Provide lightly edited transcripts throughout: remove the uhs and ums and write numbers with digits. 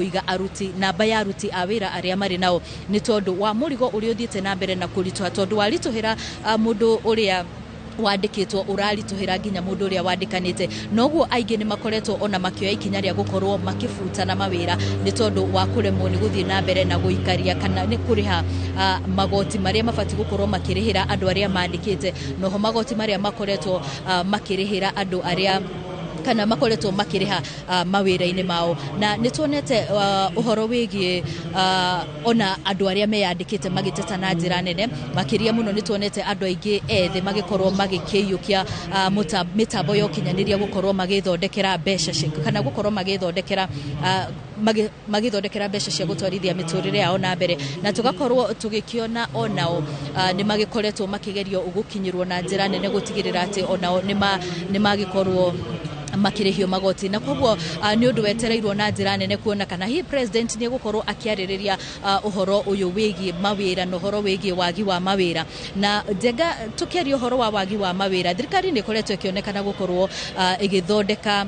kuiga aruti namba ya aruti a wira aria mari nao ni tondu wa murigo uri uthiite na mbere na kurituha tondu warituhira mundu uria wandikitwo urarituhira nginya mundu uria wandikanite noguo aingi ni makoretwo ona makioya ikinya ria gukorwo makifuta na mawira ni tondu wa kuremwo ni guthii na mbere na guikaria kana ni kuriha magoti maria mabati gukorwo makirihira andu aria mandikite noho magoti maria makoretwo makirihira andu aria kana makoretwo makiriha mawira-ini mao na nituonete uhoro wigie ona andu aria meyandikite magiteta na njira nene makiria muno nituonete andu aingi ethe magikorwo magikiyukia mitambo yo kinyaniria gukorwo magithondekera besha kana gukorwo magithondekera magithondekera besha cia gutwarithia miturire yao na mbere na tugakorwo tugikiona onao ni magikoretwo makigerio ugukinyirwo na njira nene gutigirira ati onao ni magikorwo makirihio magoti na kwoguo ni undu wetereirwo na njira nene kuona kana hi president ni gukorwo akiaririria uhoro uyu wigi mawira no uhoro wigi wagi wa mawira na jenga tukiaria uhoro wa wagi wa mawira thirikari ni koretwo ikionekana gukorwo igithondeka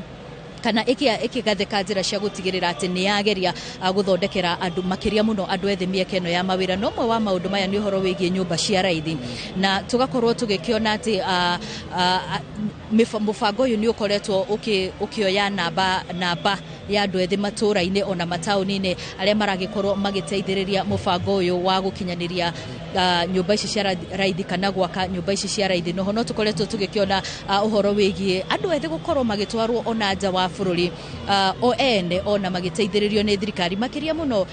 kana ikigatheka njira cia gutigirira ati ni yageria guthondekera andu makiria muno andu ethi mieke no ya mawira no mwe wa maundu maya ni uhoro wigie nyumba cia raithi na tugakorwo tugikiona ati mubango uyu ni ukoretwo ukioya namba ya andu ethi matura-ini ona matauni-ini aria maragikorwo magiteithiriria mubango uyu wa gukinyaniria nyumba ici cia raithi kana gwaka nyumba ici cia raithi no hono tukoretwo tugikiona uhoro wigie andu ethi gukorwo magitwarwo ona nja wa bururi o ene ona magiteithiririo ni thirikari makiria muno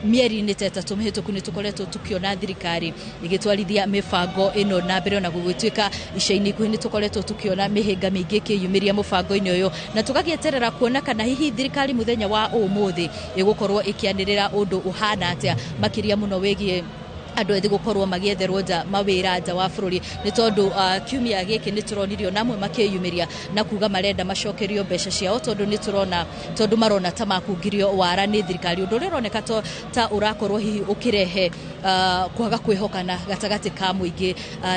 mieri-ini tetatu mihituku ni tukoretwo tukiona thirikari igitwarithia mibango ino na mbere ona gugituika ica-ini ikuhi ni tukoretwo tukiona mihinga mingi kiyumiria mubango-ini uyu na tugagieterera kuona kana hihi thirikari muthenya wa umuthi igukorwo ikianirira undu uhana atia makiria muno wigie andu ethi gukorwo magietherwo nja mawira nja wa bururi ni tondu kiumia giki ni turonirio namwe makiyumiria na kuga marenda macokerio besha ciao tondu ni turona tondu marona ta makungirio wara ni thirikari undu rironeka ta urakorwo hihi ukirehe kwaga kwihokana gatagati ka muingi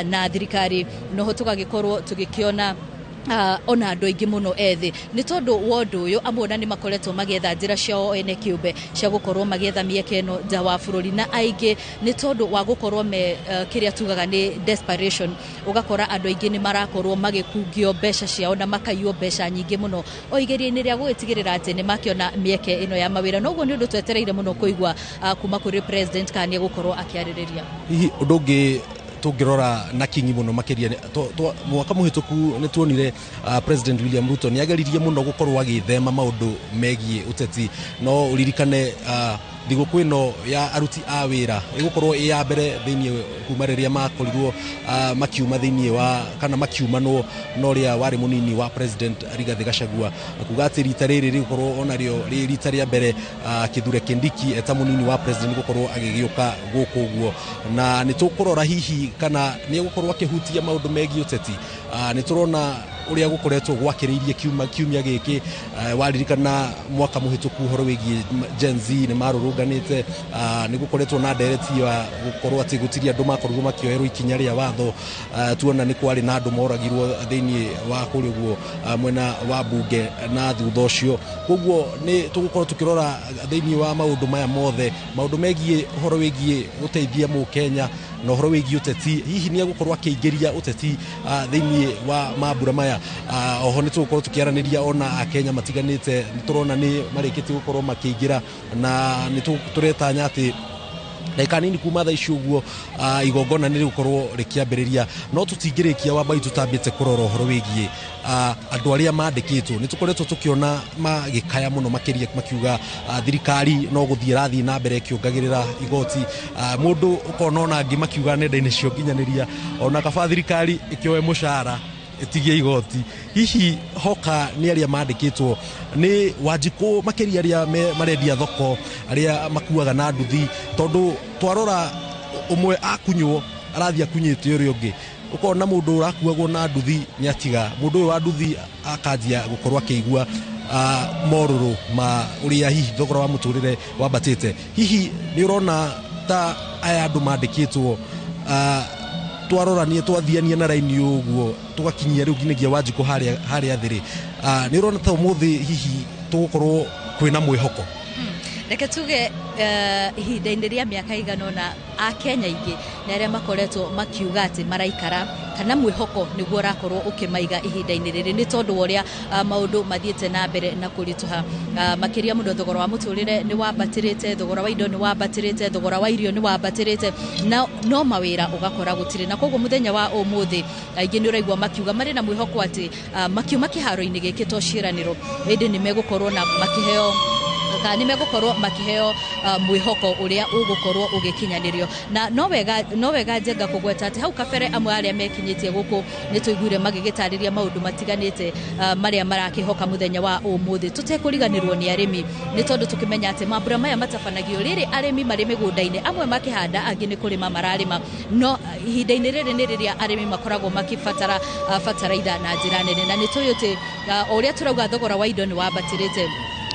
na thirikari noho tugagikorwo tugikiona ona andu aingi muno ethi ni tondu wondu uyu amwe ni makoretwo magietha njira ciao ene kiumbe cia gukorwo magietha mieke ino nja wa bururi na aingi ni tondu wa gukorwo kiria tugaga ni desperation ugakora andu aingi ni marakorwo magikungio besha ciao na makaiyo besha nyingi muno o igeria-ini ria gugitigirira ati ni makiona mieke ino ya mawira noguo ni undu twetereire muno kuigwa kuma kuri president kania gukorwo akiaririria hihi undu ungi tungirora na kingi muno makiria mwaka muhituku ni tuonire President William Ruto ni ageririe muno gukorwo agithema maundu megie uteti no uririkane thiguku ino ya aruti a wira igukorwo ya mbere thiini kumariria makorirwo makiuma thiini wa kana makiumano no ria wari munini wa President Rigathi Gachagua kuga ati rita riri rigukorwo onario rita ria mbere Kithure Kindiki eta munini wa president gukorwo agigiuka guku guo na ni tukurora hihi kana ni gukorwo akihutia maundu megie uteti ni turona uria gukoretwo gwakiriirie kiumia giki waririkana mwaka muhituku horo wigie Gen Z ni marurunganite ni gukoretwo na ndereti ya gukorwo ati gutiria andu makorwo makioerwo ikinya ria watho tuona ni kwari na andu moragirwo thiini wa kuriguo mwena wa bunge na thutha ucio koguo ni tugukorwo tukirora thiini wa maundu maya mothe maundu megie horo wigie guteithia mu Kenya no horo wigie uteti hihi ni gukorwo akiingiria uteti thiini wa mambura maya oho ni tugukorwo tukiaraniria ona Akenya matiganite ni turona ni marikiti gukorwo makiingira na ni turetanya ati nini kuma tha icio guo igongona ni gukorwo rikiambiriria no tutingirikia wa bai tutambite kurora horo wigie andu aria mandikitwo ni tukoretwo tukiona magikaya muno makiria makiuga thirikari no guthie rathi na mbere kiongagirira igoti mundu ukona ona ngi makiuga nenda-ini cio nginyaniria ona kaba thirikari ikioe mushara itigie igoti hihi hoka ni aria mandikitwo ni Wanjiku makiria aria marendia thoko aria makuaga na nduthi tondu twarora umwe akunywo arathia kunyite uri ungi ukona mundu urakuagwo na nduthi ni atiga mundu wa nduthi akanjia gukorwo akigua moruru ma uria hihi thogora wa muturire wabatite hihi ni urona ta aya andu mandikitwo twarora ni twathiania na raini uguo tugakinyia riu nginyagia Wanjiku haria thiri ni urona ta umuthi hihi tugukorwo kwina mwihoko reke tuge ihinda-inĩ rĩa mĩaka igana ũna a Kenya ingĩ na arĩa makoretwo makiuga atĩ maraikara kana mwĩhoko nĩguo ũrakorwo ũkĩmaiga ihinda-inĩ rĩrĩ nĩ tondũ ũrĩa maũndũ mathiĩte na mbere na kũritũha makĩria mũno thogora wa mũtũrĩre nĩ wambatĩrĩte thogora wa indo nĩ wambatĩrĩte thogora wa irio nĩ wambatĩrĩte no mawĩra ũgakora gũtirĩ na koguo mũthenya wa ũmũthĩ aingĩ nĩ ũraigua makiuga marĩ na mwĩhoko atĩ makiuma kĩharo-inĩ gĩkĩ to ciĩranĩro ĩndĩ nĩ megũkorwo na makĩheo nĩ megũkorwo makĩheo mwĩhoko ũrĩa ũgũkorwo ũgĩkinyanĩrio na no wega njenga kũgweta atĩ hau kabere amwe arĩa mekinyĩtie gũkũ nĩ tũiguire magĩgĩtarĩria maũndũ matiganĩte marĩa marakĩhoka mũthenya wa ũmũthĩ tũtekũriganĩrwo nĩ arĩmi nĩ tondũ tũkĩmenya atĩ mambura maya matabanagio rĩrĩ arĩmi marĩ mĩgũnda-inĩ amwe makĩhanda angĩ nĩ kũrĩma mararĩma no ihinda-inĩ rĩrĩ nĩ rĩrĩa arĩmi makoragwo makĩbatara bataraitha na njĩra nene na nĩ tũĩ atĩ ũrĩa tũrauga thogora wa indo nĩ wambatĩrĩte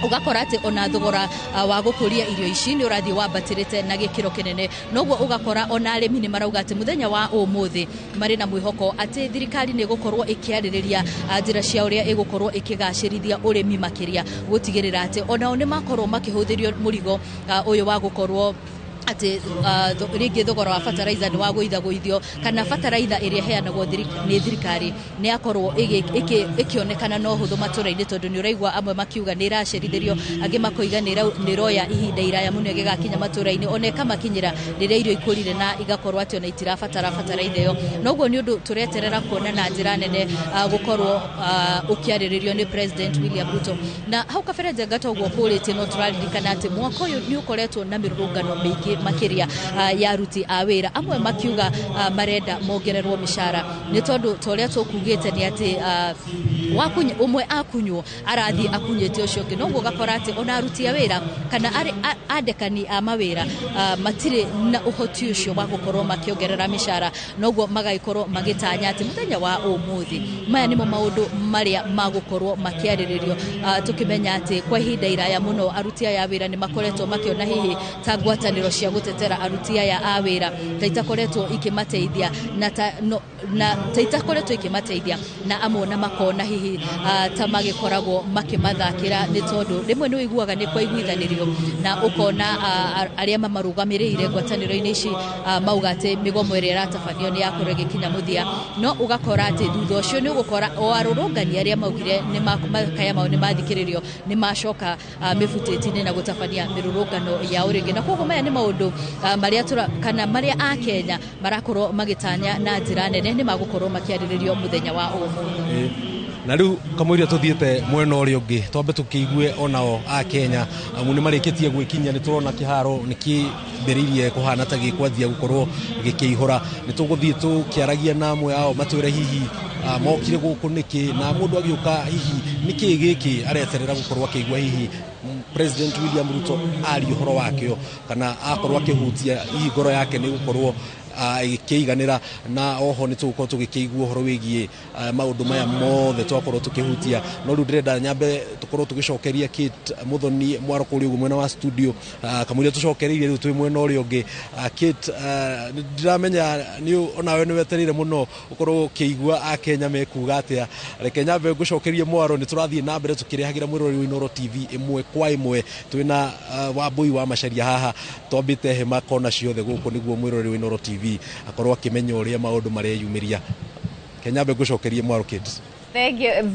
ugakora ati ona thogora wa gũkũria irio ici nĩ ũrathiĩ wambatĩrĩte na gĩkĩro kĩnene noguo ugakora ona arĩmi nĩ marauga atĩ mũthenya wa ũmũthĩ marĩ na mwĩhoko atĩ thirikari nĩ ĩgũkorwo ĩkĩarĩrĩria njĩra cia ũrĩa ĩgũkorwo ĩkĩgacĩrithia ũrĩmi makĩria gũtigĩrĩra atĩ onao nĩ makorwo makĩhũthĩrio mũrigo ũyũ wa gũkorwo ati rĩngĩ thogora wa fertilizer nĩ wagũithagũithio kana fertilizer ĩrĩa heanagwo nĩ thirikari nĩ akorwo ĩkĩonekana no hũthũ matũra-inĩ tondũ nĩ ũraigua amwe makiuga nĩ ĩracerithĩrio angĩ makoiga nĩ roya ihinda iraya mũno ĩgĩgakinya matũra-inĩ ona ĩkamakinyĩra rĩrĩa irio ikũrire na igakorwo atĩ ona itirabatara fertilizer ĩyo noguo nĩ ũndũ tũreterera kuona na njĩra nene gũkorwo ũkĩarĩrĩrio nĩ President William Ruto na hau kabere njenga ũguo kũrĩtie no tũraririkana atĩ mwaka ũyũ nĩ ũkoretwo na mĩrũrũngano mĩingĩ makiria ya aruti a wĩra amwe makiuga marenda mongererwo mĩcara nĩ tondũ torĩa tũkugĩte nĩ atĩ ũmwe akunywo arathi akunyĩte ũcio ũngĩ noguo gakora atĩ ona aruti a wĩra kana andekani a mawĩra matirĩ na ũhoti ũcio wa gũkorwo makĩongerera mĩcara noguo magagĩkorwo magĩtanya atĩ mũthenya wa ũmũthĩ maya nĩmo maũndũ marĩa magũkorwo makĩarĩrĩrio tũkĩmenya atĩ kwa ihinda iraya mũno aruti aya a wĩra nĩ makoretwo makĩona hihi ta ngwatanĩro cia gũtetera aruti aya a wĩra ta itakoretwo ikĩmateithia ta itakoretwo ikĩmateithia na amwe na makona hihi ta magĩkoragwo makĩmathakĩra nĩ tondũ rĩmwe nĩ wĩiguaga nĩ kwa iguithanĩrio na ũkona arĩa mamarũgamĩrĩire ngwatanĩro-inĩ ici mauga atĩ mĩgomo ĩrĩa ĩratabanio nĩ yakorwo ĩgĩkinya mũthia no ũgakora atĩ thutha ũcio nĩ ũgũkora o arũrũngani arĩa maugire makaya mao nĩ mathikĩrĩrio nĩ macoka mĩbutĩti-inĩ na gũtabania mĩrũrũngano ya ũrĩngĩ na koguo maya nĩ maũndũ marĩa a Kenya marakorwo magĩtanya na njĩra nene nĩ magũkorwo makĩarĩrĩrio mũthenya wa ũmũthĩ na rĩu kamũiria tũthiĩte mwena ũrĩa ũngĩ twambe tũkĩigue onao a Kenya amu nĩ marĩkĩtie gwĩkinyia nĩ tũrona kĩharo nĩ kĩambĩrĩirie kũhana ta gĩkwanjia gũkorwo gĩkĩihũra nĩ tũgũthiĩ tũkĩaragia na amwe ao matwĩre hihi mokire gũkũ nĩkĩ na mũndũ agĩũka hihi nĩkĩ gĩkĩ areterera gũkorwo akĩigua hihi President William Ruto ari ũhoro wakĩo kana akorwo akĩhutia hihi ngoro yake nĩ gũkorwo ikĩiganĩra na oho nĩ tũgũkorwo tũgĩkĩigua ũhoro wĩgiĩ maũndũ maya mothe twakorwo tũkĩhutia no rĩu ndĩrenda nyambe tũkorwo tũgĩcokeria Kate Muthoni Mwaroko ũrĩa ũguo mwena wa studio kamũiria tũcokereirie rĩu twĩ mwena ũrĩa ũngĩ Kate ndiramenya nĩ onawe nĩ wetereire mũno ũkorwo ũkĩigua a Kenya mekuga atĩa reke nyambe ngũcokerie Mwaro nĩ tũrathiĩ na mbere tũkĩrehagĩra mwĩroreri wa Inooro TV ĩmwe kwa ĩmwe twĩna Wambui wa Macharia haha twambĩte hema kona ciothe gũkũ nĩguo mwĩroreri wa Inooro TV akorwo akĩmenya ũrĩa maũndũ mareyumĩria Kenyambe ngũcokerie Mwaro Kate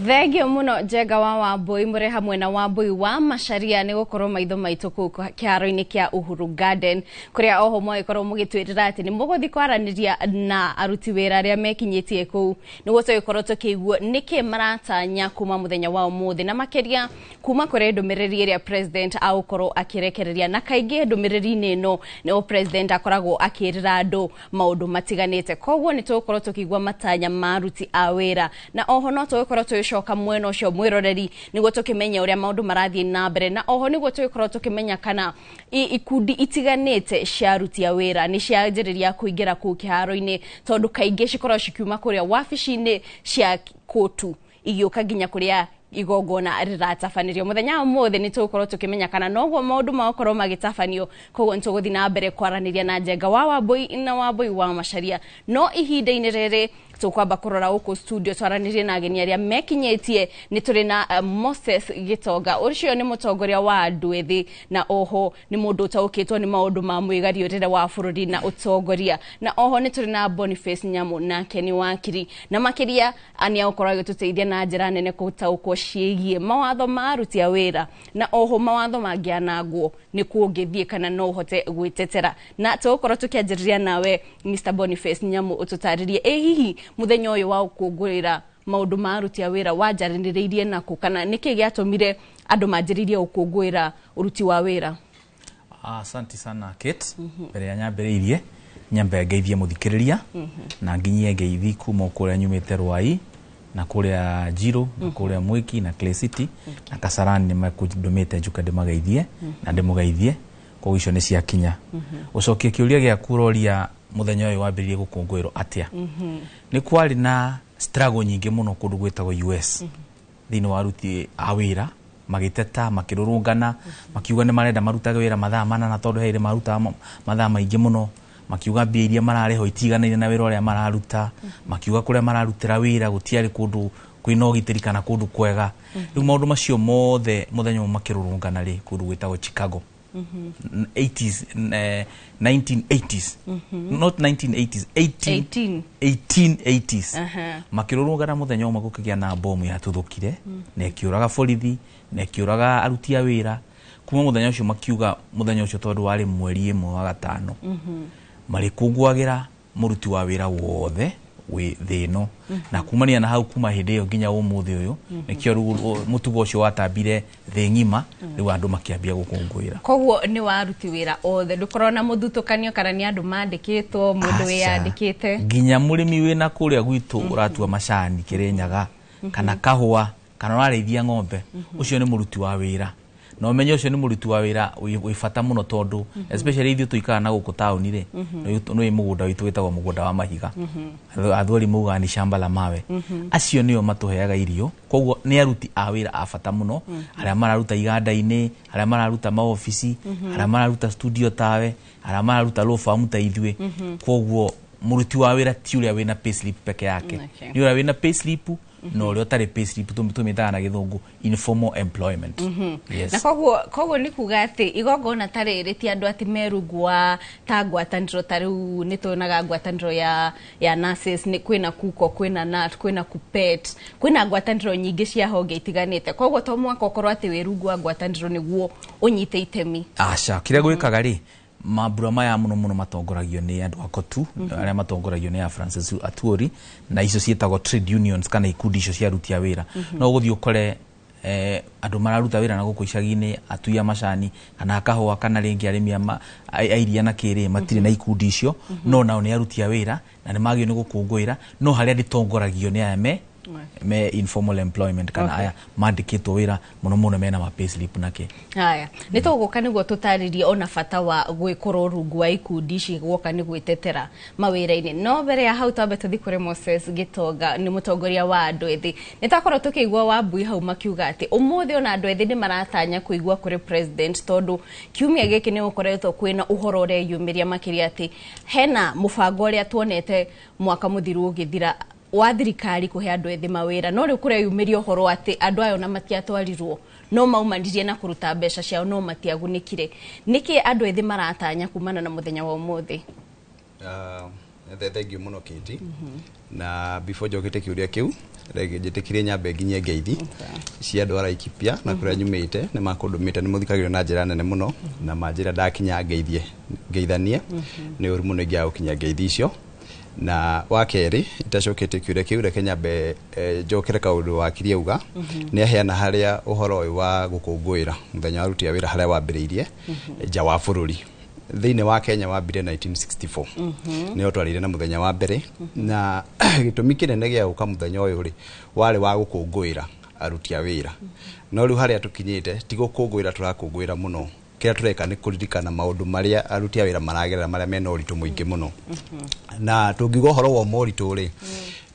Thegio muno Njenga wa Wambui mũrĩ hamwe na Wambui wa Macharia nĩ gũkorwo maitho maitũ kũu kĩharo-inĩ kĩa Uhuru Garden kũrĩa oho mwagĩkorwo mũgĩtwĩrĩra atĩ nĩ mũgũthiĩ kwaranĩria na aruti wĩra arĩa mekinyĩtie kũu nĩguo tũgĩkorwo tũkĩigua nĩkĩ maratanya kuma mũthenya wa ũmũthĩ na makĩria kuma kũrĩ ndũmĩrĩri ĩrĩa president agũkorwo akĩrekereria na kaingĩ ndũmĩrĩri-inĩ ĩno nĩo president akoragwo akĩrĩra andũ maũndũ matiganĩte koguo nĩ tũgũkorwo tũkĩigua matanya ma aruti a wĩra na oho no tũgũkorwo tũgĩcoka mwena ũcio mwĩroreri nĩguo tũkĩmenya ũrĩa maũndũ marathiĩ na mbere na oho nĩguo tũgũkorwo tũkĩmenya kana ikundi itiganĩte cia aruti a wĩra nĩ cianjĩrĩria kũingĩra kũu kĩharo-inĩ tondũ kaingĩ cikorwo cikiuma kũrĩa wabici-inĩ cia kũtu igĩũka nginya kũrĩa igongona rĩratabanĩrio mũthenya wa ũmũthĩ nĩ tũgũkorwo tũkĩmenya kana noguo maũndũ magũkorwo magĩtabanio koguo nĩ tũgũthiĩ na mbere kwaranĩria na Njenga wa Wambui na Wambui wa Macharia no ihinda-inĩ rĩrĩ tukwamba kurora uko studio twaranirie na ageni aria mekinyetie ni turi na Moses Gitonga ucio ni mutongoria wa andu ethi na oho ni mundu utaukitwo ni maundu ma mwigariurire wa bururi na utongoria na oho ni turi na Boniface Nyamu na Kenny Wakiri na makiria ania ukorwa gituteithia na njira nene kutaukwo ciegie mawatho ma aruti a wira na oho mawatho mangianagwo ni kuongithie kana no uhote gwitetera na tukorwo tukianjiriria nawe Mr Boniface Nyamu ututaririe hihi muthenya uyu wa ukungurira maundu ma aruti a wira wanjarinireirie nako kana niki giatumire andu manjiririe ukungurira uruti wa wira. Asante sana Kate. Mbere ya nyambiriirie nyambe ngeithie muthikiriria na nginyie ngeithi kuma kuria nyumite Rwai na kuria Jiro na kuria Mwiki na Clay City na Kasarani ni makudumite njuka ndimageithie na ndimugeithie kwa icio ni cia kinya. Ucokie kiuria gia kuroria muthenya uyu wambiririe gukungwiro atia. Ni kwari na struggle nyingi muno kundu gwetagwo US. Thini wa aruti a wira magiteta makirurungana makiuga ni marenda marutage wira mathaa mana na tondu heire maruta mathaa maingi muno makiuga mbia iria marareho itiganaine na wira uria mararuta makiuga kuria mararutira wira gutiari kundu kwina ugitiri kana kundu kwega riu maundu macio mothe muthenya makirurungana ri kundu gwetagwo Chicago 80s 1980s not 1980s 1880s makirurungana muthenya umwe gukigia na bomu ya tuthukire na kiuraga borithi na kiuraga aruti a wira kuma muthenya ucio makiuga muthenya ucio tondu wari mweri 1 wa gatano marikungwagira muruti wa wira wothe wi thino na kumania na hau kuma hinde yo nginya umuthi uyu nikio mutugo ucio watambire thi ngima riu andu makiambia gukungwira koguo ni waruti wira othe ndukorona muthutukanio kana ni andu mandikitwo mundu wi andikite nginya murimi wina kuria gwitu uratua macani Kirinyaga kana kahua kana wareithia ng'ombe ucio ni muruti wa wira no menyo ucio ni muruti wa wira wi fata muno tondu especially ithu tuikara na guku tauni ri no imugunda witu witagwo mugunda wa mahiga athori muga ni shamba la mawe acio nio matuheaga irio koguo ni aruti a wira a fata muno aria mararuta iganda-ini aria mararuta maofisi aria mararuta studio tawe aria mararuta law firm ta ithwe koguo muruti wa wira ti uria wina payslip peke yake ni uria wina payslip no uri otari payslip tumitaga na githungu informal employment. Yes. Na koguo ni kuga ati igongona tariri ti andu ati merugwa ta ngwataniro tariu nituonaga ngwataniro ya nurses ni kwina kuko kwina nat kwina kupet kwina ngwataniro nyingi cia honge itiganite koguo to mwaka ukorwo ati wirugwa ngwataniro niguo unyite itemi. Aca kiria gwikaga ri mabura maya muno matongoragio ni andu akotu aria matongoragio ni Francis Atwoli na icio cietagwo trade unions kana ikundi icio cia aruti a wira no guthii ukore andu mararuta wira na guku icagi-ini atuia macani kana kahua kana ringi arimi airia na kiri matire na ikundi icio no nao ni aruti a wira na ni magio ni gukungwira no haria ditongoragio ni aya me informal employment kana aya mandikitwo wira muno mena ma payslip nake haya nituguka niguo tutaririe ona fata wa gwikoro rungu wa ikundi ici gwoka ni gwitetera mawira-ini no mbere ya hau tambe tuthi kuri Moses Gitonga ni mutongoria wa andu ethi nitakorwo tukigwa wa mbui hau makiuga ati umuthi ona andu ethi ni maratanya kuigwa kuri president tondu kiumia giki ni ukoretwo kwina uhoro ure yumiria makiria ati hena mubango uria tuonete mwaka muthiru ugithira wa thirikari kuhe andu ethi mawira no riu kuria yumiria uhoro ati andu ayo na matiatwarirwo no maumanirie na kuruta mbeca ciao no matiagunikire niki andu ethi maratanya kumana na muthenya wa umuthi. Thank you muno Kiti na before jokete kiuria kiu rege jitikire nyambe nginye ngeithi cia andu araikipia na kuria nyumite ni makundumite ni muthikagiro na njira nene muno na manjira ndakinya ngeithanie ni uri muno ngia ukinya ngeithi icio na wakeri itacokete kiuria kiu reke nyambe jokere kaundu wakirie uga ni aheana haria uhoro wa gukungwira muthenya wa aruti a wira haria wambiriirie nja wa bururi thiine wa Kenya wambire 1964 ni otwarire na muthenya wa mbere na gitumi kinene gia uka muthenya uyu ri wari wa gukungwira aruti a wira no riu haria tukinyite ti gukungwira turakungwira muno kira tureka ni kuririkana maundu maria aruti a wira maragerera maria mena uritu muingi muno na tungigo horo wa moritu ri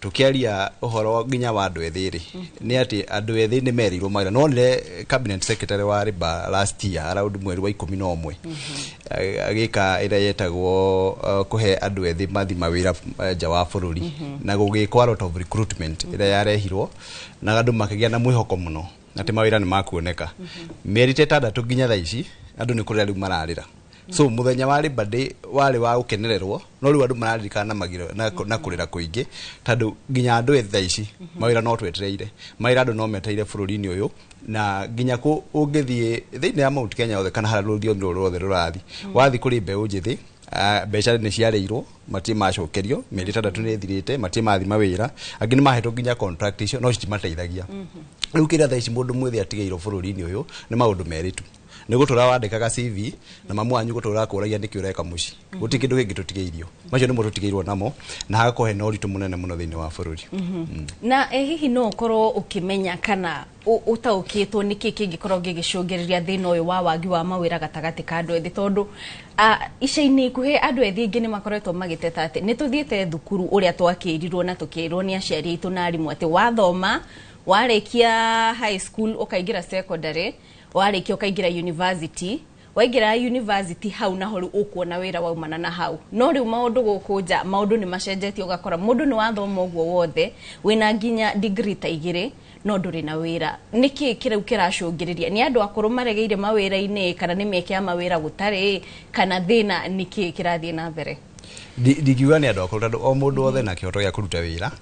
tukiaria uhoro nginya wa andu ethi ri ni ati andu ethi ni merirwo mawira no le cabinet secretary wa riba last year around mweri wa 11 agika ira yetagwo kuhe andu ethi mathi mawira nja wa bururi na gugikwa a lot of recruitment ira yarehirwo na andu makigia na mwihoko muno ati mawira ni makuoneka merite 6 nginya thaa ici andu ni kurira riu mararira so muthenya wa Labour Day wale wa gukenererwo no riu andu mararirikana magiro na kurira kuingi tondu nginya andu etha ici mawira no twetereire mawira andu no meteire bururi-ini uyu na nginya ku ungithie thiini ya Mount Kenya othe kana hara ruthio rothe rurathi wathi kuri mbeu njithi mbeca ni ciareirwo mati macokerio mieri 6 ni thirite mati mathi mawira angi ni mahetwo nginya contract icio no citimateithagia riu kira thaa ici mundu mwithi atigeirwo bururi-ini uyu ni maundu meritu ni gutura wandikaga CV na mamu anyu gutura kuragia ndiki ureka muci guti kindu kingi tutigeirio macio ni mo tutigeirwo namo na hagakohe no ritu munene muno thiini wa bururi na hihi no ukorwo ukimenya kana utaukitwo niki kingikorwo gigicungiriria thiini uyu wa wagi wa mawira gatagati ka andu ethi tondu ica-ini ikuhi andu ethi ingi ni makoretwo magiteta ati ni tuthiete thukuru uria twakirirwo na tukirwo ni aciari itu na arimu ati wathoma warekia high school ukaingira secondary wariki ukaingira university waingira university hau naho ri ukuona wira waumana na hau no ri maundu gukunja maundu ni macenjetie ugakora mundu ni wathoma uguo wothe wina nginya degree ta igire no nduri na wira niki kirau kiracungiriria ni andu akuru maregeire mawira-ini kana ni mieke ya mawira gutari kana thina niki kirathie na mbere ndigiuga ni andu akuru tondu o mundu wothe na kioto gia kuruta wira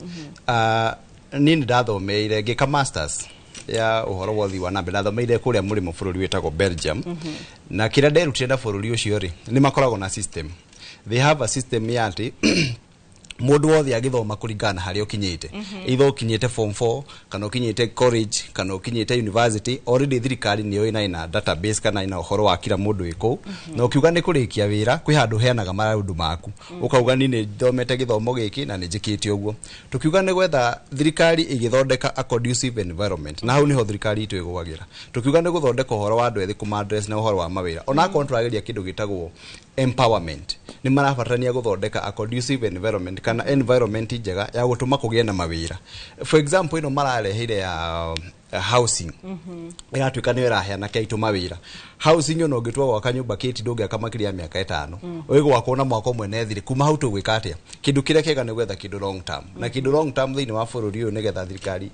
ni ndathomeire ngika masters ya uhoro wothi wa nambe nathomeire kuria murimo bururi wetagwo Belgium na kira nderutire na bururi ucio ri ni makoragwo na system they have a system ya ati mundu wothe agithoma kuringana hari ukinyite either ukinyite form 4 kana ukinyite college kana ukinyite university already thirikari niyo ina database kana ina uhoro wa kila mundu iko na ukiuga ni kurikia wira kwi handu heanaga maundu maku ukauga ni thomete githomo giki na ni njikite uguo tukiuga ni gwetha thirikari igithondeka a conducive environment na hau niho thirikari itu igwagira tukiuga ni guthondeka uhoro wa andu ethi kuma address na uhoro wa mawira ona kontrageria kindu gitagwo empowerment ni marafatania guthondeka a conducive environment kana environment njega ya gutuma kugie na mawira for example ino marareheire ya housing iratuika ni iraheana kaitu mawira housing yo no gitwa gwaka nyumba kiti ndungi akamakiria miaka 5 wigwa kuona mwaka umwe nethire kuma hau tugwika atia kindu kiria kega ni gwetha kindu long term na kindu long term thiini wa bururi uyu ni getha thirikari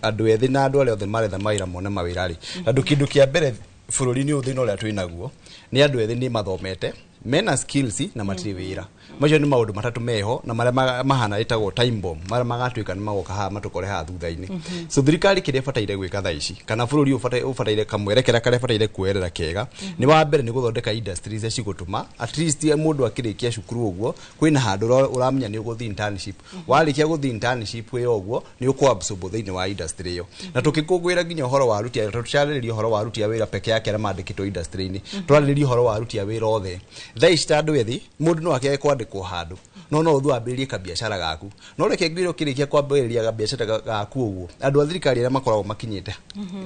andu ethi na andu ale othe maretha mawira mone mawira ri andu kindu kia mbere bururi-ini uyu thiini uria twinaguo ni andu ethi ni mathomete mena skills na matiri wira macio ni maundu matatu meho na maria mahana itagwo time bomb maria magatuika ni magoka ha matukore ha thutha-ini so thirikari kiria fataire gwika thaa ici kana bururi ufataire kamwerekera karia fataire kuerera kega ni wa mbere ni guthondeka industries cia cigutuma at least mundu akirikia cukuru uguo kwina handu uramenya ni uguthi internship warikia guthi internship we uguo ni ukuabsorb thiini wa industry yo na tukikugwira nginya uhoro wa aruti tuchaririria uhoro wa aruti wira peke yake ara mandikitwo industry-ini twaririria uhoro wa aruti wira othe thaa ici tandu ethi mundu no akie kwandikwo handu no uthu ambirie ka biashara gaku no reke ngwiro kirikia kwambiriria ka biashara gaku uguo andu a thirikari ara makoragwo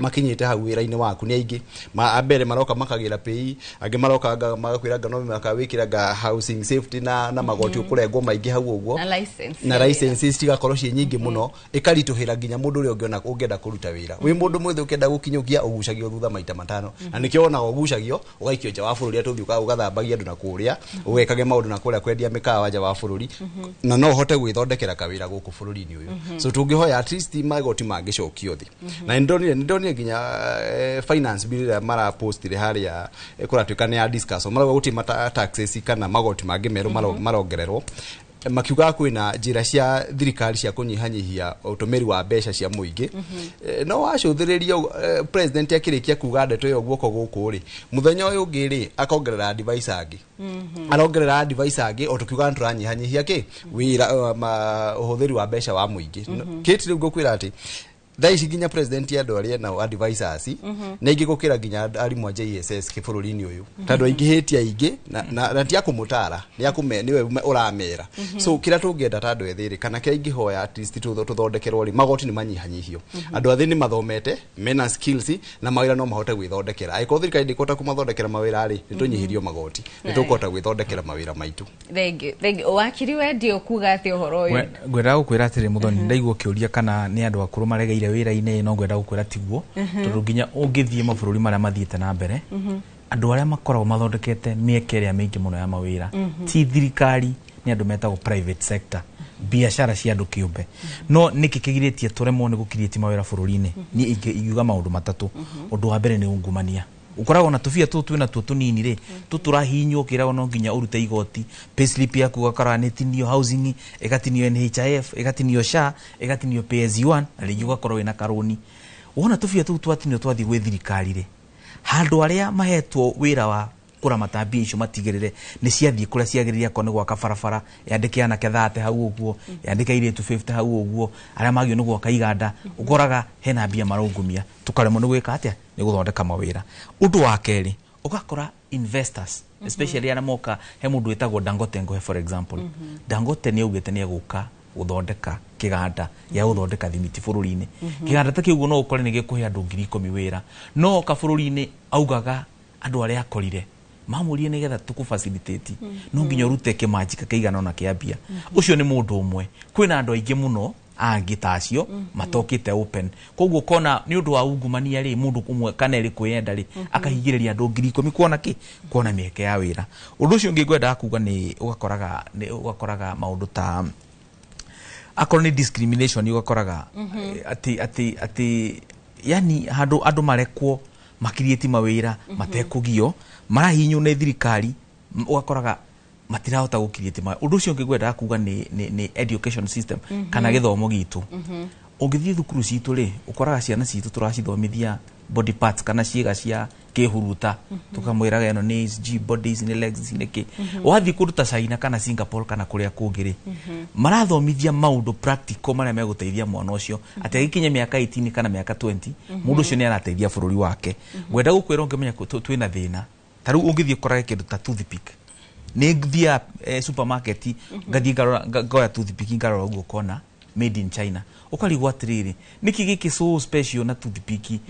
makinyite hau wira-ini waku ni aingi ambere maroka makagira pay angi maroka magakwira ngano makawikira housing safety na magoti ukurengwo maingi hau uguo na licenses tigakorwo ci nyingi muno ikarituhira nginya mundu uri ungienda kuruta wira wi mundu mwithe ukenda gukinyukia ugucagio thutha maita 5 na nikio ona ugucagio ugaikio nja wa bururi atuthiuka ugathambagia andu na kuria ugekage maundu na kuria kwendia mikawa nja wa bururi na no hote gwithondekera kawira guku bururi-ini uyu so tungihoya at least magoti mangicokio thi na ndonire nginya finance bill ya mara post ile hali ya kuratuika ni ya discuss mara guti mata taxes kana magoti mangi meru marongererwo makiuga kwina njira cia thirikari cia kunyihanyihia utumiri wa mbeca cia muingi no wacuthiriria president akirikia kuga ndeto yo guoko guku ri muthenya uyu ungi ri akongerera device angi arongerera device angi o tukiuga nturanyihanyihia ki wira uhuthiri wa mbeca wa muingi kiti riu ngukwira ati Thaici nginya president ya andu aria nao advisors na ingi gukira nginya arimu a JSS kibururi-ini uyu tondu aingihitia ingi na ti akumutara ni akume niwe uramera so kira tungienda ta andu ethiri kana kira ingihoya at least tuthondekerwo ri magoti ni manyihanyihio andu athi ni mathomete mena skills na mawira no mahote gwithondekera aiko thirikari ndikota kumathondekera mawira ri nitunyihirio magoti nitukota gwithondekera mawira maitu thegi wakiri wendio kuga ati uhoro uyu ngwenda gukwira atiri muthoni ndaigua kiuria kana ni andu akuru maregeire wira-ini no ngwenda gukwira tiguo tondu nginya ungithie mabururi maria mathiete na mbere andu aria makoragwo mathondekete mieke iria mingi muno ya mawira ti thirikari ni andu metagwo private sector biashara cia andu kiumbe no niki kigiritie turemwo ni gukirieti mawira bururi-ini ni ingiuga maundu matatu undu wa mbere ni ungumania ukoragwo na tufia twina tunini ri tuturahinywo kira no nginya urute igoti payslip yaku gakara netinio housing igatinio NHIF igatinio SHA igatinio PS1 na rigi ugakorwo wina karoni wona tufia twatinio twathi gwe thirikari ri handu aria mahetwo wira wa kuramata mbia icio matigirire ni ciathie kuria ciagiriria ko ni gwaka barabara yandike ana kethate hau uguo yandike ile 250 hau uguo aria magio ni gwaka iganda ukoraga hena mbia marungumia tukaremo ni gwika atia ni guthondeka mawira undu wa keri ugakora investors especially ana moka he mundu wetagwo Dangote ngo for example Dangote ni ugite ni guka guthondeka kiganda ya guthondeka thimiti bururi-ini kiganda ta kiugo no ukore ni gikuhe andu 10,000 wira no ka bururi-ini augaga andu aria akorire mamurie ni getha tuku facilitate no nginya urute kimajika kaigana na kiambia ucio ni mundu umwe kwina andu aingi muno angi tacio matokite open koguo kona ni undu wa ungumania ri mundu umwe kana ri kwenda ri akahigireria andu 10,000 kuona ki kuona mieke ya wira undu ucio ngi gwenda kuga ni ugakoraga maundu ta akoroni discrimination ugakoraga ati yani andu marekwo makirieti mawira matekugio marahinyu ne thirikari ugakoraga matirahota gukirieti ma undu ucio ngigwenda kuga ni education system kana githomo gitu ungithie thukuru citu ri ukoraga ciana citu turacithomithia body parts kana ciega cia kihuruta tukamwiraga eno ni SG bodies ni legs ni ki wathi kuruta China kana Singapore kana kuria kungiri marathomithia maundu practical maria meguteithia mwana ucio ati agikinya miaka 18 kana miaka 20 mundu ucio ni arateithia bururi wake gwenda gukwira ungimenya twina thina taru ungithie koraga kindu ta toothpick ni thia supermarket ngathie ngoya toothpick ngarora uguo kona made in China ukarigwa atiriri niki giki so special na toothpick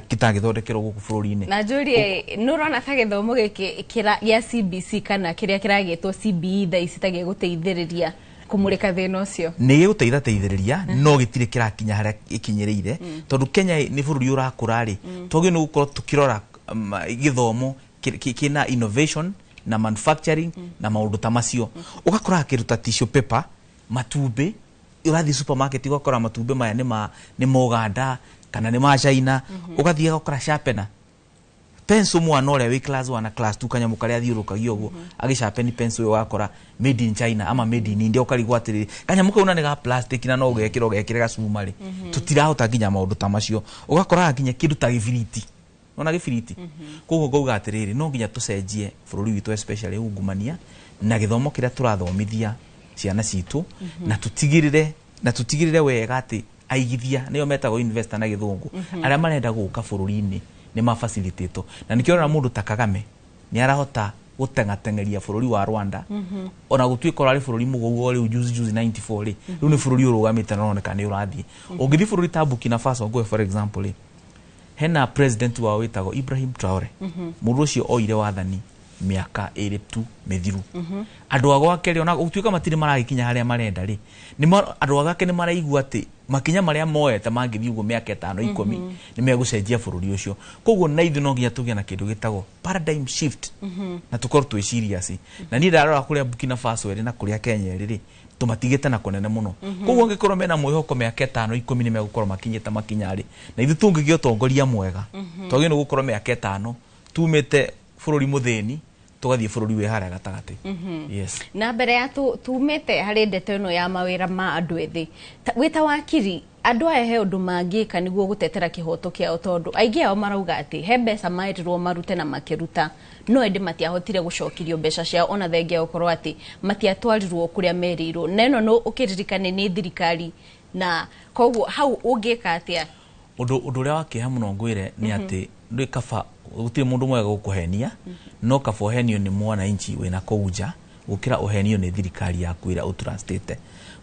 gitangithondekerwo guku bururi-ini na njuri nurona ta githomo giki ya CBC kana kiria kiragitwo CBE tha icitage guteithiriria kumurika thina ucio ni giguteithiriria no gitire kirakinya haria ikinyirire tondu Kenya ni bururi urakura ri togi ni gukorwo tukirora githomo kina innovation na manufacturing na maundu ta macio ugakora kiruta tissue paper matumbi urathi supermarket ugakora matumbi maya ni moganda kana ni ma China ugathie ugakora sharpener pencil mwana uria wi class 1 na class 2 kanyamu karia thiurukagio uguo agisharpeni pencil yo wakora made in China ama made in India ukarigwa atiriri kanyamu kauna ni ga plastic na no ugekira ga cuma ri tutirahota nginya maundu ta macio ugakora nginya kindu ta gibiriti ona gibiriti koguo ngauga atiriri no nginya tucenjie bururi witu especially ungumania na githomo kiria turathomithia ciana citu na tutigirire wega ati aigithia niyo metago investor na githungu aria marenda guka bururi-ini ni ma facilitate na nikiona mundu ta Kagame ni arahota gutengatengeria bururi wa Rwanda ona gutwika rari bururi mugogo ri juzi 94 ri ru ni bururi urugamite na oneka ni urathie ungithi bururi ta Burkina Faso go for example hena president wa witago Ibrahim Traore mundu ucio oire wathani miaka 2 mithiru andu agwake ri ona gutwika matiri maragikinya haria marenda ri ni andu agake ni maraigua ati makinya maria moete mangithi ugo miaka 5 10 ni megucenjia bururi ucio koguo na ithu no nginya tugia na kindu gitago paradigm shift na tukorwo twi serious na ni ndarora kuria Burkina Faso ri na kuria Kenya ri tumatigite na kunene muno koguo ngikorwo mena mwihoko miaka 5 10 ni megukorwo makinyite makinyari na ithu tungigio tongoria mwega togi ni gukorwo miaka 5 tumite bururi muthini tugathie bururi we haria gatagati yes na mbere ya tumete hari ndeto ino ya mawira ma andu ethi wita wakiri andu aya he undu mangika niguo gutetera kihoto kiao tondu aingi ao marauga ati he mbeca mairirwo marute na makiruta no ende matiahotire gucokirio mbeca ciao ona thengia gukorwo ati matiatwarirwo kuria merirwo neno no ukiririkane ni thirikari na koguo hau ungika atia undu ria wakiha muno ngwire ni ati ndui kaba gutire mundu mwega gukuhenia no kaba uhenio ni mwana inchi wina kuuja gukira uhenio ni thirikari yaku ira utrustete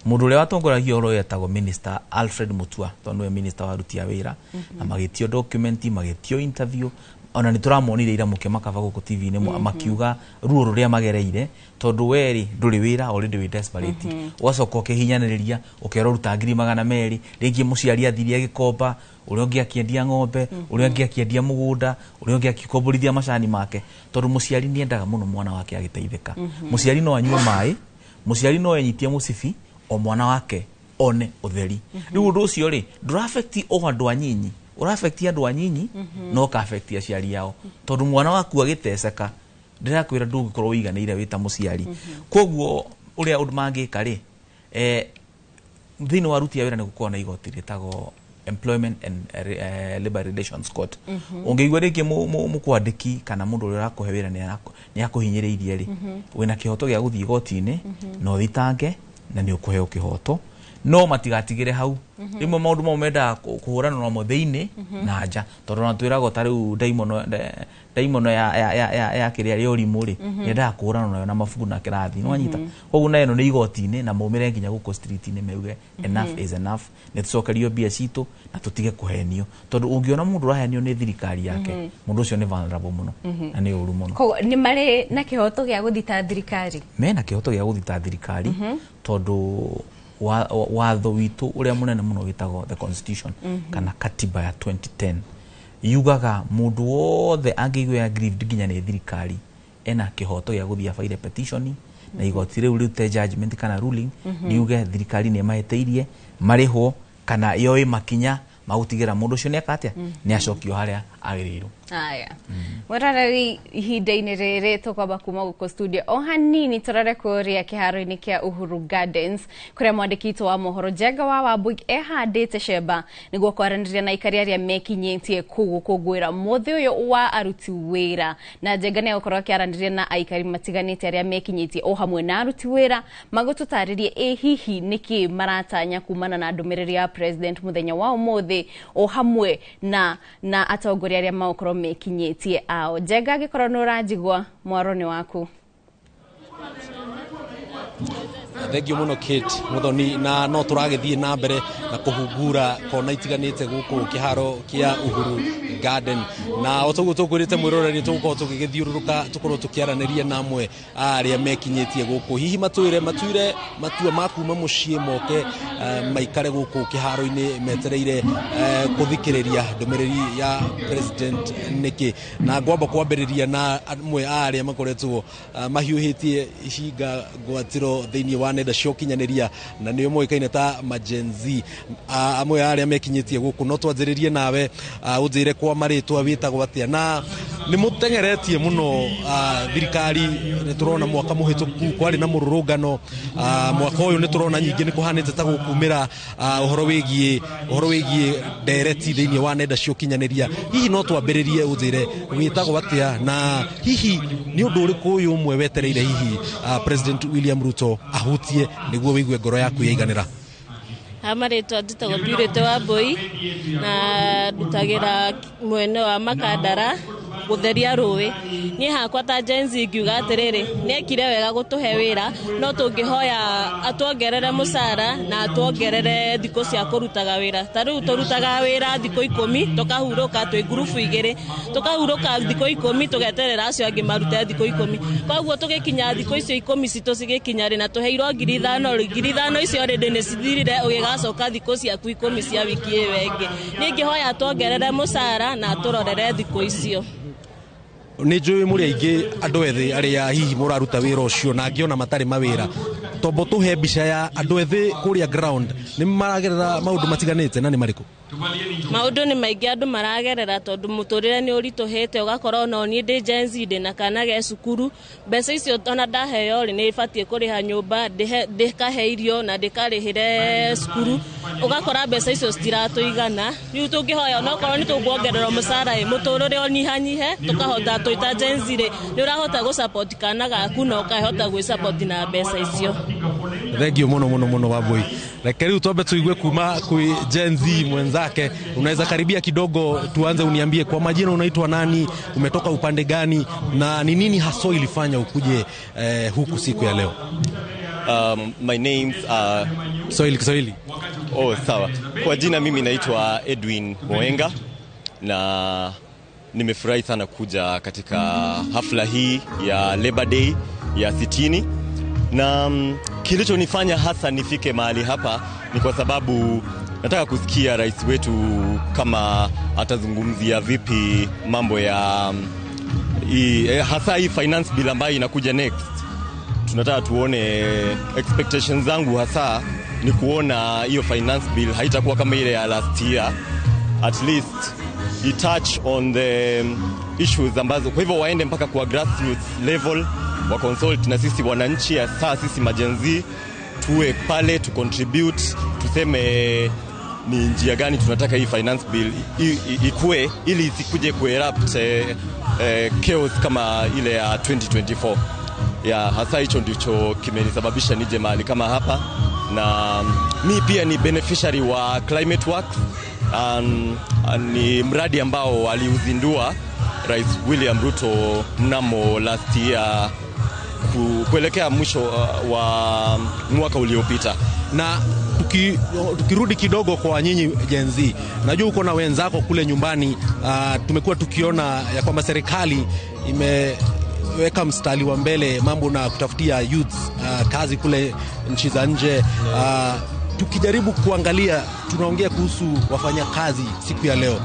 mundu ria watongoragia oro yetagwo minister Alfred Mutua tondu we minister wa rutia wira na magitio document magitio interview ona ni turamonire ira mukimakaba guku TV ni makiuga ruo ruria magereire tondu weri nduri wira already we desperate wacoka ukihinyaniriria ukero ruta 200,000 ringi muciari athiria gikomba uria ungi akiendia ng'ombe uria ungi akiendia mugunda uria ungi akikomborithia macani make tondu muciari ni endaga muno mwana wake agiteithika muciari no anyue mai muciari no enyitie mucibi o mwana wake one utheri riu undu ucio ri ndura affect o andu anyinyi ura affect andu anyinyi no ka affect aciari yao tondu mwana waku agiteceka ndirakwira ndungikorwo wiganire wita muciari koguo uria undu mangika ri thini wa ruti ya wira ni gukorwo na igoti ritagwo Employment and Labor Relations Court ungeigwa riki mukwandiki kana mundu uria rakuhe wira ni akuhinyiriirie ri wina kihoto gia guthii igoti-ini no thitange na ni ukuheo kihoto no matigatigire hau rimwe maundu mau menda kuhurana namo thiini na nja tondu na twiragwo ta riu daimono ya kiria ri orimu ri yenda kuhurana nayo na mabuku na kirathi no anyita koguo na eno ni igoti-ini na maumire nginya guko street-ini meuge enough is enough ni tucokerio bia citu na tutige kuhenio tondu ungiona mundu rahenio ni thirikari yake mundu ucio ni vulnerable muno na ni uru muno koguo ni mari na kihoto gia guthita thirikari mena kihoto gia guthita thirikari tondu watho witu uria munene muno witagwo the constitution kana katiba ya 2010 yugaga mundu wothe angigwe aggrieved nginya ni thirikari ena kihoto gia guthia file petition na igoti riu rute judgment kana ruling ni yuge thirikari ni maheteirie marihwo kana yoi makinya magutigira mundu ucio ni akatia ni acokio haria agiriru aya murarari ihinda-ini riri tukwamba kuma guko studio o hanini turare kuria kiharo-ini kia Uhuru Gardens kuria mwandiki witũ wa mohoro Njenga wa Wambui ehandite cemba niguo kwaraniria na ikari aria mekinyitie kugwira muthi uyu wa aruti wira na Njenga ni gukorwo akiaraniria na aikari matiganite aria mekinyitie o hamwe na aruti wira magututaririe hihi niki maratanya kumana na ndumiriri ya president muthenya wa umuthi o hamwe na atongoria aria makorwo mekinyitie ao Njenga agikorwo nuranjigwa mwaroni waku thengio muno Kate muthoni na no turagithie na mbere na kuhungura kona itiganite guku kiharo kia Uhuru Garden na otoguo tukurite mwiroreri tugukorwo tugigithiururuka tukorwo tukiaraniria namwe aria mekinyitie guku hihi matuire matua makuma mucii moke maikare guku kiharo-ini metereire kuthikiriria ndumiriri ya president niki na ngwamba kwambiriria na amwe aria makoretwo mahiuhitie icinga gwatiro thiini wa nenda cia ukinyaniria na nio moikaine ta majenzi amwe aria mekinyitie guku no twanjiririe nawe unjire kwa maritwa witagwo atia na ni mutengeretie muno thirikari ni turona mwaka muhituku kwari na mururungano mwaka uyu ni turona nyingi ni kuhanite ta gukumira uhoro wigie ndereti thiini wa nenda cia ukinyaniria hihi no twambiririe unjire witagwo atia na hihi ni undu uriku uyu umwe wetereire hihi President William Ruto ahutie niguo wigue ngoro yaku yaiganira Amaretwa nditagwo Purity Wambui na ndutagira mwene wa Makandara gutheria ruwi ni hakwa ta jenzi ngiuga atiriri niekire wega gutuhe wira no tungihoya atuongerere mucara na atuongerere thiko cia kurutaga wira tariu turutaga wira thiko 10 tukahuruka twi group igiri tukahuruka thiko 10 tugeterera acio angi marute thiko 10 koguo tugikinya thiko icio 10 citu cigikinya ri na tuheirwo 5,000 icio already ni cithirire ugigacoka thiko ciaku 10 cia wiki wengi ningihoya atuongerere mucara na turorere thiko icio ni njui muri aingi andu ethi aria hihi muraruta wira ucio na ngiona matari mawira tombo tuhe mbica ya andu ethi kuria ground ni maragerera maundu matiganite na ni mariku maundu ni maingi andu maragerera tondu muturire ni urituhite ugakorwo no ni ndi jenzi ndi na kana ge cukuru mbeca icio ona ndaheo ri ni ibatie kuriha nyumba ndikaheirio na ndikarihire cukuru ugakora mbeca icio citiratuigana riu tungihoya no korwo ni tukuongerera mucara muturire onyihanyihe tukahota twita jenzi ri ni urahota gu support kana gaku na ukahota gu support na mbeca icio Thengio muno Wambui. Reke riu twambe tuigue kuma kwi Gen Z mwenzake. Unaweza karibia kidogo tuanze, uniambie kwa majina unaitwa nani, umetoka upande gani na ni nini haswa ilifanya ukuje huku siku ya leo? My name's Kiswahili. Oh, sawa. Kwa jina mimi naitwa Edwin Moenga na nimefurahi sana kuja katika hafla hii ya Labor Day ya 60. Na kilichonifanya hasa nifike mahali hapa ni kwa sababu nataka kusikia rais wetu kama atazungumzia vipi mambo ya hasa hii finance bill ambayo inakuja next. Tunataka tuone, expectations zangu hasa ni kuona hiyo finance bill haitakuwa kama ile ya last year. At least it touch on the issues ambazo, kwa hivyo waende mpaka kwa grassroots level, wa consult na sisi wananchi, hasa sisi majenzi tuwe pale tu contribute, tuseme ni njia gani tunataka hii finance bill ikue ili isikuje kuerupt chaos kama ile ya 2024. Hasa hicho ndicho kimenisababisha nije mahali kama hapa, na mi pia ni beneficiary wa Climate Works. Ni mradi ambao aliuzindua Rais William Ruto mnamo last year kuelekea mwisho wa mwaka uliopita. Na tukirudi kidogo kwa nyinyi Gen Z, najua uko na wenzako kule nyumbani, tumekuwa tukiona ya kwamba serikali imeweka mstari wa mbele mambo na kutafutia youth kazi kule nchi za nje. Tukijaribu kuangalia, tunaongea kuhusu wafanya kazi siku ya leo.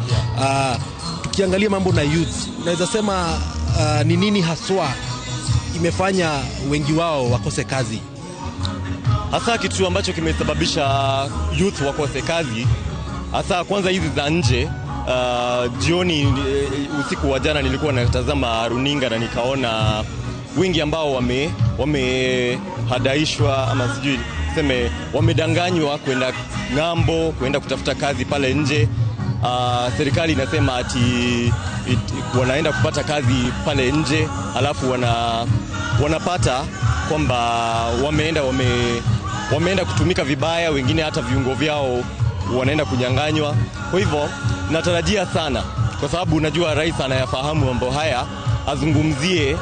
Tukiangalia mambo na youth, naweza sema ni nini haswa imefanya wengi wao wakose kazi? Hasa kitu ambacho kimesababisha youth wakose kazi, hasa kwanza hizi za nje. Jioni usiku wa jana nilikuwa natazama runinga na nikaona wengi ambao wamehadaishwa ama sijui seme wamedanganywa kwenda ng'ambo, kwenda kutafuta kazi pale nje. Serikali inasema ati wanaenda kupata kazi pale nje, alafu wanapata kwamba wameenda kutumika vibaya, wengine hata viungo vyao wanaenda kunyang'anywa. Kwa hivyo natarajia sana, kwa sababu unajua rais anayafahamu mambo haya, azungumzie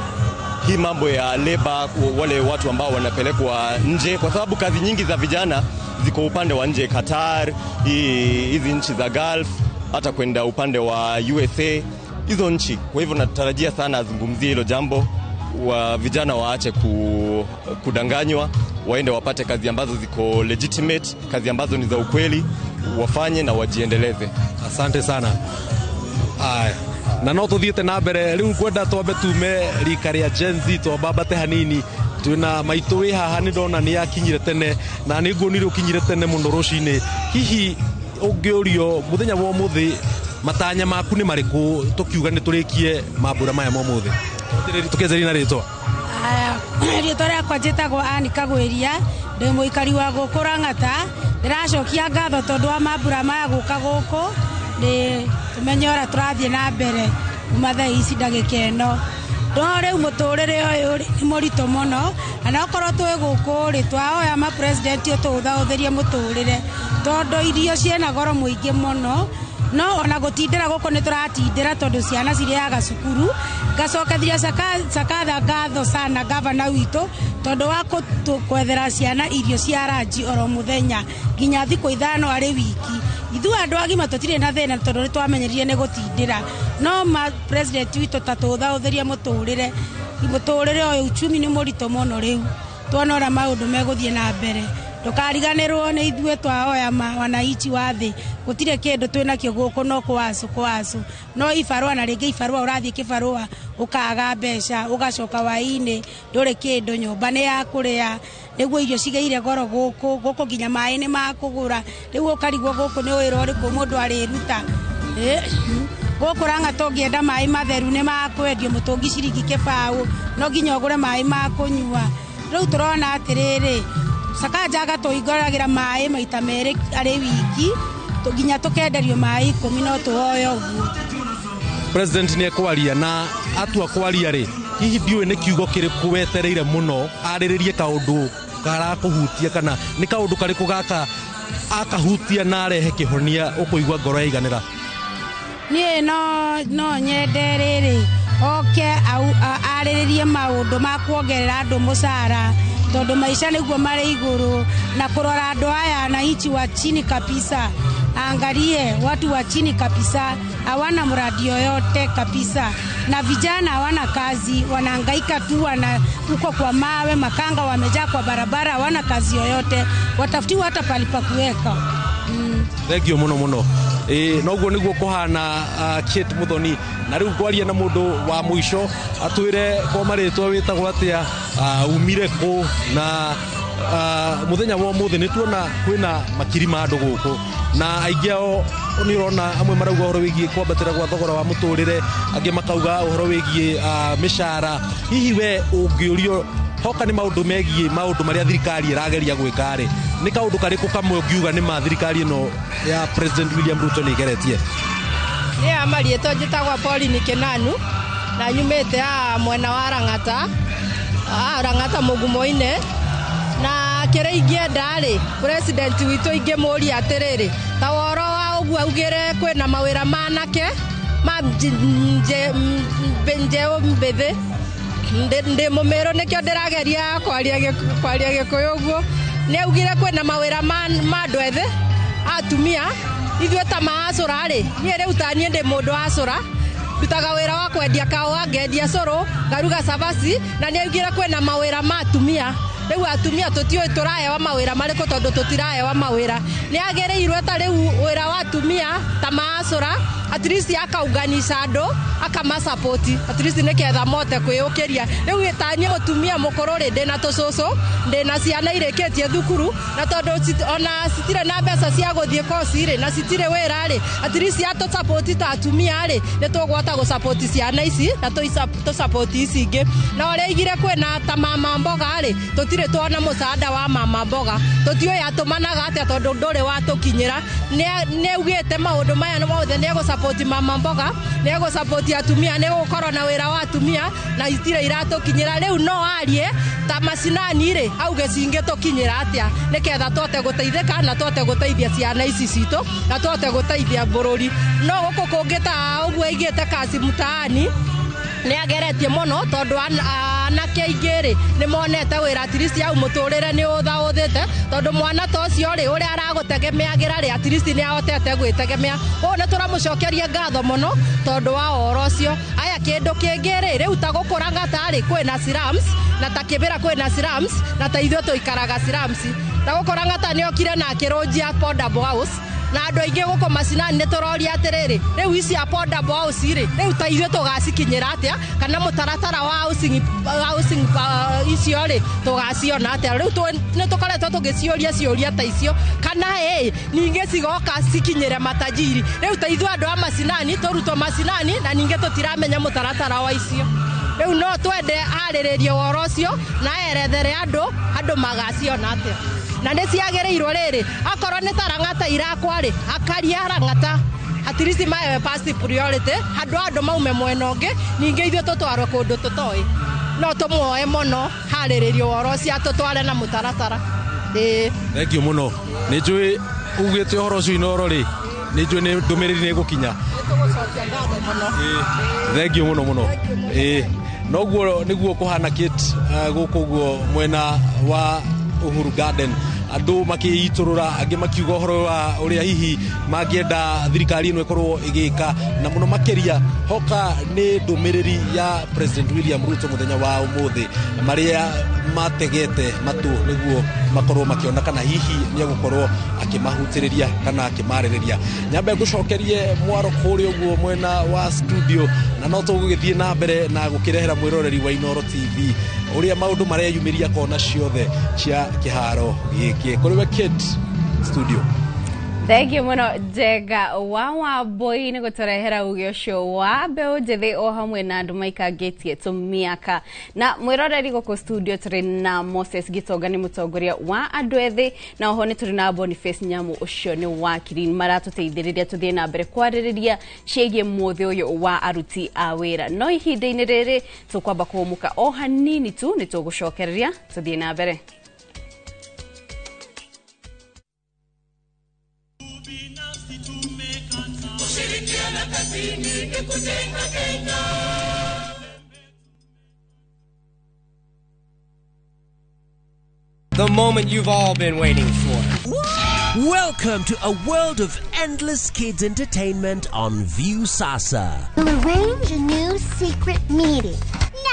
hii mambo ya labor, wale watu ambao wanapelekwa nje, kwa sababu kazi nyingi za vijana ziko upande wa nje, Qatar, hizi nchi za Gulf, hata kwenda upande wa USA, hizo nchi. Kwa hivyo natarajia sana azungumzie hilo jambo, wa vijana waache kudanganywa, waende wapate kazi ambazo ziko legitimate, kazi ambazo ni za ukweli, wafanye na wajiendeleze. Asante sana. Na no tuthiete na mbere riu kwenda twambe tume rika ria Gen Z twambate hanini. Tuna maitu wi haha ni ndona ni akinyire tene na ni nguonire ukinyire tene muno rucini. Hihi ungiurio muthenya wa muthi matanya maku ni mariku tukiuga ni turikie mambura maya mo muthi? Tukezeri na ritwa ritwa riakwa njitagwo Ani Kagwiria, ndi muikari wa guku Rang'ata. Ndiracokia ngatho tondu wa mambura maya guka guku, ni tumenye ora turathie na mbere kuma thaa ici ndagika ino. No riu muturire uyu ni murito muno, na okorwo twi guku ri twahoya ma president tuthauthirie muturire tondu irio ciena goro muingi muno. No ona gutindira guku ni turatindira tondu ciana ciriaga cukuru. Ngacokethia sakatha ngatho sana gavana witu tondu wa kwethera ciana irio cia ranji oro muthenya nginya thiku 5 ari wiki. Ithu andu agima tutire na thina tondu ni twamenyerire ni gutindira. No ma president witu tatuthauthirie muturire uyu uchumi ni murito muno riu twonora maundu meguthie na mbere. Ndukariganirwo ni ithue twahoya wanaichi wa thi gutire kindu twina kio guku no kwasu no ifarua na ringi ifarua urathie kifarua ukaga mbeca ugacoka waini nduri kindu nyumba ni ya kuria niguo irio cigeire goro guku nginya mai ni makugura riu ukarigwo guku ni wira uriku mundu ariruta guku Rang'ata ungienda mai matheru ni makwendio mutungi ciringi kibau no nginya ugure mai makunyua. Riu turona atiriri Sakaja gatuigaragira mai maita mere ari wiki nginya tukenderio mai 10 no tuoyo uguo. President ni ekwaria na atua kwaria ri hihi ndiwe ni kiugo kiriku wetereire muno ariririe kaundu karakuhutia kana ni kaundu kariku gaka akahutia na arehe kihonia ukuigwa ngoro iganira nie no nyende riri oke arĩrĩrie maũndũ ma kuongerera andũ mũcara tondũ maisha nĩguo marĩ igũrũ na kũrora andũ aya na hichi wa chini kabisa. Angalie watu wa chini kabisa hawana mradi yoyote kabisa, na vijana hawana kazi, wanahangaika tu huko kwa mawe, makanga wamejaa kwa barabara, hawana kazi yoyote, watafutiwa hata palipa kuweka. Thengio muno noguo niguo kuhana Kate Muthoni na riu kwaria na mundu wa muico atwire kwa maritwa witagwo atia umire ku na muthenya wa muthi nituona kwina makiri ma andu guku na aingi ao ni urona amwe marauga uhoro wigie kwambatira gwa thogora wa muturire, angi makauga uhoro wigie mishara. Hihi we ungiurio hoka ni maundu megie maundu maria thirikari irageria gwika ri ni kaundu kariku kamwe ungiuga ni ma thirikari no ya President William Ruto ni geretie? Ni amari to njitagwa Pauline Kenanu na nyumite mwena wa Rangata Mugumo-ine na kire ingienda ri president witu ingimuria atiriri ta woro wa uguo augire kwina mawira manake benje mbethe ndi mumero nikio ndirageria kwaria gikuyu uguo ni augire kwina mawira ma andu ethe atumia ithuĩ ta maacũra ri nie riu tanie ndi mundu acũra ndutaga wira wa kwendia kawa ngendia cũrũ ngaruga cabaci na ni augire kwina mawira ma atumia. Riu atumia tutioi turahewa mawira mariko tondu tutirahewa mawira ni agereirwe ta riu wira wa atumia ta maacũra at least akaunganisha andu akama-support at least niketha mote kwiyukiria. Riu itanie mutumia mukuru ri ndina tucucu ndina ciana irikitie thukuru na tondu ona citire na mbeca cia guthie kosi ri na citire wira ri at least atu-support ta atumia ri ni tugwata gu-support ciana ici na tu-support ici ingi na uria igire kwina ta mama mboga ri tutire tuona musaada wa mama mboga tutioi atumanaga atia tondu nduri watukinyira ni ugite maundu maya mothe ni gu-support mama mboga ni gu-support atumia ni gukorwo na wira wa atumia na itire iratukinyira. Riu no arie ta macinani ri auge cingitukinyira atia niketha twote guteithika na twote guteithia ciana ici citu na twote guteithia bururi. No guku kungita uguo igite kasi mutaani ni ageretie muno tondu anake aingĩ ri ni monete wira at least au muturire ni uthaũthĩte tondu mwana ta ũcio ri uria aragutegemeagira ri at least ni ahotete gwĩtegemea. Ũũ ni tũramucokeria ngatho muno tondu wa ũhoro ũcio. Aya kindu kĩngĩ ri riu ta gũkũ Rangata ri kwĩna slums na ta Kĩbĩra kwĩna slums na ta ithuĩ tũikaraga slums. Ta gũkũ Rangata ni okire na akĩrũnjia affordable house na andu aingi guko macinani ni turoria atiriri riu ici affordable house ri riu ta ithuĩ tugacikinyira atia kana mutaratara wa housing icio ri tugaciona atia. Riu ni tukoretwo tugiciuria ciuria ta icio kana ningi cigoka cikinyire matajiri. Riu ta ithuĩ andu a macinani turutwo macinani na ningi tutiramenya mutaratara wa icio. Riu no twende arĩrĩrie woro ũcio na erethere andu magaciona atia na nĩ ciagĩrĩirwo rĩrĩ akorwo nĩ ta Rangata irakwa rĩ akaria Rangata at least mahewe first priority andu maume mwena ũngĩ ningĩ ithuĩ tũtwarwo kũndũ tũtoĩ no tũmuoe mũno harĩrĩrio woro ũcio atũtware na mũtaratara. Thengio mũno nĩ njũĩ ugĩte ũhoro ũcio inoro rĩ nĩ njũĩ nĩ ndũmĩrĩri nĩ gũkinya. Thengio mũno noguo nĩguo kũhana Kate gũkũ guo mwena wa Uhuru Garden andu makiiturura angi makiuga horo wa uria hihi mangienda thirikari ino ikorwo igika na muno makeria hoka ni ndumiriri ya President William Ruto muthenya wa umuthi maria mategete matu niguo makorwo makiona kana hihi ni gukorwo akimahutiriria kana akimaririria. Nyambe gucokerie mwaro kuri uguo mwena wa studio na no tugugithie na mbere na gukirehera mwiroreri wa Inoro TV uria maundu mareyumiria kona ciothe cia kiharo giki kuriwe Kate studio. Thengio muno Njega wa Wambui ni guturehera ugio ũcio wa mbeũ njĩthĩ o hamwe na andu maikangitie tumiaka na mwiroreri guku studio turi na Moses Gitonga ni mutongoria wa andu ethi na oho ni turi na Boniface Nyamu ũcio ni wakiri maratuteithĩrĩria tuthie na mbere kwarĩrĩria ciĩgiĩ muthi ũyũ wa aruti a wĩra no ihinda-inĩ rĩrĩ tukwamba kũmuka o hanini tu ni tugucokereria tuthie na mbere. The moment you've all been waiting for. Welcome to a world of endless kids entertainment on View Sasa. We'll arrange a new secret meeting.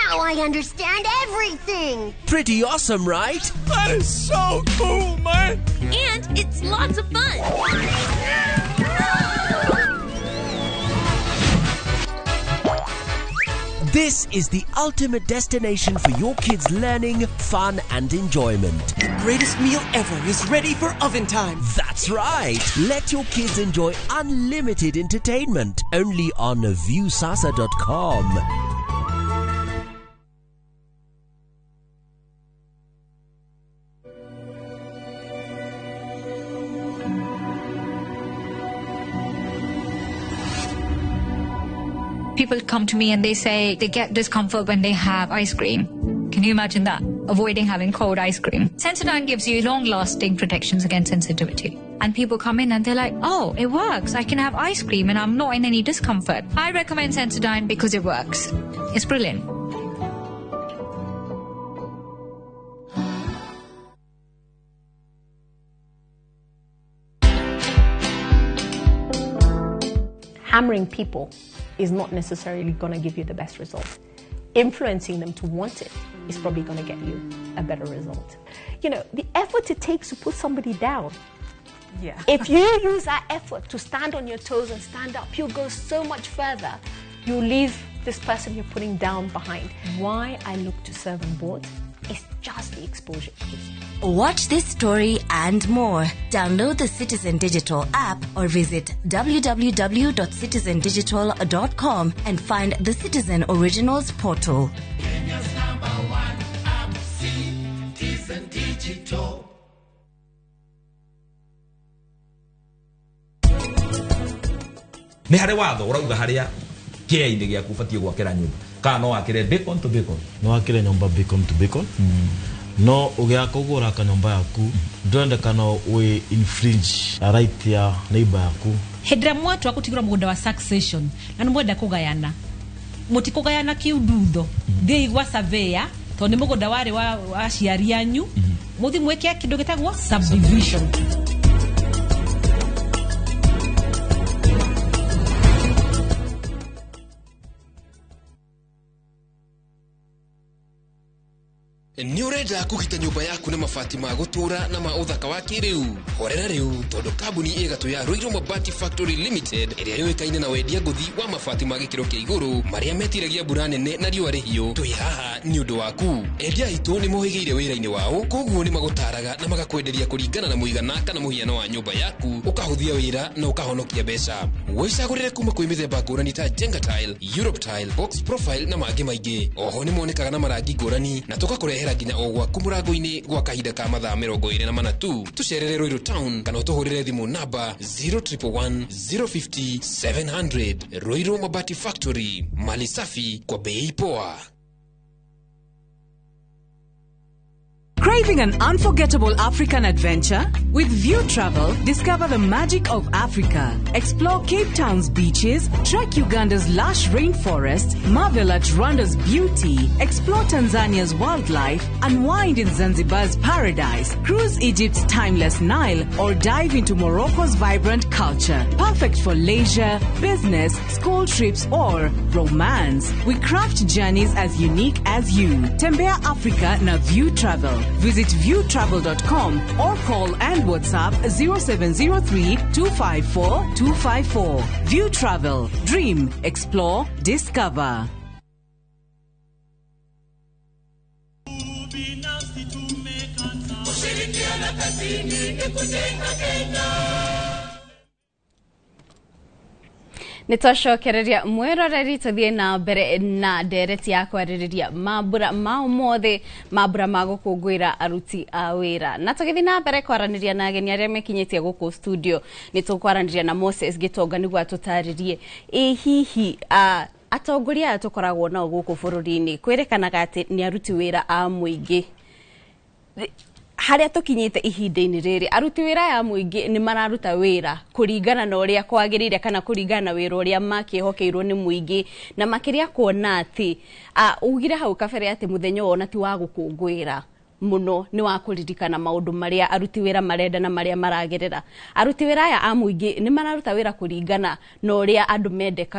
Now I understand everything. Pretty awesome, right? That is so cool, man. And it's lots of fun. This is the ultimate destination for your kids' learning, fun, and enjoyment. The greatest meal ever is ready for oven time. That's right. Let your kids enjoy unlimited entertainment only on viewsasa.com. People come to me and they say they get discomfort when they have ice cream. Can you imagine that? Avoiding having cold ice cream. Sensodyne gives you long-lasting protections against sensitivity. And people come in and they're like, oh, it works. I can have ice cream and I'm not in any discomfort. I recommend Sensodyne because it works. It's brilliant. Hammering people is not necessarily going to give you the best result. Influencing them to want it is probably going to get you a better result. You know, the effort it takes to put somebody down. Yeah. If you use that effort to stand on your toes and stand up, you'll go so much further. You'll leave this person you're putting down behind. Why I look to serve on board is just the exposure it gives. Watch this story and more. Download the Citizen Digital app or visit www.citizendigital.com and find the Citizen Originals portal. Kenya's #1 app, Citizen Digital. Nĩ harĩ watho ũrauga harĩa kĩainĩ gĩaku ũbatiĩ gwakĩra nyũmba kana no wakĩre bacon to bacon no wakĩre nyũmba bacon to bacon no ũgĩaka ũgũra kanyũmba yaku ndwendekana we infringe right ya neighbor yaku hĩndĩ ĩrĩa mwatua gũtigĩrwo mũgũnda wa succession na nĩ mwenda kũgayana mũtikũgayana kĩundutho thiĩ gwa surveyor tondũ nĩ mũgũnda warĩ wa aciari anyu mũthi mwĩke kĩndũ gĩtagwo subdivision. Nĩ ũrenda kũgita nyũmba yaku na mabati ma gũtũra na ma ũthaka wa kĩrĩu horera rĩu tondũ kambuni ĩgatũ ya Ruiru Mabati Factory Limited ĩrĩa yũĩkaine na wendia ngũthi wa mabati ma gĩkĩro kĩa igũrũ marĩa metiragia mbura nene na riũa rĩhiũ twĩ haha nĩ ũndũ waku. Endia aitũ nĩ mohĩgĩire wĩra-inĩ wao koguo nĩ magũtaraga na magakwenderia kũringana na mũigana kana mũhiano wa nyũmba yaku ũkahũthia wĩra na ũkahonokia mbeca. Wĩcagũrĩre kuma kwĩ mĩthemba ngũrani ta Jenga Tile, Europe Tile, Box Profile na mangĩ maingĩ. Oho nĩ monekaga na marangi ngũrani na tũgakũrehera nginya o gwaku mũrango-inĩ gwa kahinda ka mathaa 24 tu. Tũcerere Ruiru Town kana ũtũhũrĩre thimũ namba 0111 050 700. Ruiru Mabati Factory, mali safi kwa bei poa. Craving an unforgettable African adventure? With View Travel, discover the magic of Africa. Explore Cape Town's beaches, trek Uganda's lush rainforest, marvel at Rwanda's beauty, explore Tanzania's wildlife, unwind in Zanzibar's paradise, cruise Egypt's timeless Nile, or dive into Morocco's vibrant culture. Perfect for leisure, business, school trips, or romance. We craft journeys as unique as you. Tembea Africa na View Travel. Visit viewtravel.com or call and WhatsApp 0703 254 254. View Travel. Dream, explore, discover. Nitwacokereria mwiroreri tuthie na mbere na ndereti ya kwaririria mambura mao mothe mambura ma gukungwira aruti a wira na tugithi na mbere kwaraniria na ageni aria mekinyitie guku studio nitukwaraniria na Moses Gitonga niguo atutaririe hihi atongoria aya tukoragwo nao guku bururi-ini kwerekanaga ati ni aruti wira a muingi haria tukinyite ihinda-ini riri aruti wira ya muingi ni mararuta wira kuringana na uria kwagirire kana kuringana na wira uria makihokeirwo ni muingi na makiria kuona ati ugire hau kabere ati muthenya wona ti wa gukungwira muno ni wa kuririkana maundu maria aruti wira marenda na maria maragerera. Aruti wira aya a muingi ni mararuta wira kuringana na uria andu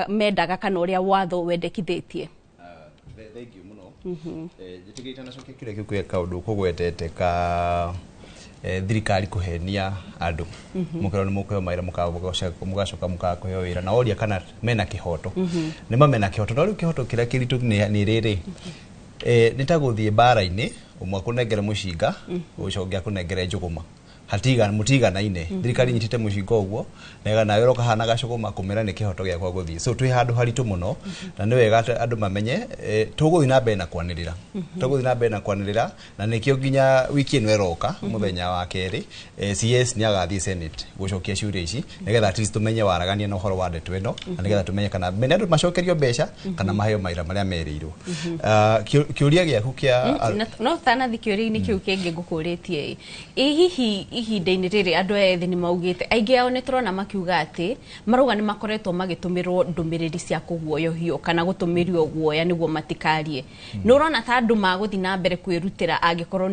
mendaga kana uria watho wendekithitie. Thank you muno. Jitigita na coke kire kikuya kaundu kugwetete ka thirikari kuhenia andu mukero ni mukuyo maira mugacoka mukakuheo wira na oria kana mena kihoto ni mamena kihoto no riu kihoto kira kiritu ni riri nitaguthie bara-ini umwe kunengere mushinga ucokia kunengere njuguma hatiga mutiganaine thirikari nyitite mushinga uguo nega nawe roka hana gacuguma kumera ni kihoto giakwa guthie so twi handu haritu muno na ni wega andu mamenye tuguthi na mbere na kwanirira tuguthi na mbere na kwanirira na nikio nginya wiki ino eroka muthenya wa keri CS ni agathie Senate gucokia ciuria ici nigetha at least tumenye waragania na uhoro wa ndeto ino na nigetha tumenye kana mene andu macokerio mbeca kana maheo maira maria merirwo kiuria giaku kia no tana thikiuria ni kiu kingi ngukuritie hihi ihinda-ini riri andu ethĩ ni maugite aingi ao ni turona makiuga ati maruga ni makoretwo magitumirwo ndumiriri cia kuguoyohio kana gutumirio guoya niguo matikarie ni urona ta andu maguthi na mbere kwirutira angikorwo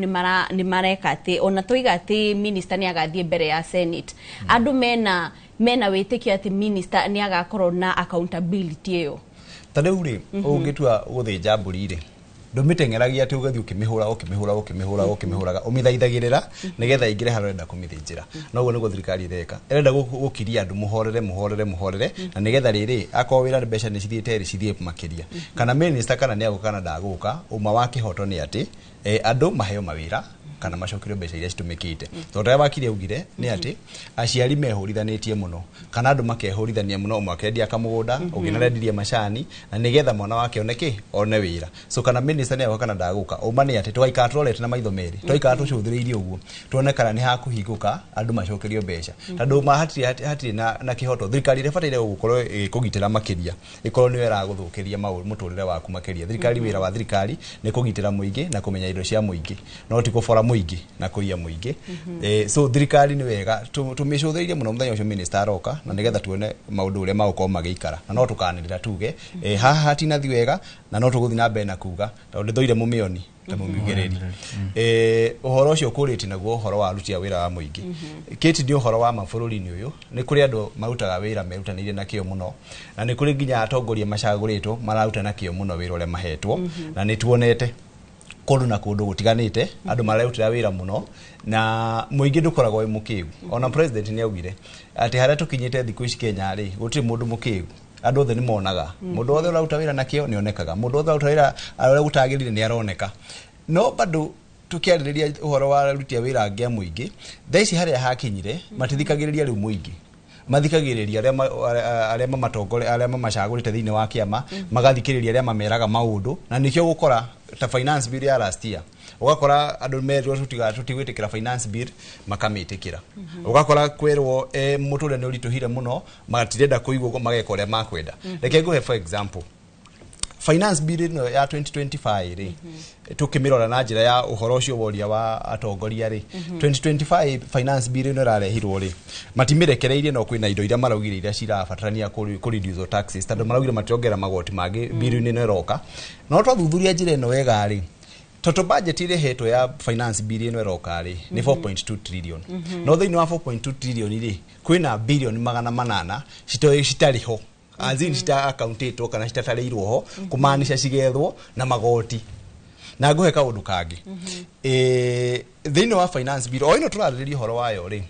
ni mareka ati ona tuiga ati minister ni agathie mbere ya Senate andu mena witikio ati minister ni agakorwo na accountability iyo tariu ri ungitua guthinja mburi ri ndumitengeragia ati ugathi ukimihuraga umithaithagirira nigetha ingire harenda kumithinjira noguo niguo thirikari ireka irenda gukiria andu muhorere na nigetha riri akowira mbeca ni cithie makiria kana minister kana ni agukana ndaguka uma wa kihoto ni ati andu maheo mawira kana macokirio mbeca iria citumikite tondu ria wakiri augire ni ati aciari mehurithanĩtie muno kana andu makehurithania muno mwakendia kamugunda uginarendirie macani na nigetha mwana wake oneke one wira so kana minister ni agukana ndaguka uma ni ati twaikara turorete na maitho meri twaikara tucuthiriirie uguo tuone kana ni hakuhinguka andu macokirio mbeca tondu hatiri na kihoto thirikari ĩbataire gukorwo kugitira makiria ikorwo ni wera guthukiria muturire waku makiria thirikari wira wa thirikari ni kugitira muingi na kumenya indo cia muingi no ti gufora muingi na kuiya muingi so thirikari ni wega tumicuthiririe muno muthenya ucio minister aroka na nigetha tuone maundu uria magukorwo magiikara na no tukanirira tuge haha hatinathi wega na no tuguthi na mbere na kuga tondu thoire mumioni ta mumigiriri uhoro ucio kuriti naguo uhoro wa aruti a wira wa muingi kiti ndio uhoro wa mabururi-ini uyu ni kuri andu marutaga wira merutaniire na kio muno na ni kuri nginya atongoria macaguritwo mararuta na kio muno wira uria mahetwo na ni tuonete kundu na kundu gutiganite andu mararutira wira muno na muingi ndukoragwo wi mukigu ona president ni augire ati haria tukinyite thiku ici Kenya ri gutiri mundu mukigu andu othe ni monaga mundu othe uraruta wira na kio ni onekaga mundu othe uraruta wira aria gutagirire ni aroneka no bado tukiaririria uhoro wa aruti a wira angia muingi thaici haria hakinyire matithikagiriria riu muingi mathikagiriria aria mamatongore aria mamacagurite thiini wa kiama magathikiriria aria mameraga maundu na nikio gukora ta finance bill ya last year ugakora andu merwo tutigwitikira finance bill makamitikira ugakora kwerwo muture ni urituhire muno magatirenda kuigwo mageka uria makwenda reke nguhe for example finance bill no ya 2025 ri tukimirora na njira ya uhoro ucio woria wa atongoria ri 2025 finance bill no rarehirwo ri matimirekereirie no kwina indo iria maraugire iria cirabatarania ku reduce taxes tondu maraugire mationgera magoti magi bill ni neroka no twathuthuria njira ino wega ri total budget ile heto ya finance bill ino eroka ri ni 4.2 trillion no thiini wa 4.2 trillion ri kwina billion 800 citariho azini cita accountato kana citatareirwo ho kumaanisha cigethwo na magoti na nguhe kaundu kangi thiini wa finance bill o ino turaririria horo wayo ri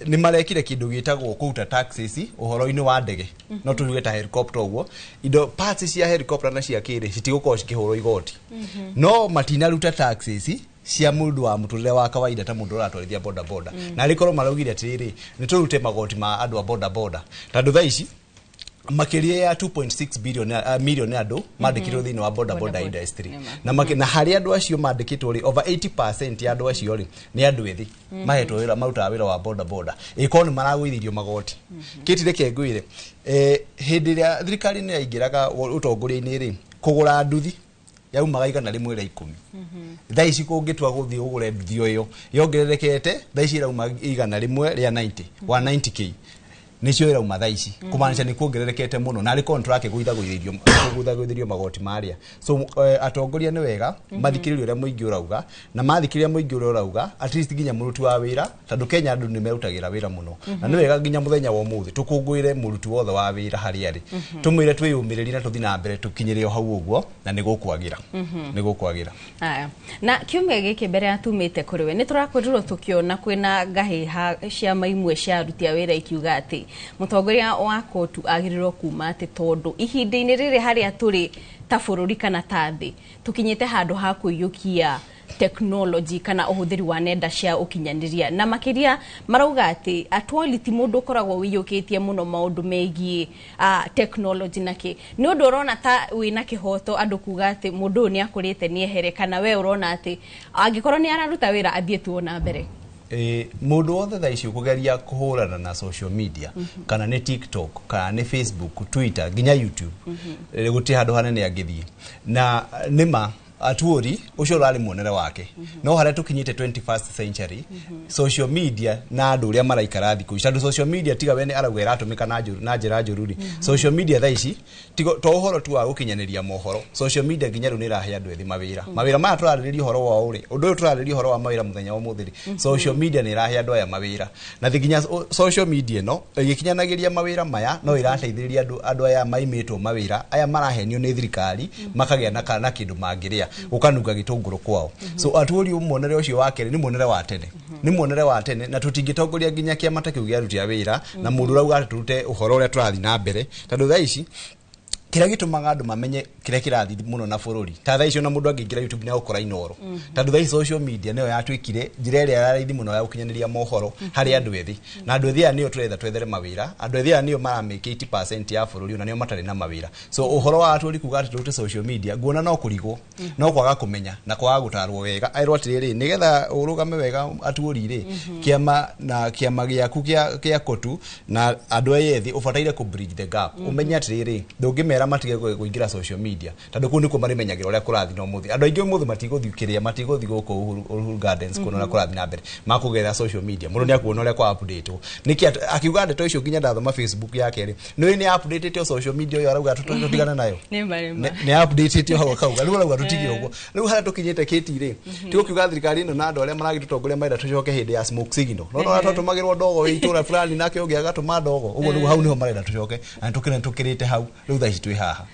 ni marekire kindu gitagwo kuruta taxes uhoro-ini wa ndege no turuge ta helicopter uguo indo parts cia helicopter na cia kiri citigukorwo cikihurwo igoti no matinaruta taxes cia mundu wa muturire wa kawaida ta mundu uratwarithia boda boda na rikorwo maraugire atiri ni turute magoti ma andu a boda boda tondu thaici makiria ya 2.6 billion million andu mandikirwo thiini wa boda boda industry na hari andu acio mandikitwo ri over 80% ya andu acio ri ni andu ethi mahetwo wira maruta wira wa boda boda ikoni maragwithirio magoti kitire kengwire hindi ria thirikari ni yaingiraga utongoria-ini ri kugura nduthi yaumaga igana rimwe ria 10 thaici kungitua guthii ugure nduthi iyo yongererekete thaici irauma igana rimwe ria 90 190k nicio ira uma thaici kumanisha ni kuongererekete muno na ri contract guithagwirio magoti maria so atongoria ni wega mathikiririo uria muingi urauga na mathikiriria muingi urauga at least ginya muruti wa wira tondu Kenya andu ni merutagira wira muno na ni wega ginya muthenya wa muthi tukungwire muruti wothe wa wira hari ari tumwire twiyumiriri na tuthi na mbere tukinyire hau uguo na ni gukwagira aya na kiumia giki mbere atumite kuriwe ni turakorirwo tukiona kwina ngahiha cia maimwe cia aruti a wira ikiuga ati mutongoria wa kotu agirirwo kuma ati tondu ihinda-ini riri haria turi ta bururi kana ta thi tukinyite handu ha kuiyukia technology kana uhuthiri wa nenda cia ukinyaniria na makiria marauga ati atwali ti mundu koragwo wiyukitie muno maundu megie technology naki ni undu urona ta wina kihoto andu kuga ati mundu ni akurite ni ehere kana we urona ati angikorwo ni araruta wira athie tuona mbere mundu wothe thaici kugeria kuhurana na social media kana ni TikTok kana ni Facebook Twitter ginya YouTube guti handu hanene angithie na nima atuori ucio rari muonere wake no haria tukinyite 21st century social media na andu uria maraikara thiku ici social media tiga wene aragwera atumika na njira njururi social media thaici tigo to uhoro tu wa gukinyaniria mohoro social media ginya ru ni rahe andu ethi mawira ma turaririria uhoro wa uri undu uyu turaririria uhoro wa mawira muthenya wa muthiri social media ni rahe andu aya mawira na thiginya social media no igikinyanagiria mawira maya no irateithiriria andu aya maimitwo mawira aya marahenio ni thirikari makagia na kindu mangiria ukanuga gitunguru kwao so aturi umonere ucio wake ni monere wa tene na tutingitongoria ginya kiama ta kiu giaruti ya wira na mundu rauga turute uhoro uria turathi na mbere tondu thaici kira gitumaga andu mamenye kire kirathi muno na bururi ta thaici na mundu angingira YouTube na ukora inoro tondu thaici social media niyo yatwikire njira iria yaraithi muno ya gukinyaniria mohoro hari andu ethi na andu ethi niyo turetha twethere mawira andu ethi niyo maramake 80% ya bururi na niyo matari na mawira so uhoro wa aturi kuga ati turute social media nguona no kurigwo no kwaga kumenya na kwaga gutarwo wega airwo atiriri nigetha urugame wega aturi ri kiama giaku kia kotu na andu ethi ubataire ku bridge the gap umenya atiriri ndungimera matige kuingira social media tondu ku niko mari menyagira uria kurathi no muthi andu aingi muthi matiguthiukiria matiguthi guku Uhuru Gardens kuona uria kurathi na mbere makugetha social media mundu ni akuona uria kwa update niki akiuga ndeto icio ginya ndathoma Facebook yake ri ni update tio social media yo arauga tutigana nayo ni update tio hawa kauga riu arauga tutige uguo riu hara tukinyite kiti ri tigo kiuga thirikari ino na andu aria maragitutongoria maida tucoke hindi ya smoke signal no tutumagirwo ndogo wi itura fulani nake ungi agatuma ndogo uguo nigu hau niho marenda tucoke na tukirite hau riu thaici twi haha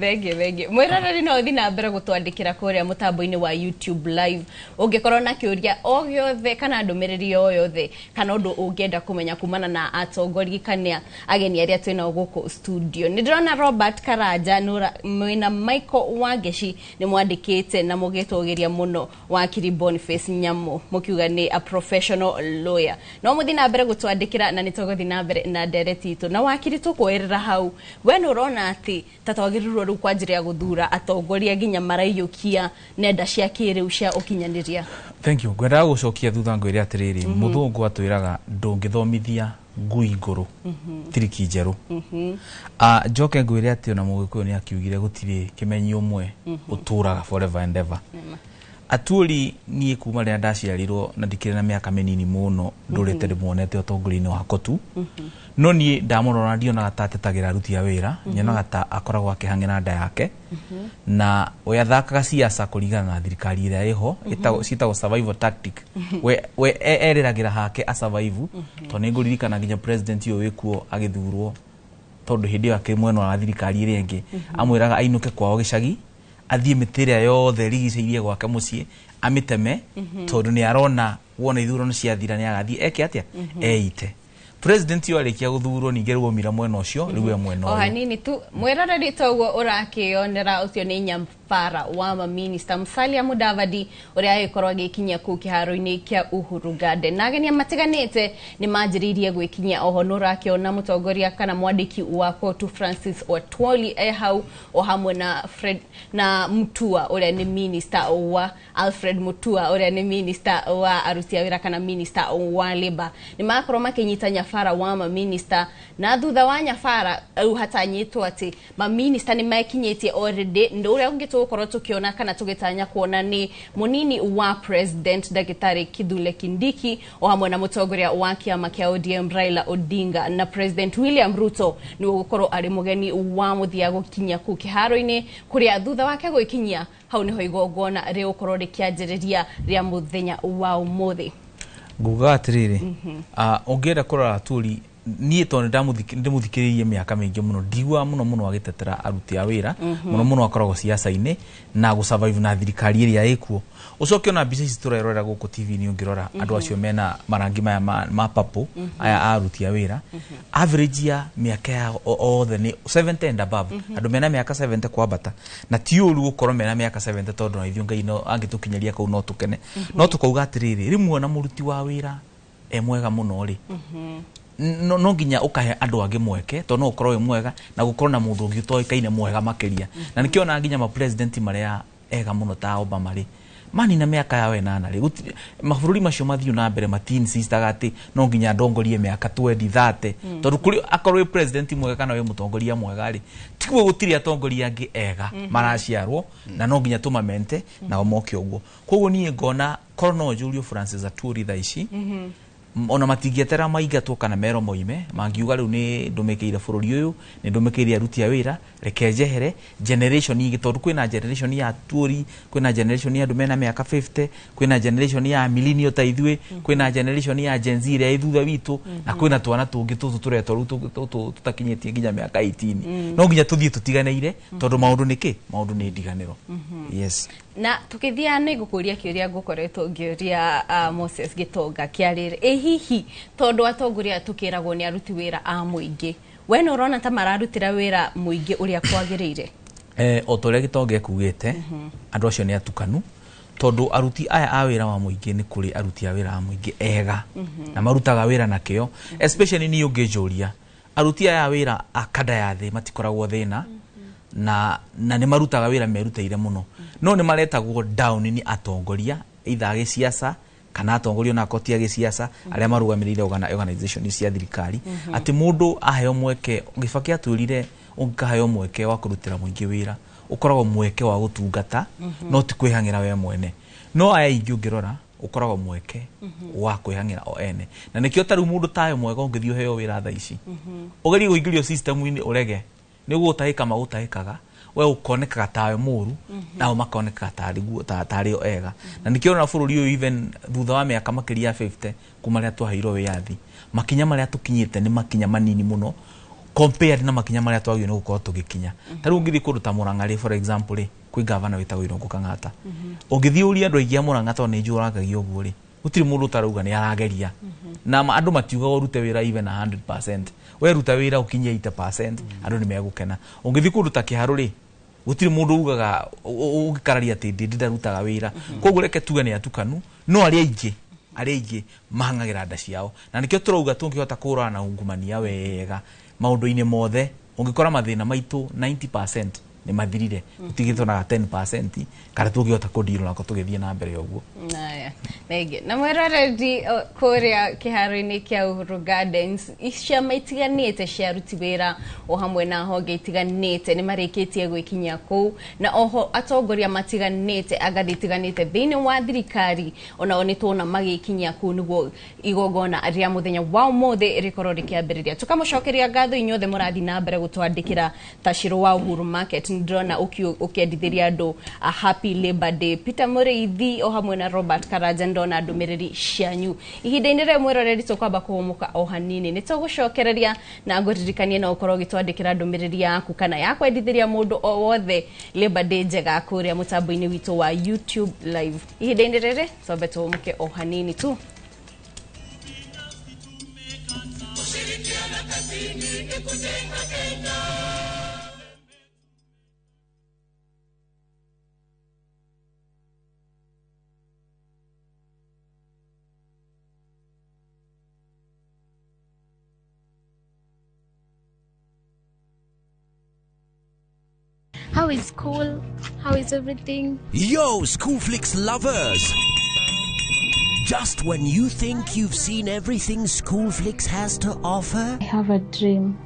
Thenge mwiroreri no thi na mbere gutwandikira kuria mutambo-ini wa YouTube live ungikorwo na kiuria o giothe kana ndumiriri o yothe kana undu ungienda kumenya kumana na atongori kana ageni aria twina guku studio ni ndirona Robert Karanja mwina Michael Wangeci ni mwandikite na mugitwogeria muno wakiri Boniface Nyamo mukiuga ni a professional lawyer no muthi na mbere gutwandikira na nitogothi na mbere na ndereti itu na wakiri tukwerera hau we no urona ati tatwagirirwo ru kwa njira ya guthura atongoria ginya maraiyukia nenda cia kiriu cia ukinyaniria. Thank you. Gwenda gucokia thutha ngwire atiriri muthungu atwiraga ndungithomithia ngui nguru tiriki njeru njoke ngwire ati ona mugikuyu ni akiugire gutiri kimenyi umwe uturaga forever and ever. Aturi nie kuma ria ndaciarirwo na ndikire na miaka minini muno ndurite ndimuonete utongori-ini wa kotu no nie ndamurora ndiona gatatetagira aruti a wira nyonaga ta akoragwo akihang'ira nda yake na uyathakaga siasa kurigana na thirikari iria iho citagwo survival tactic we eriragira hake a survive to ninguririkana nginya president uyu wikuo agithurwo tondu hindi yake mwena wa thirikari iria ingi amwiraga ainuke kwao gicagi athie mitiria yothe rigiceirie gwake mucii amiteme tondu ni arona wona ithurano ciathira ni agathie eke atia eite president yo arikia guthurwo ninge rugomira mwena ucio riwe mwena ucio hanini tu mwiroreri toguo urakionera ucio ni Nyamfara wa minister Musalia Mudavadi uria agikorwo agikinyia ku kiharo-ini kia Uhuru Garden na ageni matiganite ni manjiririe gwikinyia oho nurakiona mutongoria kana mwandiki wa kotu Francis Otwoli hau o hamwe na Fred na Mutua uria ni minister wa Alfred Mutua uria ni minister wa aruti a wira kana minister wa labor ni makorwo makinyita Nyafara wa minister na thutha wa Nyafara hatanyitwo ati ma minister ni makinyite already ndo uria ungitwo tugukorwo tukiona kana tugitanya kuona ni munini wa president Daktari Kithure Kindiki o hamwe na mutongoria wa kiama kia ODM Raila Odinga na President William Ruto ni gukorwo ari mugeni wa muthia gukinya ku kiharo-ini kuria thutha wake gwikinyia hau niho igongona ri gukorwo rikianjiriria ria muthenya wa umuthi nguga atiriri ongienda kurora turi nie to ndamuthikiririe miaka mingi muno ndigwa muno agitetera aruti a wira muno akoragwo siasa-ini na go survive na thirikari iria ikuo ucoke ona mbica ici turerora guku TV ni ungirora andu acio mena marangi maya ma papo aya aruti a wira average ya miaka ya othe ni 70 and above andu mena miaka 70 kwambata na ti uru gukorwo mena miaka 70 tondu na ithio ngai no angitukinyeria kau no tukene no tukauga atiriri rimwe na muruti wa wira mwega muno ri no nginya ukahe andu angi mweke to no ukorwo mwega na gukorwo na mundu ungi utoikaine mwega makeria na nikiona nginya ma president maria ega muno ta Obama ri mani na miaka yawe nana ri mabũrũri macio mathiu na mbere matin sister gati no nginya ndongorie miaka 20 30 tondu kuri akorwo president mwega kana we mutongoria mwega ri tikuo gutiri atongoria angi ega maraciarwo na no nginya tumamente na omoke uguo koguo nie ngona Colonel Julio Francis Aturi thaici ona matingietera maigatwo kana mero moime mangiuga riu ni ndumekeire bururi uyu ni ndumekeire aruti a wira reke njehere generation igi tondu kwina generation ya Aturi kwina generation ya ndumena miaka 50 kwina generation ya millennial ta ithwe kwina generation ya Gen Z ria ithutha witu na kwina twana tungi tutu turetwo ru tutakinyetie nginya miaka 18 no nginya tuthie tutiganeire tondu maundu niki maundu ni ndiganiro yes na tukithia ni gukuria kiuria ngukoretwo ngiuria Moses Gitonga kiarire hihi tondu atongoria tukiragwo ni aruti wira a muingi we no urona ta mararutira wira muingi uria kwagirire o tore Gitonga ekugite andu acio ni atukanu tondu aruti aya a wira wa muingi ni kuri aruti a wira a muingi ega na marutaga wira na kio especially ni ungejuria aruti aya a wira akada ya thi matikoragwo thina na ni marutaga wira meruteire muno no ni maretagwo down ni atongoria ithage siasa kana atongoria na kotia ge siasa aria marugamirire organization cia thirikari ati mundu aheo mweke ngifakia turire ungaheo mweke wa kurutira muingi wira ukoragwo mweke wa gutungata no ti kwihangira we mwene no aya ingi ungirora ukoragwo mweke wa kwihangira o ene na nikio taru mundu tayo mwega ungithio heo wira tha ici ugeri guingirio system ini urege niguo utahika magutahikaga we ukonekaga tawe muru nao makonekaga tari o ega na nikio na bururi uyu even thutha wa miaka makiria 50 kuma ria twaheirwo wiathi makinya maria tukinyite ni makinya manini muno compared na makinya maria twagio ni gukorwo tugikinya taru ngithi kundu ta Murang'a for example ri kwi governor witagwo Irungu Kang'ata ungithi uria andu aingi a Murang'a to ni njuragagia uguo ri gutiri mundu tarauga ni arageria na andu matiuga urute wira even 100% we ruta wira ukinyia 80% andu ni megukena ungithi kundu ta Kiharo ri gutiri mundu ugaga ugikararia ati ndirutaga wira koguo reke tuge ni atukanu no ari aingi mahangagira nda ciao na nikio turauga tungihota kurana na ungumania wega maundu-ini mothe ungikora mathina maitu 90% ni mathirire utigitwo na 10% kana tungihota kudiro nako tugithie na mbere uguo naya nege na mweroreri kuria kiharo-ini kia Uhuru Gardens icia maitiganite cia ruti wira o hamwe na honge itiganite ni marikitie gwikinya ku na oho atongoria matiganite agathi itiganite thini wa thirikari ona oni tuna magikinya ku niguo igogona aria muthenya wa umuthi rikorwo rikiambiriria tukamucokeria ngatho inyothe murathi na mbere gutwandikira Tashiro wa Uhuru Market ndrona ukiendithiria andu a happy Labor Day Peter Mureithi o hamwe na Robert Karaja ndona ndumiriri cianyu ihinda-ini ria mwiroreri tukwamba kuhumuka o hanini nitugucokereria na nguririkanie na ukorwo gitwandikira ndumiriri yaku kana ya kwendithiria mundu o wothe Labor Day njega kuria mutambo-ini witu wa YouTube live ihinda-ini riri twambe tuhumuke o hanini tu How is school? How is everything? Yo, Schoolflix lovers! Just when you think you've seen everything Schoolflix has to offer, I have a dream.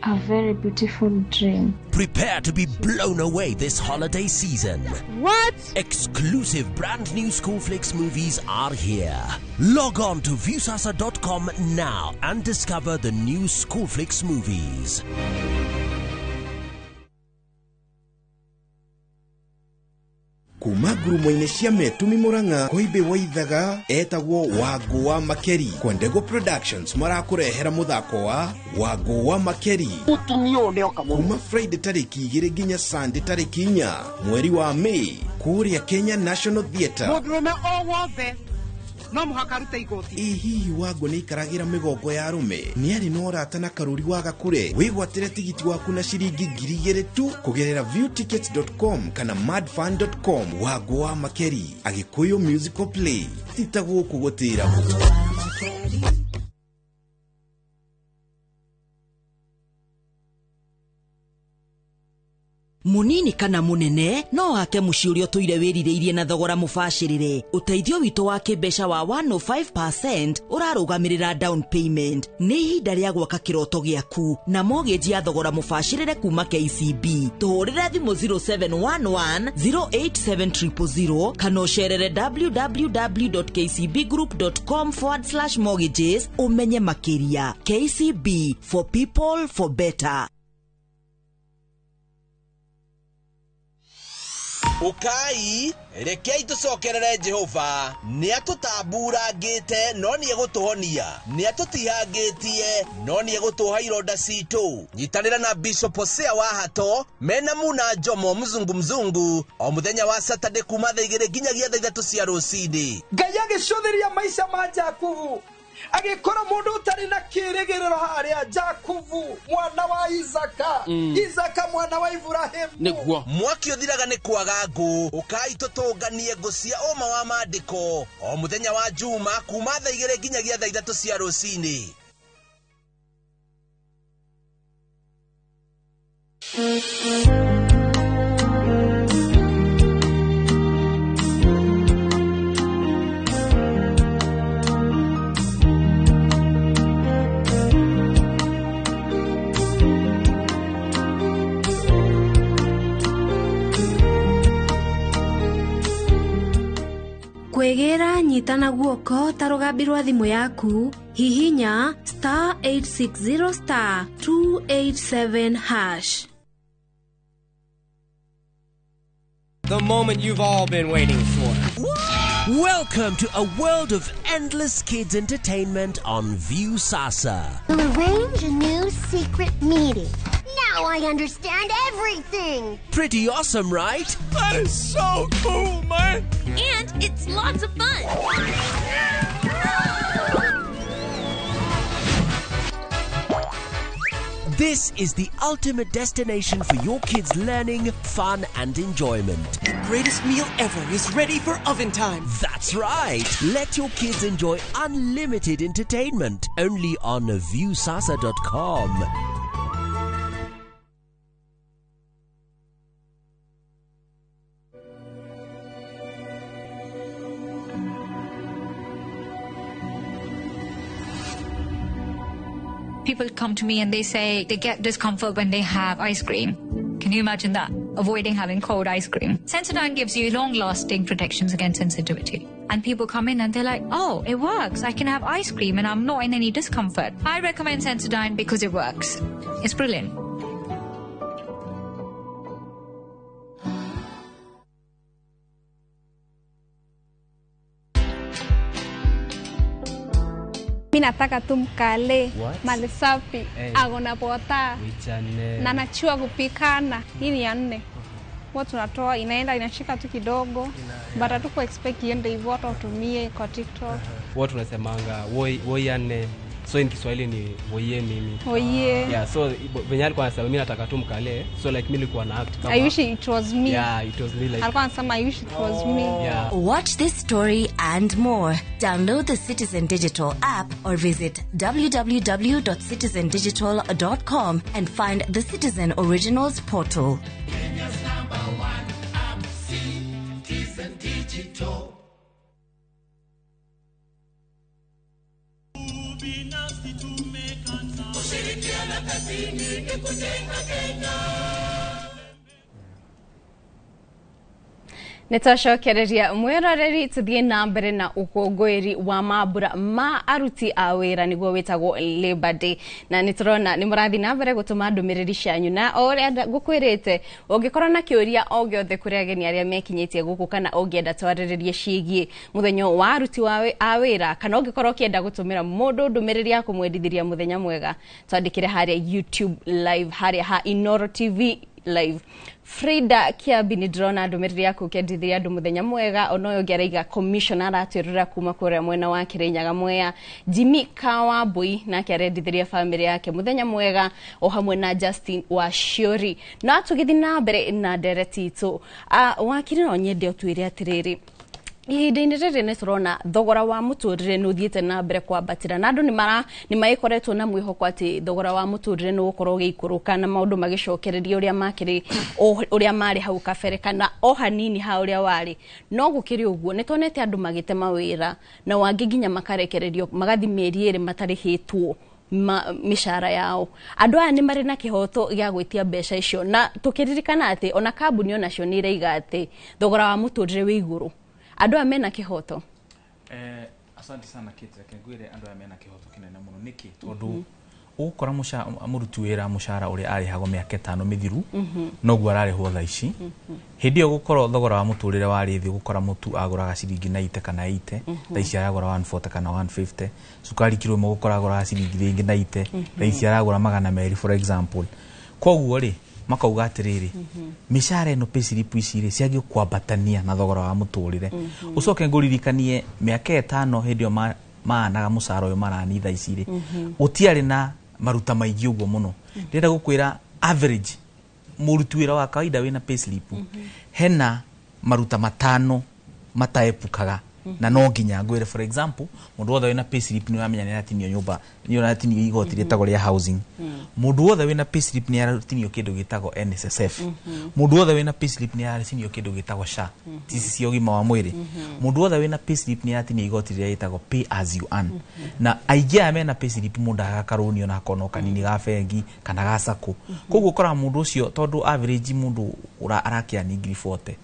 a very beautiful dream. Prepare to be blown away this holiday season. What? Exclusive brand new Schoolflix movies are here. Log on to viewsasa.com now and discover the new Schoolflix movies. Kuma ngurumo-inĩ cia Metumi Murang'a Koibe Waithaga etagwo Wangũ wa Makeri. Kwendego Productions marakũrehera mũthako wa Wangũ wa Makeri. Kuma Friday tarĩki 2 nginya Sunday tarĩki 4 mweri wa Mei kũrĩa Kenya National Theatre. Mũndũrũme o wothe no mũhaka arute igoti. Hihi Wangũ nĩ ikaragira mĩgongo ya arũme nĩ arĩ na ũrata na Karuri wa Gakure. Wĩgwatĩre tigiti waku na ciringi 2,000 tu kũgerera viewtickets.com kana madfan.com. Wangũ wa Makeri, Agĩkũyũ musical play, titagwo kũgũtĩra munini kana munene no ake muciĩ ũrĩa ũtũire wĩrirĩirie na thogora mũbacĩrĩre. Ũteithio witũ wa kĩmbeca wa 105% ũrarũgamĩrĩra down payment. Nĩ ihinda rĩa gwaka kĩroto gĩaku na mortgage ya thogora mũbacĩrĩre kuma KCB. Tũhũrĩre thimũ 0711 087000 kana ũcerere www.kcbgroup.com/mortgages ũmenye makĩria. KCB, for people, for better. Ukai, rekei tucokerere Jehova. Nĩ atũtamburangĩte no nĩ egũtũhonia. Nĩ atũtihangĩtie no nĩ egũtũha ironda citũ. Nyitanĩra na Bishop Hosea Wahato mena Muna Jomo mzungu o mũthenya wa Saturday kuma thaa 2 nginyagia thaa 3 cia rũcinĩ. Ngai agĩcũthĩria maica ma Jakubu agĩkora mũndũ ũtarĩ na kĩĩrĩgĩrĩro harĩa Jakubu mwana wa Isaka. Isaka mwana wa Ibrahimu. Nĩguo mwaki ũthiraga nĩ kwaga ngũ. Ukai tũtũnganie ngũ cia ũma wa maandĩko o mũthenya wa Juma kuma thaa 2 nginyagia thaa 3 cia rũcinĩ. Kwegera nyitana guoko ta rũgambi rwa thimũ yaku hihinya *860*287#. The moment you've all been waiting for. Welcome to a world of endless kids entertainment on Viewsasa. We'll arrange a new secret meeting. Now I understand everything. Pretty awesome, right? That is so cool, man. And it's lots of fun. This is the ultimate destination for your kids' learning, fun, and enjoyment. The greatest meal ever is ready for oven time. That's right. Let your kids enjoy unlimited entertainment only on viewsasa.com. People come to me and they say they get discomfort when they have ice cream. Can you imagine that? Avoiding having cold ice cream. Sensodyne gives you long-lasting protections against sensitivity. And people come in and they're like, oh, it works. I can have ice cream and I'm not in any discomfort. I recommend Sensodyne because it works. It's brilliant. Mimi nataka tu mkale mali safi agona pota na nachua kupikana. Hii ni ya 4. Watu tunatoa inaenda inashika tu kidogo but hatuko expect iende hivyo watu watumie kwa TikTok. Watu tunasemanga woyane, so in Kiswahili ni woye mimi. Woye. Yeah, so venye alikuwa anasema mimi nataka tu mkale, so like mimi nilikuwa na act kama I wish it was me. Yeah, it was me like. Alikuwa anasema I wish it was me. Yeah. Watch this story and more. Download the Citizen Digital app or visit www.citizendigital.com and find the Citizen Originals portal. Kenya's #1 app, Citizen Digital. Ushirikiana Mukatini ni kujenga Kenya. Nitwacokereria mwiroreri tuthie na mbere na ukungwiri wa mambura ma aruti a wira niguo witagwo Labor Day na niturona ni murathi na mbere gutuma ndumiriri cianyu na oria gukwirite ungikorwo na kiuria o giothe kuri ageni aria mekinyitie guku kana ungienda twariririe ciigie muthenya wa aruti a wira kana ungikorwo kienda gutumira mundu ndumiriri ya kumwendithiria muthenya mwega twandikire haria YouTube live haria ha Inoro TV live. Frida Kiabi ni drona ndumiriri yaku kiendithiria andu muthenya mwega onoyo ngeraiga commissioner atwirira kuma kuria mwena wa Kirinyaga Mwea Jimmy Kawambui na kiarendithiria family yake muthenya mwega o hamwe na Justin Washiori na tugithi na mbere na ndereti itu wakiri no nyende otwire atiriri ihinda-inĩ rĩrĩ nĩ turona thogora wa mũtũrĩre nĩ ũthiĩte na mbere kwambatĩra na andũ nĩ magĩkoretwo na mwĩhoko atĩ thogora wa mũtũrĩre nĩ ũgũkorwo ũgĩikũrũka na maũndũ magĩcokereria ũrĩa makĩrĩ ũrĩa marĩ hau kabere kana o hanini ha ũrĩa warĩ no gũkĩrĩ ũguo nĩ tuonete andũ magĩte mawĩra na wangĩ nginya makarekererio magathi mĩeri ĩrĩ matarĩhĩtwo mishara yao andũ aya nĩ marĩ na kĩhoto gĩa gwĩtia mbeca icio na tũkĩririkana atĩ ona kambuni onacio nĩ iraiga atĩ thogora wa mũtũrĩre wĩ igũrũ andũ amena kihoto asante sana Kate kengwire andũ amena kihoto kinene muno niki tondu ukora muruti wira mushara uri ari hago miaka 5 mithiru noguo ararihwo tha ici hindi yo gukorwo thogora wa muturire wari thi gukora mutu aguraga ciringi 90 kana 80 tha ici aragura 140 kana 150 sukari kilo mo gukora aguraga ciringi 90 tha ici aragura magana meri for example koguo ri makauga atiriri mishara ino payslip ici ri ciagio kwambatania na thogora wa muturire ucoke nguririkanie miaka 5 hindi yo maanaga mucara uyu marani tha ici ri utiari na maruta maigi uguo muno ndenda gukwira average muruti wira wa kawaida wina payslip hena maruta 5 mataepukaga na no nginya ngwire for example mundu wothe wina payslip ni wamenya ni atinio nyumba ni atinio igoti ritago ria housing mundu wothe wina payslip ni atinio kindu gitago NSSF mundu wothe wina payslip ni atinio kindu gitago SHA tisi cio gima wa mwiri mundu wothe wina payslip ni atinio igoti ria gitago pay as you earn na aigia mena payslip mundu agakarunio na kono kanini ga bengi kana ga sako koguo kora mundu ucio tondu average mundu arakia ni ngiri 40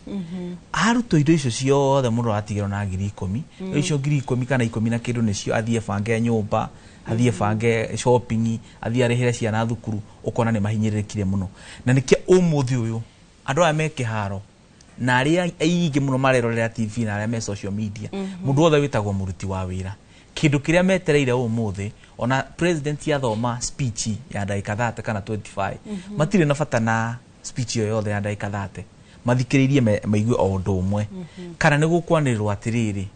aruto indo icio ciothe mundu atigiro na ngiri 10 icio ngiri 10 kana 10 na kindu nicio athie bange nyumba athie bange shopping athie arehera ciana thukuru ukona ni mahinyiririkire muno na nikia umuthi uyu andu aya meke haro na aria aingi muno marerorera TV na aria me social media mundu wothe witagwo muruti wa wira kindu kiria metereire umuthi ona president ya thoma speech ya dakika 30 kana 25 matire na bata na speech yo yothe ya dakika 30 mathikiririe maigue o undu umwe kana nigukwanirwo atiriri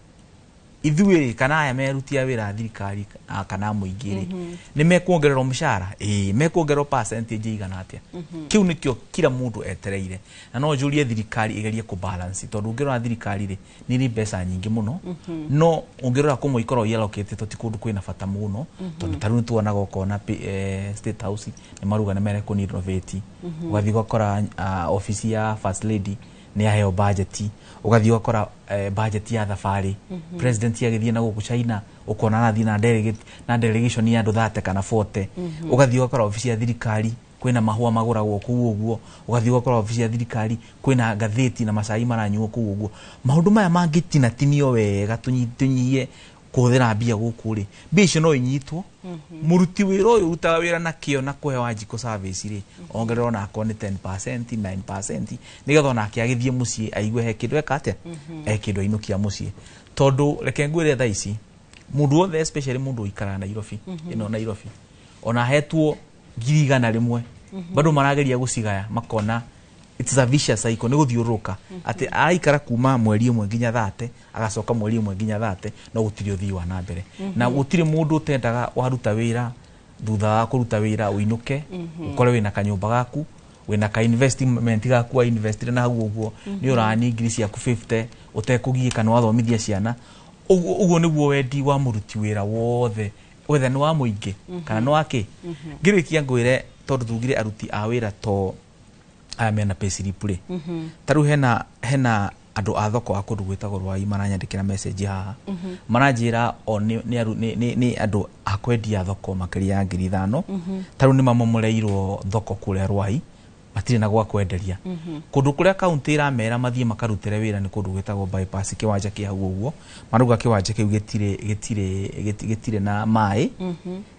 ithuiri kana aya merutia wira thirikari kana muingiri ni mekuongererwo mushara mekuongererwo percentage igana atia kiu nikio kila mundu etereire na no jurie thirikari igerie ku balance tondu ngirora thirikari ri ni mbeca nyingi muno no ungirora kumwe ikoro yelokete totikundu kwina bata muno tondu taru tuonaga ukona state house ni maruga ni mere ku renovate ugathi gukora office ya first lady ni aheo budget ugathi gukora budget ya thafari president yagithie na guku China ukona na thina delegation ya andu 30 kana 40 ugathi gukora office ya thirikari kwina mahua maguragwo kuu uguo ugathi gukora office ya thirikari kwina gatheti na macai maranyuo kuu uguo maundu maya mangitina tinio wega tunyie kuthira mbia guku ri bicio no inyitwo muruti wira uyu utaga wira na kio na kuhe wa jiko service ri ongerero na ko ni 10% 9% nigetho na kiagithie mucie aigue he kindu ekate kindu inukia mucie tondu reke ngwire tha ici mundu wothe especially mundu ikara Nairobi ino Nairobi ona hetwo ngiri 100 bado marageria gucigaya makona it's a vicious cycle ni guthiuruka ati aikara kuma mweri 1 nginya 30 agacoka mweri 1 nginya 30 no gutirio thii wa na mbere na gutire mundu tendaga waruta wira thutha wa kuruta wira uinuke ukore wina kanyumba gaku wina ka investment gaku wa invest na hau uguo ni urani ngiri ciaku 50 utekugiika no wathomithia ciana uguo niguo wendi wa muruti wira wothe wethe ni wa muingi kana no wake ngirikia ngwire tondu tugire aruti a wira to amena payslip ri taru hena andu a thoko a kundu gwitagwo Rwai maranyandikira message haha maranjira o ni andu a kwendia thoko makiria ya 5,000 taru ni mamomoreirwo thoko kule Rwai matire na gwa kwenderia kundu kuria kaunti iramera mathie makarutire wira ni kundu gwitagwo bypass kiwanja ki hau uguo maruga kiwanja kiu gitire na mai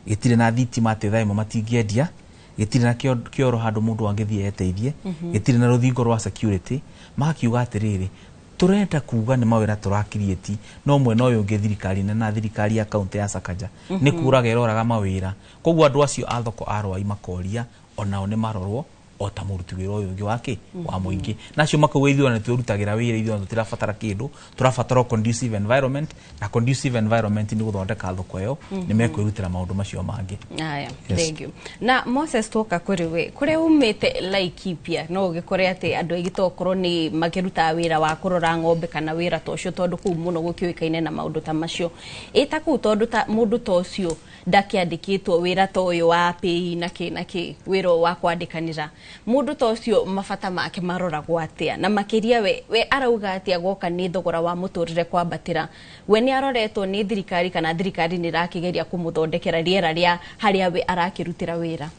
gitire na thitima ati thaimo matingeendia gitire na kioro handu mundu angithie eteithie gitire na ruthingo rwa security makiuga atiriri turenda kuga ni mawira turakirieti no mwena uyu ungi thirikari na thirikari ya kaunti ya Sakaja ni kuraga iroraga mawira koguo andu acio a thoko a Rwai makoria onao ni marorwo ota muruti wira uyu ungi wake wa muingi nacio makawithio na turutagira wira ithio tutirafatara kindu turafatara conducive environment na conducive environment ni guthondeka thoko yo ni mekwirutira maundu macio mangi. Aya, thank you. Na Moses toka kuri we kuri umite Laikipia no gikore ati andu agitokorwo ni makiruta wira wa kurora ng'ombe kana wira tocio tondu ku muno gukiuikaine na maundu ta macio eta ku tondu ta mundu tocio ndakiandikitwo wira toyo wa pay na ki wiro wa kwandikanira mundu tocio mafata make maroragwo atia na makiria we arauga atia goka ni thogora wa muturire kwambatira we ni aroretwo ni thirikari kana thirikari ni rakigeria kumuthondekera riera ria haria we arakirutira wira.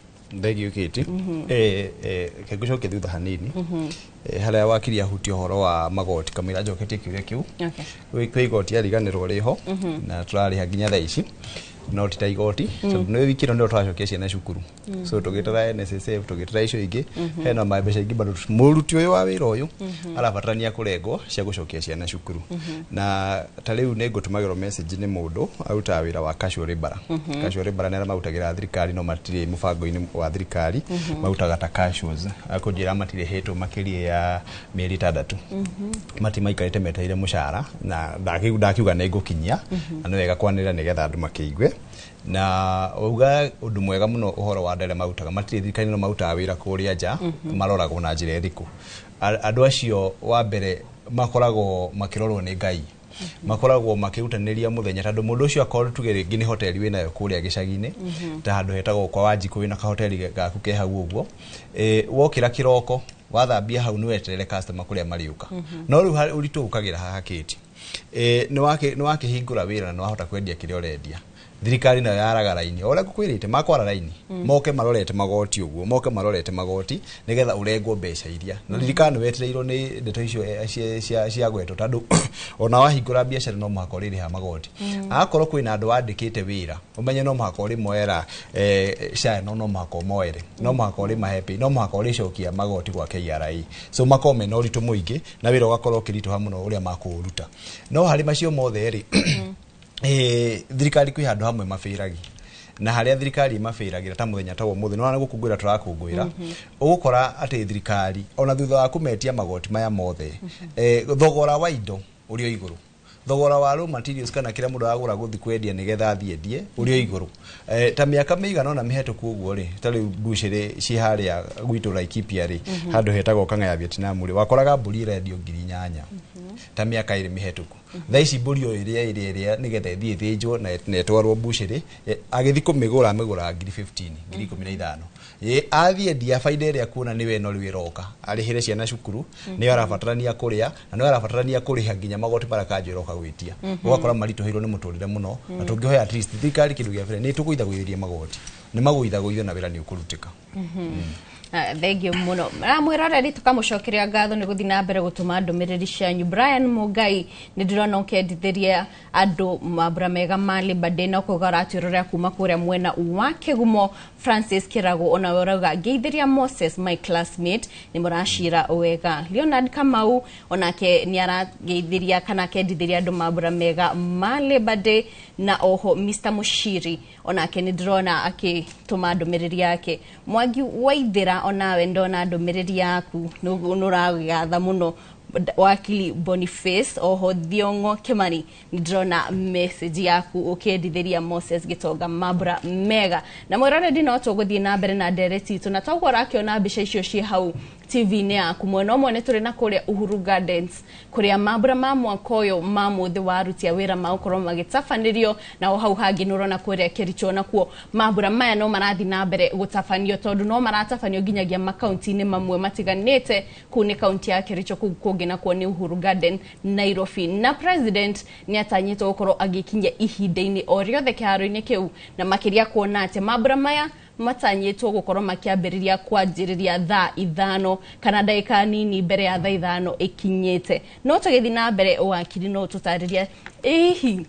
Thegio kiti kegucoke thutha hanini haria wakiria huti horo wa magoti kamira njoketie kiuria kiu kwi igoti ariganirwo riho na turariha nginya thaa ici no tita igoti tondu ni wikiro ndio twacokia ciana cukuru so tugitara NSSF tugitara icio ingi hena mbeca ingi bado muruti uyu wa wira uyu arabatarania kurengwo cia gucokia ciana cukuru na tariu ni ngutumagirwo message ni mundu aruta wira wa casual labor casual labor nera mautagira thirikari no matire mubango-ini wa thirikari mautaga ta casuals akujira matire heto makiria ya mieri 3 matimaikarite meteire mushara na ndakiuga ni ngukinyia na ni wega kwanira nigetha andu makiigwe na uga undu mwega muno uhoro wa ndere mautaga matire thirikari no mautaga wira kuria nja maroragwo na njira iriku andu acio wa mbere makoragwo makirorwo ni Ngai makoragwo makirutaniria muthenya tondu mundu ucio akorwo tugere ngini hoteli wina yo kuria gicagi-ini ta handu hetagwo kwa Wanjiku wina ka hoteli gaku ke hau uguo wokira kiroko wathambia hau ni weterere customer kuria mariuka no riu uritu ukagira haha kiti ni wakihingura wira na no hota kwendia kiria urendia thirikari na yaraga raini ore gukwirite makwara raini moke marorete magoti uguo moke marorete magoti nigetha urengwo mbeca iria na thirikari wetereirwo ni ndeto icio cia gweto tondu ona wahingura biacara no muhaka urire ha magoti akorwo kwina andu andikite wira umenye no muhaka uri moera sha no muhaka moere no muhaka uri mahepi no muhaka uri cokia magoti gwa KRA so makome no ritu muingi na wira ugakorwo kirito ha muno uria makuruta no hari macio mothe ri thirikari kwi handu hamwe mafiragi na haria thirikari mafiragira ta muthenya tawo muthi no gukungwira turakungwira ugukora ati thirikari ona thutha wa kumetia magoti maya mothe thogora wa indo urio iguru thogora wa raw materials kana kira mundu agura guthi kwendia nigetha athiendie urio iguru ta miaka miigana ona mihetoku uguo ri tari mbuciri ci haria gwitu Laikipia ri handu hetagwo kanga ya Vietnam ri wakoraga mburi rendio 8,000 ta miaka iri mihetoku thaici mburi o iria nigetha ithie thinjwo na netwarwo mbuciri agithi kumigura 15,000 15,000 athie ndia faida iria kuona niwe no riwiroka arihire ciana cukuru ni arabatarania kuria na ni arabatarania kuriha nginya magoti barakanjiroka gwitia ugakora maritohirwo ni muturire muno na tungihoya at least thirikari kindu gia ni tukuitha gwithiria magoti ni maguitha gwithio na wira ni ukurutika thengio muno ramwiroreri tukamucokeria ngatho ni guthi na mbere gutuma ndumiriri cianyu Brian Mugai ni ndirona ukendithiria andu mabura mega mali badena kugara atirora kuma kuria mwena wa Kigumo Francis Kirago ona urauga ngeithiria Moses my classmate ni murashira wega Leonard Kamau onake ni arageithiria kana kendithiria andu mabura mega mali bade na oho Mr Mushiri onake ni ndirona akituma ndumiriri yake Mwangi Waithira onawe ndona ndumiriri yaku nuragatha muno wakili Boniface oho Thiongo Kimani ndirona message yaku ukendithiria Moses Gitonga mabura mega na mwirore dino tuguthie na mbere na ndereti tu na togora akiona mbica icio ci hau TV-inĩ yaku mwena ũmwe nĩ tũrĩ na kũrĩa Uhuru Gardens kũrĩa mambura ma mwaka ũyũ ma mũthĩ wa aruti a wĩra magũkorwo magĩtabanĩrio na o hau hangĩ nĩ ũrona kũrĩa Kericho nakuo mambura maya no marathi na mbere gũtabanio tondũ no maratabanio nginyagia makaunti-inĩ mamwe matiganĩte kũu nĩ kaunti ya Kericho kũu kũngĩ nakuo nĩ Uhuru Garden Nairobi na president nĩ atanyĩtwo gũkorwo agĩkinyia ihinda-inĩ o rĩothe kĩharo-inĩ kĩu na makĩria kuona atĩ mambura maya matanyĩtwo gũkorwo makĩambĩrĩria kwanjĩrĩria thaa 5 kana ndagĩka nini mbere ya thaa 5 ikinyĩte no tũgĩthiĩ na mbere wakiri no tũtarĩria ihi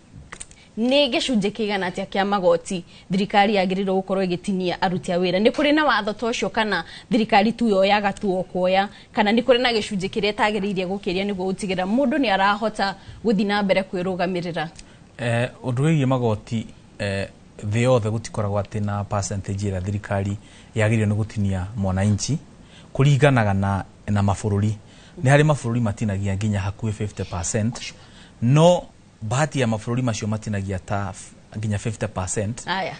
nĩ gĩcunjĩ kĩigana atĩa kĩa magoti thirikari yagĩrĩirwo gũkorwo ĩgĩtinia aruti a wĩra nĩ kũrĩ na watho ta ũcio kana thirikari tu yoyaga tu okuoya kana nĩ kũrĩ na gĩcunjĩ kĩrĩa tagĩrĩire gũkĩria nĩguo gũtigĩra mũndũ nĩ arahota gũthiĩ na mbere kwĩrũgamĩrĩra ũndũ wĩgiĩ magoti thĩ yothe gũtikoragwo atĩ na percentage ĩrĩa thirikari yagĩrĩirwo nĩ gũtinia mwananchi kũringanaga na mabũrũri nĩ harĩ mabũrũri matinagia nginya hakuhĩ 50% no bahati ya mabũrũri macio matinagia ta nginya 50%. Aya,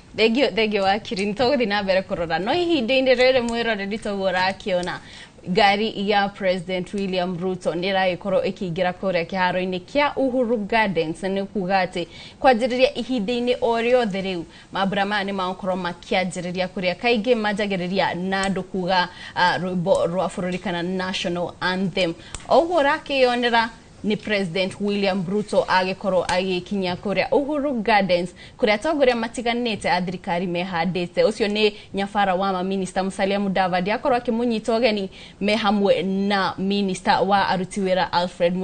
thegio wakiri nitũgũthiĩ na mbere kũrora no ihinda-inĩ rĩrĩ mwĩroreri toguo ũrakĩona gari ya President William Ruto nĩ ĩragĩkorwo ĩkĩingĩra kũrĩa kĩharo-inĩ kĩa Uhuru Gardens nĩ kuga atĩ kwanjĩrĩria ihinda-inĩ o rĩothe rĩu mambura maya nĩ magũkorwo makĩanjĩrĩria kũrĩa kaingĩ manjagĩrĩria na andũ kuga rwĩmbo rwa bũrũri kana national anthem ũguo ũrakĩonera ni President William Ruto agĩkorwo agĩkinya kũrĩa Uhuru Gardens kũrĩa atongoria matiganĩte a thirikari mehandĩte ũcio nĩ nyabara wa Minister Musalia Mudavadi akorwo akĩmũnyita ũgeni me hamwe na Minister wa aruti wĩra Alfred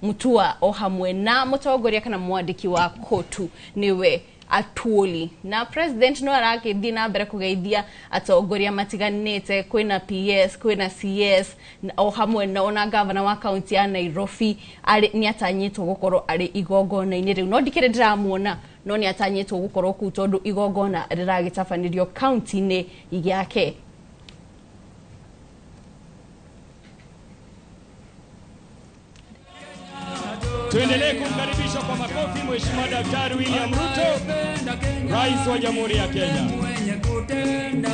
Mutua o hamwe na mũtongoria kana mwandĩki wa kotu niwe Atuoli na president no aragĩthiĩ na mbere kũgeithia atongoria matiganĩte kwĩna PS kwĩna CS o hamwe na governor wa county ya Nairobi nĩ atanyĩtwo gũkorwo arĩ igongona-inĩ rĩu no ndikĩrĩ ndĩramuona no nĩ atanyĩtwo gũkorwo kũu tondũ igongona rĩragĩtabanĩrio county-inĩ yake. Tuendelee kumkaribisha kwa makofi Mheshimiwa Daktari William Ruto, Rais wa Jamhuri ya Kenya. Mwenye kutenda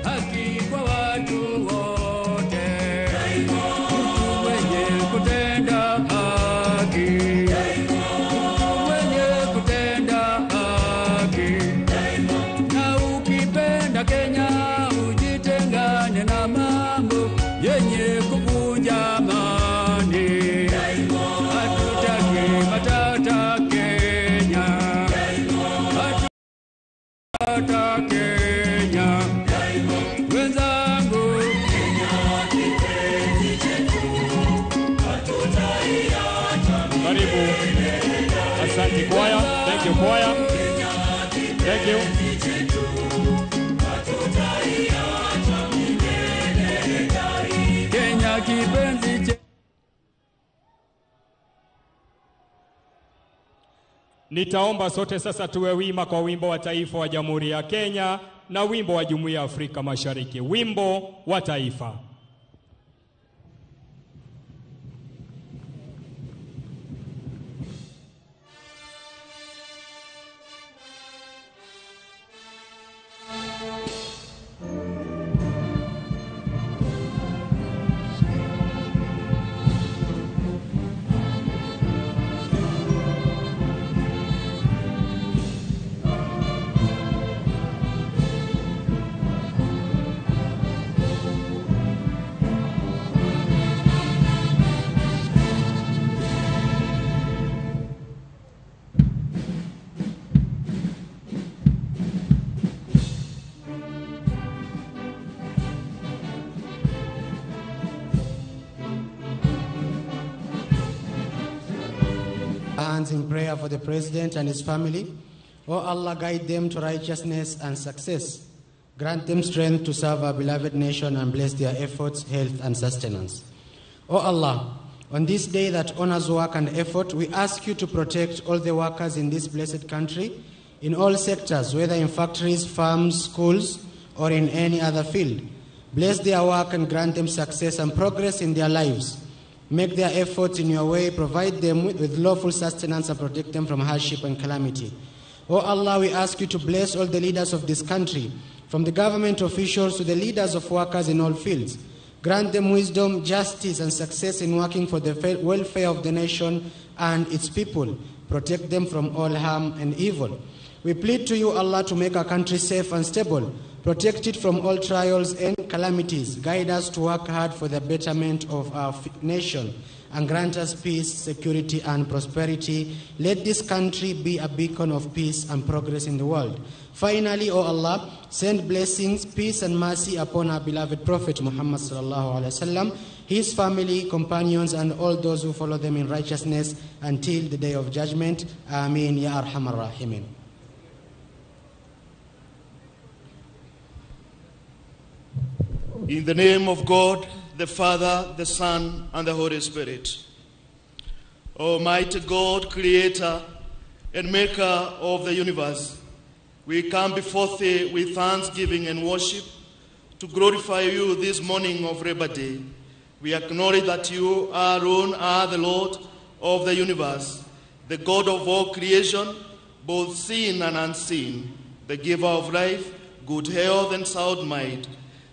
haki kwa watu wote. Mwenye kutenda haki. Mwenye kutenda haki. Na ukipenda Kenya ujitengane na mambo yenye kuvunja amani. Kenya wenzangu karibu asante kwaya thank you kwaya thank you Kenya kipenzi Nitaomba sote sasa tuwe wima kwa wimbo wa taifa wa Jamhuri ya Kenya na wimbo wa Jumuiya ya Afrika Mashariki. Wimbo wa taifa. Hands in prayer for the president and his family. Oh Allah, guide them to righteousness and success. Grant them strength to serve our beloved nation and bless their efforts, health, and sustenance. Oh Allah, on this day that honors work and effort, we ask you to protect all the workers in this blessed country in all sectors, whether in factories, farms, schools, or in any other field. Bless their work and grant them success and progress in their lives. Make their efforts in your way, provide them with lawful sustenance and protect them from hardship and calamity. Oh Allah, we ask you to bless all the leaders of this country, from the government officials to the leaders of workers in all fields. Grant them wisdom, justice, and success in working for the welfare of the nation and its people. Protect them from all harm and evil. We plead to you, Allah, to make our country safe and stable. Protect it from all trials and calamities. Guide us to work hard for the betterment of our nation, and grant us peace, security, and prosperity. Let this country be a beacon of peace and progress in the world. Finally, O Allah, send blessings, peace, and mercy upon our beloved Prophet Muhammad sallallahu alaihi wasallam, his family, companions, and all those who follow them in righteousness until the day of judgment. Ameen, ya arhamar rahimin. In the name of God, the Father, the Son, and the Holy Spirit. Almighty God, creator and maker of the universe, we come before thee with thanksgiving and worship to glorify you this morning of Labor Day. We acknowledge that you alone are the Lord of the universe, the God of all creation, both seen and unseen, the giver of life, good health, and sound mind,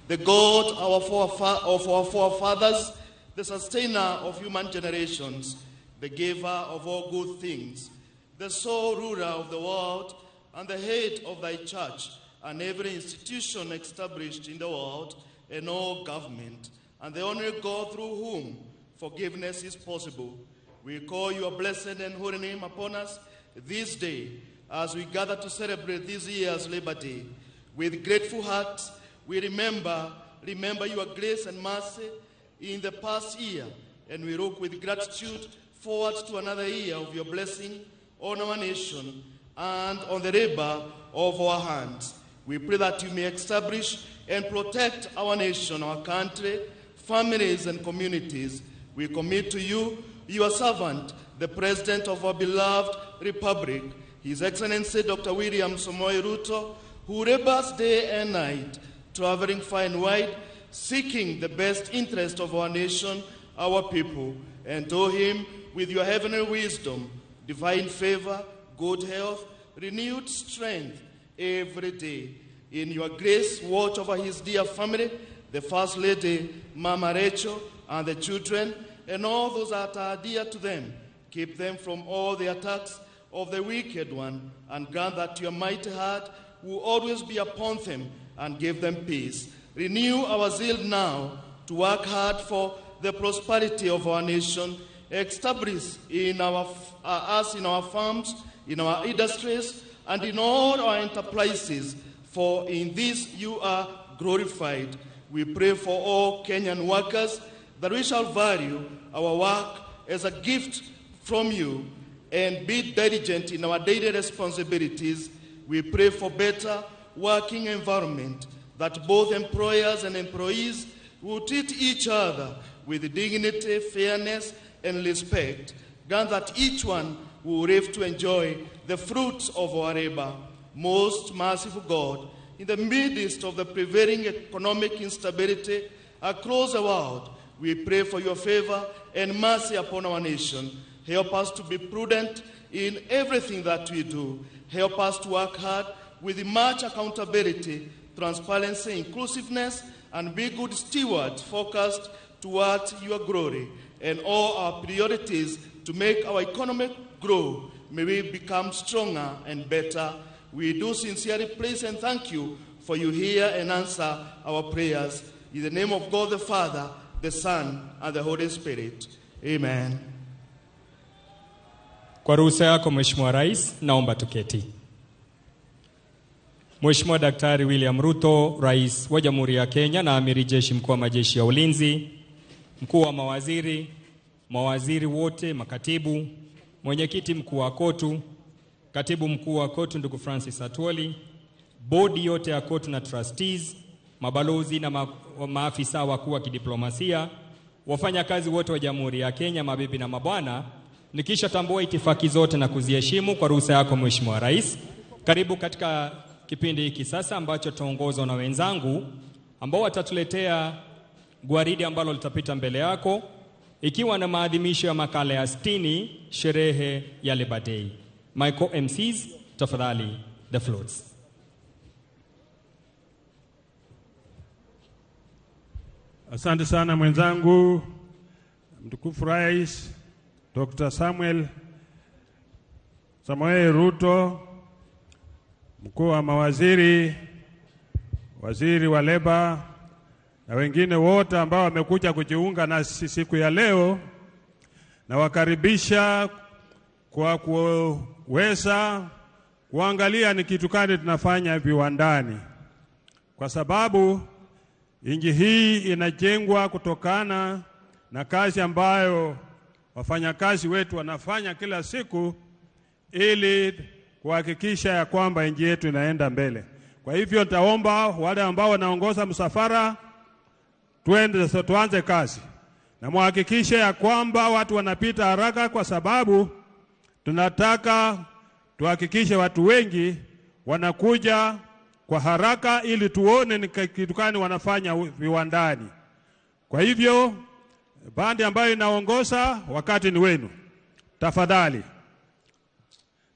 the God of our forefathers, the sustainer of human generations, the giver of all good things, the sole ruler of the world, and the head of thy church, and every institution established in the world, and all government, and the only God through whom forgiveness is possible. We call your blessed and holy name upon us this day as we gather to celebrate this year's Labor Day. With grateful hearts, we remember your grace and mercy in the past year, and we look with gratitude forward to another year of your blessing on our nation and on the labor of our hands. We pray that you may establish and protect our nation, our country, families, and communities. We commit to you, your servant, the President of our beloved Republic, His Excellency Dr. William Samoei Ruto, who labors day and night, traveling far and wide, seeking the best interest of our nation, our people, and to him with your heavenly wisdom, divine favor, good health, renewed strength every day. In your grace, watch over his dear family, the First Lady, Mama Rachel, and the children, and all those that are dear to them. Keep them from all the attacks of the wicked one, and grant that your mighty heart will always be upon them, and give them peace. Renew our zeal now to work hard for the prosperity of our nation. Establish us in our farms, in our industries, and in all our enterprises, for in this you are glorified. We pray for all Kenyan workers that we shall value our work as a gift from you and be diligent in our daily responsibilities. We pray for better working environment, that both employers and employees will treat each other with dignity, fairness, and respect. Grant that each one will live to enjoy the fruits of our labor. Most merciful God, in the midst of the prevailing economic instability across the world, we pray for your favor and mercy upon our nation. Help us to be prudent in everything that we do. Help us to work hard with much accountability, transparency, inclusiveness, and be good stewards focused towards your glory and all our priorities to make our economic grow. May we become stronger and better. We do sincerely praise and thank you, for you hear and answer our prayers. In the name of God the Father, the Son, and the Holy Spirit. Amen. Kwa ruhusa yako Mheshimiwa Rais, naomba tuketi. Mheshimiwa Daktari William Ruto, Rais wa Jamhuri ya Kenya na Amiri Jeshi Mkuu wa Majeshi ya Ulinzi, Mkuu wa mawaziri wote, makatibu, mwenyekiti mkuu wa KOTU, katibu mkuu wa KOTU ndugu Francis Atwoli, bodi yote ya KOTU na trustees, mabalozi na maafisa wakuu wa kidiplomasia, wafanyakazi wote wa Jamhuri ya Kenya, mabibi na mabwana, nikisha tambua itifaki zote na kuziheshimu, kwa ruhusa yako Mheshimiwa Rais, karibu katika kipindi hiki sasa ambacho tutaongozwa na wenzangu ambao watatuletea gwaridi ambalo litapita mbele yako, ikiwa na maadhimisho ya makala ya 60 sherehe ya Labor Day. My co-MCs, tafadhali, the floats. Asante sana mwenzangu mtukufu Rais Dr. Samuel Ruto, mkuu wa mawaziri, waziri wa leba na wengine wote ambao wamekuja kujiunga na siku ya leo, na wakaribisha kwa kuweza kuangalia ni kitu gani tunafanya viwandani, kwa sababu nchi hii inajengwa kutokana na kazi ambayo wafanyakazi wetu wanafanya kila siku ili kuhakikisha ya kwamba nchi yetu inaenda mbele. Kwa hivyo nitaomba wale ambao wanaongoza msafara tuanze kazi, na muhakikishe ya kwamba watu wanapita haraka, kwa sababu tunataka tuhakikishe watu wengi wanakuja kwa haraka ili tuone ni kitu gani wanafanya viwandani. Kwa hivyo bandi ambayo inaongoza, wakati ni wenu, tafadhali.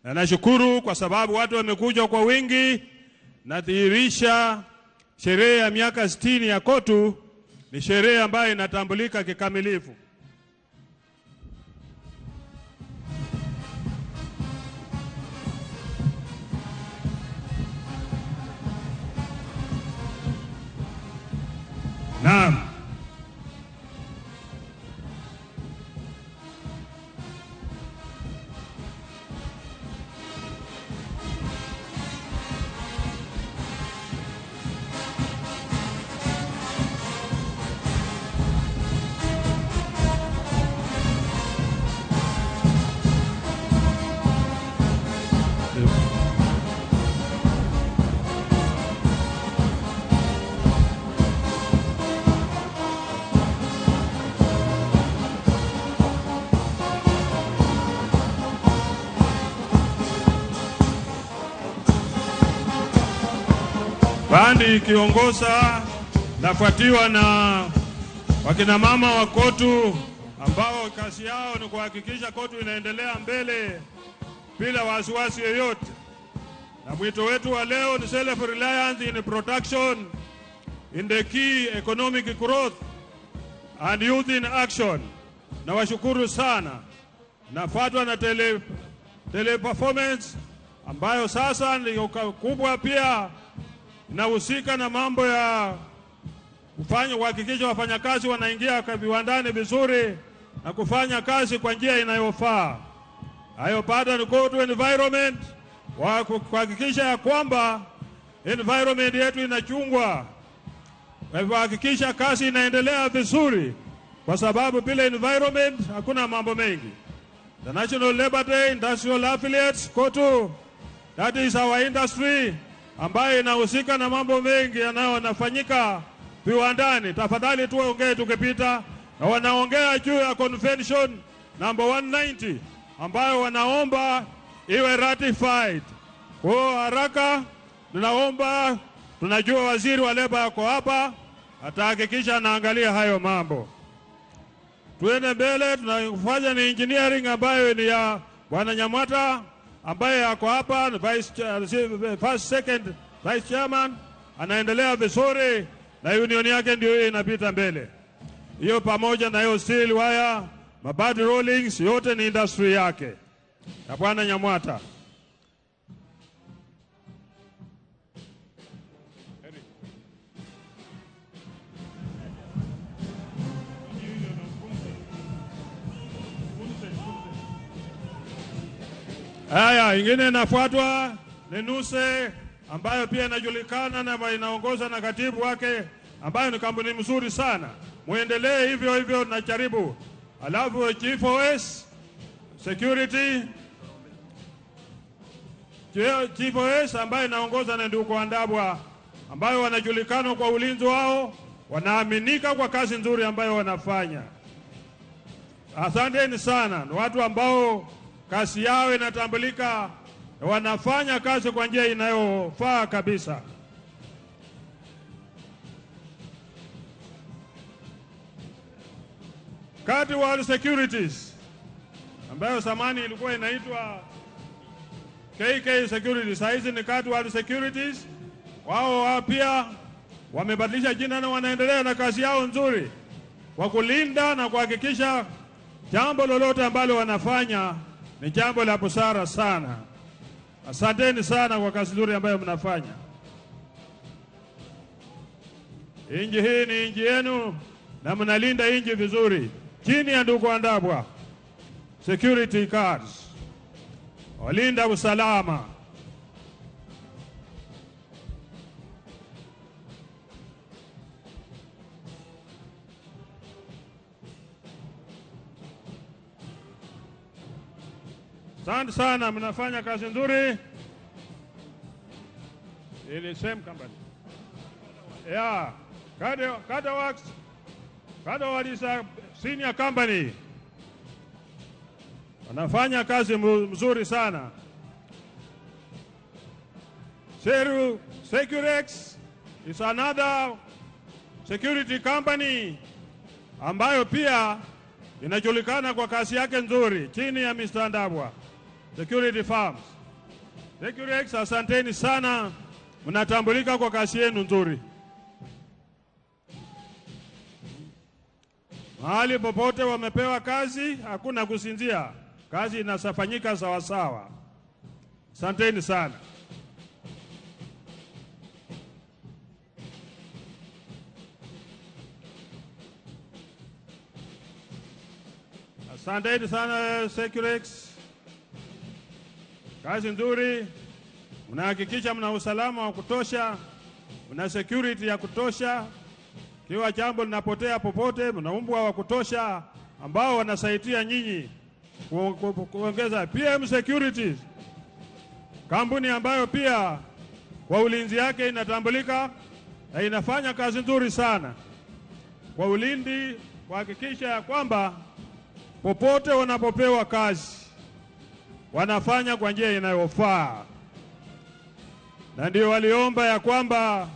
Na nashukuru kwa sababu watu wamekuja kwa wingi. Nadhihirisha sherehe ya miaka 60 ya KOTU ni sherehe ambayo inatambulika kikamilifu. Naam. Bandi ikiongoza nafuatiwa na wakina mama wa KOTU ambao kazi yao ni kuhakikisha KOTU inaendelea mbele bila wasiwasi yoyote. Na mwito wetu wa leo ni self-reliance in production, in the key economic growth and youth in action. Na washukuru sana. Nafuatwa na tele performance ambayo sasa ni kubwa pia, inahusika na mambo ya kuhakikisha wafanyakazi wanaingia kwa viwandani vizuri na kufanya kazi kwa njia inayofaa. Hayo baada ni go to environment, kuhakikisha ya kwamba environment yetu inachungwa. Kuhakikisha kazi inaendelea vizuri, kwa sababu bila environment hakuna mambo mengi. The National Labor Day, Industrial Affiliates, KOTU, that is our industry ambayo inahusika na mambo mengi yanayofanyika viwandani. Tafadhali tuongee tukipita, na wanaongea juu ya convention number 190 ambayo wanaomba iwe ratified. Kwa haraka tunaomba, tunajua waziri wa leba yako hapa, atahakikisha anaangalia hayo mambo. Tuende mbele, tunafanya ni engineering ambayo ni ya Bwana Nyamwata ambaye yako hapa, second vice chairman, anaendelea vizuri na union yake ndio inapita mbele. Hiyo pamoja na hiyo steel wire, mabadi rollings, yote ni industry yake na Bwana Nyamwata. Haya, ingine inafuatwa ni NUSE ambayo pia inajulikana na inaongoza na katibu wake ambayo ni kampuni mzuri sana. Muendelee hivyo hivyo na jaribu. Alafu Chief OS Security, Chief OS ambayo inaongoza na ndugu Andabwa ambayo wanajulikana kwa ulinzi wao, wanaaminika kwa kazi nzuri ambayo wanafanya. Asanteni sana. Ni watu ambao kazi yao inatambulika, wanafanya kazi kwa njia inayofaa kabisa. Kati World Securities ambayo zamani ilikuwa inaitwa KK Securities, sasa hizi ni Kati World Securities. Wao pia wamebadilisha jina na wanaendelea na kazi yao nzuri kwa kulinda na kuhakikisha jambo lolote ambalo wanafanya ni jambo la busara sana. Asanteni sana kwa kazi nzuri ambayo mnafanya. Inji hii ni inji yenu na mnalinda inji vizuri chini ya ndugu Wandabwa security cards, walinda usalama. Asante sana, mnafanya kazi nzuri. Ili same company. Yeah, Kadaworks is a senior company. Wanafanya kazi mzuri sana. Seru Securex is another security company ambayo pia inajulikana kwa kazi yake nzuri chini ya Mr. Ndabwa Security Farms. Securex, asanteni sana, mnatambulika kwa kazi yenu nzuri. Mahali popote wamepewa kazi, hakuna kusinzia. Kazi inasafanyika sawa sawa. Asanteni sana. Asanteni sana Securex. Kazi nzuri. Mnahakikisha mna usalama wa kutosha, mna security ya kutosha. Kiwa jambo linapotea popote, mna umbwa wa kutosha ambao wanasaidia nyinyi kuongeza. PM Securities, kampuni ambayo pia kwa ulinzi yake inatambulika na inafanya kazi nzuri sana kwa ulindi, kuhakikisha ya kwamba popote wanapopewa kazi wanafanya kwa njia inayofaa. Na ndio waliomba ya kwamba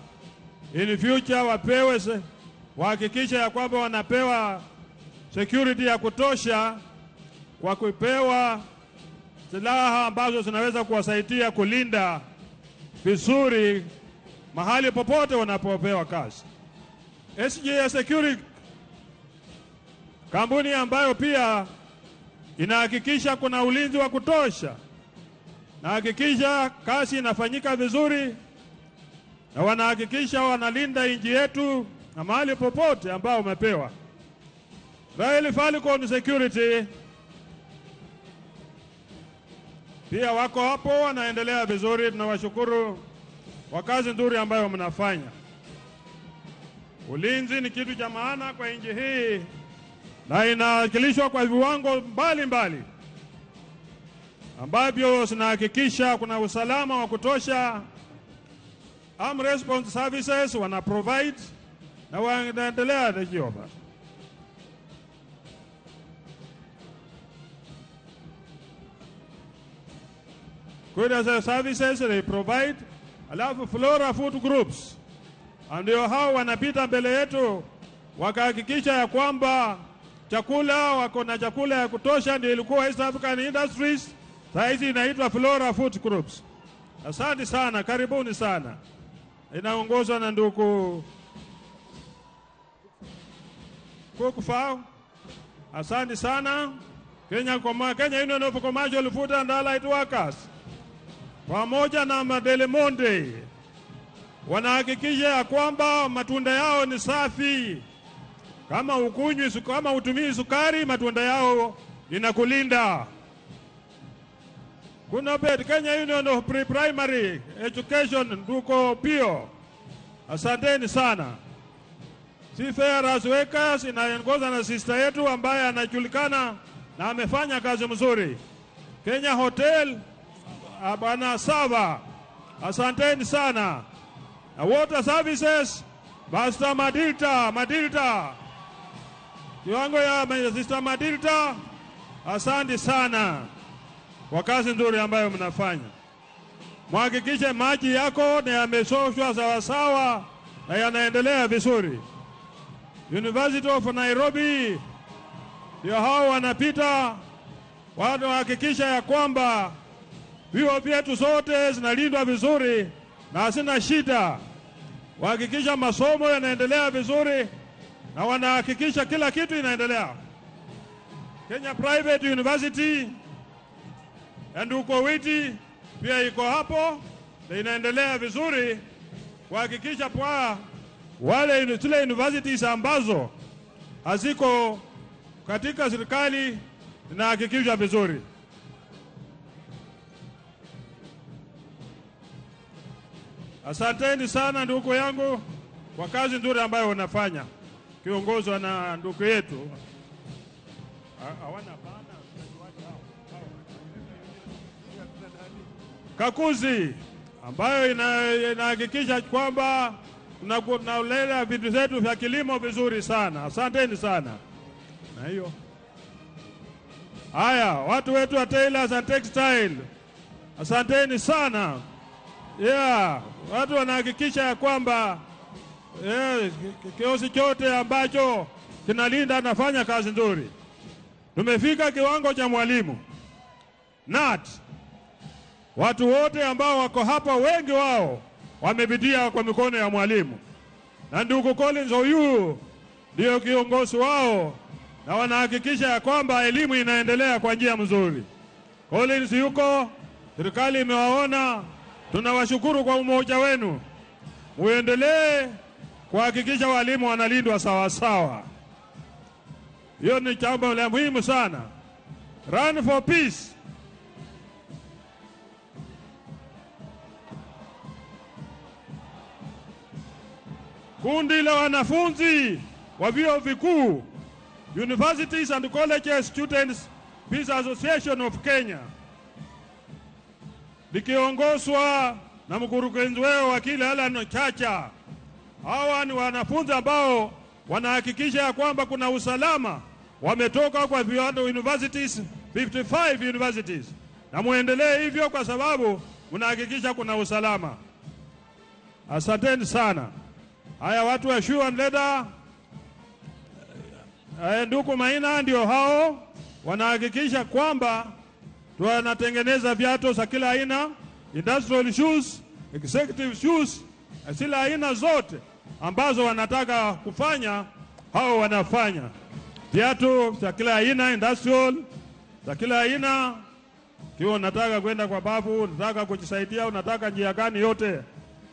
in future wapewe, wahakikisha ya kwamba wanapewa security ya kutosha kwa kupewa silaha ambazo zinaweza kuwasaidia kulinda vizuri mahali popote wanapopewa kazi. SGA Security, kampuni ambayo pia inahakikisha kuna ulinzi wa kutosha, na hakikisha kazi inafanyika vizuri, na wanahakikisha wanalinda nchi yetu na mahali popote ambao umepewa. Rail Falcon Security pia wako hapo, wanaendelea vizuri. Tunawashukuru kwa kazi nzuri ambayo mnafanya. Ulinzi ni kitu cha maana kwa nchi hii na inawakilishwa kwa viwango mbalimbali ambavyo zinahakikisha kuna usalama wa kutosha. Armed Response Services wana provide na wanaendelea na job. Good services they provide. Alafu Flora Food Groups ndio hao wanapita mbele yetu wakahakikisha ya kwamba chakula wako na chakula ya kutosha. Ndio ilikuwa East African Industries, sasa hizi inaitwa Flora Food Groups. Asante sana, karibuni sana. Inaongozwa na ndugu Kukufao. Asante sana. Kenya Union of Commercial Food and Allied Workers pamoja na Madele Monde wanahakikisha ya kwamba matunda yao ni safi. Kama utumii sukari, matunda yao inakulinda. Kuna Kenya Union of Primary Education nduko Pio. Asanteni sana. Seafarers Workers inaongozwa na sister yetu ambaye anajulikana na amefanya kazi mzuri. Kenya Hotel Bwana Sava. Asanteni sana. Na Water Services Master Madilta. Kiwango ya Sister Madilta, asante sana kwa kazi nzuri ambayo mnafanya. Mhakikishe maji yako ni yamesoshwa sawa sawa na yanaendelea vizuri. University of Nairobi ndio hao wanapita, wanahakikisha ya kwamba vyuo vyetu zote zinalindwa vizuri na hasina shida. wahakikisha masomo yanaendelea vizuri na wanahakikisha kila kitu inaendelea. Kenya Private University Nduko Witi pia iko hapo na inaendelea vizuri kuhakikisha kwa wale zile universities ambazo haziko katika serikali inahakikisha vizuri. Asanteni sana ndugu yangu kwa kazi nzuri ambayo unafanya kiongozwa na ndugu yetu. Kakuzi ambayo inahakikisha kwamba tunalea vitu zetu vya kilimo vizuri sana. Asanteni sana. Na hiyo. Haya, watu wetu wa Tailors and Textile. Asanteni sana. Yeah, watu wanahakikisha ya kwamba kiosi chote ambacho kinalinda nafanya kazi nzuri. Tumefika kiwango cha mwalimu. NAT. Watu wote ambao wako hapa wengi wao wamepitia kwa mikono ya mwalimu. Na ndugu Collins Oyu ndio kiongozi wao na wanahakikisha ya kwamba elimu inaendelea kwa njia nzuri. Collins yuko, serikali imewaona, tunawashukuru kwa umoja wenu. Muendelee kuhakikisha walimu wanalindwa sawa sawa. Hiyo ni jambo la muhimu sana. Run for peace. Kundi la wanafunzi wa vyuo vikuu, Universities and Colleges Students Peace Association of Kenya, likiongozwa na mkurugenzi wao wakili Alan Chacha. Hawa ni wanafunzi ambao wanahakikisha ya kwamba kuna usalama. Wametoka kwa universities, 55 universities. Na muendelee hivyo kwa sababu mnahakikisha kuna usalama. Asanteni sana. Haya, watu wa Shoe and Leather, ndugu Maina ndio hao wanahakikisha kwamba tunatengeneza viatu za kila aina, industrial shoes, executive shoes, kila aina zote ambazo wanataka kufanya, hao wanafanya. Viatu za kila aina, industrial za kila aina. Kiwa unataka kwenda kwa babu, unataka kujisaidia, unataka njia gani yote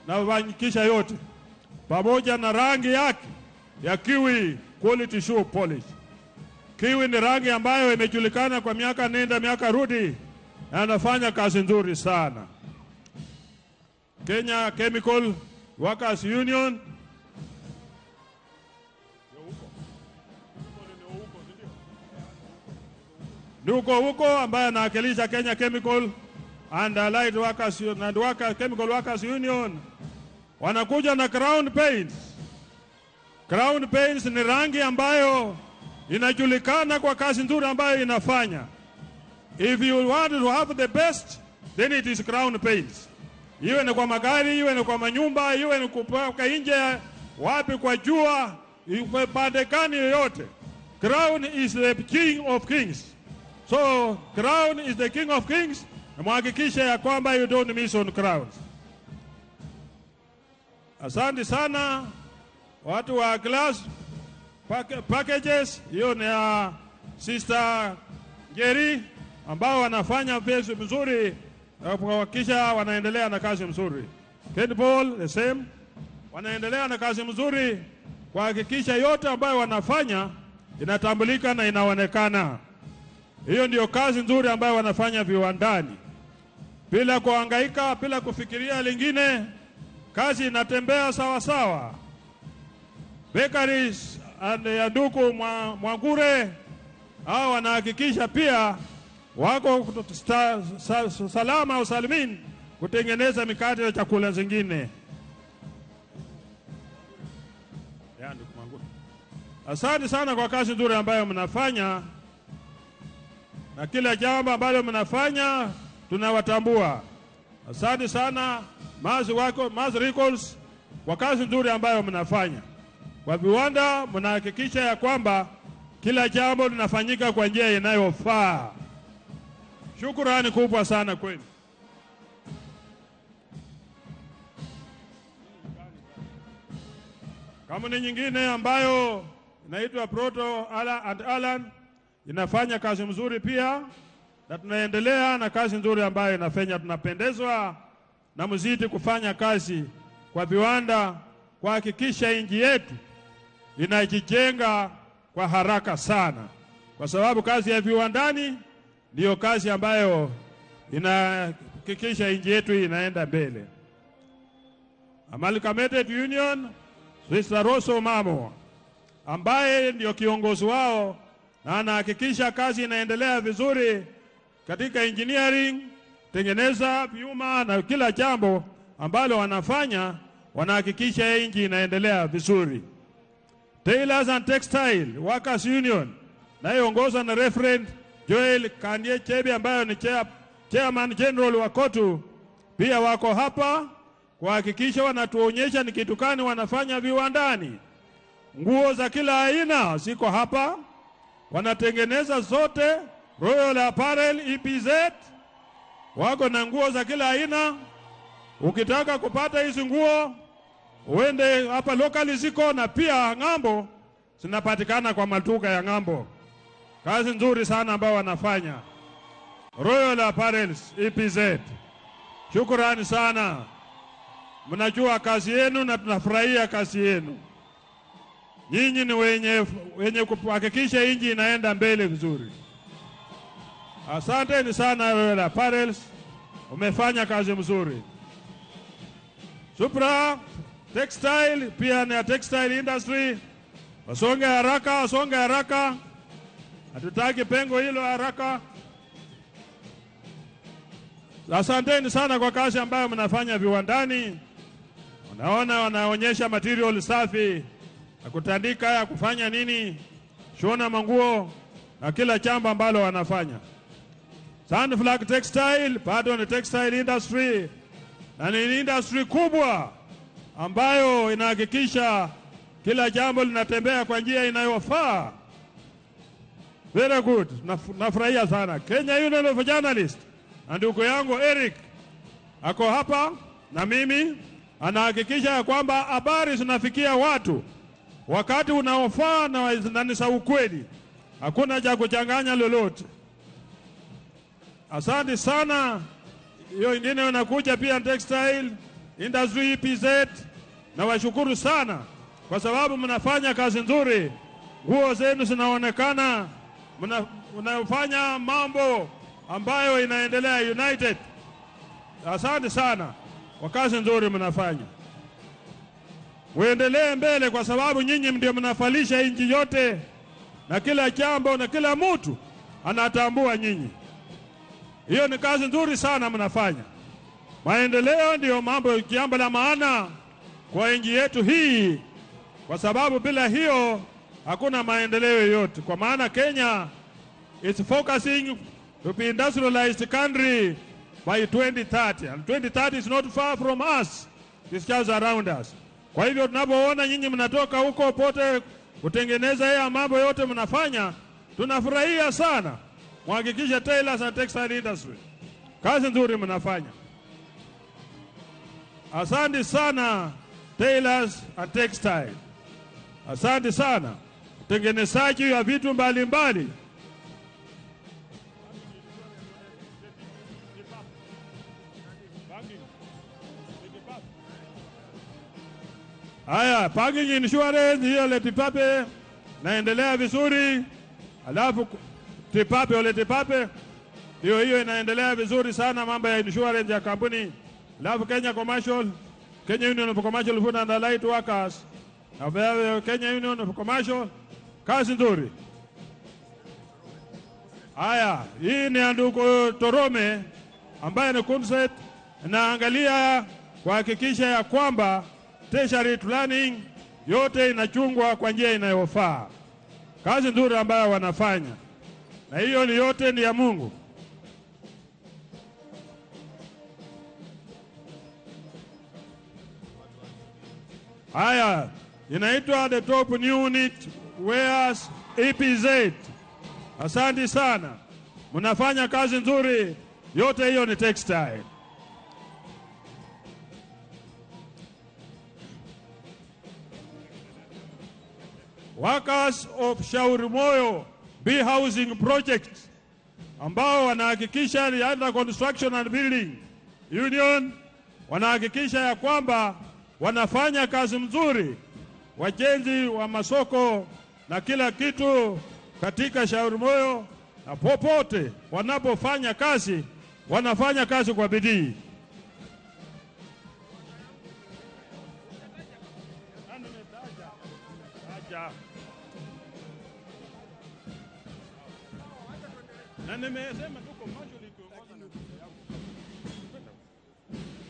na ufanyikisha yote. Pamoja na rangi yake ya Kiwi quality shoe polish. Kiwi ni rangi ambayo imejulikana kwa miaka nenda miaka rudi na anafanya kazi nzuri sana. Kenya Chemical Workers Union Nuko huko ambaye anawakilisha Kenya Chemical and Allied Workers and Chemical Workers Union wanakuja na Crown Paints. Crown Paints ni rangi ambayo inajulikana kwa kazi nzuri ambayo inafanya. If you want to have the best, then it is Crown Paints. Iwe ni kwa magari, iwe ni kwa manyumba, iwe ni kupaka nje, wapi kwa jua, iwe pandekani yoyote. Crown is the king of kings. So, Crown is the king of kings. Na muhakikisha ya kwamba you don't miss on crowns. Asante sana watu wa Glass Packages, hiyo ni ya Sister Jerry ambao wanafanya kazi mzuri kuhakikisha wanaendelea na kazi mzuri. Ken Paul the same wanaendelea na kazi mzuri kuhakikisha yote ambayo wanafanya inatambulika na inaonekana. Hiyo ndio kazi nzuri ambayo wanafanya viwandani. Bila kuhangaika, bila kufikiria lingine, kazi inatembea sawa sawa. Bakeries and Nduku Mwangure hao wanahakikisha pia wako salama usalimin kutengeneza mikate na chakula zingine. Asante sana kwa kazi nzuri ambayo mnafanya, na kila jambo ambalo mnafanya tunawatambua. Asante sana Maz Records kwa kazi nzuri ambayo mnafanya. Kwa viwanda mnahakikisha ya kwamba kila jambo linafanyika kwa njia inayofaa. Shukrani kubwa sana kwenu. Kampuni nyingine ambayo inaitwa Proto and Allen inafanya kazi mzuri pia, na tunaendelea na kazi nzuri ambayo inafanya. Tunapendezwa na mzidi kufanya kazi kwa viwanda kuhakikisha nchi yetu inajijenga kwa haraka sana, kwa sababu kazi ya viwandani ndiyo kazi ambayo inahakikisha nchi yetu inaenda mbele. Amalgamated Union, Mr. Rosso Mamo ambaye ndio kiongozi wao na anahakikisha kazi inaendelea vizuri katika engineering, tengeneza vyuma na kila jambo ambalo wanafanya, wanahakikisha nchi inaendelea vizuri. Tailors and Textile Workers Union nayoongozwa na Reverend Joel Kandie Chebe ambayo ni Chairman General wa KOTU, pia wako hapa kuhakikisha wanatuonyesha ni kitu gani wanafanya viwandani. Nguo za kila aina ziko hapa, wanatengeneza zote. Royal Apparel EPZ wako na nguo za kila aina. Ukitaka kupata hizi nguo uende hapa locally ziko, na pia ng'ambo zinapatikana kwa maduka ya ng'ambo. Kazi nzuri sana ambao wanafanya Royal Apparel EPZ. Shukrani sana, mnajua kazi yenu na tunafurahia kazi yenu. Nyinyi ni wenye kuhakikisha nchi inaenda mbele vizuri. Asanteni sana Royal Apparel, umefanya kazi mzuri. Supra Textile pia na textile industry, wasonge haraka. Hatutaki pengo hilo haraka. Asanteni sana kwa kazi ambayo mnafanya viwandani. Unaona wanaonyesha material safi, ya kutandika, ya kufanya nini, shona manguo na kila jambo ambalo wanafanya. Sunflag Textile, bado ni textile industry, na ni industry kubwa ambayo inahakikisha kila jambo linatembea kwa njia inayofaa. Very good. Nafurahia sana. Kenya Union of Journalists, ndugu yangu Eric ako hapa na mimi, anahakikisha ya kwamba habari zinafikia watu wakati unaofaa na ni sawa ukweli. Hakuna cha kuchanganya lolote. Asante sana. Hiyo ingine wanakuja pia textile industry EPZ, na washukuru sana kwa sababu mnafanya kazi nzuri. Nguo zenu zinaonekana, mnafanya mambo ambayo inaendelea united. Asante sana kwa kazi nzuri mnafanya. Muendelee mbele kwa sababu nyinyi ndio mnafalisha nchi yote, na kila jambo na kila mtu anatambua nyinyi. Hiyo ni kazi nzuri sana mnafanya. Maendeleo ndio jambo la maana kwa nchi yetu hii, kwa sababu bila hiyo hakuna maendeleo yoyote. Kwa maana Kenya is focusing to be industrialized country by 2030, and 2030 is not far from us, it's just around us. Kwa hivyo tunapoona nyinyi mnatoka huko pote kutengeneza haya mambo yote mnafanya, tunafurahia sana. Muhakikisha tailors and textile industry, kazi nzuri mnafanya. Asante sana tailors and textile. Asante sana utengenezaji wa vitu mbalimbali. Haya, parking insurance hiyo Letipape naendelea vizuri. Alafu Tipape ole Tipape hiyo inaendelea vizuri sana, mambo ya insurance ya kampuni. Alafu Kenya Union of Commercial Food and Allied Workers, na Kenya Union of Commercial, kazi nzuri. Haya, hii ni ndugu Torome ambaye ni concert, naangalia kuhakikisha ya kwamba tertiary planning yote inachungwa kwa njia inayofaa. Kazi nzuri ambayo wanafanya, na hiyo ni yote ni ya Mungu. Haya, inaitwa the top new unit wares EPZ. Asante sana, mnafanya kazi nzuri, yote hiyo ni textile. workers of Shauri Moyo Bee Housing Project ambao wanahakikisha ni under construction and building union, wanahakikisha ya kwamba wanafanya kazi mzuri, wajenzi wa masoko na kila kitu katika Shauri Moyo, na popote wanapofanya kazi wanafanya kazi kwa bidii.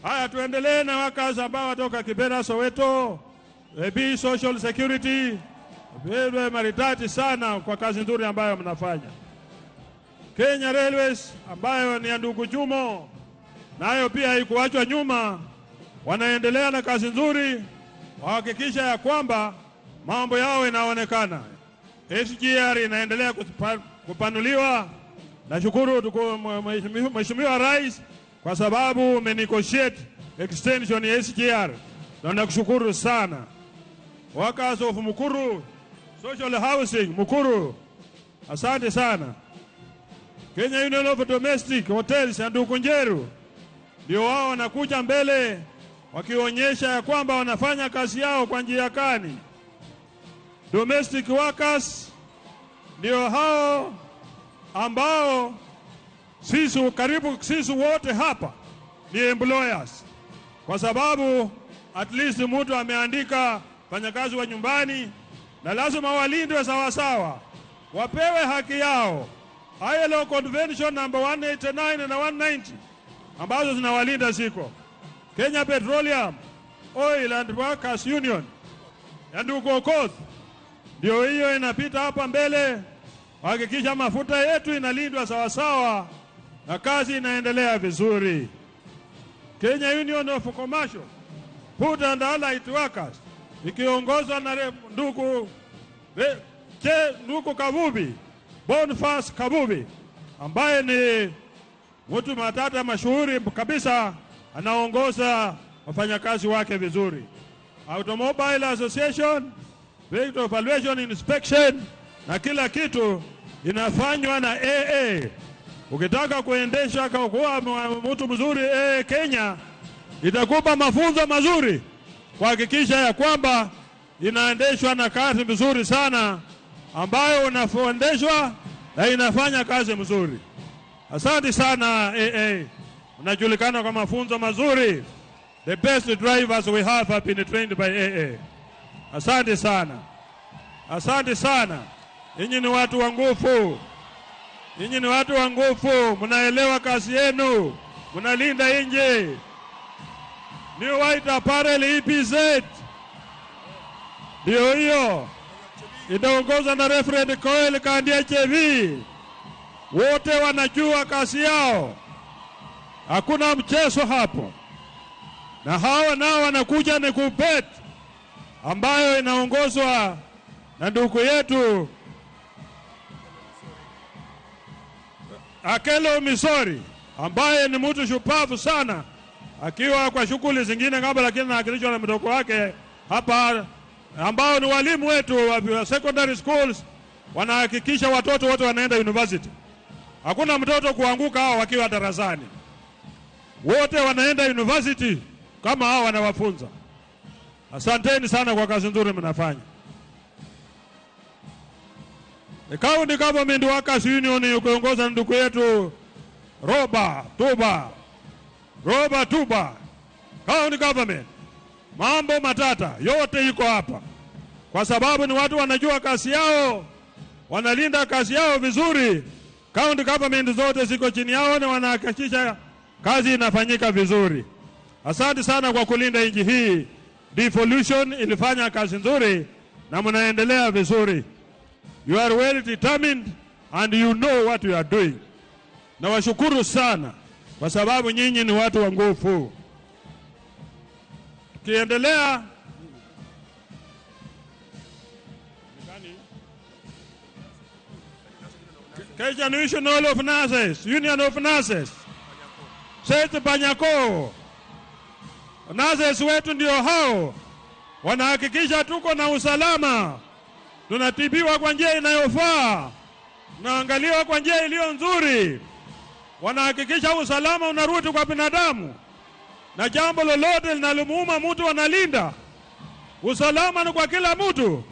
Haya, tuendelee na wakazi ambao watoka Kibera, Soweto, Bee Social Security. Wewe maridadi sana kwa kazi nzuri ambayo mnafanya. Kenya Railways ambayo ni ya ndugu Jumo, nayo pia haikuachwa nyuma, wanaendelea na kazi nzuri, wahakikisha ya kwamba mambo yao inaonekana. SGR inaendelea kupanuliwa. Nashukuru Mheshimiwa Rais kwa sababu umenegotiate extension ya SGR, na nakushukuru sana. Workers of Mukuru Social Housing Mukuru, asante sana. Kenya Union of Domestic Hotels and Ndukunjeru ndio wao wanakuja mbele wakionyesha ya kwamba wanafanya kazi yao kwa njia kani. Domestic workers ndio hao ambao karibu sisi wote hapa ni employers, kwa sababu at least mtu ameandika fanyakazi wa nyumbani, na lazima walindwe sawa sawa, wapewe haki yao. ILO Convention number 189 na 190 ambazo zinawalinda ziko. Kenya Petroleum Oil and Workers Union ya ndugu Okoth ndio hiyo inapita hapa mbele, hakikisha mafuta yetu inalindwa sawa sawa na kazi inaendelea vizuri. Kenya Union of Commercial Food and Allied Workers ikiongozwa na ndugu Kabubi, Boniface Kabubi, ambaye ni mtu matata mashuhuri kabisa, anaongoza wafanyakazi wake vizuri. Automobile Association, Vehicle Evaluation Inspection na kila kitu inafanywa na AA. Ukitaka kuendesha kwa mtu mzuri Kenya itakupa mafunzo mazuri kuhakikisha ya kwamba inaendeshwa na kazi mzuri sana ambayo unafundishwa na inafanya kazi mzuri. Asante sana AA. Unajulikana kwa mafunzo mazuri. The best drivers we have been trained by AA. Asante sana. Asante sana. Ninyi ni watu wa nguvu. Ninyi ni watu wa nguvu, mnaelewa kazi yenu, mnalinda nje. New White Apparel EPZ ndio hiyo inaongozwa na Reverend Koel Kandia Chevi. Wote wanajua kazi yao, hakuna mchezo hapo. Na hawa nao wanakuja ni kupet ambayo inaongozwa na ndugu yetu Akelo Misori, ambaye ni mtu shupavu sana akiwa kwa shughuli zingine ngamba, lakini anahakikishwa na mdogo wake hapa ambao ni walimu wetu wa secondary schools, wanahakikisha watoto wote wanaenda university. Hakuna mtoto kuanguka hao wakiwa darasani. Wote wanaenda university kama hao wanawafunza. Asanteni sana kwa kazi nzuri mnafanya. The County Government Workers Union ukiongozwa na ndugu yetu Roba Tuba. County Government, mambo matata yote iko hapa, kwa sababu ni watu wanajua kazi yao, wanalinda kazi yao vizuri. County Government zote ziko chini yao na wanahakikisha kazi inafanyika vizuri. Asante sana kwa kulinda nchi hii. Devolution ilifanya kazi nzuri na mnaendelea vizuri. You are well determined and you know what you are doing. Na washukuru sana kwa sababu nyinyi ni watu wa nguvu. Tukiendelea Kenya National of Nurses, Union of Nurses, Sete Panyako. Nurses wetu ndio hao wanahakikisha tuko na usalama tunatibiwa kwa njia inayofaa, tunaangaliwa kwa njia iliyo nzuri, wanahakikisha usalama unarudi kwa binadamu, na jambo lolote linalomuuma mtu wanalinda. Usalama ni kwa kila mtu.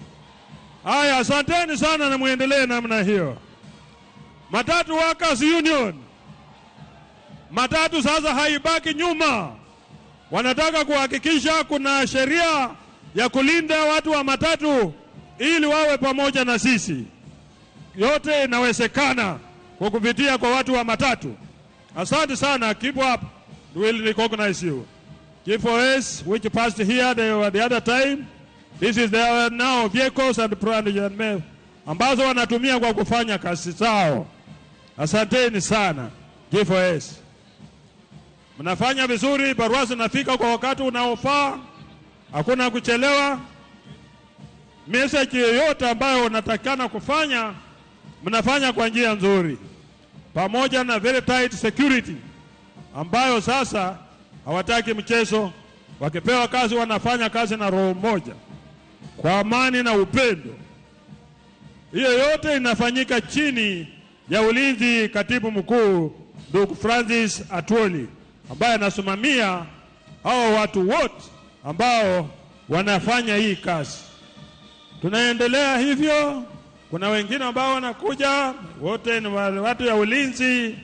Haya, asanteni sana na muendelee namna hiyo. Matatu Workers Union, matatu sasa haibaki nyuma. Wanataka kuhakikisha kuna sheria ya kulinda watu wa matatu ili wawe pamoja na sisi. Yote inawezekana kwa kupitia kwa watu wa matatu. Asante sana, keep up, we will recognize you. G4S, which passed here the other time, this is their now vehicles and ambazo wanatumia kwa kufanya kazi zao. Asanteni sana G4S. Mnafanya vizuri, barua zinafika kwa wakati unaofaa, hakuna kuchelewa. Message yoyote ambayo unatakana kufanya, mnafanya kwa njia nzuri, pamoja na very tight security ambayo sasa hawataki mchezo. Wakipewa kazi wanafanya kazi na roho moja, kwa amani na upendo. Hiyo yote inafanyika chini ya ulinzi katibu mkuu ndugu Francis Atwoli, ambaye anasimamia hao watu wote ambao wanafanya hii kazi. Tunaendelea hivyo. Kuna wengine ambao wanakuja, wote ni watu ya ulinzi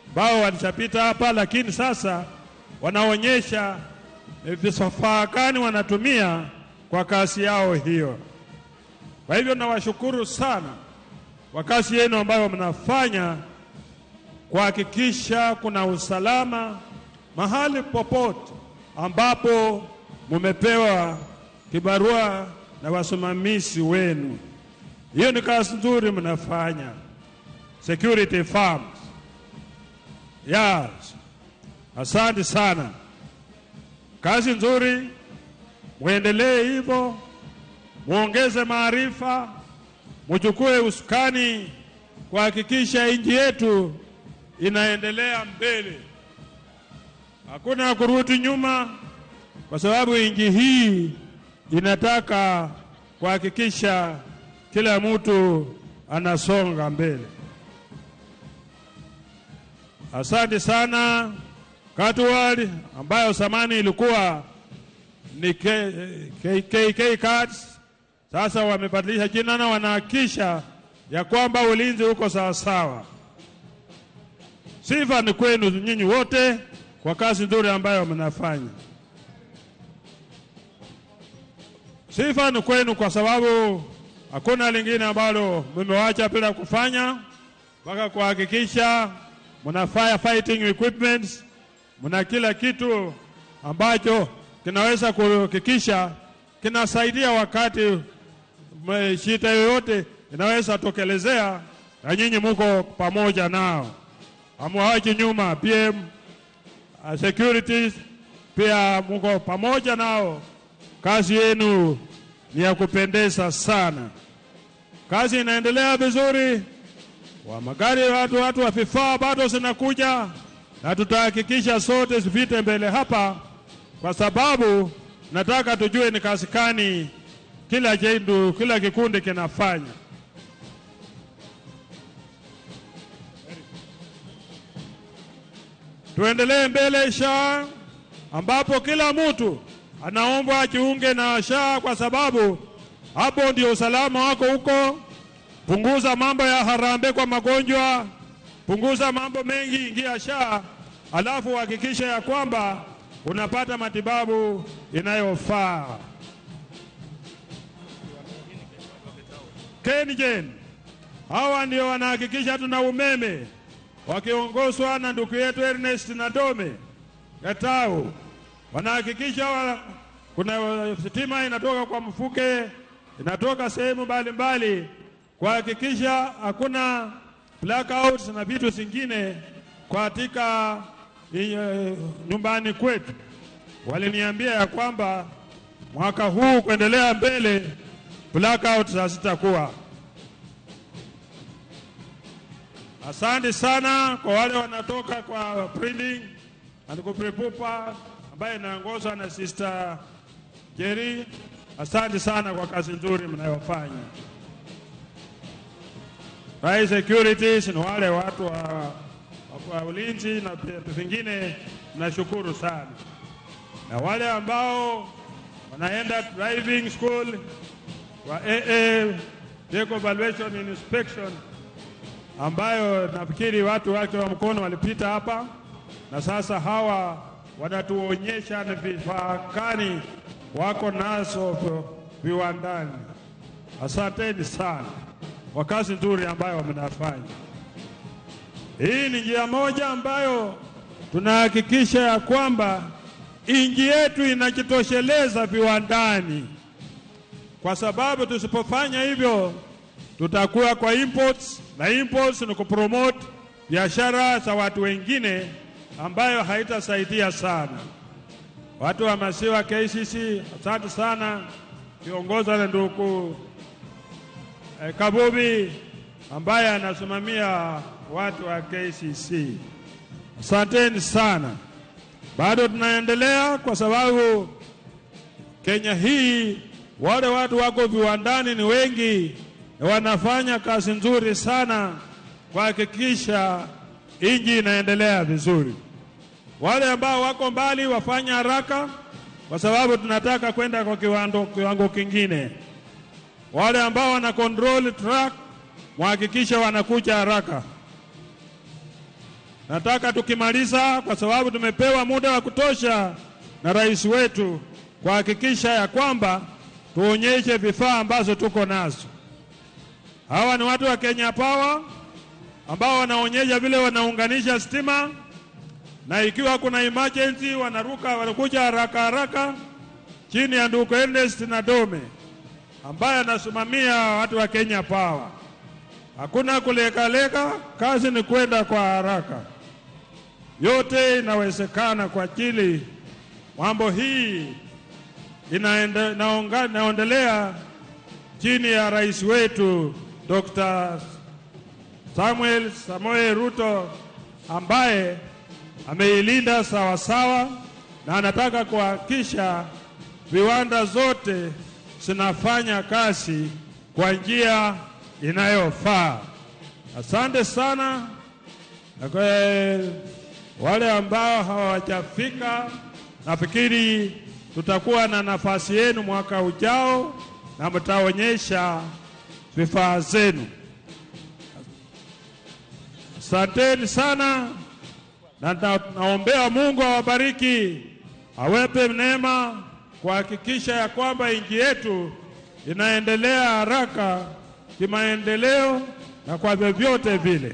ambao walishapita hapa, lakini sasa wanaonyesha vifaa gani wanatumia kwa kazi yao hiyo. Kwa hivyo nawashukuru sana kwa kazi yenu ambayo mnafanya kuhakikisha kuna usalama mahali popote ambapo mumepewa kibarua na wasimamizi wenu. Hiyo ni kazi nzuri mnafanya. Security firms. Yes. Asante sana. Kazi nzuri. Muendelee hivyo. Muongeze maarifa. Mchukue usukani kuhakikisha nchi yetu inaendelea mbele. Hakuna kurudi nyuma, kwa sababu nchi hii inataka kuhakikisha kila mtu anasonga mbele. Asante sana Katwali, ambayo zamani ilikuwa ni KK Cards, sasa wamebadilisha jina na wanahakikisha ya kwamba ulinzi uko sawa sawa. Sifa ni kwenu nyinyi wote kwa kazi nzuri ambayo mnafanya. Sifa ni kwenu kwa sababu hakuna lingine ambalo mmewacha bila kufanya, mpaka kuhakikisha mna firefighting equipments, mna kila kitu ambacho kinaweza kuhakikisha kinasaidia wakati shida yoyote inaweza tokelezea, na nyinyi mko pamoja nao. Hamwachi nyuma. PM securities pia mko pamoja nao. Kazi yenu ni ya kupendeza sana. Kazi inaendelea vizuri. Wa magari watu wa vifaa bado zinakuja, na tutahakikisha sote zipite mbele hapa, kwa sababu nataka tujue ni kazi gani kila kikundi kinafanya. Tuendelee mbele SHA, ambapo kila mtu anaomba ajiunge na SHA, kwa sababu hapo ndio usalama wako huko. Punguza mambo ya harambee kwa magonjwa, punguza mambo mengi, ingia SHA, alafu hakikisha ya kwamba unapata matibabu inayofaa. KenGen, hawa ndio wanahakikisha tuna umeme, wakiongozwa na ndugu yetu Ernest Nadome Gatau. Wanahakikisha kuna stima inatoka kwa mfuke, inatoka sehemu mbalimbali, kuhakikisha hakuna blackouts na vitu zingine katika nyumbani kwetu. Waliniambia ya kwamba mwaka huu kuendelea mbele blackouts hazitakuwa. Asante sana kwa wale wanatoka kwa printing and kuprepupa ambaye inaongozwa na Sister Jerry. Asante sana kwa kazi nzuri mnayofanya. Rai Securities na wale watu wa ulinzi na vingine, nashukuru sana. Na wale ambao wanaenda driving school wa AA Vehicle Evaluation and Inspection, ambayo nafikiri watu wake wa mkono walipita hapa, na sasa hawa wanatuonyesha ni vifaa gani wako nazo viwandani. Asanteni sana kwa kazi nzuri ambayo wamenafanya. Hii ni njia moja ambayo tunahakikisha ya kwamba nchi yetu inajitosheleza viwandani, kwa sababu tusipofanya hivyo tutakuwa kwa imports, na imports ni kupromote biashara za watu wengine ambayo haitasaidia sana. Watu wa maziwa KCC, asante sana, kiongozwa na ndugu Kabubi ambaye anasimamia watu wa KCC. Asanteni sana. Bado tunaendelea kwa sababu Kenya hii wale watu wako viwandani ni wengi, wanafanya kazi nzuri sana kuhakikisha nchi inaendelea vizuri. Wale ambao wako mbali wafanya haraka kwa sababu tunataka kwenda kwa kiwango kingine. Wale ambao wana control track muhakikisha wanakuja haraka. Nataka tukimaliza, kwa sababu tumepewa muda wa kutosha na rais wetu, kuhakikisha ya kwamba tuonyeshe vifaa ambazo tuko nazo. Hawa ni watu wa Kenya Power ambao wanaonyesha vile wanaunganisha stima, na ikiwa kuna emergency wanakuja haraka chini ya ndugu Ernest na Dome ambaye anasimamia watu wa Kenya Power. Hakuna kuleka, kazi ni kwenda kwa haraka. Yote inawezekana kwa ajili mambo hii inaendelea chini ya rais wetu Dr. Samuel Samoei Ruto, ambaye ameilinda sawa sawa na anataka kuhakikisha viwanda zote zinafanya kazi kwa njia inayofaa. Asante sana. Na kwa wale ambao hawajafika, nafikiri tutakuwa na nafasi yenu mwaka ujao na mtaonyesha vifaa zenu. Asanteni sana, na naombea Mungu awabariki, awepe neema kuhakikisha ya kwamba nchi yetu inaendelea haraka kimaendeleo na kwa vyovyote vile.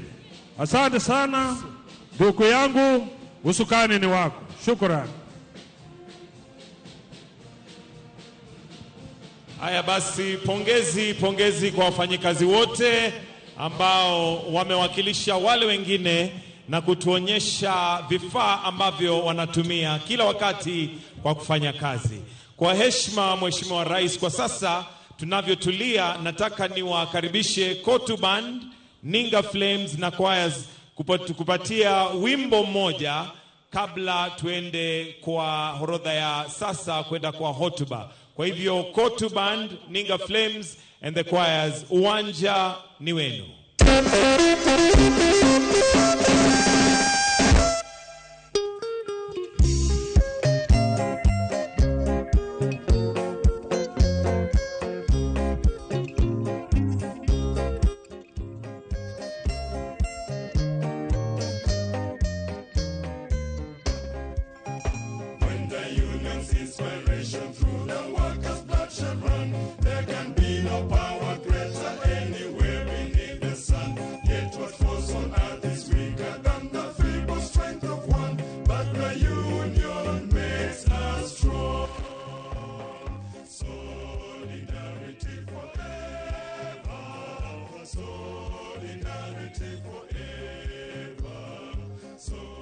Asante sana ndugu yangu, usukani ni wako. Shukrani. Haya basi, pongezi kwa wafanyikazi wote ambao wamewakilisha wale wengine na kutuonyesha vifaa ambavyo wanatumia kila wakati kwa kufanya kazi. Kwa heshima Mheshimiwa Rais, kwa sasa tunavyotulia, nataka niwakaribishe Kotu Band, Ninga Flames na Choirs kupatia wimbo mmoja kabla tuende kwa horodha ya sasa kwenda kwa hotuba. Kwa hivyo Kotu Band, Ninga Flames and the Choirs, uwanja ni wenu.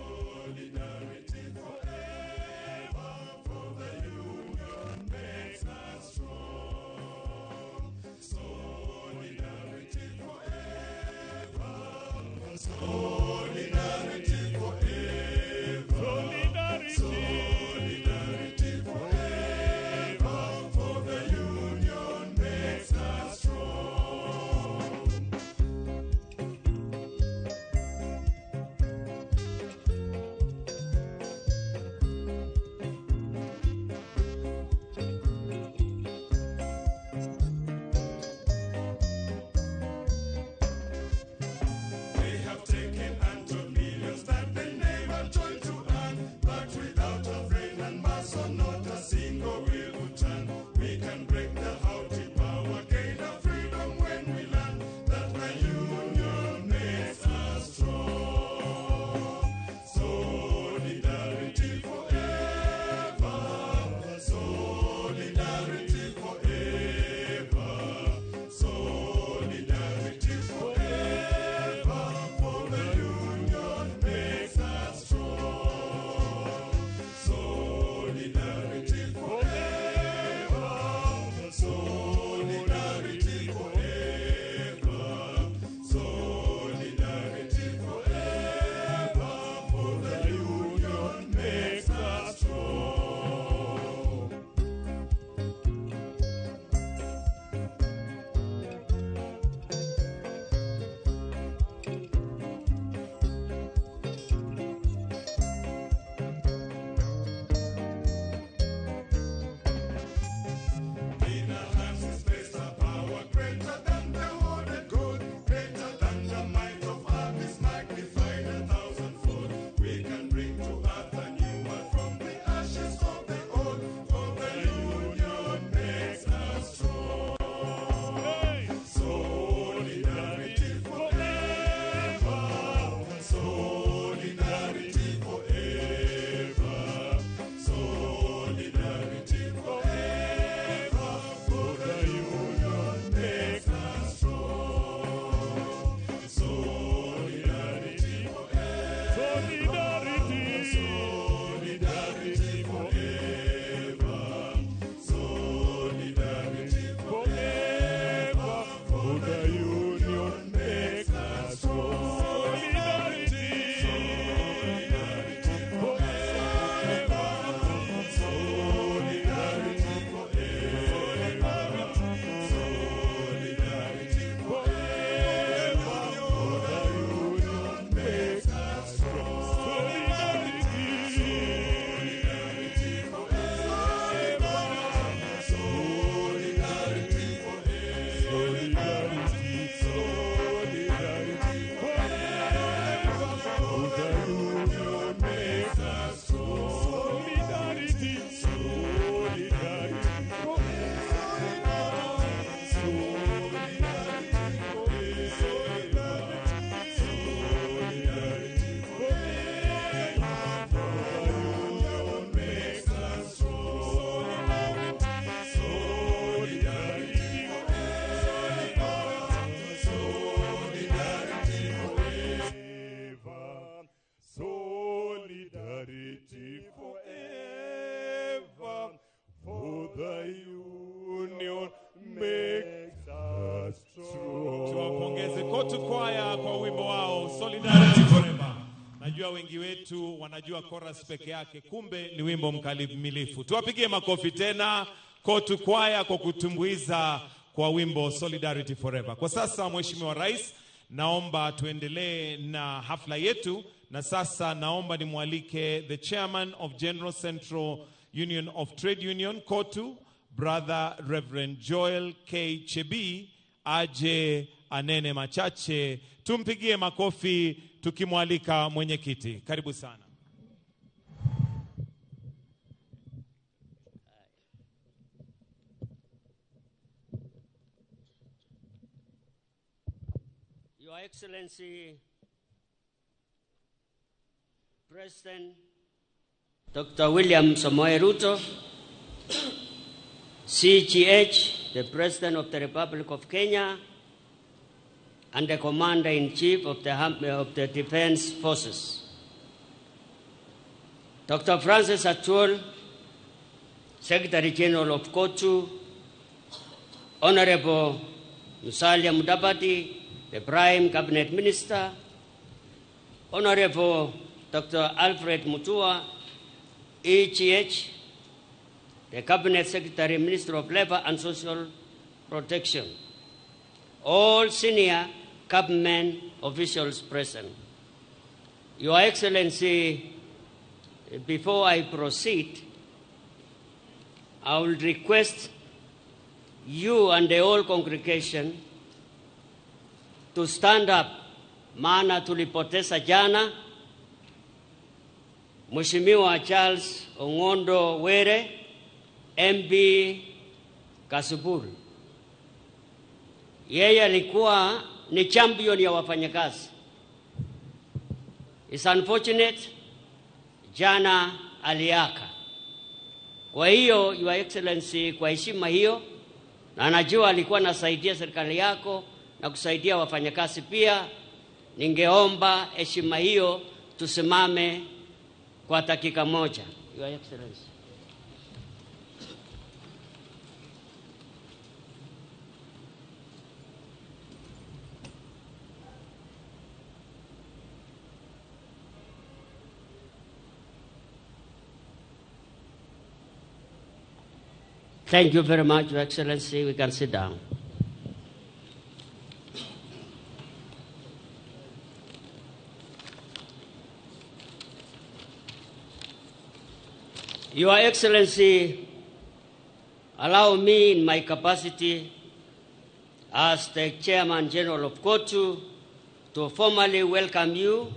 Solidarity forever, for the union makes us wengi wetu wanajua chorus peke yake, kumbe ni wimbo mkamilifu. Tuwapigie makofi tena Kotu Kwaya kwa kutumbuiza kwa wimbo Solidarity Forever. Kwa sasa Mheshimiwa Rais, naomba tuendelee na hafla yetu, na sasa naomba nimwalike the Chairman of General Central Union of Trade Union Kotu, Brother Reverend Joel K. Chebi, aje anene machache. Tumpigie makofi tukimwalika mwenyekiti. Karibu sana. Your Excellency President Dr. William Samoei Ruto, CGH, the President of the Republic of Kenya, and the Commander-in-Chief of the Defense Forces. Dr. Francis Atuol, Secretary General of Kotu, Honorable Musalia Mudavadi, the Prime Cabinet Minister, Honorable Dr. Alfred Mutua, EGH, the Cabinet Secretary, Minister of Labor and Social Protection, all senior government officials present. Your Excellency, before I proceed, I will request you and the whole congregation to stand up, maana tulipoteza jana Mheshimiwa Charles Ongondo Were, MB Kasuburi. Yeye alikuwa ni champion ya wafanyakazi. It's unfortunate jana aliaka. Kwa hiyo Your Excellency, kwa heshima hiyo, na najua alikuwa anasaidia serikali yako na kusaidia wafanyakazi pia, ningeomba heshima hiyo tusimame kwa dakika moja. Your Excellency. Thank you very much, Your Excellency. We can sit down. Your Excellency, allow me in my capacity as the Chairman General of Kotu to formally welcome you,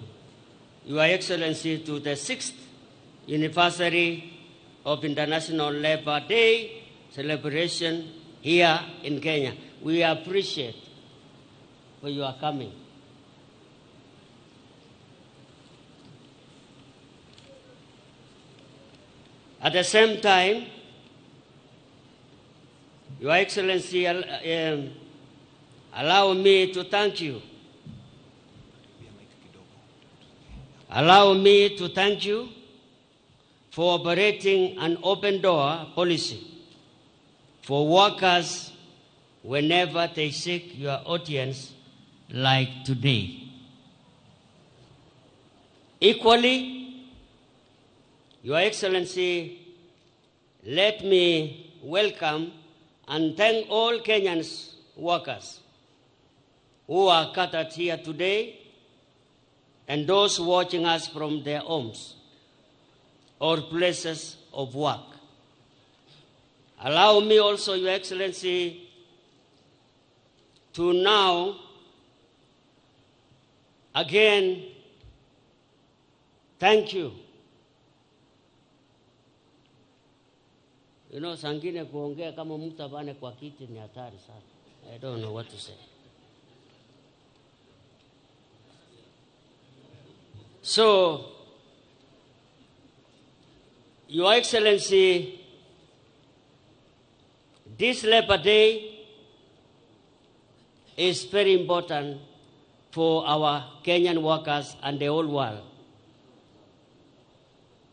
Your Excellency, to the 6th anniversary of International Labour Day celebration here in Kenya. We appreciate for your coming. At the same time, Your Excellency, allow me to thank you. Allow me to thank you for operating an open door policy for workers whenever they seek your audience, like today. Equally, Your Excellency, let me welcome and thank all Kenyans workers who are gathered here today and those watching us from their homes or places of work. Allow me also, Your Excellency, to now again thank you. You know, sangine kuongea kama mtu abane kwa kiti ni hatari sana. I don't know what to say. So, Your Excellency, this Labor Day is very important for our Kenyan workers and the whole world.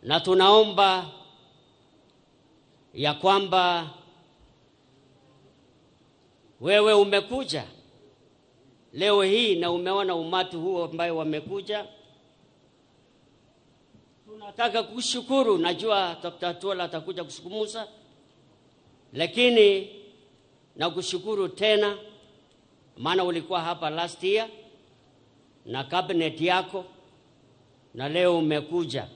Na tunaomba ya kwamba wewe umekuja leo hii na umeona umati huo ambayo wamekuja, tunataka kushukuru. Najua Dr. Atuola atakuja kusukumuza, lakini na kushukuru tena, maana ulikuwa hapa last year na cabinet yako na leo umekuja.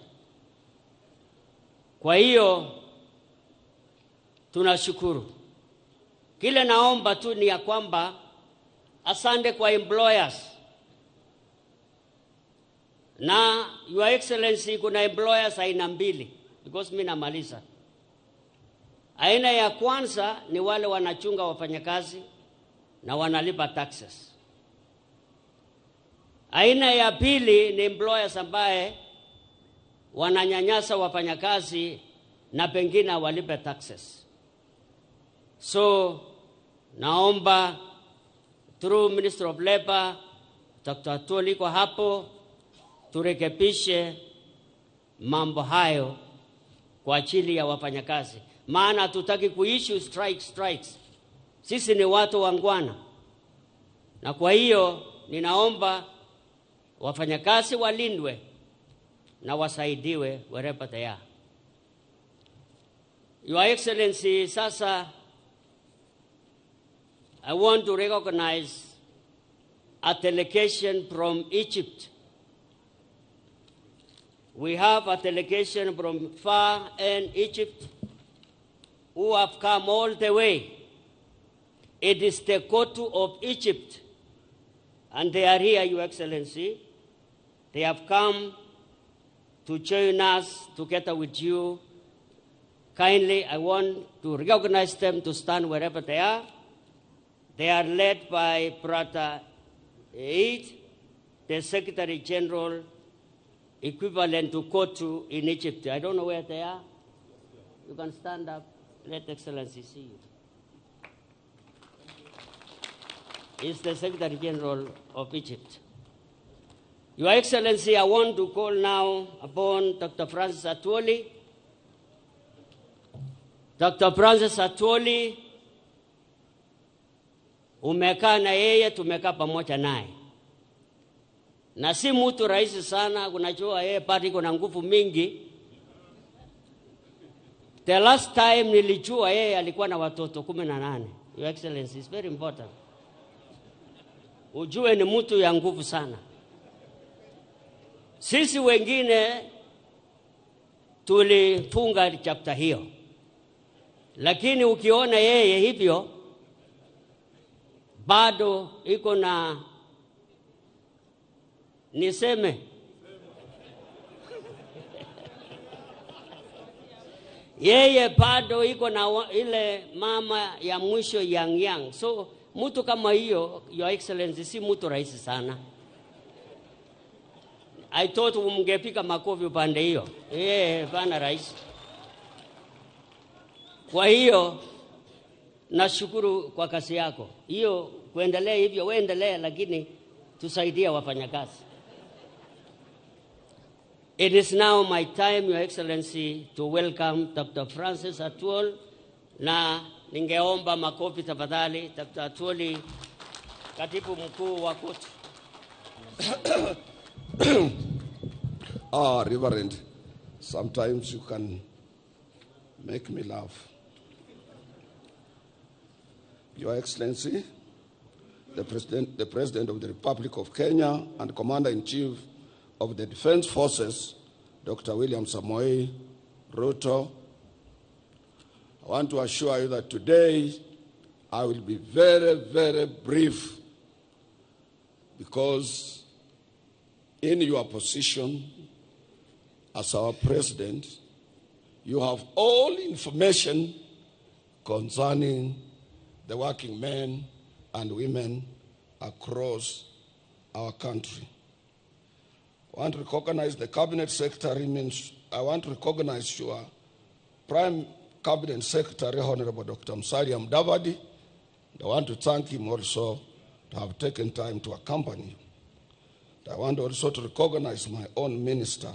Kwa hiyo tunashukuru. Kile naomba tu ni ya kwamba asante kwa employers. Na Your Excellency, kuna employers aina mbili, because mimi namaliza. Aina ya kwanza ni wale wanachunga wafanyakazi na wanalipa taxes. Aina ya pili ni employers ambaye wananyanyasa wafanyakazi na pengine walipe taxes. So naomba through Minister of Labor, Dr. Atuola kwa hapo, turekebishe mambo hayo kwa ajili ya wafanyakazi. Maana tutaki kuissue strikes. Sisi ni watu wangwana. Na kwa hiyo ninaomba wafanyakazi walindwe na wasaidiwe wherever they are. Your Excellency, sasa I want to recognize a delegation from Egypt. We have a delegation from far end Egypt who have come all the way. It is the Kotu of Egypt, and they are here, Your Excellency. They have come to join us together with you. Kindly, I want to recognize them to stand wherever they are. They are led by Brother Eid, the Secretary General, equivalent to Kotu in Egypt. I don't know where they are. You can stand up. Let Excellency see you. He's the Secretary General of Egypt. Your Excellency, I want to call now upon Dr. Francis Atuola. Dr. Francis Atuola, umekaa na yeye, tumekaa pamoja naye. Na si mtu rahisi sana, unajua yeye party kuna nguvu mingi. The last time nilijua yeye alikuwa na watoto 18. Your Excellency, is very important. Ujue ni mtu ya nguvu sana. Sisi wengine tulifunga chapter hiyo. Lakini ukiona yeye hivyo, bado iko na niseme yeye bado iko na ile mama ya mwisho yang. So mtu kama hiyo, Your Excellency, si mtu rahisi sana. I thought umngepika makofi upande hiyo. Bana rais. Kwa hiyo nashukuru kwa kazi yako. Hiyo kuendelea hivyo, uendelee, lakini tusaidie wafanyakazi. It is now my time, Your Excellency, to welcome Dr. Francis Atuola, na ningeomba makofi tafadhali. Dr. Atuola, katibu mkuu wa Kotu. Reverend, sometimes you can make me laugh. Your Excellency, the President of the Republic of Kenya and Commander-in-Chief of the Defense Forces, Dr. William Samoei Ruto, I want to assure you that today I will be very, very brief, because in your position as our President, you have all information concerning the working men and women across our country. I want to recognize the Cabinet Secretary. I want to recognize your Prime Cabinet Secretary, Honorable Dr. Musalia Mudavadi. I want to thank him also to have taken time to accompany you. I want also to recognize my own minister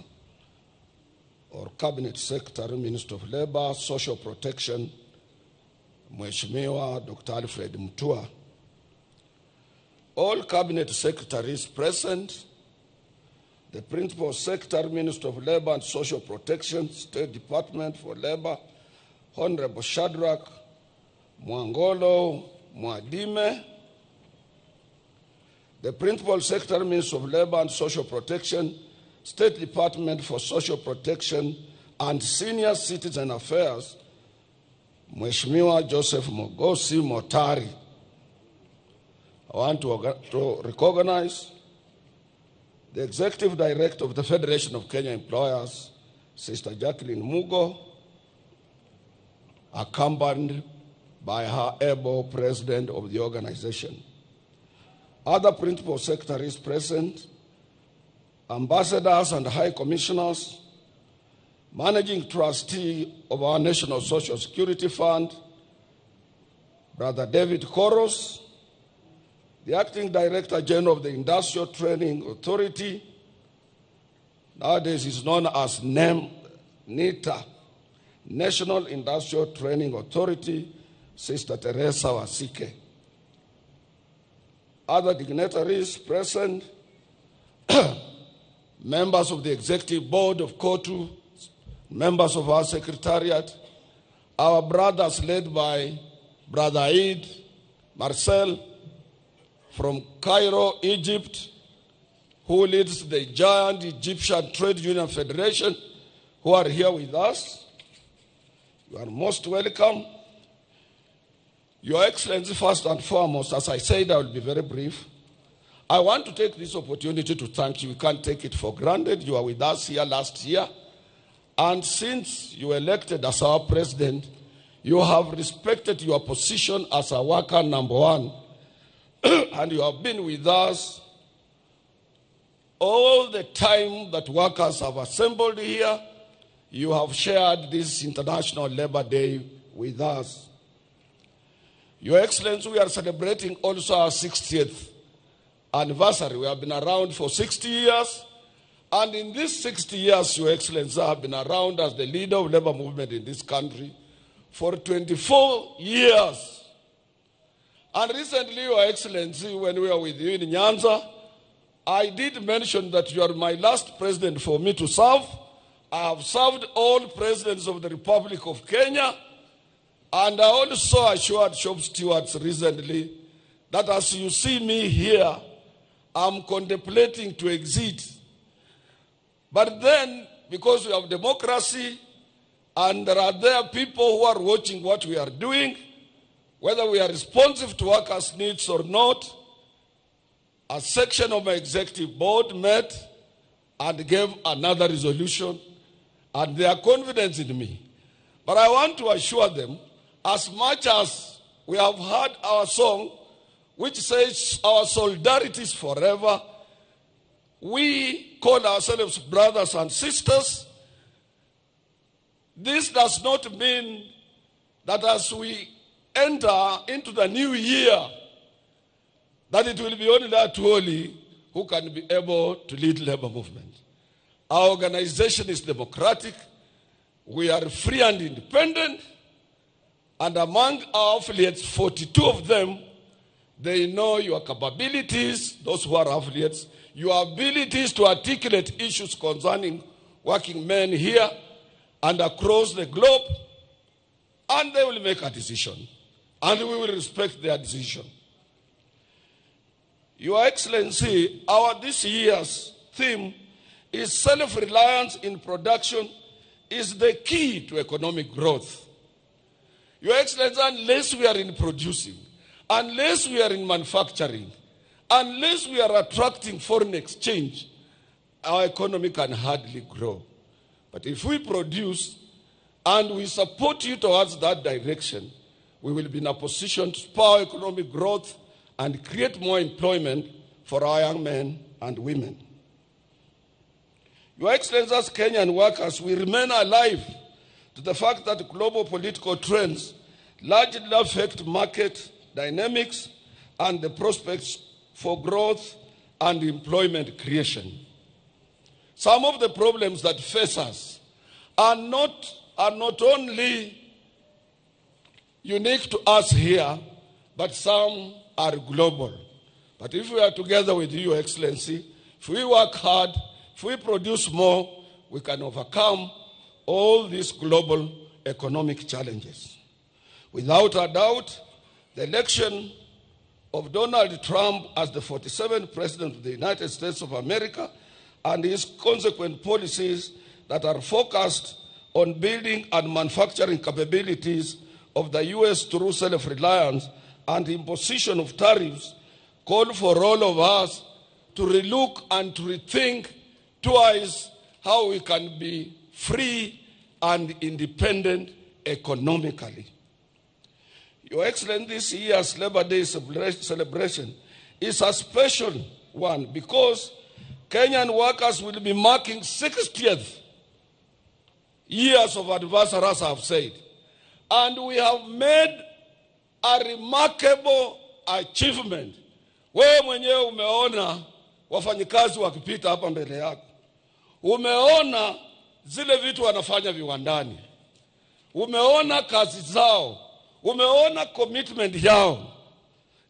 or Cabinet Secretary, Minister of Labor, Social Protection, Mheshimiwa Dr. Alfred Mutua. All Cabinet Secretaries present, the Principal Secretary, Minister of Labor and Social Protection, State Department for Labor, Honorable Shadrach Mwangolo Mwadime, the Principal Secretary, Minister of Labor and Social Protection, State Department for Social Protection and Senior Citizen Affairs, Mheshimiwa Joseph Mogosi Motari. I want to recognize the Executive Director of the Federation of Kenya Employers, Sister Jacqueline Mugo, accompanied by her able president of the organization. Other principal secretaries present, ambassadors and high commissioners, managing trustee of our National Social Security Fund, Brother David Koros, the acting director general of the Industrial Training Authority, nowadays is known as NITA, National Industrial Training Authority, Sister Teresa Wasike. Other dignitaries present, members of the Executive Board of KOTU, members of our Secretariat, our brothers led by Brother Aid Marcel from Cairo, Egypt, who leads the giant Egyptian Trade Union Federation, who are here with us. You are most welcome. Your Excellency, first and foremost, as I said, I will be very brief. I want to take this opportunity to thank you. We can't take it for granted. You were with us here last year. And since you were elected as our president, you have respected your position as a worker number one. And you have been with us all the time that workers have assembled here. You have shared this International Labor Day with us. Your Excellency, we are celebrating also our 60th anniversary. We have been around for 60 years. And in these 60 years, Your Excellency, I have been around as the leader of labor movement in this country for 24 years. And recently, Your Excellency, when we were with you in Nyanza, I did mention that you are my last president for me to serve. I have served all presidents of the Republic of Kenya. And I also assured shop stewards recently that as you see me here, I'm contemplating to exit. But then, because we have democracy, and there are people who are watching what we are doing, whether we are responsive to workers' needs or not, a section of my executive board met and gave another resolution, and they are confident in me. But I want to assure them, as much as we have heard our song, which says our solidarity is forever, we call ourselves brothers and sisters. This does not mean that as we enter into the new year, that it will be only that holy who can be able to lead labor movement. Our organization is democratic. We are free and independent. And among our affiliates, 42 of them, they know your capabilities, those who are affiliates, your abilities to articulate issues concerning working men here and across the globe, and they will make a decision. And we will respect their decision. Your Excellency, our this year's theme is self-reliance in production is the key to economic growth. Your Excellency, unless we are in producing, unless we are in manufacturing, unless we are attracting foreign exchange, our economy can hardly grow. But if we produce and we support you towards that direction, we will be in a position to spur economic growth and create more employment for our young men and women. Your Excellency, as Kenyan workers, we remain alive to the fact that global political trends largely affect market dynamics and the prospects for growth and employment creation. Some of the problems that face us are not only unique to us here, but some are global. But if we are together with you, Your Excellency, if we work hard, if we produce more, we can overcome all these global economic challenges. Without a doubt, the election of Donald Trump as the 47th President of the United States of America and his consequent policies that are focused on building and manufacturing capabilities of the U.S. through self-reliance and imposition of tariffs call for all of us to relook and to rethink twice how we can be free and independent economically. Your Excellency, this year's Labor Day celebration is a special one because Kenyan workers will be marking 60th years of anniversary, as I have said. And we have made a remarkable achievement. Wewe mwenyewe umeona wafanyikazi wakipita hapa mbele yako. Umeona zile vitu wanafanya viwandani. Umeona kazi zao. Umeona commitment yao.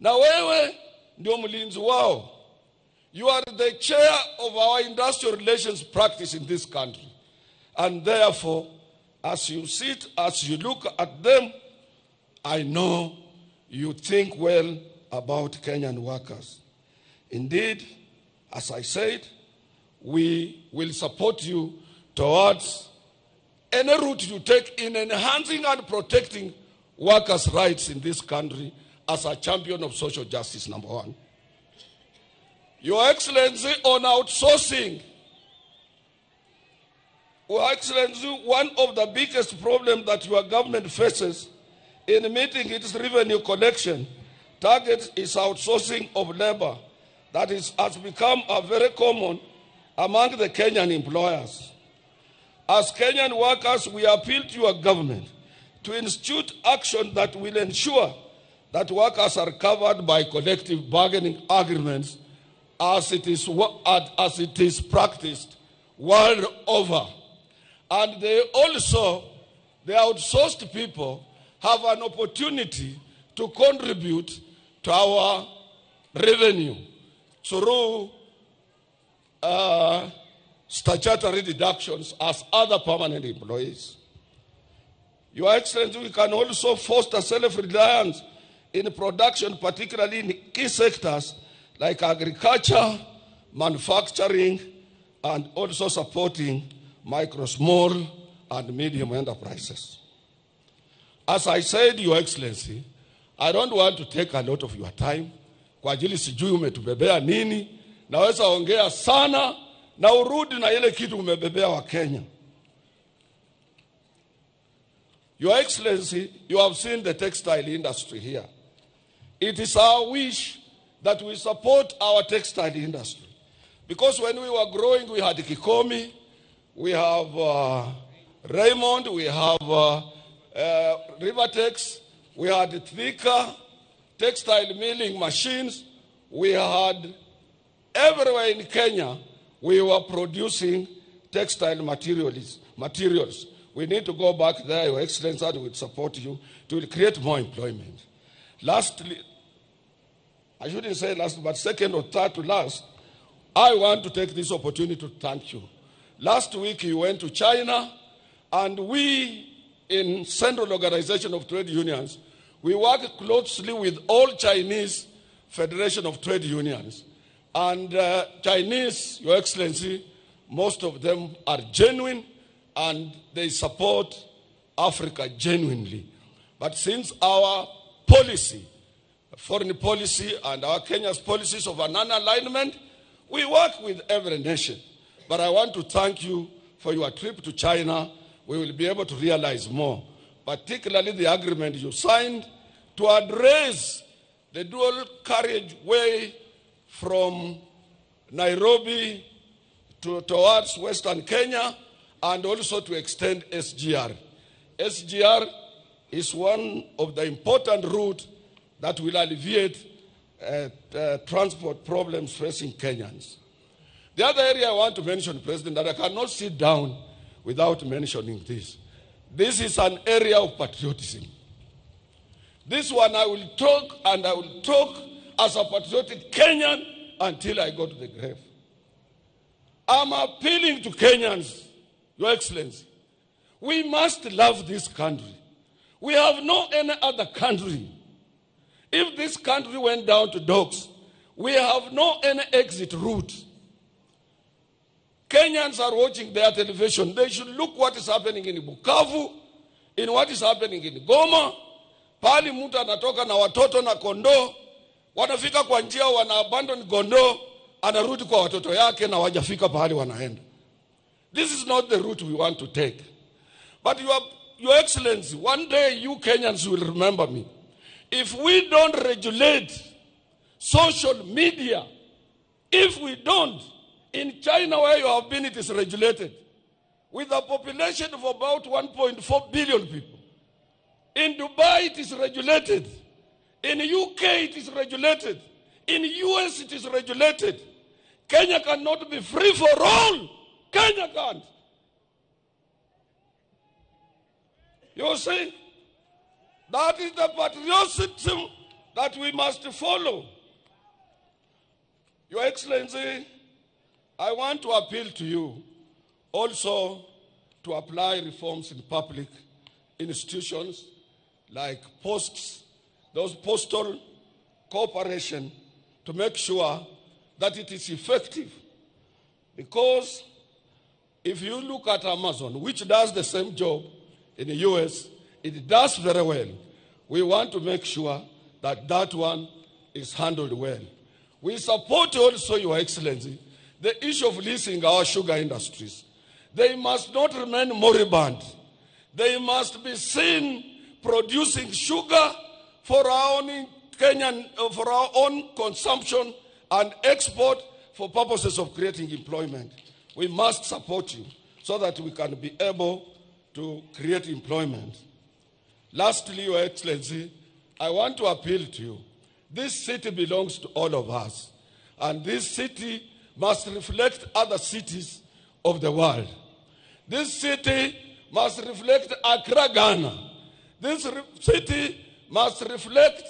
Na wewe ndio mlinzi wao. You are the chair of our industrial relations practice in this country. And therefore, as you sit, as you look at them, I know you think well about Kenyan workers. Indeed, as I said, we will support you towards any route you take in enhancing and protecting workers' rights in this country as a champion of social justice, number one. Your Excellency, on outsourcing, Your Excellency, one of the biggest problems that your government faces in meeting its revenue collection target is outsourcing of labor that has become a very common among the Kenyan employers. As Kenyan workers, we appeal to your government to institute action that will ensure that workers are covered by collective bargaining agreements as it is practiced world over. And the outsourced people have an opportunity to contribute to our revenue through statutory deductions as other permanent employees. Your Excellency, we can also foster self-reliance in production, particularly in key sectors like agriculture, manufacturing, and also supporting micro, small, and medium enterprises. As I said, Your Excellency, I don't want to take a lot of your time. Kwa ajili sijui umetubebea nini. Naweza ongea sana na urudi na ile kitu umebebea wa Kenya. Your Excellency, you have seen the textile industry here. It is our wish that we support our textile industry. Because when we were growing, we had Kikomi, we have Raymond, we have Rivertex, we had Thika, textile milling machines. We had everywhere in Kenya, we were producing textile materials. We need to go back there, Your Excellency, and we will support you to create more employment. Lastly, I shouldn't say last, but second or third to last, I want to take this opportunity to thank you. Last week you went to China, and we in Central Organization of Trade Unions, we work closely with all Chinese Federation of Trade Unions. And Chinese, Your Excellency, most of them are genuine and they support Africa genuinely. But since our policy, foreign policy, and our Kenya's policies of a non-alignment, we work with every nation. But I want to thank you for your trip to China. We will be able to realize more, particularly the agreement you signed to address the dual carriage way from Nairobi towards Western Kenya, and also to extend SGR. SGR is one of the important routes that will alleviate transport problems facing Kenyans. The other area I want to mention, President, that I cannot sit down without mentioning this. This is an area of patriotism. This one I will talk, and I will talk as a patriotic Kenyan until I go to the grave. I'm appealing to Kenyans, Your Excellency. We must love this country. We have no any other country. If this country went down to dogs, we have no any exit route. Kenyans are watching their television. They should look what is happening in Bukavu, in what is happening in Goma. Pali mtu anatoka na watoto na kondoo, wanafika kwa njia wana abandon kondoo, anarudi kwa watoto yake na wajafika pahali wanaenda. This is not the route we want to take. But Your Excellency, one day you Kenyans will remember me. If we don't regulate social media, if we don't, in China where you have been, it is regulated. With a population of about 1.4 billion people. In Dubai, it is regulated. In UK, it is regulated. In US, it is regulated. Kenya cannot be free for all. Kenya can't. You see, that is the patriotism that we must follow. Your Excellency, I want to appeal to you also to apply reforms in public institutions like posts, those postal cooperation, to make sure that it is effective. Because if you look at Amazon, which does the same job in the US, it does very well. We want to make sure that that one is handled well. We support also, Your Excellency, the issue of leasing our sugar industries. They must not remain moribund. They must be seen producing sugar for our own Kenyan, for our own consumption and export for purposes of creating employment. We must support you so that we can be able to create employment. Lastly, Your Excellency, I want to appeal to you. This city belongs to all of us, and this city must reflect other cities of the world. This city must reflect Accra, Ghana. This city must reflect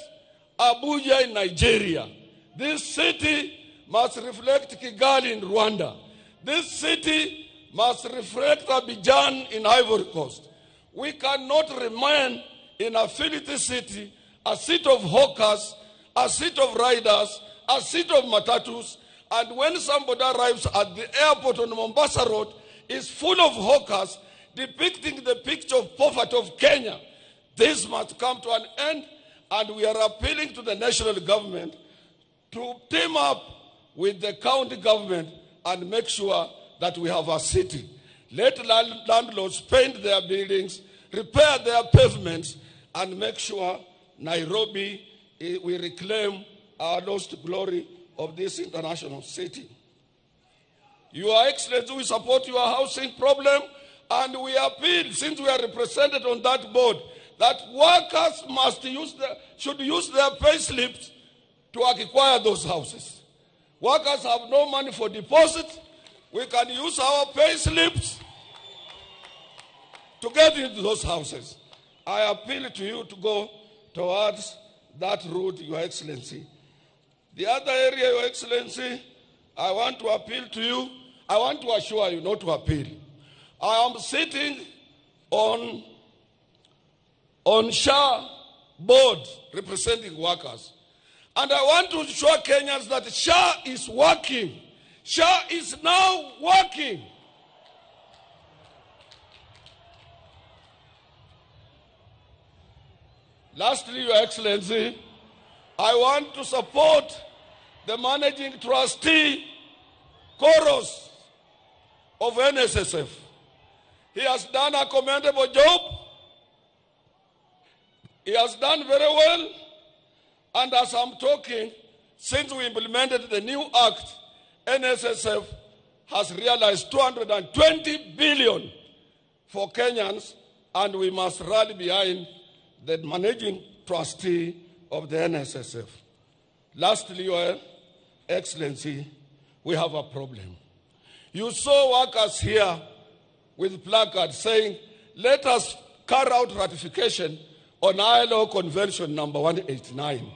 Abuja in Nigeria. This city must reflect Kigali in Rwanda. This city must reflect Abidjan in Ivory Coast. We cannot remain in a filthy city, a city of hawkers, a city of riders, a city of matatus, and when somebody arrives at the airport on Mombasa Road, is full of hawkers depicting the picture of poverty of Kenya. This must come to an end, and we are appealing to the national government to team up with the county government and make sure that we have a city. Let landlords paint their buildings, repair their pavements, and make sure Nairobi, we reclaim our lost glory of this international city. Your Excellency, we support your housing problem, and we appeal, since we are represented on that board, that workers should use their pay slips to acquire those houses. Workers have no money for deposit. We can use our pay slips to get into those houses. I appeal to you to go towards that route, Your Excellency. The other area, Your Excellency, I want to appeal to you. I want to assure you, not to appeal. I am sitting on SHA board representing workers. And I want to show Kenyans that SHA is working. SHA is now working. Lastly, Your Excellency, I want to support the managing trustee, Koros, of NSSF. He has done a commendable job. He has done very well. And as I'm talking, since we implemented the new act, NSSF has realized 220 billion for Kenyans, and we must rally behind the managing trustee of the NSSF. Lastly, Your Excellency, we have a problem. You saw workers here with placards saying, let us carry out ratification on ILO Convention number 189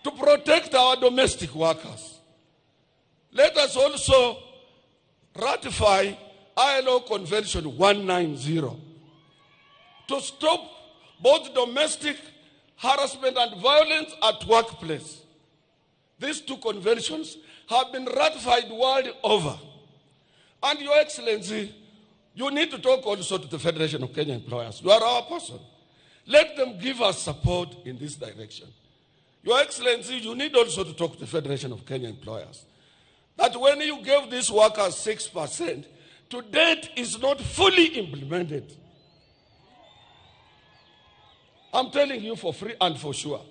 to protect our domestic workers. Let us also ratify ILO Convention 190 to stop both domestic harassment and violence at workplace. These two conventions have been ratified world over. And Your Excellency, you need to talk also to the Federation of Kenya Employers. You are our person. Let them give us support in this direction. Your Excellency, you need also to talk to the Federation of Kenya Employers. That when you gave these workers 6%, to date is not fully implemented. I'm telling you for free and for sure.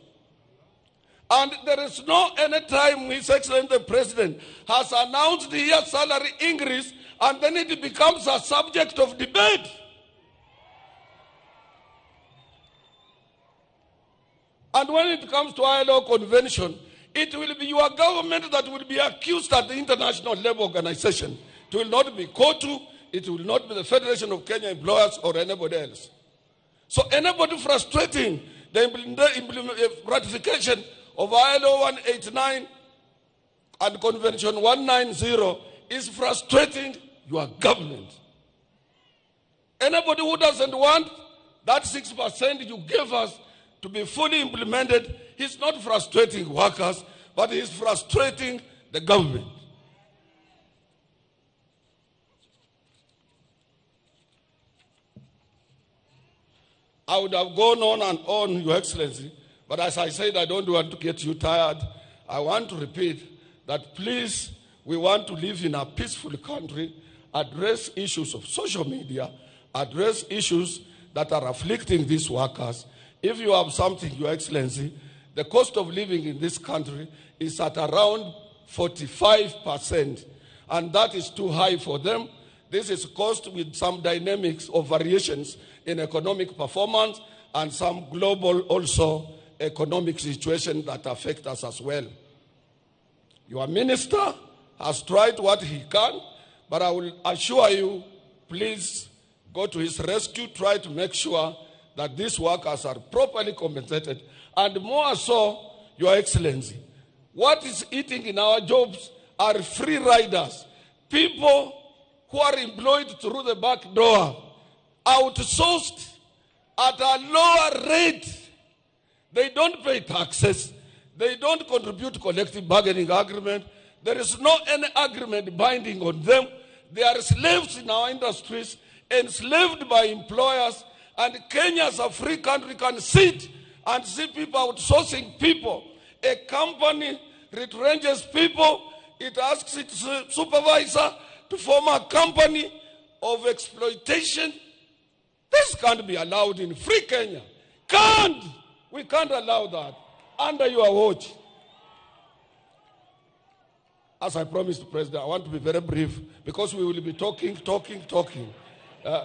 And there is no any time His Excellency the President has announced the year salary increase and then it becomes a subject of debate. And when it comes to ILO convention, it will be your government that will be accused at the International Labour Organization. It will not be COTU, it will not be the Federation of Kenya Employers or anybody else. So anybody frustrating the ratification of ILO 189 and Convention 190 is frustrating your government. Anybody who doesn't want that 6% you gave us to be fully implemented, he's not frustrating workers, but he's frustrating the government. I would have gone on and on, Your Excellency, but as I said, I don't want to get you tired. I want to repeat that please, we want to live in a peaceful country, address issues of social media, address issues that are afflicting these workers. If you have something, Your Excellency, the cost of living in this country is at around 45%, and that is too high for them. This is caused with some dynamics of variations in economic performance and some global also economic situation that affect us as well. Your minister has tried what he can, but I will assure you, please go to his rescue, try to make sure that these workers are properly compensated. And more so, Your Excellency, what is eating in our jobs are free riders, people who are employed through the back door, outsourced at a lower rate. They don't pay taxes. They don't contribute to collective bargaining agreement. There is no any agreement binding on them. They are slaves in our industries, enslaved by employers. And Kenya as a free country can sit and see people outsourcing people. A company retrenches people. It asks its supervisor to form a company of exploitation. This can't be allowed in free Kenya. We can't allow that under your watch. As I promised, President, I want to be very brief because we will be talking.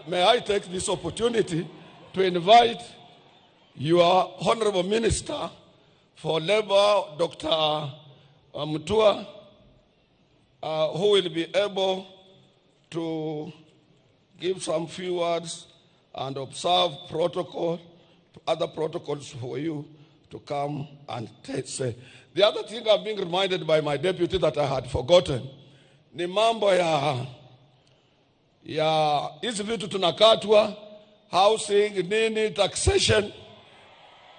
May I take this opportunity to invite your Honorable Minister for Labor, Dr. Mutua, who will be able to give some few words and observe protocol, other protocols for you to come and say. The other thing I'm being reminded by my deputy that I had forgotten, ni mambo ya hizi vitu tunakatwa, housing, nini, taxation.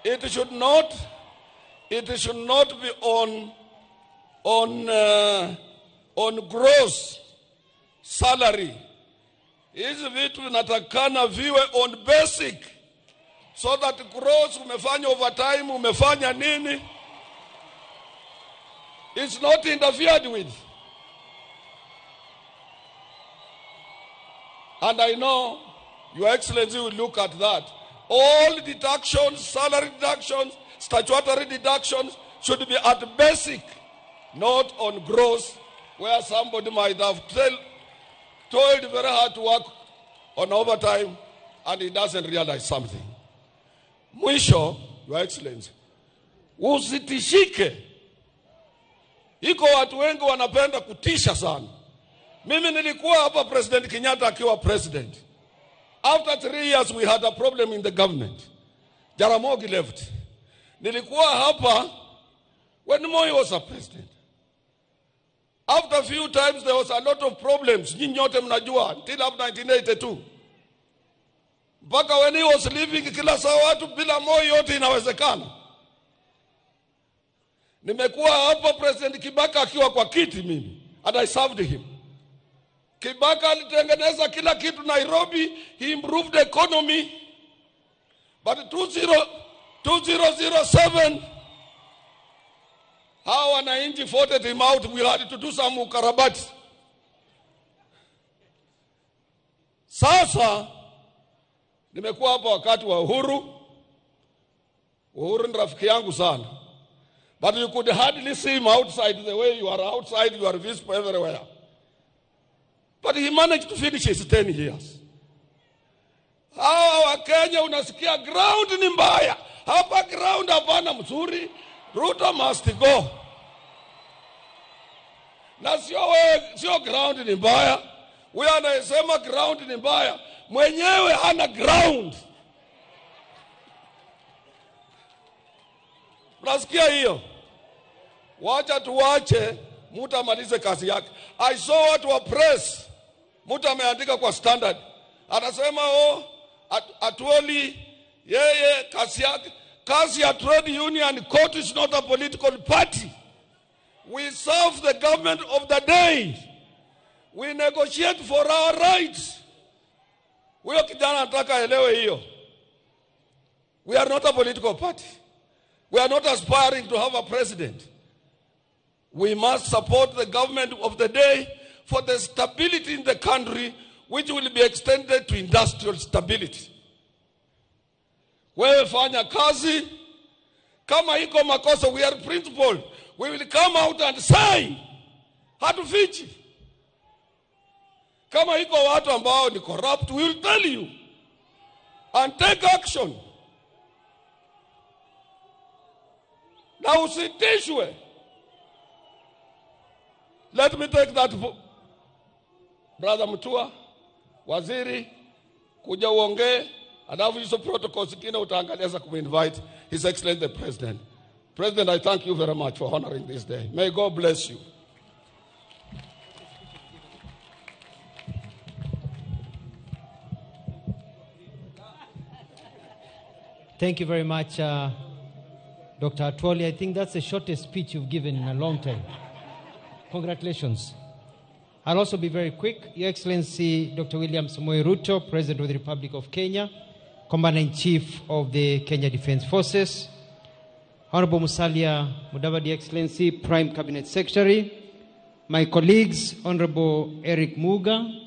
It should not be on gross salary. Hizi vitu vinatakana viwe on basic, so that gross, umefanya overtime, umefanya nini, it's not interfered with. And I know Your Excellency will look at that. All deductions, salary deductions, statutory deductions should be at basic, not on gross, where somebody might have toiled very hard to work on overtime and he doesn't realize something. Mwisho, Your Excellency, usitishike. Iko watu wengi wanapenda kutisha sana. Mimi nilikuwa hapa President Kenyatta akiwa president. After 3 years we had a problem in the government. Jaramogi left. Nilikuwa hapa when Moi was a president. After a few times there was a lot of problems. Nyinyi nyote mnajua until up 1982. Mpaka when he was leaving kila saa watu bila Moi yote inawezekana. Nimekuwa hapa President Kibaka akiwa kwa kiti mimi. And I served him. Kibaka alitengeneza kila kitu Nairobi. He improved the economy. But 2007, hawa wananchi voted him out. We had to do some ukarabati. Sasa, nimekuwa hapa wakati wa Uhuru. Uhuru ni rafiki yangu sana. But you could hardly see him outside the way you are outside. You are visible everywhere. But he managed to finish his 10 years. Hawa wa Kenya unasikia ground ni mbaya. Hapa ground hapana mzuri. Ruto must go. Na sio ground ni mbaya. Wewe anasema ground ni mbaya. Mwenyewe hana ground. Unasikia hiyo? Wacha tuwache mtu amalize kazi yake. I saw watu wa press. Mtu ameandika kwa Standard. Anasema Atuoli yeye kazi ya trade union court is not a political party. We serve the government of the day. We negotiate for our rights. Huyo kijana anataka elewe hiyo. We are not a political party. We are not aspiring to have a president. We must support the government of the day for the stability in the country, which will be extended to industrial stability. Wewe fanya kazi. Kama iko makosa, we are principled. We will come out and say, hatufichi. Kama iko watu ambao ni corrupt, we will tell you and take action. Na usitishwe. Let me take that. Brother Mutua, waziri, kuja uongee, alafu hizo protocol zingine utaangalia za kuminvite His Excellency the President. President, I thank you very much for honoring this day. May God bless you. Thank you very much, Dr. Atuoli. I think that's the shortest speech you've given in a long time. Congratulations. I'll also be very quick. Your Excellency, Dr. William Samoei Ruto, President of the Republic of Kenya, Commander-in-Chief of the Kenya Defence Forces, Honorable Musalia Mudavadi, Excellency, Prime Cabinet Secretary, my colleagues, Honorable Eric Muga,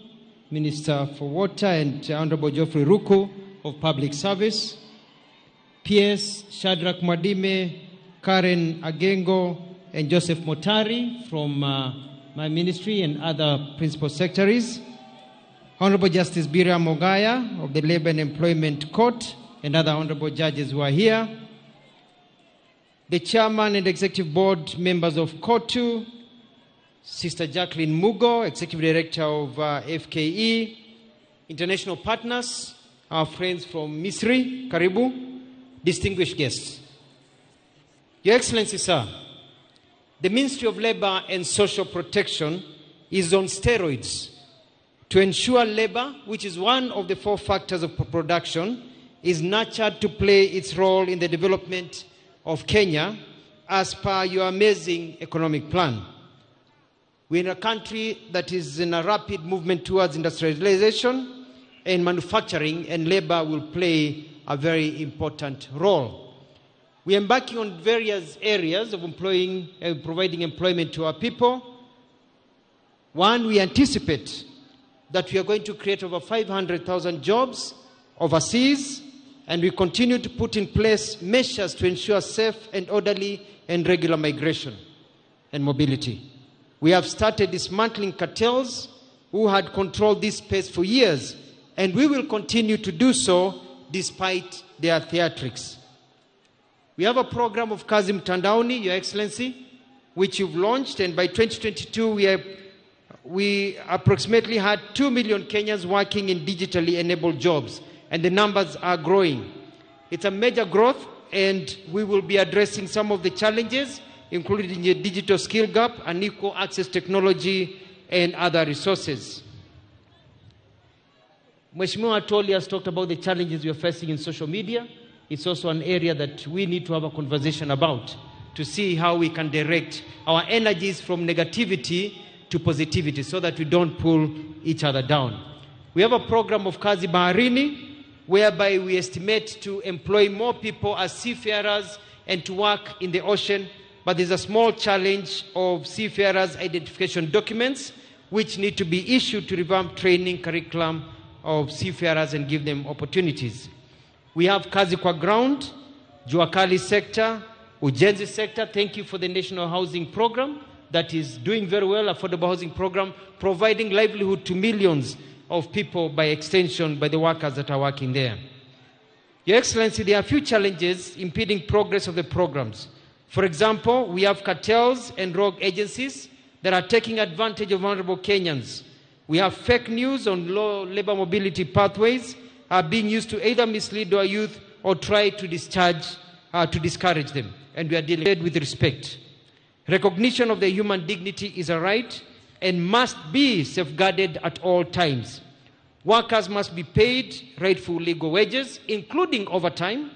Minister for Water, and Honorable Geoffrey Ruku of Public Service, PS Shadrach Mwadime, Karen Agengo, and Joseph Motari from my ministry and other principal secretaries, Honorable Justice Bira Mogaya of the Labor and Employment Court, and other honorable judges who are here, the chairman and executive board members of COTU, Sister Jacqueline Mugo, executive director of FKE, international partners, our friends from Misri, Karibu, distinguished guests. Your Excellency, sir, the Ministry of Labor and Social Protection is on steroids to ensure labor, which is one of the 4 factors of production, is nurtured to play its role in the development of Kenya as per your amazing economic plan. We're in a country that is in a rapid movement towards industrialization and manufacturing, and labor will play a very important role. We are embarking on various areas of providing employment to our people. One, we anticipate that we are going to create over 500,000 jobs overseas, and we continue to put in place measures to ensure safe and orderly and regular migration and mobility. We have started dismantling cartels who had controlled this space for years, and we will continue to do so despite their theatrics. We have a program of Kazi Mtandaoni, Your Excellency, which you've launched, and by 2022 we approximately had 2 million Kenyans working in digitally enabled jobs, and the numbers are growing. It's a major growth, and we will be addressing some of the challenges including the digital skill gap, unequal access technology, and other resources. Mheshimiwa Atwoli has talked about the challenges we are facing in social media. It's also an area that we need to have a conversation about to see how we can direct our energies from negativity to positivity so that we don't pull each other down. We have a program of Kazi Baharini, whereby we estimate to employ more people as seafarers and to work in the ocean, but there's a small challenge of seafarers' identification documents which need to be issued to revamp training curriculum of seafarers and give them opportunities. We have Kazi Kwa Ground, Juakali sector, Ujenzi sector. Thank you for the National Housing Program that is doing very well, affordable housing program, providing livelihood to millions of people by extension by the workers that are working there. Your Excellency, there are a few challenges impeding progress of the programs. For example, we have cartels and rogue agencies that are taking advantage of vulnerable Kenyans. We have fake news on low labor mobility pathways are being used to either mislead our youth or try to discourage them. And we are dealing with respect. Recognition of the human dignity is a right and must be safeguarded at all times. Workers must be paid rightful legal wages, including overtime,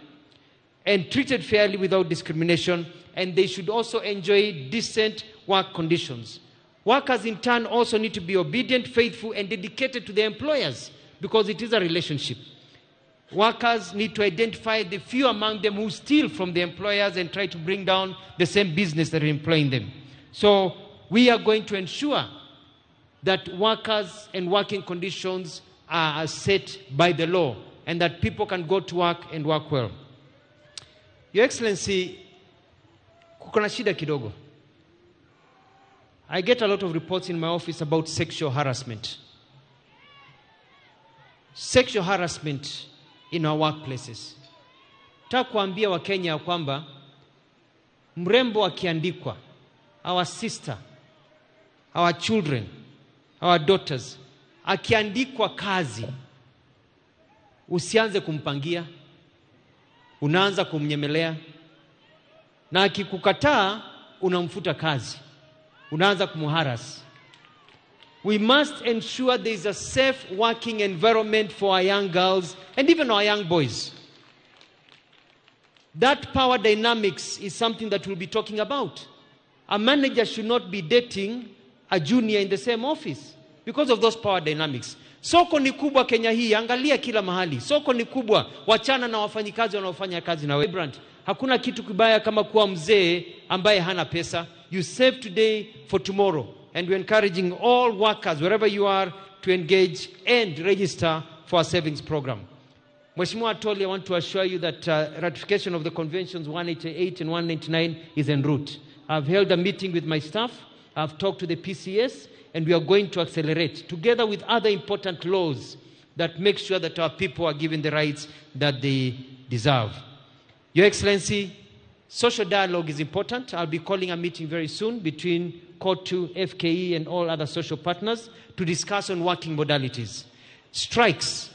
and treated fairly without discrimination, and they should also enjoy decent work conditions. Workers in turn also need to be obedient, faithful, and dedicated to their employers because it is a relationship. Workers need to identify the few among them who steal from the employers and try to bring down the same business that are employing them. So we are going to ensure that workers and working conditions are set by the law and that people can go to work and work well. Your Excellency, kukona shida kidogo. I get a lot of reports in my office about sexual harassment. Sexual harassment in our workplaces. Nataka kuambia Wakenya kwamba mrembo akiandikwa, our sister, our children, our daughters, akiandikwa kazi, usianze kumpangia, unaanza kumnyemelea, na akikukataa unamfuta kazi, unaanza kumharas. We must ensure there is a safe working environment for our young girls and even our young boys. That power dynamics is something that we'll be talking about. A manager should not be dating a junior in the same office because of those power dynamics. Soko ni kubwa Kenya hii, angalia kila mahali. Soko ni kubwa, wachana na wafanyikazi wanaofanya kazi na wewe. Hakuna kitu kibaya kama kuwa mzee ambaye hana pesa. You save today for tomorrow. And we're encouraging all workers, wherever you are, to engage and register for a savings program. Mheshimiwa Atwoli, I want to assure you that ratification of the conventions 188 and 199 is en route. I've held a meeting with my staff. I've talked to the PCS, and we are going to accelerate, together with other important laws that make sure that our people are given the rights that they deserve. Your Excellency, social dialogue is important. I'll be calling a meeting very soon between COTU, FKE, and all other social partners to discuss on working modalities. Strikes.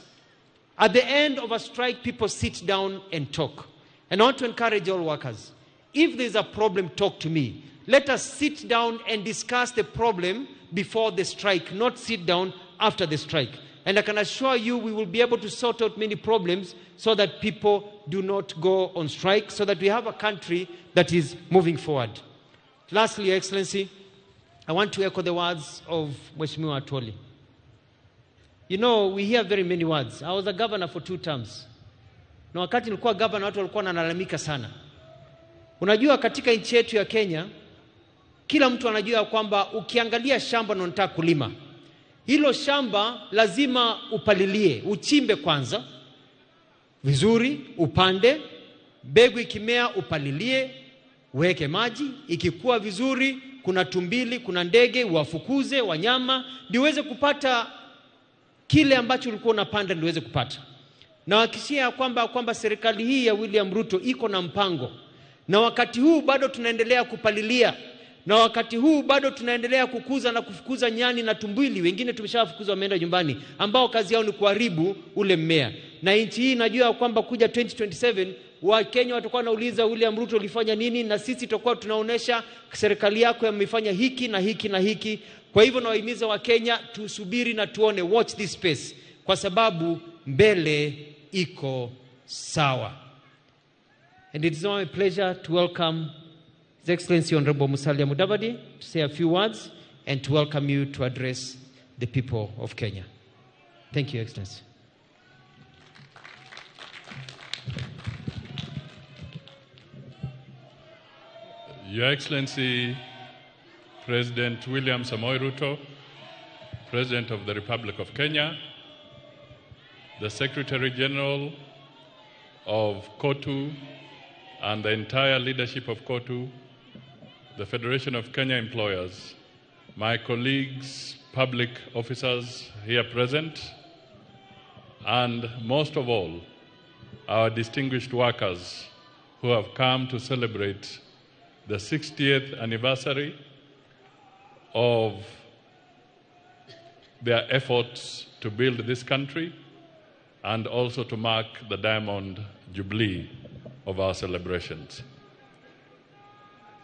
At the end of a strike, people sit down and talk. And I want to encourage all workers. If there's a problem, talk to me. Let us sit down and discuss the problem before the strike, not sit down after the strike. And I can assure you we will be able to sort out many problems so that people do not go on strike, so that we have a country that is moving forward. Lastly, Your Excellency, I want to echo the words of Mheshimiwa Atwoli. You know, we hear very many words. I was a governor for 2 terms. Na wakati nilikuwa governor, watu walikuwa wanalalamika sana. Unajua katika nchi yetu ya Kenya, kila mtu anajua kwamba ukiangalia shamba na unataka kulima, hilo shamba lazima upalilie, uchimbe kwanza vizuri, upande, mbegu ikimea upalilie, uweke maji, ikikua vizuri, kuna tumbili, kuna ndege, wafukuze, wanyama, ndio uweze kupata kile ambacho ulikuwa unapanda, ndio uweze kupata. Na wakishia kwamba serikali hii ya William Ruto iko na mpango. Na wakati huu bado tunaendelea kupalilia. Na wakati huu bado tunaendelea kukuza na kufukuza nyani na tumbili. Wengine tumeshawafukuza wameenda nyumbani, ambao kazi yao ni kuharibu ule mmea. Na nchi hii najua kwamba kuja 2027 Wakenya watakuwa wanauliza William Ruto ulifanya nini, na sisi tutakuwa tunaonesha serikali yako imefanya hiki na hiki na hiki. Kwa hivyo nawahimiza Wakenya tusubiri na tuone, watch this space, kwa sababu mbele iko sawa. And it is now my pleasure to welcome His Excellency Honorable Musalia Mudavadi to say a few words and to welcome you to address the people of Kenya. Thank you, Excellency. Your Excellency, President William Samoei Ruto, President of the Republic of Kenya, the Secretary General of COTU and the entire leadership of COTU, the Federation of Kenya Employers, my colleagues, public officers here present, and most of all, our distinguished workers who have come to celebrate the 60th anniversary of their efforts to build this country and also to mark the Diamond Jubilee of our celebrations.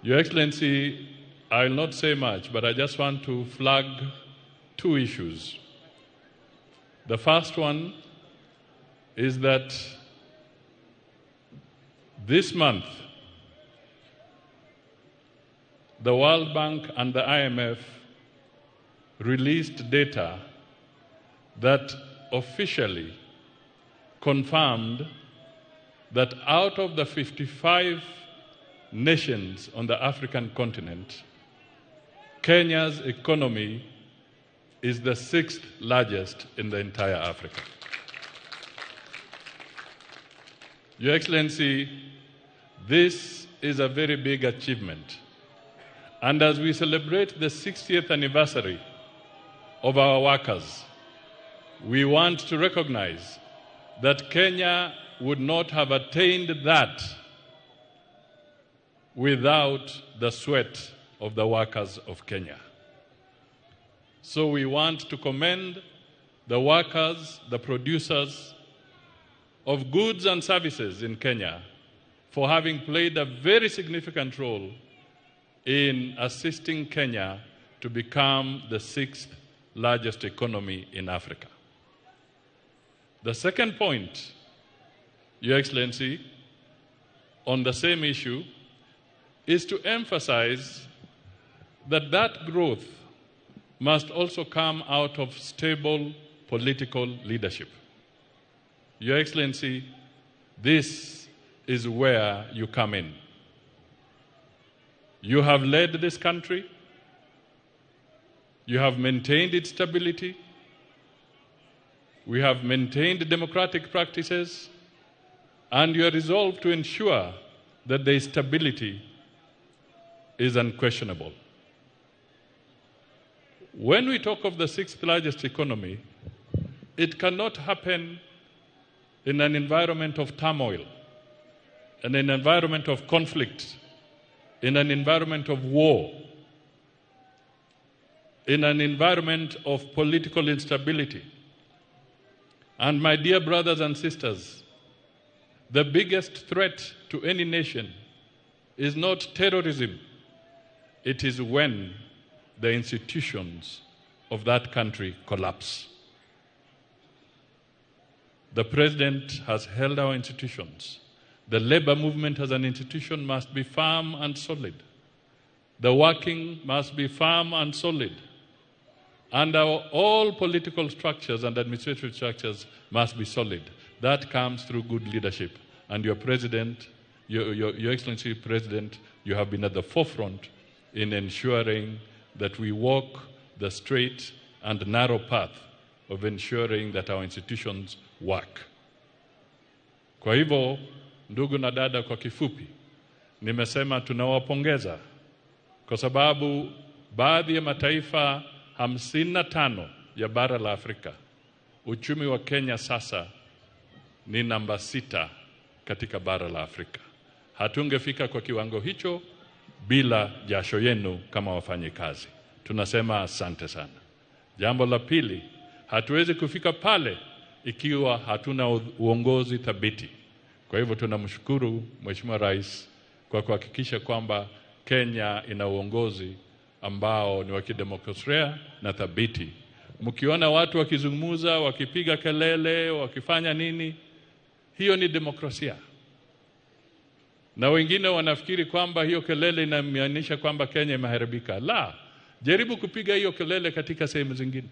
Your Excellency, I'll not say much, but I just want to flag two issues. The first one is that this month, the World Bank and the IMF released data that officially confirmed that out of the 55 nations on the African continent, Kenya's economy is the 6th largest in the entire Africa. Your Excellency, this is a very big achievement. And as we celebrate the 60th anniversary of our workers, we want to recognize that Kenya would not have attained that without the sweat of the workers of Kenya. So we want to commend the workers, the producers of goods and services in Kenya for having played a very significant role in assisting Kenya to become the 6th largest economy in Africa. The second point, Your Excellency, on the same issue, is to emphasize that that growth must also come out of stable political leadership. Your Excellency, this is where you come in. You have led this country. You have maintained its stability. We have maintained democratic practices, and you are resolved to ensure that the stability is unquestionable. When we talk of the 6th largest economy, it cannot happen in an environment of turmoil, in an environment of conflict, in an environment of war, in an environment of political instability. And my dear brothers and sisters, the biggest threat to any nation is not terrorism. It is when the institutions of that country collapse. The president has held our institutions. The labor movement as an institution must be firm and solid. The working must be firm and solid. And all political structures and administrative structures must be solid. That comes through good leadership. And your President, Your Excellency President, you have been at the forefront in ensuring that we walk the straight and narrow path of ensuring that our institutions work. Kwa hivyo, ndugu na dada, kwa kifupi, nimesema tunawapongeza kwa sababu baadhi ya mataifa 55 ya bara la Afrika, uchumi wa Kenya sasa ni namba 6 katika bara la Afrika. Hatungefika kwa kiwango hicho bila jasho yenu kama wafanyikazi. Tunasema asante sana. Jambo la pili, hatuwezi kufika pale ikiwa hatuna uongozi thabiti. Kwa hivyo tunamshukuru Mheshimiwa Rais kwa kuhakikisha kwamba Kenya ina uongozi ambao ni wa kidemokrasia na thabiti. Mkiona watu wakizungumza, wakipiga kelele, wakifanya nini, hiyo ni demokrasia. Na wengine wanafikiri kwamba hiyo kelele inamaanisha kwamba Kenya imeharibika. La, jaribu kupiga hiyo kelele katika sehemu zingine.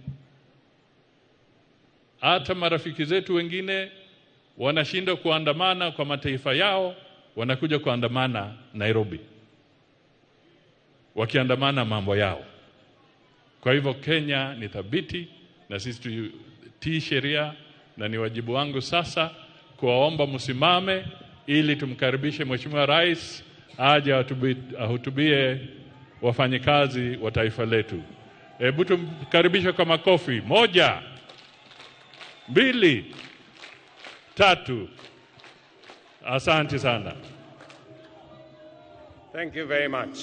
Hata marafiki zetu wengine wanashinda kuandamana kwa mataifa yao, wanakuja kuandamana Nairobi, wakiandamana mambo yao. Kwa hivyo Kenya ni thabiti na sisi tutii sheria, na ni wajibu wangu sasa kuwaomba msimame ili tumkaribishe Mheshimiwa Rais aje ahutubie wafanyikazi wa taifa letu. Hebu tumkaribishe kwa makofi. 1, 2, 3. Asante sana. Thank you very much.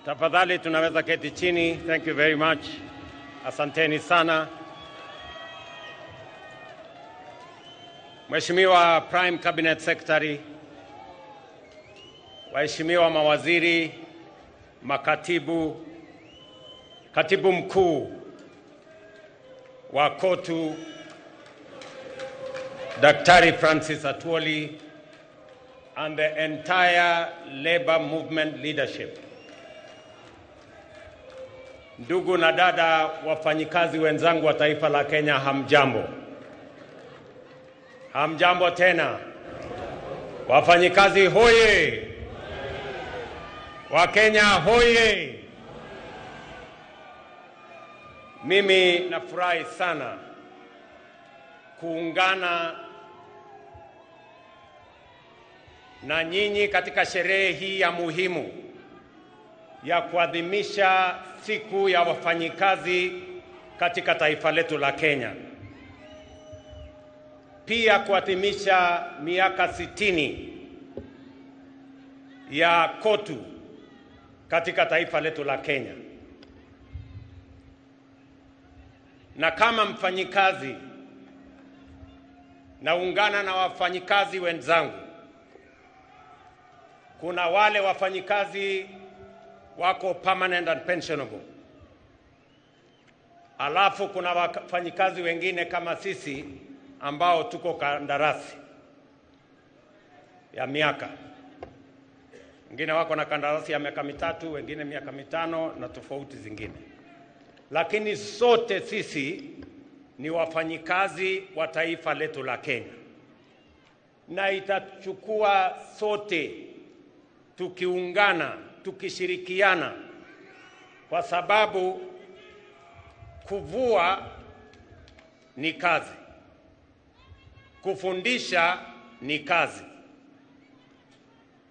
Tafadhali tunaweza keti chini. Thank you very much. Asanteni sana. Mheshimiwa Prime Cabinet Secretary, waheshimiwa mawaziri, makatibu, katibu mkuu wa KOTU, Daktari Francis Atwoli, and the entire labor movement leadership. Ndugu na dada wafanyikazi wenzangu wa taifa la Kenya, hamjambo. Hamjambo tena. Wafanyikazi hoye. Wakenya hoye. Mimi nafurahi sana kuungana na nyinyi katika sherehe hii ya muhimu ya kuadhimisha siku ya wafanyikazi katika taifa letu la Kenya. Pia kuadhimisha miaka 60 ya KOTU katika taifa letu la Kenya. Na kama mfanyikazi naungana na wafanyikazi wenzangu. Kuna wale wafanyikazi wako permanent and pensionable. Alafu kuna wafanyikazi wengine kama sisi ambao tuko kandarasi ya miaka. Wengine wako na kandarasi ya miaka 3, wengine miaka 5 na tofauti zingine. Lakini sote sisi ni wafanyikazi wa taifa letu la Kenya. Na itachukua sote tukiungana, tukishirikiana, kwa sababu kuvua ni kazi, kufundisha ni kazi,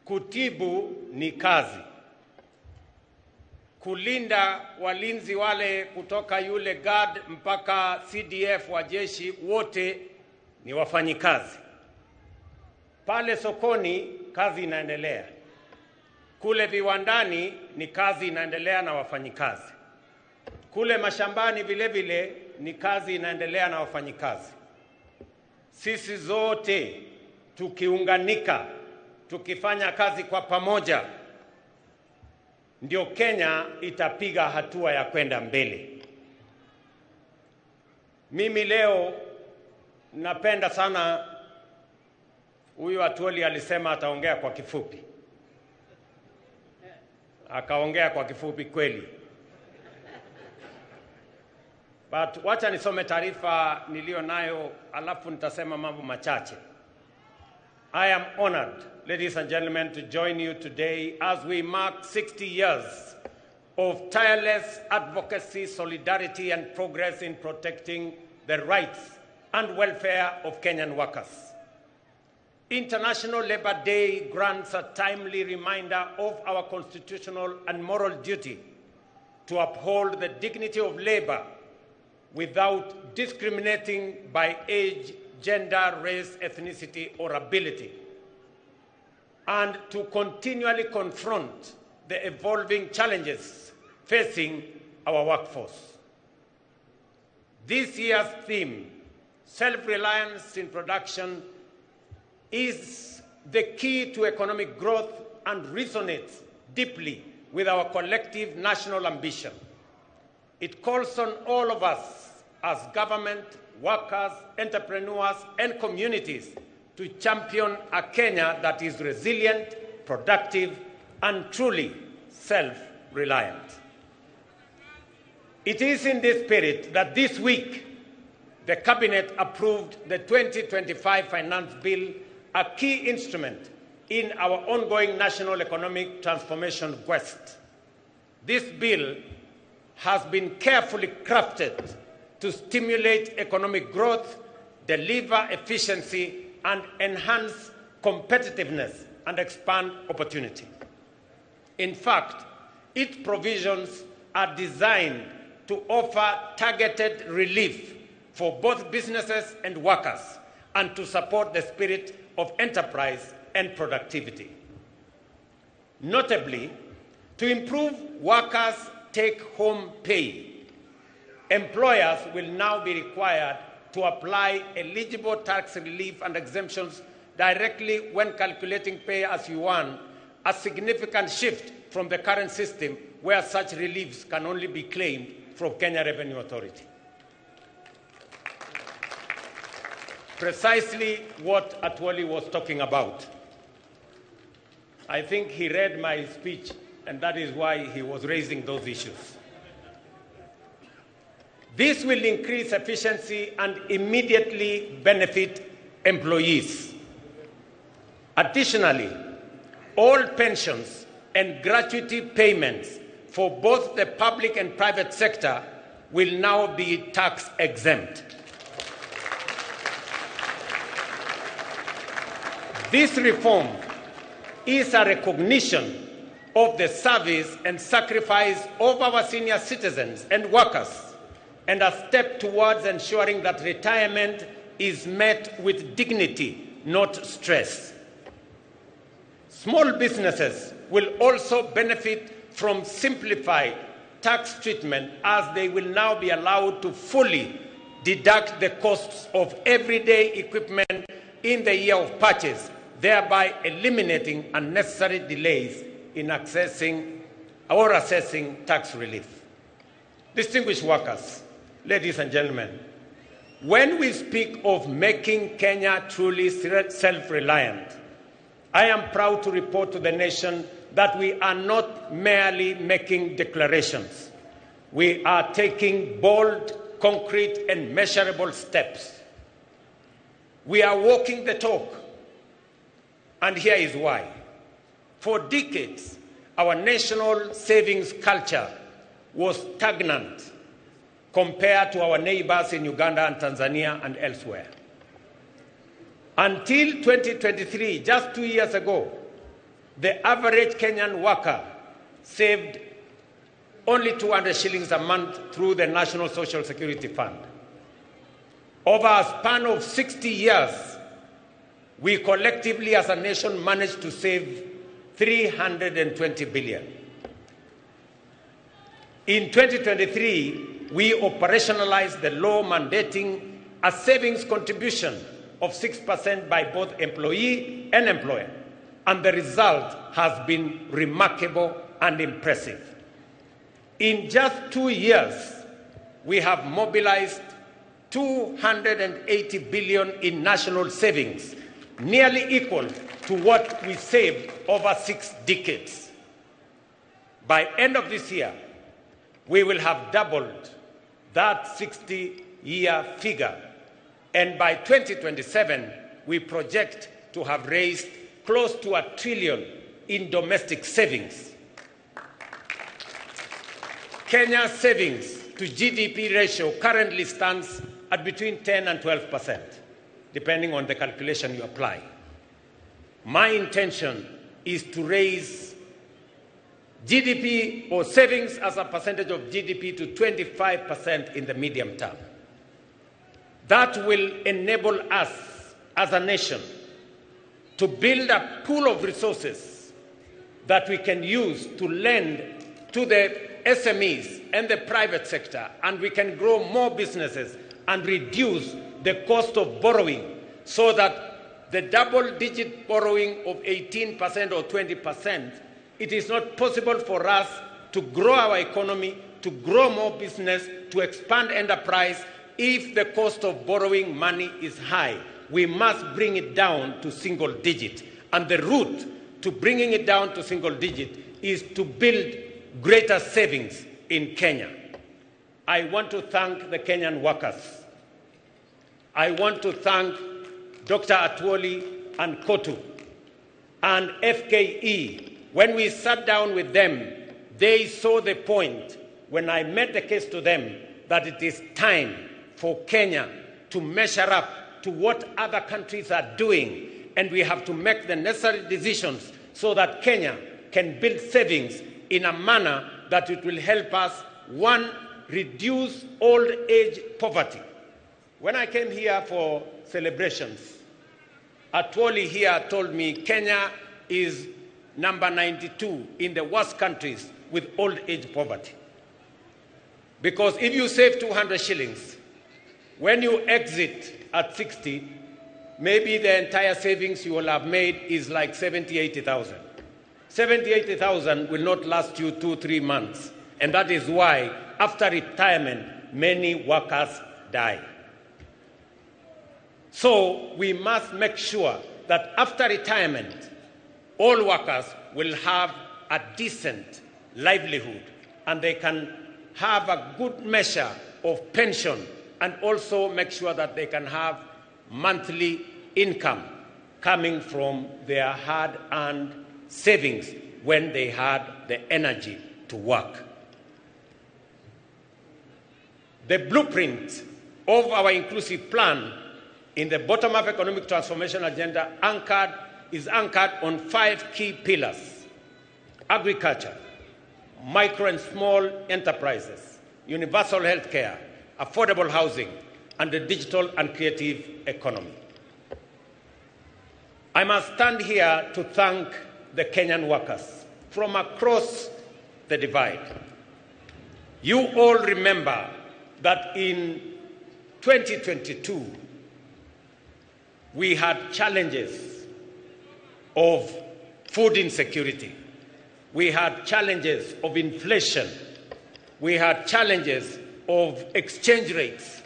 kutibu ni kazi, kulinda walinzi wale kutoka yule guard mpaka CDF wa jeshi wote ni wafanyikazi. Pale sokoni kazi inaendelea. Kule viwandani ni kazi inaendelea na wafanyikazi. Kule mashambani vile vile ni kazi inaendelea na wafanyikazi. Sisi zote tukiunganika, tukifanya kazi kwa pamoja, ndio Kenya itapiga hatua ya kwenda mbele. Mimi leo napenda sana, huyu Atwoli alisema ataongea kwa kifupi. Akaongea kwa kifupi kweli. But wacha nisome taarifa nilio nayo alafu nitasema mambo machache. I am honored, ladies and gentlemen, to join you today as we mark 60 years of tireless advocacy, solidarity and progress in protecting the rights and welfare of Kenyan workers. International Labour Day grants a timely reminder of our constitutional and moral duty to uphold the dignity of labor without discriminating by age, gender, race, ethnicity, or ability, and to continually confront the evolving challenges facing our workforce. This year's theme Self-reliance in production is the key to economic growth and resonates deeply with our collective national ambition. It calls on all of us as government, workers, entrepreneurs, and communities to champion a Kenya that is resilient, productive, and truly self-reliant. It is in this spirit that this week the Cabinet approved the 2025 Finance Bill, a key instrument in our ongoing national economic transformation quest. This bill has been carefully crafted to stimulate economic growth, deliver efficiency, and enhance competitiveness and expand opportunity. In fact, its provisions are designed to offer targeted relief for both businesses and workers and to support the spirit of enterprise and productivity. Notably, to improve workers' take-home pay, employers will now be required to apply eligible tax relief and exemptions directly when calculating pay as you earn, a significant shift from the current system where such reliefs can only be claimed from Kenya Revenue Authority. Precisely what Atwoli was talking about. I think he read my speech, and that is why he was raising those issues. This will increase efficiency and immediately benefit employees. Additionally, all pensions and gratuity payments for both the public and private sector will now be tax exempt. This reform is a recognition of the service and sacrifice of our senior citizens and workers, and a step towards ensuring that retirement is met with dignity, not stress. Small businesses will also benefit from simplified tax treatment, as they will now be allowed to fully deduct the costs of everyday equipment in the year of purchase, thereby eliminating unnecessary delays in accessing or assessing tax relief. Distinguished workers, ladies and gentlemen, when we speak of making Kenya truly self-reliant, I am proud to report to the nation that we are not merely making declarations. We are taking bold, concrete, and measurable steps. We are walking the talk, and here is why. For decades, our national savings culture was stagnant compared to our neighbors in Uganda and Tanzania and elsewhere. Until 2023, just 2 years ago, the average Kenyan worker saved only 200 shillings a month through the National Social Security Fund. Over a span of 60 years, we collectively as a nation managed to save 320 billion. In 2023, we operationalized the law mandating a savings contribution of 6% by both employee and employer, and the result has been remarkable and impressive. In just 2 years, we have mobilized 280 billion in national savings, nearly equal to what we saved over 6 decades. By end of this year, we will have doubled that 60-year figure, and by 2027, we project to have raised close to $1 trillion in domestic savings. Kenya's savings to GDP ratio currently stands at between 10 and 12%, depending on the calculation you apply. My intention is to raise GDP or savings as a percentage of GDP to 25% in the medium term. That will enable us as a nation to build a pool of resources that we can use to lend to the SMEs and the private sector, and we can grow more businesses and reduce the cost of borrowing so that the double-digit borrowing of 18% or 20%, it is not possible for us to grow our economy, to grow more business, to expand enterprise if the cost of borrowing money is high. We must bring it down to single digit. And the route to bringing it down to single digit is to build greater savings in Kenya. I want to thank the Kenyan workers. I want to thank Dr. Atwoli and Kotu and FKE. When we sat down with them, they saw the point when I made the case to them that it is time for Kenya to measure up to what other countries are doing, and we have to make the necessary decisions so that Kenya can build savings in a manner that it will help us, one, reduce old age poverty. When I came here for celebrations, Atwoli here told me Kenya is number 92 in the worst countries with old age poverty. Because if you save 200 shillings, when you exit at 60, maybe the entire savings you will have made is like 70,000, 80,000. 70,000, 80,000 will not last you 2-3 months. And that is why, after retirement, many workers die. So we must make sure that after retirement, all workers will have a decent livelihood and they can have a good measure of pension, and also make sure that they can have monthly income coming from their hard-earned savings when they had the energy to work. The blueprint of our inclusive plan in the bottom-up economic transformation agenda is anchored on 5 key pillars: agriculture, micro and small enterprises, universal health care, affordable housing, and the digital and creative economy. I must stand here to thank the Kenyan workers from across the divide. You all remember that in 2022, we had challenges of food insecurity. We had challenges of inflation. We had challenges of exchange rates.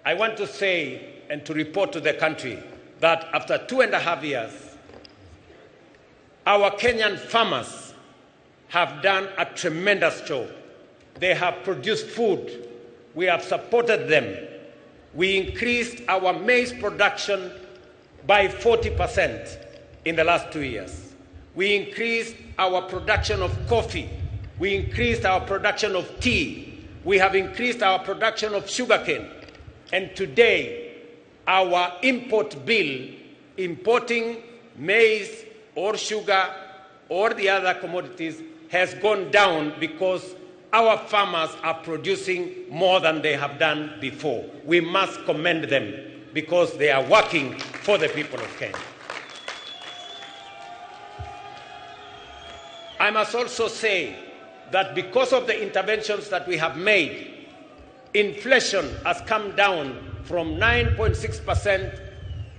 I want to say and to report to the country that after 2.5 years, our Kenyan farmers have done a tremendous job. They have produced food. We have supported them. We increased our maize production by 40% in the last 2 years. We increased our production of coffee. We increased our production of tea. We have increased our production of sugarcane. And today, our import bill, importing maize or sugar or the other commodities, has gone down because our farmers are producing more than they have done before. We must commend them because they are working for the people of Kenya. I must also say that because of the interventions that we have made, inflation has come down from 9.6%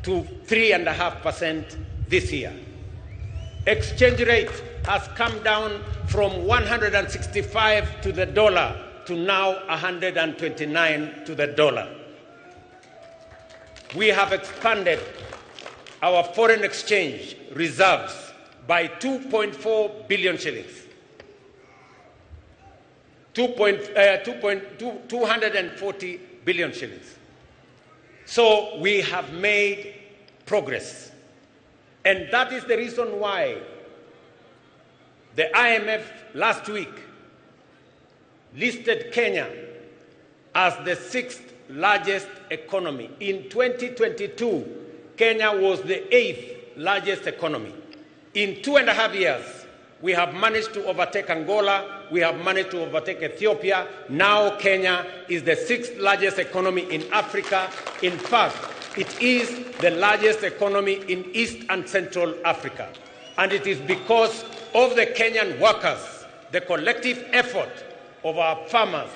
to 3.5% this year. Exchange rate has come down from 165 to the dollar to now 129 to the dollar. We have expanded our foreign exchange reserves by 2.4 billion shillings. 240 billion shillings. So we have made progress. And that is the reason why the IMF last week listed Kenya as the 6th largest economy. In 2022, Kenya was the 8th largest economy. In 2.5 years, we have managed to overtake Angola, we have managed to overtake Ethiopia. Now Kenya is the 6th largest economy in Africa. In fact, it is the largest economy in East and Central Africa. And it is because of the Kenyan workers, the collective effort of our farmers,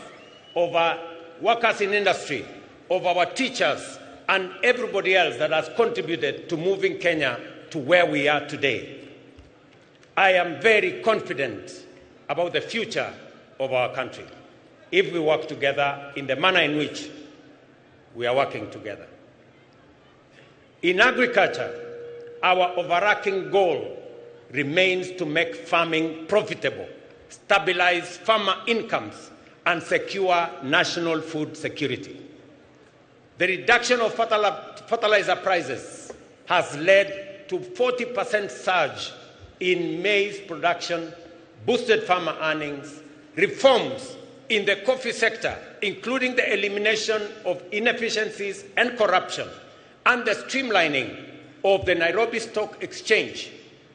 of our workers in industry, of our teachers and everybody else that has contributed to moving Kenya to where we are today. I am very confident about the future of our country if we work together in the manner in which we are working together. In agriculture, our overarching goal remains to make farming profitable, stabilize farmer incomes, and secure national food security. The reduction of fertilizer prices has led to 40% surge in maize production, boosted farmer earnings, reforms in the coffee sector, including the elimination of inefficiencies and corruption, and the streamlining of the Nairobi Stock Exchange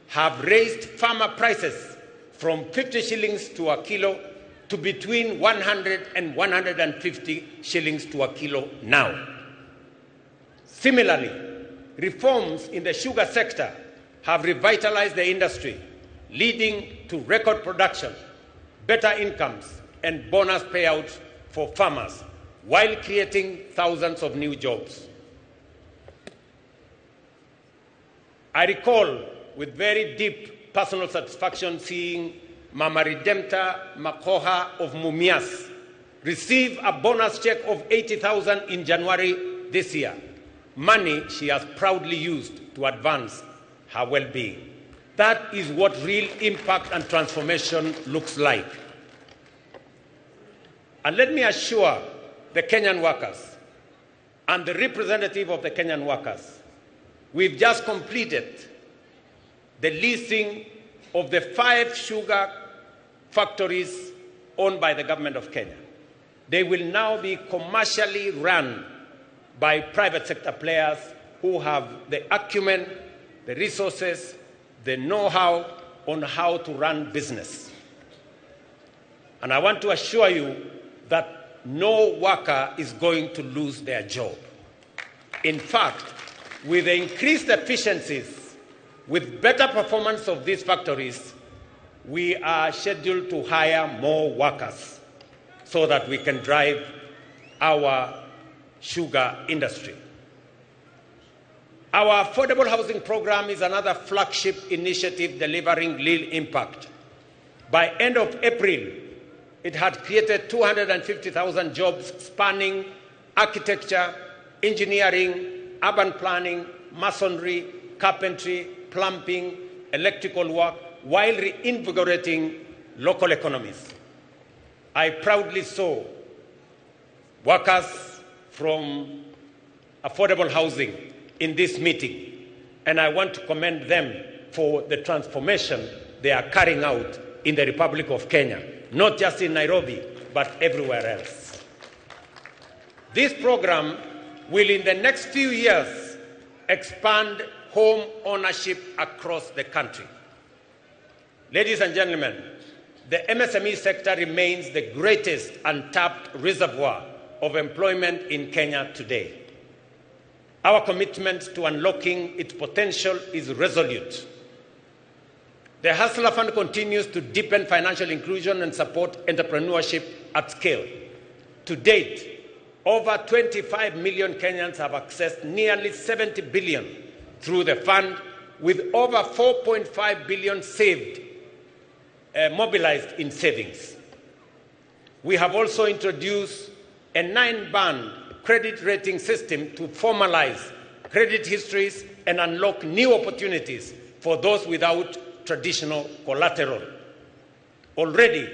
have raised farmer prices from 50 shillings to a kilo to between 100 and 150 shillings to a kilo now. Similarly, reforms in the sugar sector have revitalized the industry, leading to record production, better incomes, and bonus payouts for farmers, while creating thousands of new jobs. I recall with very deep personal satisfaction seeing Mama Redempta Makoha of Mumias receive a bonus check of 80,000 in January this year, money she has proudly used to advance her well-being. That is what real impact and transformation looks like. And let me assure the Kenyan workers and the representative of the Kenyan workers, we've just completed the leasing of the 5 sugar factories owned by the government of Kenya. They will now be commercially run by private sector players who have the acumen, the resources, the know-how on how to run business. And I want to assure you that no worker is going to lose their job. In fact, with the increased efficiencies, with better performance of these factories, we are scheduled to hire more workers so that we can drive our sugar industry. Our affordable housing program is another flagship initiative delivering real impact. By end of April, it had created 250,000 jobs spanning architecture, engineering, urban planning, masonry, carpentry, plumbing, electrical work, while reinvigorating local economies. I proudly saw workers from affordable housing in this meeting, and I want to commend them for the transformation they are carrying out in the Republic of Kenya, not just in Nairobi, but everywhere else. This program will, in the next few years, expand home ownership across the country. Ladies and gentlemen, the MSME sector remains the greatest untapped reservoir of employment in Kenya today. Our commitment to unlocking its potential is resolute. The Hustler Fund continues to deepen financial inclusion and support entrepreneurship at scale. To date, over 25 million Kenyans have accessed nearly 70 billion through the fund, with over 4.5 billion saved, mobilized in savings. We have also introduced a 9-band credit rating system to formalize credit histories and unlock new opportunities for those without traditional collateral. Already,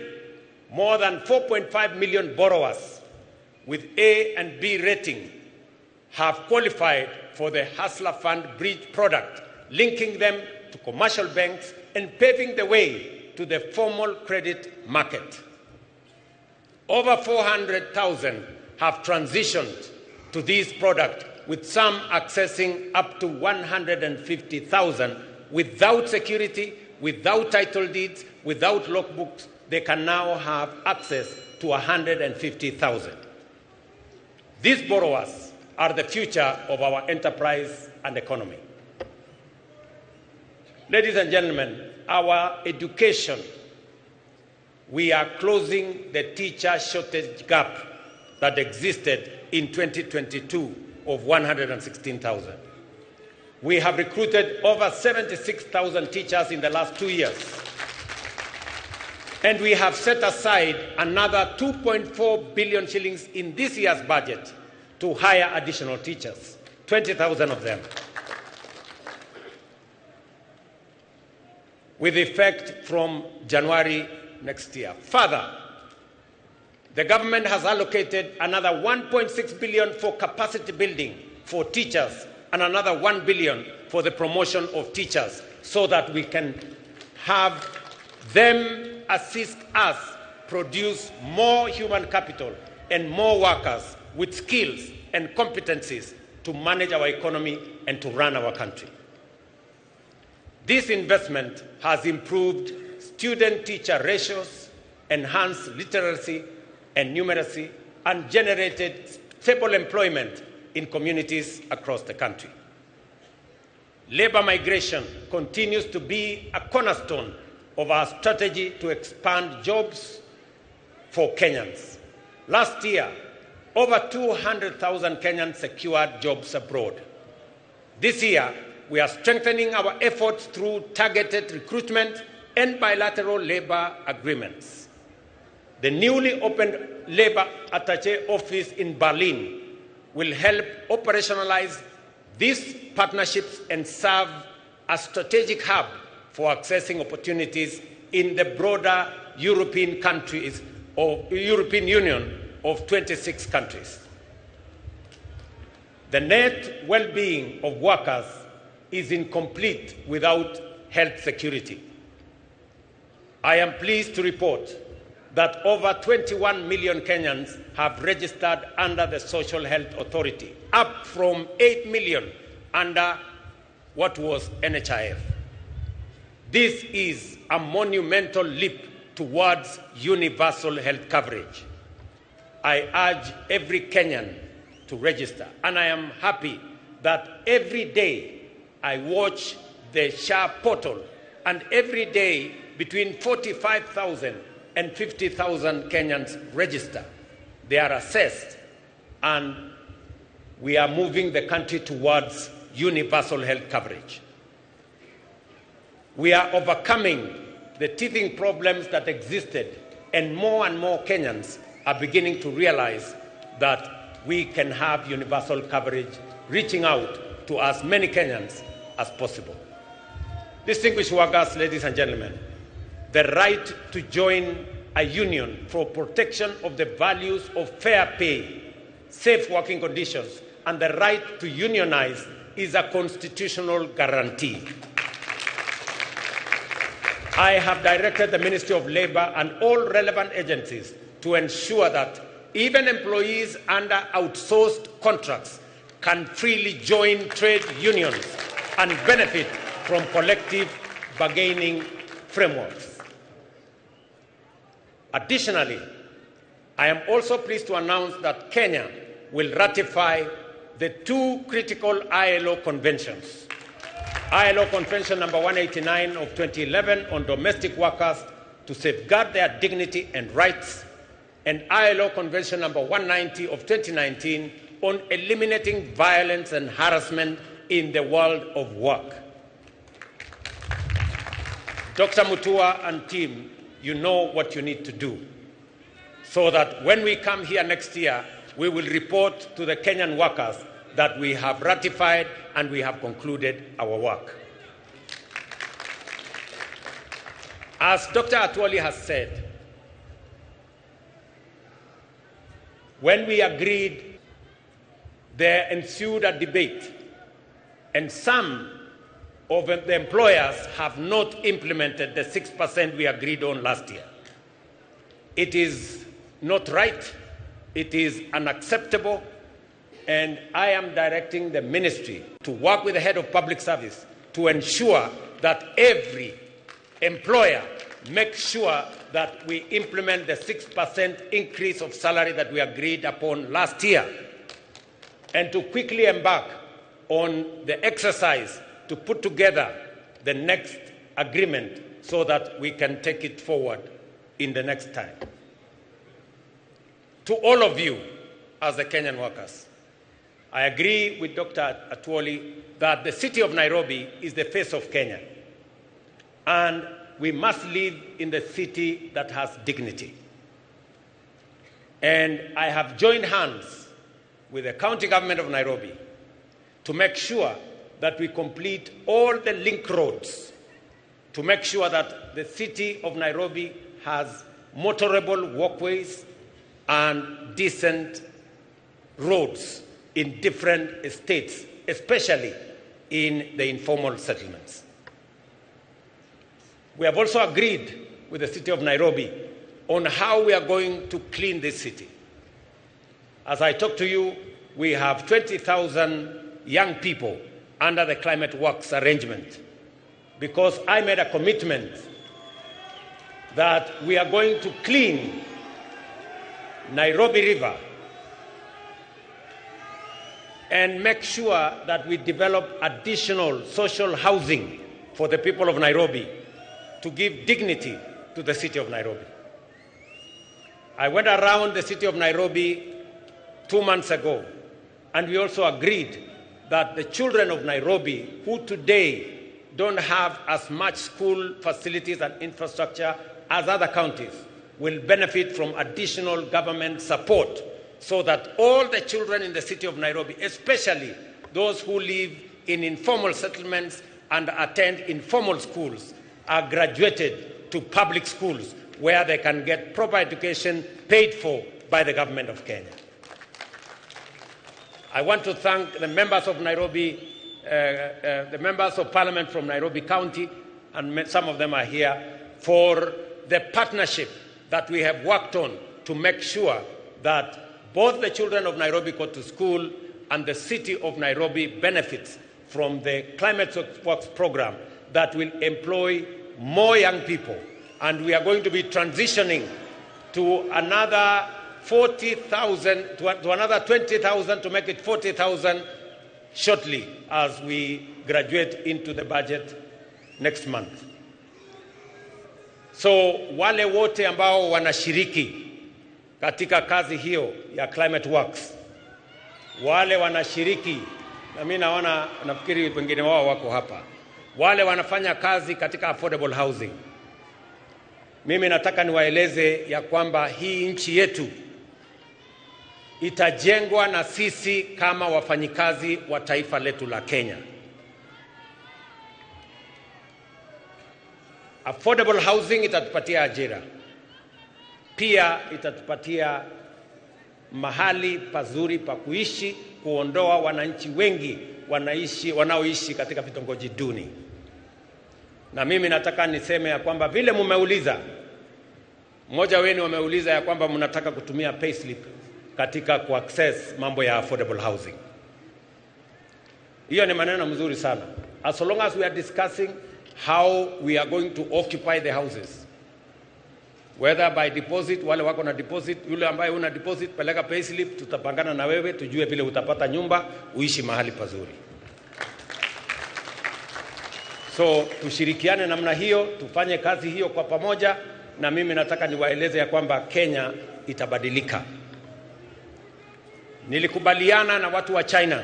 more than 4.5 million borrowers with A and B rating have qualified for the Hustler Fund Bridge product, linking them to commercial banks and paving the way to the formal credit market. Over 400,000 have transitioned to this product, with some accessing up to 150,000 without security, without title deeds, without logbooks. They can now have access to 150,000. These borrowers are the future of our enterprise and economy. Ladies and gentlemen, our education, we are closing the teacher shortage gap that existed in 2022 of 116,000. We have recruited over 76,000 teachers in the last 2 years. And we have set aside another 2.4 billion shillings in this year's budget to hire additional teachers, 20,000 of them, with effect from January next year. Further, the government has allocated another 1.6 billion for capacity building for teachers and another 1 billion for the promotion of teachers so that we can have them assist us produce more human capital and more workers with skills and competencies to manage our economy and to run our country. This investment has improved student-teacher ratios, enhanced literacy and numeracy, and generated stable employment in communities across the country. Labor migration continues to be a cornerstone of our strategy to expand jobs for Kenyans. Last year, over 200,000 Kenyans secured jobs abroad. This year, we are strengthening our efforts through targeted recruitment and bilateral labor agreements. The newly opened Labor Attaché office in Berlin will help operationalize these partnerships and serve as a strategic hub for accessing opportunities in the broader European countries or European Union of 26 countries. The net well-being of workers is incomplete without health security. I am pleased to report that over 21 million Kenyans have registered under the Social Health Authority, up from 8 million under what was NHIF. This is a monumental leap towards universal health coverage. I urge every Kenyan to register, and I am happy that every day I watch the SHA portal, and every day between 45,000 and 50,000 Kenyans register. They are assessed, and we are moving the country towards universal health coverage. We are overcoming the teething problems that existed, and more Kenyans are beginning to realize that we can have universal coverage, reaching out to as many Kenyans as possible. Distinguished workers, ladies and gentlemen, the right to join a union for protection of the values of fair pay, safe working conditions, and the right to unionize is a constitutional guarantee. I have directed the Ministry of Labour and all relevant agencies to ensure that even employees under outsourced contracts can freely join trade unions and benefit from collective bargaining frameworks. Additionally, I am also pleased to announce that Kenya will ratify the two critical ILO conventions. ILO Convention number 189 of 2011 on domestic workers to safeguard their dignity and rights, and ILO Convention number 190 of 2019 on eliminating violence and harassment in the world of work. Dr. Mutua and team, you know what you need to do so that when we come here next year, we will report to the Kenyan workers that we have ratified and we have concluded our work. As Dr. Atwoli has said, when we agreed, there ensued a debate, and some of the employers have not implemented the 6% we agreed on last year. It is not right, it is unacceptable, and I am directing the ministry to work with the head of public service to ensure that every employer makes sure that we implement the 6% increase of salary that we agreed upon last year, and to quickly embark on the exercise to put together the next agreement so that we can take it forward in the next time. To all of you, as the Kenyan workers. I agree with Dr. Atwoli that the city of Nairobi is the face of Kenya. And we must live in the city that has dignity. And I have joined hands with the county government of Nairobi to make sure that we complete all the link roads to make sure that the city of Nairobi has motorable walkways and decent roads in different estates, especially in the informal settlements. We have also agreed with the city of Nairobi on how we are going to clean this city. As I talk to you, we have 20,000 young people under the Climate Works arrangement because I made a commitment that we are going to clean Nairobi River and make sure that we develop additional social housing for the people of Nairobi to give dignity to the city of Nairobi. I went around the city of Nairobi 2 months ago, and we also agreed that the children of Nairobi, who today don't have as much school facilities and infrastructure as other counties, will benefit from additional government support so that all the children in the city of Nairobi, especially those who live in informal settlements and attend informal schools, are graduated to public schools where they can get proper education paid for by the government of Kenya. I want to thank the members of Nairobi, the members of parliament from Nairobi County, and some of them are here, for the partnership that we have worked on to make sure that both the children of Nairobi go to school and the city of Nairobi benefits from the Climate Works program that will employ more young people. And we are going to be transitioning to another 40,000, to another 20,000 to make it 40,000 shortly as we graduate into the budget next month. So wale wote ambao wanashiriki katika kazi hiyo ya Climate Works, wale wanashiriki, na mimi naona nafikiri wengine wao wako hapa, wale wanafanya kazi katika affordable housing, mimi nataka niwaeleze ya kwamba hii nchi yetu itajengwa na sisi kama wafanyikazi wa taifa letu la Kenya. Affordable housing itatupatia ajira, pia itatupatia mahali pazuri pa kuishi, kuondoa wananchi wengi wanaoishi katika vitongoji duni. Na mimi nataka niseme ya kwamba vile mumeuliza, mmoja wenu wameuliza ya kwamba mnataka kutumia payslip katika kuaccess mambo ya affordable housing. Hiyo ni maneno mzuri sana. As long as we are discussing how we are going to occupy the houses, whether by deposit, wale wako na deposit, yule ambaye una deposit peleka payslip, tutapangana na wewe tujue vile utapata nyumba uishi mahali pazuri. So tushirikiane namna hiyo, tufanye kazi hiyo kwa pamoja, na mimi nataka niwaeleze ya kwamba Kenya itabadilika. Nilikubaliana na watu wa China.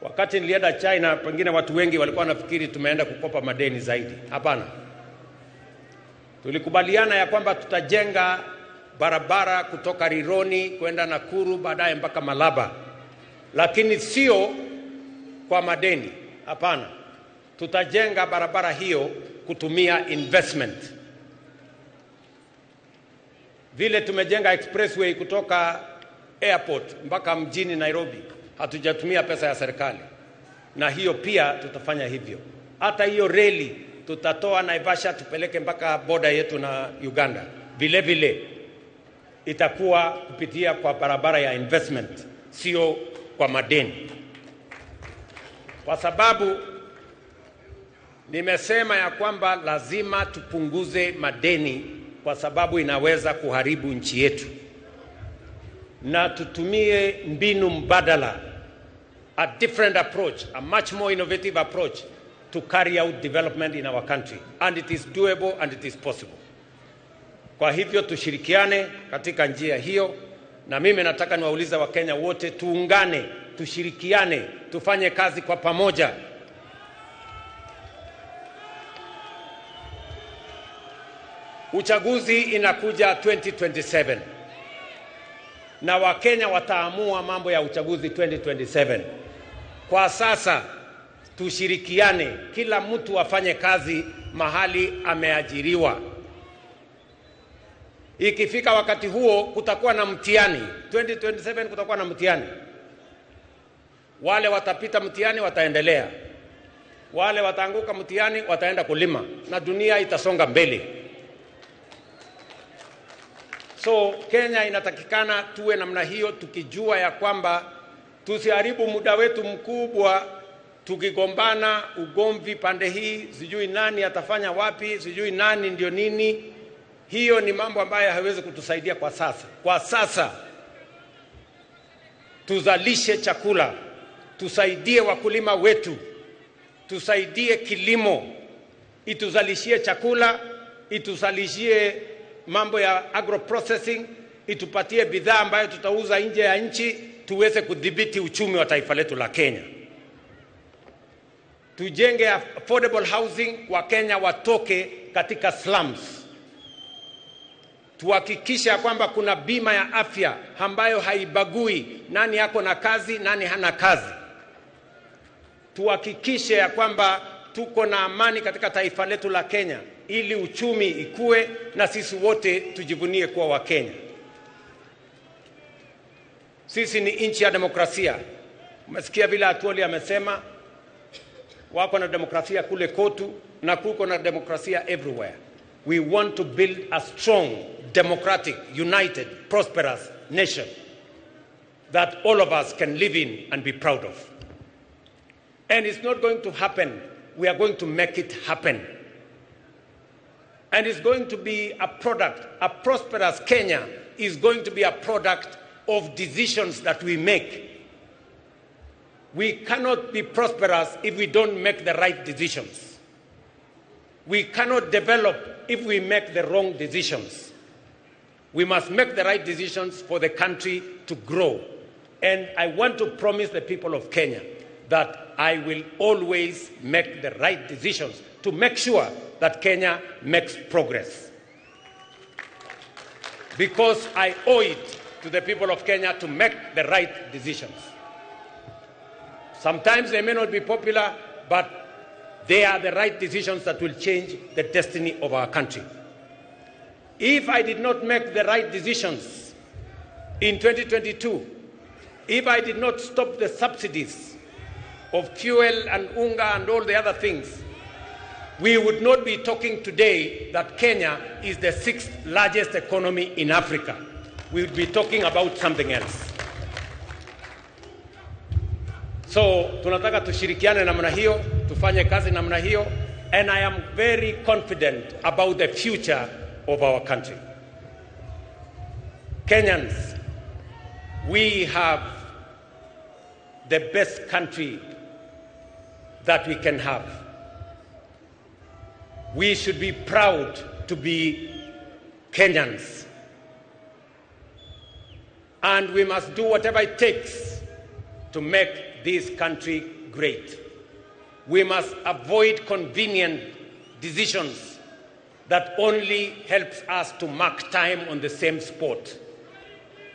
Wakati nilienda China, pengine watu wengi walikuwa wanafikiri tumeenda kukopa madeni zaidi. Hapana. Tulikubaliana ya kwamba tutajenga barabara kutoka Rironi kwenda Nakuru baadaye mpaka Malaba. Lakini sio kwa madeni. Hapana. Tutajenga barabara hiyo kutumia investment. Vile tumejenga expressway kutoka airport mpaka mjini Nairobi, hatujatumia pesa ya serikali. Na hiyo pia tutafanya hivyo. Hata hiyo reli tutatoa Naivasha tupeleke mpaka border yetu na Uganda. Vile vile itakuwa kupitia kwa barabara ya investment, sio kwa madeni. Kwa sababu nimesema ya kwamba lazima tupunguze madeni kwa sababu inaweza kuharibu nchi yetu. Na tutumie mbinu mbadala, a different approach, a much more innovative approach to carry out development in our country. And it is doable and it is possible. Kwa hivyo tushirikiane katika njia hiyo, Na mimi nataka niwaulize Wakenya wote, tuungane, tushirikiane, tufanye kazi kwa pamoja. Uchaguzi inakuja 2027. Na Wakenya wataamua mambo ya uchaguzi 2027. Kwa sasa tushirikiane, kila mtu afanye kazi mahali ameajiriwa. Ikifika wakati huo kutakuwa na mtihani. 2027 kutakuwa na mtihani. Wale watapita mtihani wataendelea. Wale wataanguka mtihani wataenda kulima na dunia itasonga mbele. So Kenya inatakikana tuwe namna hiyo, tukijua ya kwamba tusiharibu muda wetu mkubwa tukigombana ugomvi pande hii, sijui nani atafanya wapi, sijui nani ndio nini. Hiyo ni mambo ambayo haiwezi kutusaidia kwa sasa. Kwa sasa tuzalishe chakula, tusaidie wakulima wetu, tusaidie kilimo, ituzalishie chakula, ituzalishie mambo ya agroprocessing, itupatie bidhaa ambayo tutauza nje ya nchi, tuweze kudhibiti uchumi wa taifa letu la Kenya. Tujenge affordable housing, wa Kenya watoke katika slums. Tuhakikishe kwamba kuna bima ya afya ambayo haibagui nani yako na kazi, nani hana kazi. Tuhakikishe ya kwamba tuko na amani katika taifa letu la Kenya, ili uchumi ikue na sisi wote tujivunie kuwa wa Kenya. Sisi ni nchi ya demokrasia. Umesikia vile Atwoli amesema, wako na demokrasia kule Kotu na kuko na demokrasia everywhere. We want to build a strong, democratic, united, prosperous nation that all of us can live in and be proud of. And it's not going to happen. We are going to make it happen. And it's going to be a product, a prosperous Kenya is going to be a product of decisions that we make. We cannot be prosperous if we don't make the right decisions. We cannot develop if we make the wrong decisions. We must make the right decisions for the country to grow. And I want to promise the people of Kenya that I will always make the right decisions to make sure that Kenya makes progress. Because I owe it to the people of Kenya to make the right decisions. Sometimes they may not be popular, but they are the right decisions that will change the destiny of our country. If I did not make the right decisions in 2022, if I did not stop the subsidies of fuel and unga and all the other things, we would not be talking today that Kenya is the 6th largest economy in Africa. We would be talking about something else. So, tunataka tushirikiane namna hiyo, tufanye kazi namna hiyo, and I am very confident about the future of our country. Kenyans, we have the best country that we can have. We should be proud to be Kenyans. And we must do whatever it takes to make this country great. We must avoid convenient decisions that only helps us to mark time on the same spot.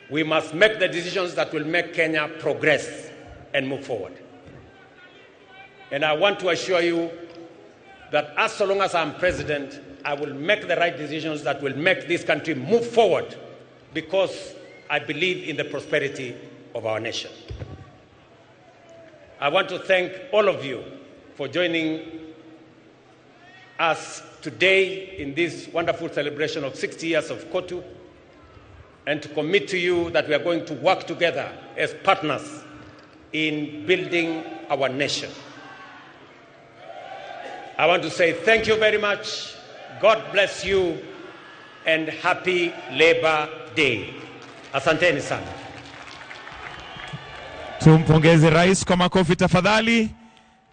We must make the decisions that will make Kenya progress and move forward. And I want to assure you that as long as I'm president, I will make the right decisions that will make this country move forward, because I believe in the prosperity of our nation. I want to thank all of you for joining us today in this wonderful celebration of 60 years of Kotu, and to commit to you that we are going to work together as partners in building our nation. I want to say thank you very much. God bless you and happy Labor Day. Asanteni sana. Tumpongeze rais kwa makofi tafadhali.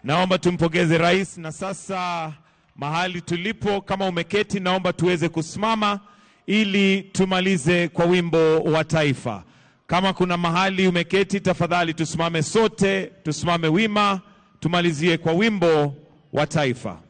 Naomba tumpongeze rais, na sasa mahali tulipo, kama umeketi, naomba tuweze kusimama ili tumalize kwa wimbo wa taifa. Kama kuna mahali umeketi, tafadhali tusimame sote, tusimame wima, tumalizie kwa wimbo wa taifa.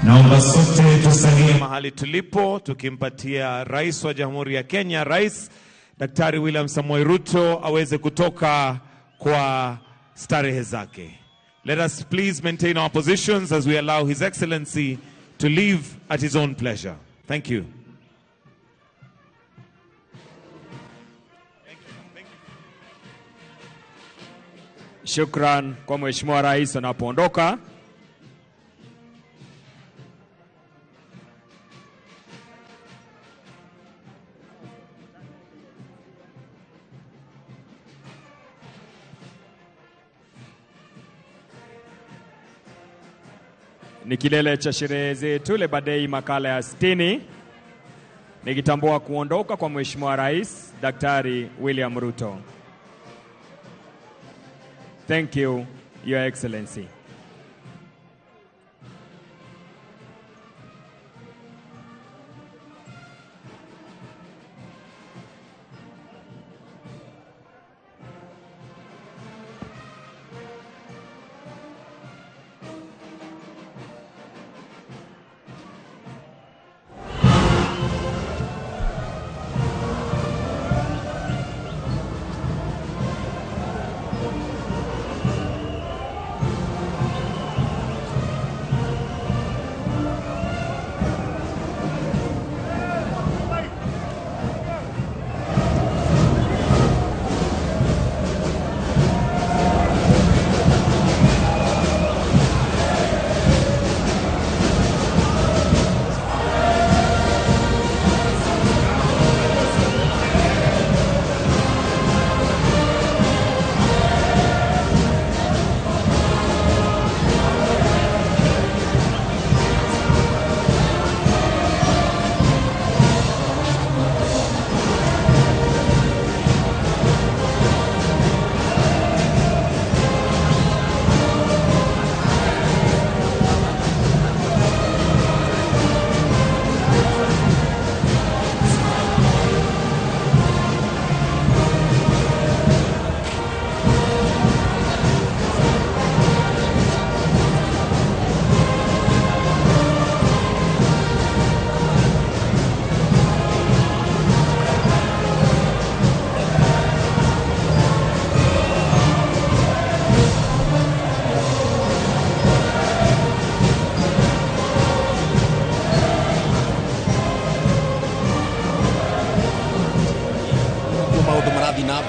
Naomba sote tusalie mahali tulipo tukimpatia Rais wa Jamhuri ya Kenya, Rais Daktari William Samoei Ruto aweze kutoka kwa starehe zake. Let us please maintain our positions as we allow His Excellency to leave at his own pleasure. Thank you. Shukran kwa Mheshimiwa Rais anapoondoka. Ni kilele cha sherehe zetu Labour Day makala ya 60. Nikitambua kuondoka kwa Mheshimiwa Rais Daktari William Ruto. Thank you, Your Excellency.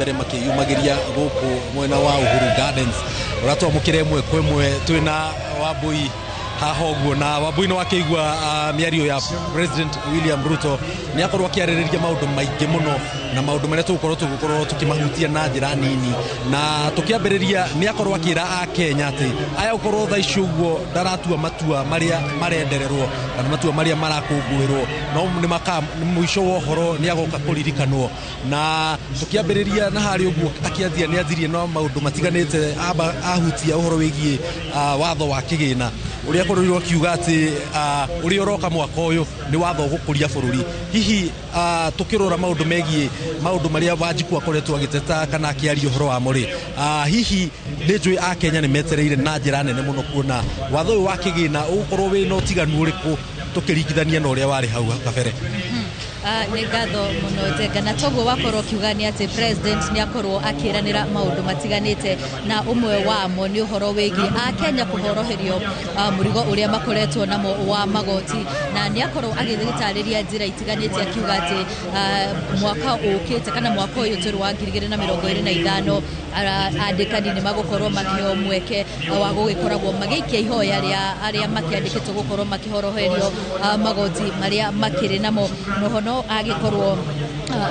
mbere makiyumagiria guku mwena wa Uhuru Gardens uratwa mukire mwe kwemwe twina Wambui hahoguo na Wambui no akigwa miario ya President William Ruto ni akorwa kiaririria maundu maingi muno na maundu maria tugukorwo tukimahutia na njira nini na tukiambiriria ni akorwa kira a Kenya ati aya ukorwo thaicugwo ndaratua matua maria marendererwo kana matua maria marakungwirwo no ni maka mwisho wa horo ni agoka kuririkanwo na tukiambiriria na hari uguo akiathia ni athirie no maundu matiganite ahutia uhoro wigie watho wa kigina uria korirwo kiuga ati uria uroka mwaka uyu ni watho gukuria bururi hihi tukirora maundu megie maundu maria Wanjiku akoretwo agiteta kana akiaria uhoro wa muri hihi ni njui a Kenya ni metereire na njira nene muno kuona watho uyu wa kigina ukorwo wi no tiganu uriku tukiringithania na uria wari hau kabere nĩ ngatho mũno Njenga, na toguo wakorwo kiuga nĩ atĩ president nĩ akorwo akĩranĩra maũndũ matiganĩte, na ũmwe wamo nĩ ũhoro wĩgiĩ Akenya kũhoroherio mũrigo ũrĩa makoretwo namo wa magoti, na nĩ akorwo agĩgĩtarĩria njĩra itiganĩte akiuga atĩ mwaka ũkĩte kana mwaka ũyũ tũrĩ wa 2025 andĩkani nĩ magũkorwo makĩheo mweke wa gũgĩkoragwo magĩikia ihoya arĩa makĩandĩkĩtwo gũkorwo makĩhoroherio magoti marĩa makĩrĩ namo. Noho no agĩkorwo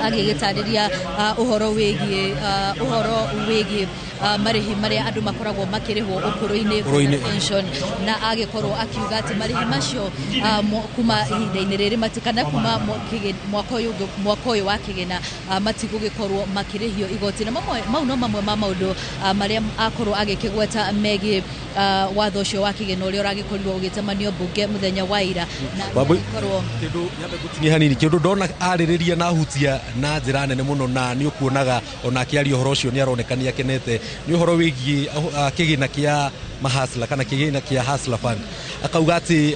agĩgĩtarĩria ũhoro wĩgiĩ marĩhi marĩa andũ makoragwo makĩrĩhwo ũkũrũ-inĩ pension, na agĩkorwo akiuga atĩ marĩhi macio kuma ihinda-inĩ rĩrĩ matikana kuma mwaka ũyũ wa kĩgĩna matigũgĩkorwo makĩrĩhio igoti. Na mau no mamwe ma maũndũ marĩa akorwo agĩkĩgweta megiĩ watho ũcio wa kĩgĩna ũrĩa ũragĩkorirwo ũgĩtemanio mbunge mũthenya wa ira. Kĩndũ ndona arĩrĩria na hutia na njĩra nene mũno, na nĩ ũkuonaga ona akĩaria ũhoro ũcio nĩ aroneka nĩ akenete, nĩ ũhoro wĩgiĩ kĩgĩna kĩa mahasla kana kĩgĩna kĩa Hustler Fund. Akauga atĩ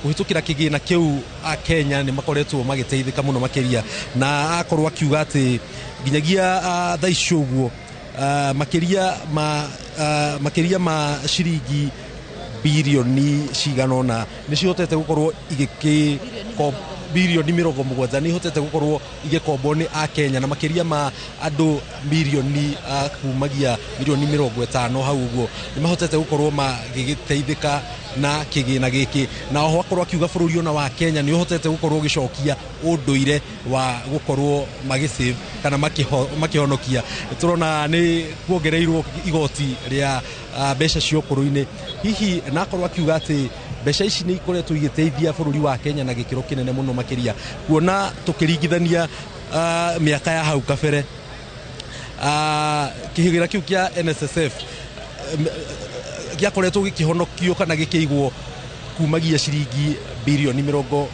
kũhĩtũkĩra kĩgĩna kĩu Kenya nĩ makoretwo magĩteithĩka mũno makĩria, na akorwo akiuga atĩ nginyagia thaa ici ũguo makĩria ma ciringi birioni cigana ũna nĩ cihotete gũkorwo birioni 70 nĩ hotete gũkorwo igĩkombwo nĩ Akenya, na makĩria ma andũ milioni kumagia milioni 50 hau ũguo nĩ mahotete gũkorwo magĩgĩteithĩka na kĩgĩna gĩkĩ. Na oho akorwo akiuga bũrũri ona wa Kenya nĩ hotete gũkorwo gĩcokia ũndũire wa gũkorwo magĩsave kana makĩhonokia. Tũrona nĩ kuongereirwo igoti rĩa mbeca cia ũkũrũ-inĩ. Hihi na akorwo akiuga atĩ mbeca ici nĩ ikoretwo igĩteithia bũrũri wa Kenya na gĩkĩro kĩnene mũno makĩria, kuona tũkĩringithania mĩaka ya hau kabere kĩgĩna kĩu kĩa NSSF gĩakoretwo gĩkĩhonokio kana gĩkĩigwo kumagia ciringi birioni 280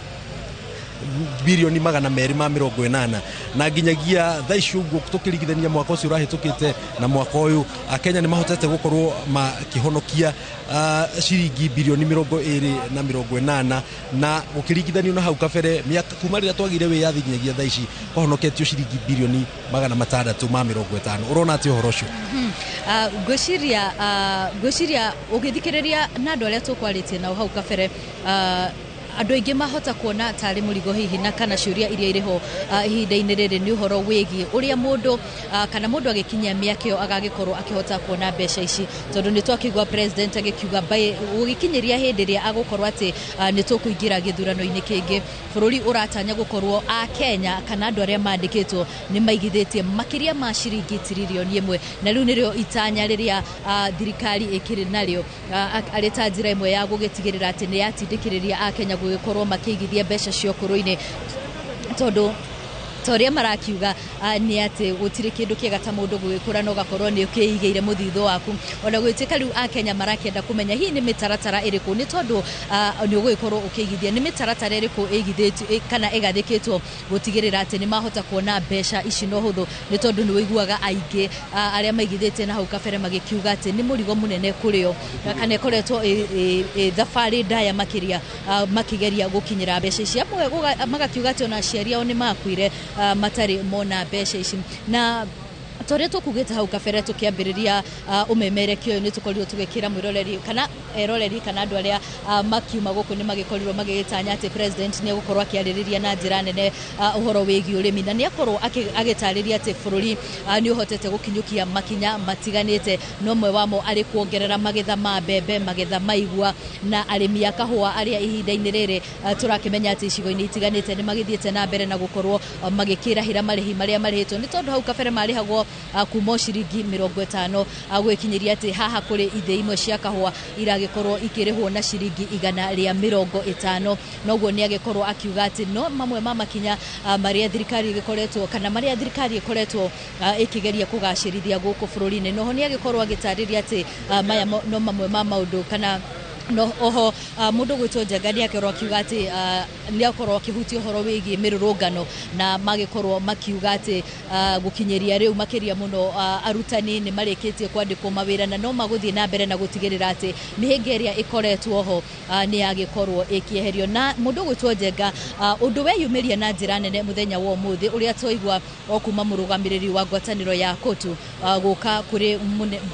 na nginyagia thaa ici ũguo tũkĩringithania mwaka ũcio ũrahĩtũkĩte na mwaka ũyũ Akenya nĩ mahotete gũkorwo makĩhonokia ciringi birioni 280, na gũkĩringithanio na hau kabere kuma rĩrĩa twagire wĩyathi nginyagia thaa ici kwahonoketio ciringi birioni 650. Ũrona atĩ ũhoro ũcio? Ngwĩciria ũgĩthikĩrĩria na andũ arĩa tũkwarĩtie nao hau kabere, andũ aingĩ mahota kuona tarĩ mũrigo hihi na kana ciũria iria irĩho ihinda-inĩ rĩrĩ nĩ ũhoro wĩgiĩ ũrĩa mũndũ kana mũndũ agĩkinyia mĩaka ĩyo agagĩkorwo akĩhota kuona mbeca ici, tondũ nĩ twakĩigua president agĩkiuga gũgĩkinyĩria hĩndĩ ĩrĩa agũkorwo atĩ nĩ tũkũingĩra gĩthurano-inĩ kĩngĩ, bũrũri ũratanya gũkorwo Akenya kana andũ arĩa mandĩkĩtwo nĩ maigithĩtie makĩria ma ciringi tiririoni 1, na rĩu nĩrĩo itanya rĩrĩa thirikari ĩkĩrĩ narĩo arĩ ta njĩra ĩmwe ya gũgĩtigĩrĩra atĩ nĩ yatindĩkĩrĩria Akenya gũgĩkorwo makĩigithia mbeca cia ũkũrũ-inĩ, tondũ ũrĩa marakiuga nĩ atĩ gũtirĩ kĩndũ kĩega ta mũndũ gũgĩkũra na ũgakorwo nĩ ũkĩigĩire mũthithũ waku. Ona gwĩtĩka rĩu Akenya marakĩenda kũmenya hihi nĩ mĩtaratara ĩrĩkũ, nĩ tondũ nĩ ũgũgĩkorwo ũkĩigithia, nĩ mĩtaratara ĩrĩkũ ĩigithĩtio kana ĩgathĩkĩtwo gũtigĩrĩra atĩ nĩ mahota kuona mbeca ici no hũthũ, nĩ tondũ nĩ wĩiguaga aingĩ arĩa maigithĩtie na hau kabere magĩkiuga atĩ nĩ mũrigo mũnene kũrĩo kana ĩkoretwo thabarĩ ndaya makĩria makĩgeria gũkinyĩra mbeca ici. Amwe magakiuga atĩ ona aciari ao nĩ makuire matarĩ mona mbeca ici. Na tore tukugite hau kabere tukiambiriria umemerekio ni tukorirwo tugikira mwiroreri kana eroreri kana andu aria makiuma guku ni magikorirwo magigitanya ati president ni gukorwo akiaririria na njira nene uhoro wigi urimi na ni akorwo agitariria ati bururi ni uhotete gukinyukia makinya matiganite no mwe wamo ari kuongerera magetha ma mbembe magetha maigua na arimi akahua aria ihinda-ini riri turakimenya ati icigo-ini itiganite ni magithiete na mbere na gukorwo magikirahira marihi maria marihitwo ni tondu hau kabere marihagwo kumo ciringi 50 gwikinyiria ati haha kuri ithe imwe cia kahua iragikorwo ikirihwo na ciringi 150 noguo ni agikorwo akiuga ati no mamwe ma makinya maria thirikari igikoretwo kana maria thirikari ikoretwo ikigeria kugacirithia guku bururi-ini noho ni agikorwo agitariria ati maya no mamwe ma maundu kana no oho mundu gwitwo Njenga akorwo akiuga ati ni akorwo akihutia horo wigi mirurungano na magikorwo makiuga ati gukinyeria riu makiria muno arutani ni marikitie kwandikwo mawira na no maguthie na mbere na gutigirira ati mihinga iria ikoretwo ho ni yagikorwo ikieherio na mundu gwitwo Njenga undu weyumiria na njira nene muthenya wa umuthi uria twaigwa okuma murugamiriri wa ngwataniro ya Kotu guka kuri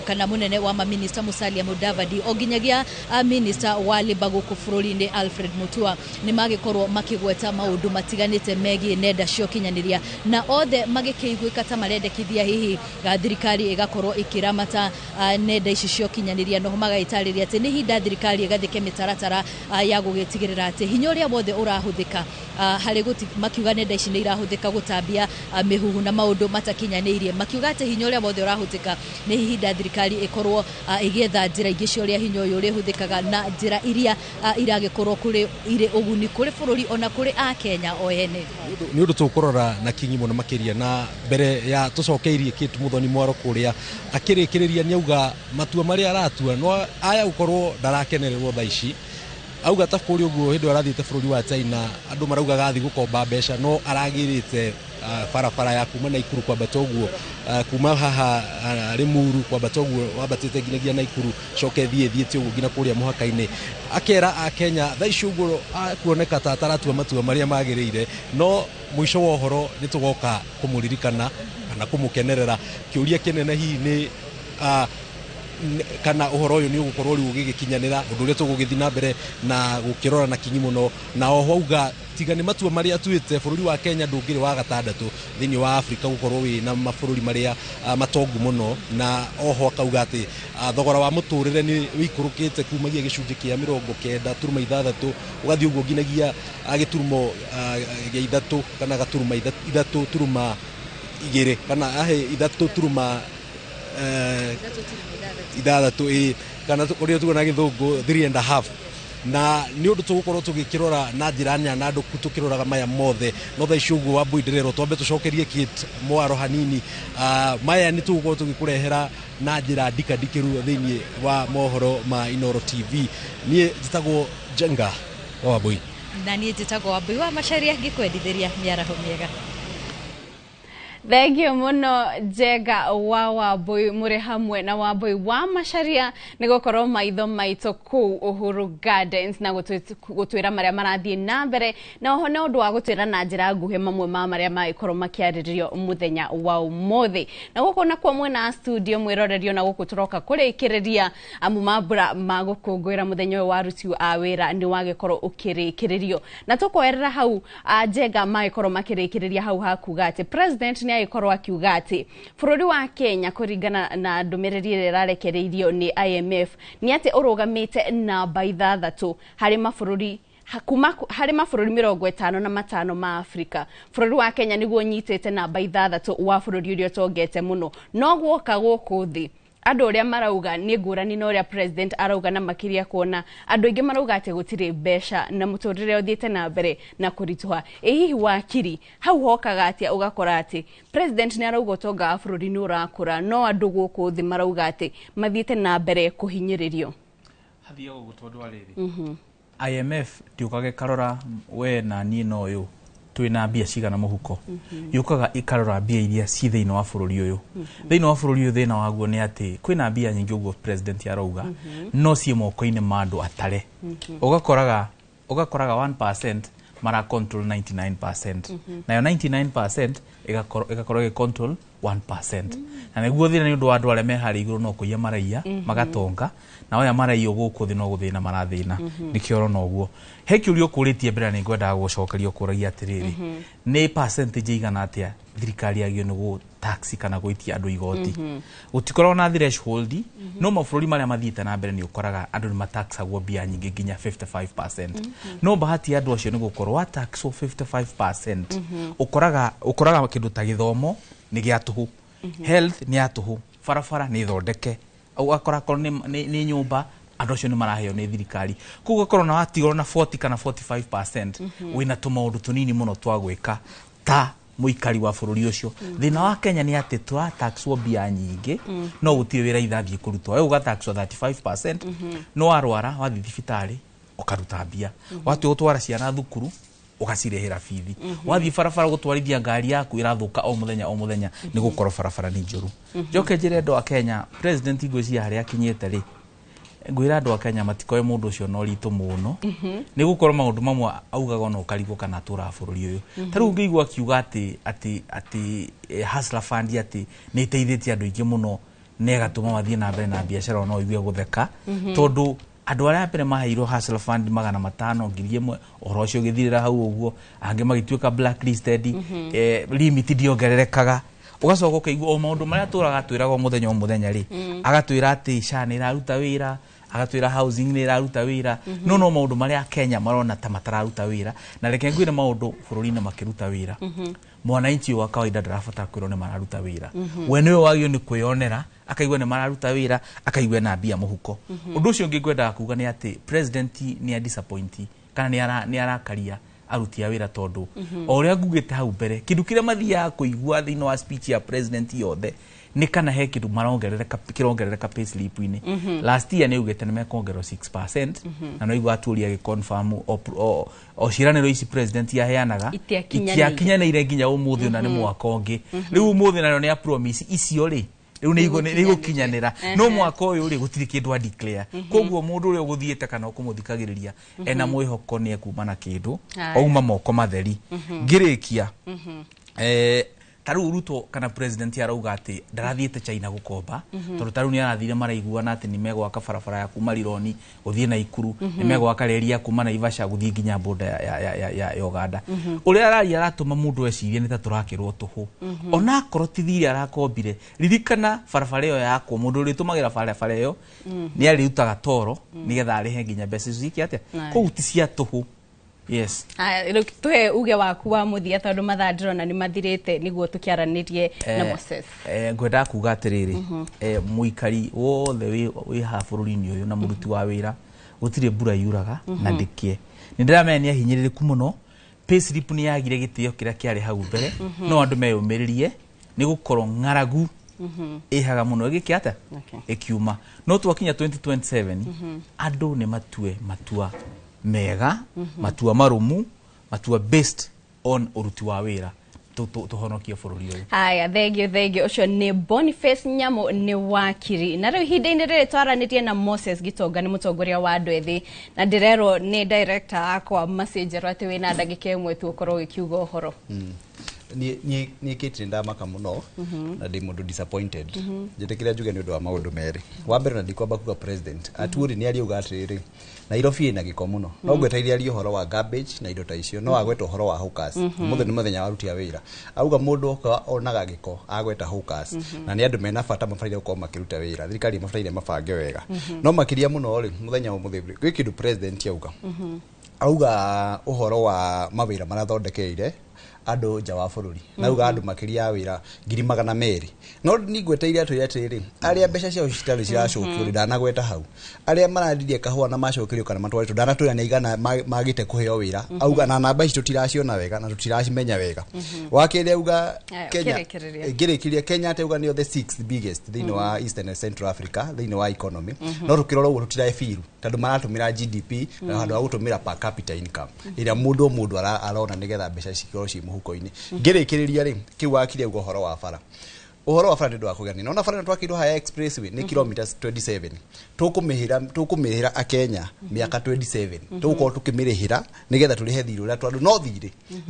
kana munene wa maminista Musalia Mudavadi oginyagia Minister wa Labour guku bururi-ini Alfred Mutua ni magikorwo makigweta maundu matiganite megi nenda cio kinyaniria na othe magikiguika ta marendekithia hihi thirikari igakorwo ikiramata nenda ici cio kinyaniria no magaitariria ati ni hinda thirikari igathike mitaratara ya gugitigirira ati hinya uria wothe urahuthika hari makiuga nenda ici ni irahuthika gutambia mihuhu na maundu matakinyanirie makiuga ati hinya uria wothe urahuthika ni hinda thirikari ikorwo igietha njira ingi cio ria hinya uyu urihuthikaga na njira iria iragikorwo kuri ire uguni kuri bururi ona kuri a Kenya o ene ni undu tukurora na kinyi muno makiria na mbere ya tucokeirie Kate Muthoni Mwaro kuria akirikiriria ni auga matua maria aratua no aya ukorwo ndarakenererwo thaici auga ta bũrũri ũguo hĩndĩ arathiĩte bũrũri wa China andũ marauga gathi gũkomba mbeca no aragĩrĩte barabara ya kuma Naikuru kwambata ũguo kuma haha Limuru kwambata ũguo wambatĩte nginyagia Naikuru coke thiĩte ũguo nginya kũrĩa mũhaka-inĩ akera a Kenya thaici ũguo kuoneka ta ataratua matua marĩa magĩrĩire no mũico wa ũhoro nĩ tũgoka kũmũririkana kana kũmũkenerera kĩũria kĩnene hihi nĩ kana uhoro uyu ni ugukorwo ri ugigikinyanira undu ria tugugithi na mbere na gukirora na kinyi muno na oho uga tigani matua maria tuite bururi wa Kenya ndungiri wa gatandatu thini wa Afrika gukorwo wi na mabũrũri maria matongu muno na oho akauga ati thogora wa muturire ni wikurukite kumagia gicunji kia 90.6 ugathi uguo nginagia giturumo gĩa 3 kana gaturuma 3.2 kana ahe 3 ithathatu kana uria tugona githungu 3.5 na ni undu tugukorwo tugikirora na njira nya na andu tukiroraga maya mothe no thaici uguo wa Mbũinderero twambe tucokerie Kate Mwaro hanini maya ni tugukorwo tugikurehera na njira ndikadikiru thiini wa mohoro ma Inooro TV nie njitagwo Njenga wa Wambui na nie njitagwo Wambui wa Macharia ngikwendithiria miaraho miega Thengio muno Njenga wa Wambui muri hamwe na Wambui wa Macharia ni gukorwo maitho maitũ kuu Uhuru Gardens na gutwira maria marathie na mbere na oho no ndu wa gutwira na njira nguhe mamwe ma maria maikorwo makiaririo muthenya wa umuthi na guko na kwa mwena studio mwirorerio na guku turoka kurikiriria amu mambura ma gukungwira muthenya wa aruti a wira ni wagikorwo ukirikiririo na tukoerera hau Njenga maikorwo makirikiriria hau hakuga ati president ni aikorwo akiuga ati bururi wa Kenya kuringana na ndumiriri irarekereirio ni IMF ni ati urugamite namba 6 hari mabũrũri hari mabũrũri 55 ma Afrika bururi wa Kenya niguo nyitete namba 6 wa bururi uria tongete muno no gwoka guku thi andu uria marauga ni ngurani na uria president arauga na makiria kuona andu ingi marauga ati gutire besha na muturire uthiete na mbere na kurituha hihi wakiri hau hokaga atia ugakora ati president ni arauga tonga bururi ni urakura no andu guku thi marauga ati mathiete na mbere kuhinyiririo hathia gutondu ariri IMF tiukage karora we na ni no yu twina mbia cigana muhuko yukaga ikarora mbia iria ci thiini wa bururi uyu thiini wa bururi uyu thina waguo ni ati kwina mbia nyingi uguo president arauga no cie moko-ini ma andu atare ugakoraga 1% mara control 99% nayo 99% igakorwo control 1% na niguo thina ni undu wa andu aria me hari iguru no kuiya maraia magatonga na oya maraia guku thi no guthina marathina nikio no guo he kiurio kuritie mbere ni ngwenda gucokerio kuragia atiriri ni percentage igana atia thirikari yagio ni gu taxi kana guitia andu igoti utikorwo na threshold no mabũrũri maria mathiite na mbere ni ukoraga andu ni mataxagwo mbia nyingi nginya 55% no bahati andu acio ni gukorwo tax 55% ukoraga kindu ta githomo ni giatuhu health ni atuhu farafara ni thondeke au akora ni nyumba andu acio ni maraheo ni thirikari kugo korwo na watigoro na 40 kana 45% wina tumaundu tunini muno twa gwika ta muikari wa bururi ucio thina wa Kenya ni ati twa taxwo bia nyingi no gutire wira ithathie kurutwa we ugataxwo 35% no arwara wathi thibitari ukaruta bia watu utwara ciana thukuru ukacirehera fithi wathi barabara gutwarithia ngari yaku irathuka o muthenya ni gukoro barabara ni njuru njoke njire ndo wa Kenya president ngwiciria haria akinyete ri ngwira ndo wa Kenya matikoe mundu ucio no ritu muno ni gukoro maundu mamwe augaga no karigwo kana tura bururi uyu taru ngigwa kiuga ati hustler fund ati ni teithitie andu ingi muno nega tuma mathie na mbere na biashara no igwe gutheka tondu andu aria mbere maheirwo hustler fund 500 ngiri imwe ohoro cio githirira hau uguo ange magituika blacklisted limit ndiongererekaga ugacoka ukaigua o maundu maria turaga twiraga muthenya ri agatwira ati SHA ni iraruta wira agatwira housing ni iraruta wira no maundu maria Kenya marona ta matararuta wira na reke ngwire maundu bururi-ini makiruta wira mwananchi wa kawaida ndarabatara kwirwo ni mararuta wira we niwe wagio ni kwionera akaigua ni mararuta wira akaigua na mbia muhuko undu ucio ngigwenda kuuga ni ati president ni a disappoint kana ni arakaria aruti a wira tondu o uria ngugite hau mbere kindu kiria mathia kuigua thino wa speech ya president yothe ni kana he kindu kirongerereka pay slip ini last year ni ugite ni mekongerwo 6% na no igwa turia giconfirm o ciraniro ici president yaheanaga itiakinyanire nginya umuthi na ni mwaka ungi riu umuthi na ni a promise icio ri riu ni igukinyanira no mwaka uyu ri gutiri kindu a declare koguo mundu uri uguthiete kana ukumuthikagiriria ena mwihoko ni ekuma na kindu ouma moko matheri ngirikia taru Ruto kana president arauga ati ndarathiete China gukomba tondu taru ni arathire maraiguana ati ni megwaka barabara ya kuma Lironi guthie na Ikuru ni megwaka reri ya kuma Naivasha guthie nginya boda ya Uganda uria arari aratuma mundu ecirie ni ta turakirwo tuhu ona korotithiri arakombire ririkana barabara yo yakwo mundu uri tumagira barabara yo ni arirutaga toro nigetha arihe nginya mbeca ciki atia kuuti cia tuhu. Yes. Tuhe uge waku wa muthia tondu mathaa ndirona ni mathirite niguo tukiaranirie na Moses. Ngwenda kuga atiriri muikari wothe wi ha bururi-ini uyu na muruti wa wira gutire mbura yuraga na ndikie ni ndiramenya hinyiririku muno pay slip ni yagire gitio kiria kiari hau mbere no andu meyumiririe ni gukorwo ngaragu ihaga muno gikiata ekiuma no twakinya 2027 andu ni matue matua mega matua marumu matua based on uruti wa wira tuhonokia bururi uyu. Haya, thank you ucio ni Boniface Nyamo ni wakiri na riu hinda-ini riri twaranitie na Moses Gitonga ni mutongoria wa andu ethi na ndirero ni director akwa message ati wina ndagika imwe tu ukorwo ukiuga uhoro. ni kitri ndamaka muno na ndi mundu disappointed njetekiria njuge ni undu wa maundu meri wa mbere na ndikwamba kuga president aturi ni ariuga atiriri Nairobi ina giko muno no gwetairia ari uhoro wa garbage na indo ta icio no agweta uhoro wa hookers muthe ni muthenya wa ruti a wira auga mundu onaga giko agweta hookers na ni andu mena bata mafaire uko makiruta wira thirikari mafaire mabange wega no makiria muno ri muthenya wa muthe gwikindu president auga uhoro wa mawira marathondekeire andu nja wa bururi na uga andu makiria wira 200,000 no ningweteire atu atiri aria mbeca cio citari ciracukio ndanagweta hau aria maradirie kahua na macokirio kana matwarito ndanatwira ni igana magite kuheo wira auga na namba ici tutiraciona wega na tutiracimenya wega wakire auga Kenya ngirikiria Kenya atauga ni the 6th biggest thino wa Eastern and Central Africa thino wa economy no tukirora uguo tutiraefiru tondu maratumira GDP na handu ha gutumira per capita income ira mundu arona nigetha mbeca cikoro ci muhuko-ini ngirikiriria ri kiu wakire ugo horo wa bara uhoro wa bara ndu akugani na bara twakirwo haya expressway ni kilometers 27 tukumihira akenya miaka 27 tuko tukimirihira nigetha turihe thiru ria twandu no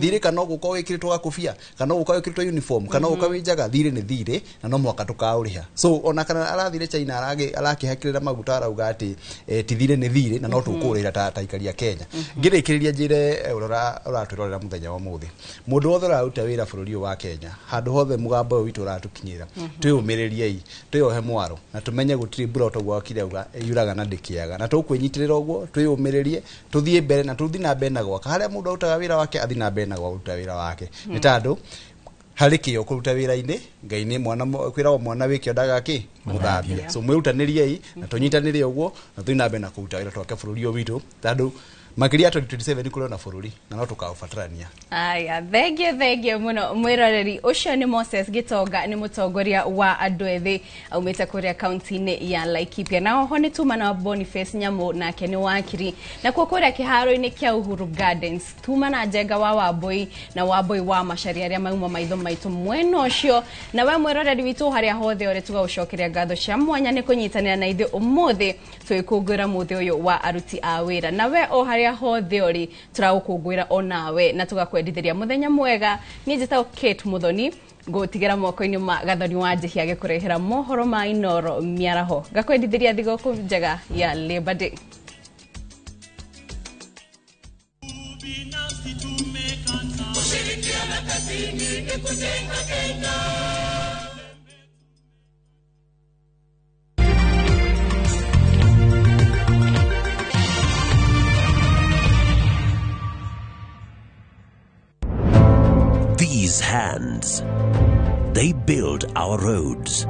thire kana guko wikiritwo gakufia kana guko wikiritwo uniform kana guko winjaga thire ni thire na no mwaka tukauriha so ona kana arathire China arakihakirira maguta arauga ati tithire ni thire na no tukurira ta ikaria Kenya ngirikiriria njire uratwirorera muthenya wa muthi mundu wothe uruta wira bururi wa Kenya handu hothe mugambo witu uratukinyira tuyumiririe tuyohe mwaro na tumenye gutiri mbura utogwa kire uga yuraga na ndikiaga na tukwenyitirira uguo tuyumiririe tuthie mbere na tuthi na mbere na gwaka haria mundu autaga wira wake athi na mbere na gwa wira wake ni tandu harikio kuruta wira-ini ngai ni mwana kwirawo mwana wikio ndagaki muthambia so mwirutaniriei na tunyitanirie uguo na tuina mbere na kuruta wira twake bururi witu tandu makiria 2027 kule na bururi na no tukaũbatarania. Aya, thengio muno mwiroreri ucio ni Moses Gitonga ni mutongoria wa andu ethi aumite kuria county-ini ya Laikipia na oho ni tuma na Boniface Nyamu nake ni wakiri na kwa kuria kiharo-ini kia Uhuru Gardens tuma na Njenga wa Wambui na Wambui wa Macharia aria mauma maitho maitu mweno ucio na we mwiroreri witu haria hothe ore tuga ucokeria ngatho cia mwanya ni kunyitanira na ithe umuthi twikungwira muthi uyu wa aruti a wira na we o haria hothe ori turagukungwira onawe na tugakwendithĩria muthenya mwega ni njĩtagwo Kate Muthoni ngũtigĩra moko-inĩ ma Gathoni wa Njĩhi agĩkũrehera mohoro ma Inoro miaraho ngakwendithĩria thigũkũ njega ya Labor Day. These hands, they build our roads,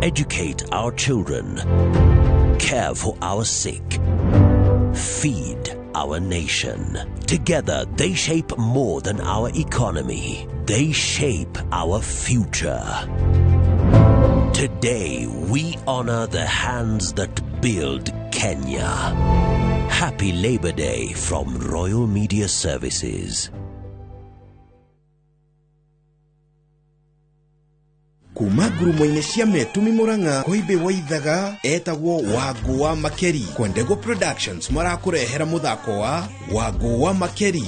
educate our children, care for our sick, feed our nation. Together, they shape more than our economy. They shape our future. Today, we honor the hands that build Kenya. Happy Labor Day from Royal Media Services. Kuma ngurumo-inĩ cia Metumi Murang'a Koibe Waithaga etagwo Wangũ wa Makeri. Kwendego Productions marakũrehera mũthako wa Wangũ wa Makeri.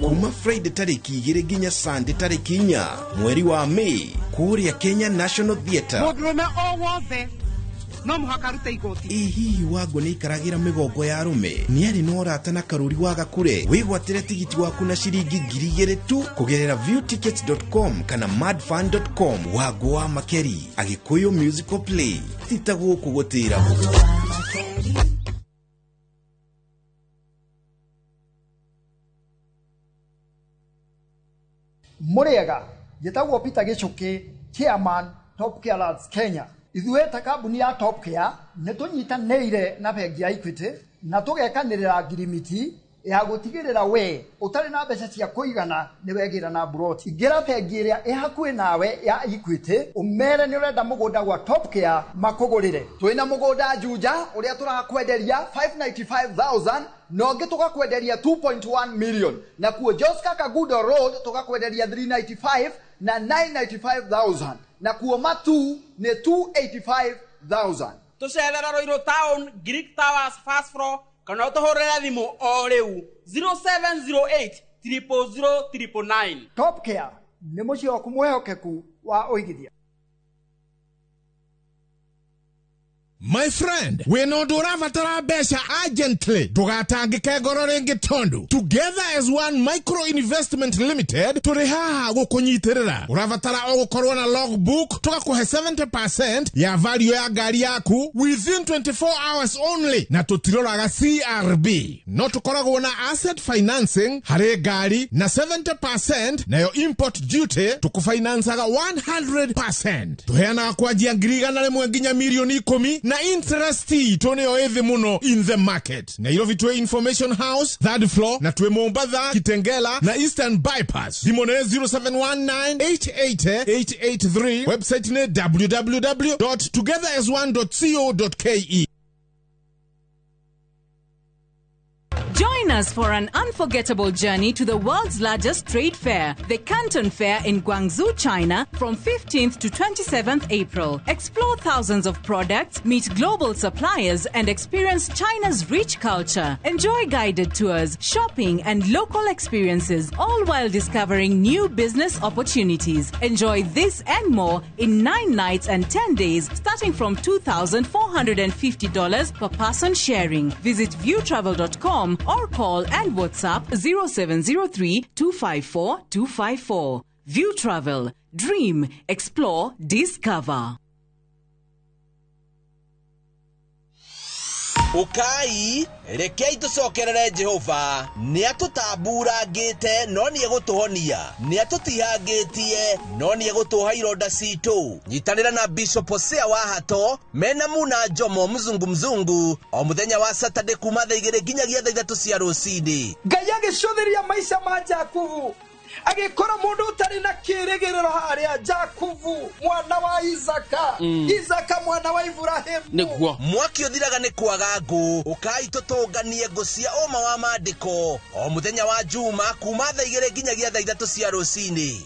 Kuma Friday tarĩki 2 nginya Sunday tarĩki 4 mweri wa Mei kũrĩa Kenya National Theatre. Mũndũrũme o wothe no mũhaka rute igoti. Hihi Wangũ nĩ ikaragira mĩgongo ya arũme nĩ arĩ na ũrata na Karuri wa Gakure. Wĩgwatĩre tigiti waku na ciringi 2,000 tu kũgerera viewtickets.com kana madfan.com. Wangũ wa Makeri Agĩkũyũ musical play titagwo kũgũtĩra Muriega gĩtagwo Peter Gichuki, chairman Top Care Lads Kenya. Ithuĩ ta kambuni ya Top Care nĩ tũnyitanĩire na bengi ya Equity na tũgekanĩrĩra ngirimiti ya gũtigĩrĩra we ũtarĩ na mbeca cia kũigana nĩ wegĩra na broti. Ingĩra bengi ĩrĩa ĩ hakuhĩ nawe ya Equity ũmere nĩ ũrenda mũgũnda gwa Top Care makũgũrĩre. Twĩna mũgũnda Juja ũrĩa tũrakwenderia 595,000 na ũngĩ tũgakwenderia 2.1 million na kuo Joska Kagudo Road tũgakwenderia 395 na 995,000 na kuo Matu ni 285,000. Tucerera Roiro Town, Greek Towers, Fast Floor, kana ũtũhũrĩre thimũ o rĩu 0708 000 999. Top Care nĩ mũciĩ waku mwĩhokeku wa ũigithia. My friend, we no ndũrabatara mbeca urgently. Ndũgatangĩke ngoro rĩngĩ tondu. Together as one Micro Investment Limited, tũrĩ haha gũkũnyitĩrĩra. Ũrabatara o gũkorwo na logbook, tũgakũhe 70% ya value ya ngari yaku within 24 hours only. Na tũtiroraga CRB. No tũkoragwo na asset financing harĩ ngari na 70% nayo import duty tũkũfinansaga 100%. Tũheanaga kwanjia ngiri 100 nginya milioni 10 na interest toneo ethi muno in the market. Nairobi tuwe Information House, 3rd floor, na tuwe Mombasa, Kitengela, na Eastern Bypass. Dimone 0719-880-883. Website ne www.togetheras1.co.ke. Join us for an unforgettable journey to the world's largest trade fair, the Canton Fair in Guangzhou, China, from 15th to 27th April. Explore thousands of products, meet global suppliers, and experience China's rich culture. Enjoy guided tours, shopping, and local experiences, all while discovering new business opportunities. Enjoy this and more in 9 nights and 10 days, starting from $2,450 per person sharing. Visit viewtravel.com or call and WhatsApp 0703 254 254. View Travel. Dream, explore, discover. Ukai rekei tucokerere Jehova ni atutambũrangĩte no ni egutuhonia ni atutihangitie no ni egutuha ironda citu. Nyitanĩra na Bishop Hosea Wahato mena Muna Jomo mzungu o muthenya wa Saturday kuma thaa 2 nginyagia thaa 3 cia rũcinĩ. Ngai agĩcũthĩria maica ma Jakubu agĩkora mũndũ ũtarĩ na kĩĩrĩgĩrĩro harĩa Jakubu mwana wa Isaka Isaka mwana wa Ibrahim nĩguo mwaki ũthiraga nĩ kwaga ngũ. Ukai tũtũnganie ngũ cia ũma wa maandĩko o muthenya wa Juma kuma thaa 2 nginyagia thaa 3 cia rũcinĩ.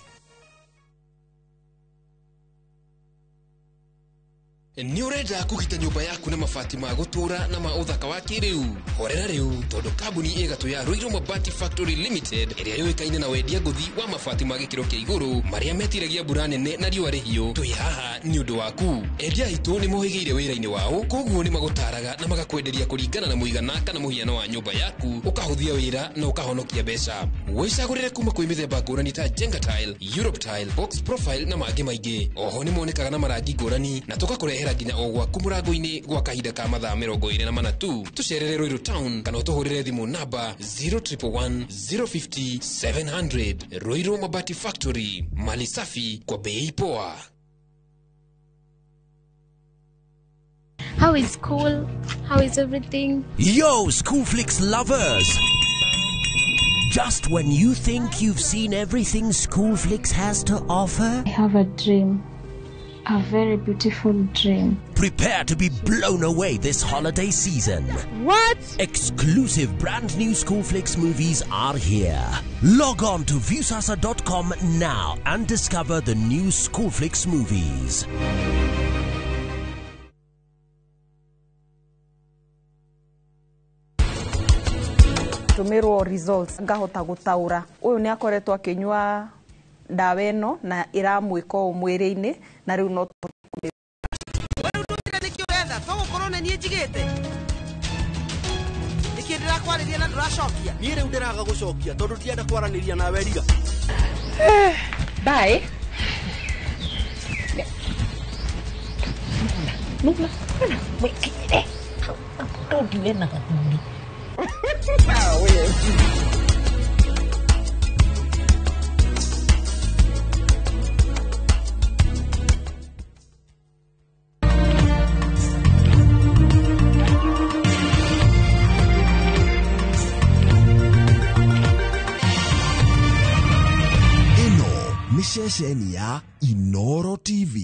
Ni urenda kugita nyumba yaku na mabati ma gutura na ma uthaka wa kiriu. Horera riu tondu kambuni igatu ya Ruiru Mabati Factory Limited iria yoikaine na wendia nguthi wa mabati ma gikiro kia iguru maria metiragia mbura nene na riũa rĩhiũ. Twi haha ni undu waku. Endia itu ni mohigeire wĩra-inĩ wao, koguo ni magutaraga na magakwenderia kuringana na muigana kana muhiano wa nyumba yaku, ukahuthia wĩra na ukahonokia mbeca. Wicagũrĩre kuma kwĩ mĩthemba ngũrani ta Jenga Tile, Europe Tile, Box Profile na mangĩ maingĩ. Oho ni monekaga na marangi ngũrani na tukakũrehera nginya o gwaku mũrango-inĩ gwa kahinda ka mathaa 24 tu. Tucerere Ruiru Town kana ũtũhũrĩre thimũ namba 0111 050 700. Ruiru Mabati Factory, mali safi kwa bei poa. How is school? How is everything? Yo, Schoolflix lovers! Just when you think you've seen everything Schoolflix has to offer, I have a dream. A very beautiful dream. Prepare to be blown away this holiday season. What? Exclusive brand new Schoolflix movies are here. Log on to viewsasa.com now and discover the new Schoolflix movies. Tumiro results ngahota gutaura uyu ni akoretwo akinywa ndawa ĩno na iramwĩka mwĩrĩ-inĩ na rĩu no togukorwo nĩ niĩ njigĩte nĩkĩ ndĩrakwarĩria na ndũracokia niĩ rĩu ndĩraga gũcokia tondũ ndienda kwaranĩria nawe riga bye Ceceni ya Inoro TV.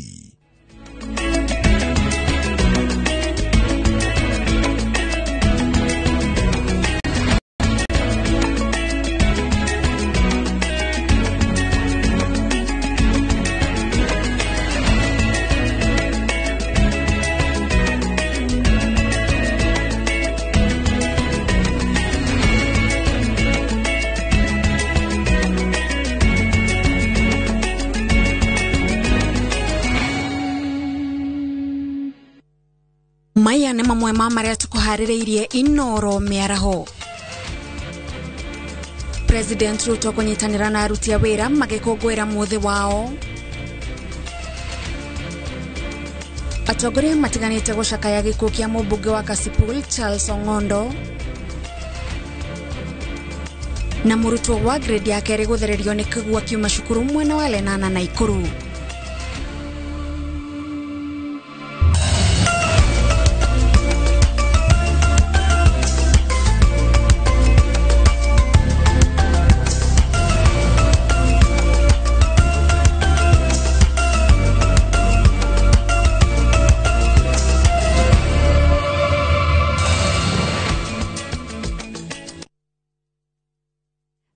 Maya nĩ mamwe ma marĩa tũkuharĩrĩirie Inoro mĩaraho. President Ruto kũnyitanĩra na aruti a wĩra magĩkũngũĩra mũthĩ wao. Atongoria matiganĩte gũcakaya gĩkuũ kĩa mũmbunge wa Kasipul Charles Ong'ondo. Na mũrutwo wa grade ya kerĩ gũthererio nĩ kĩguũ akiuma cukuru mwena wa Lenana na Ikuru.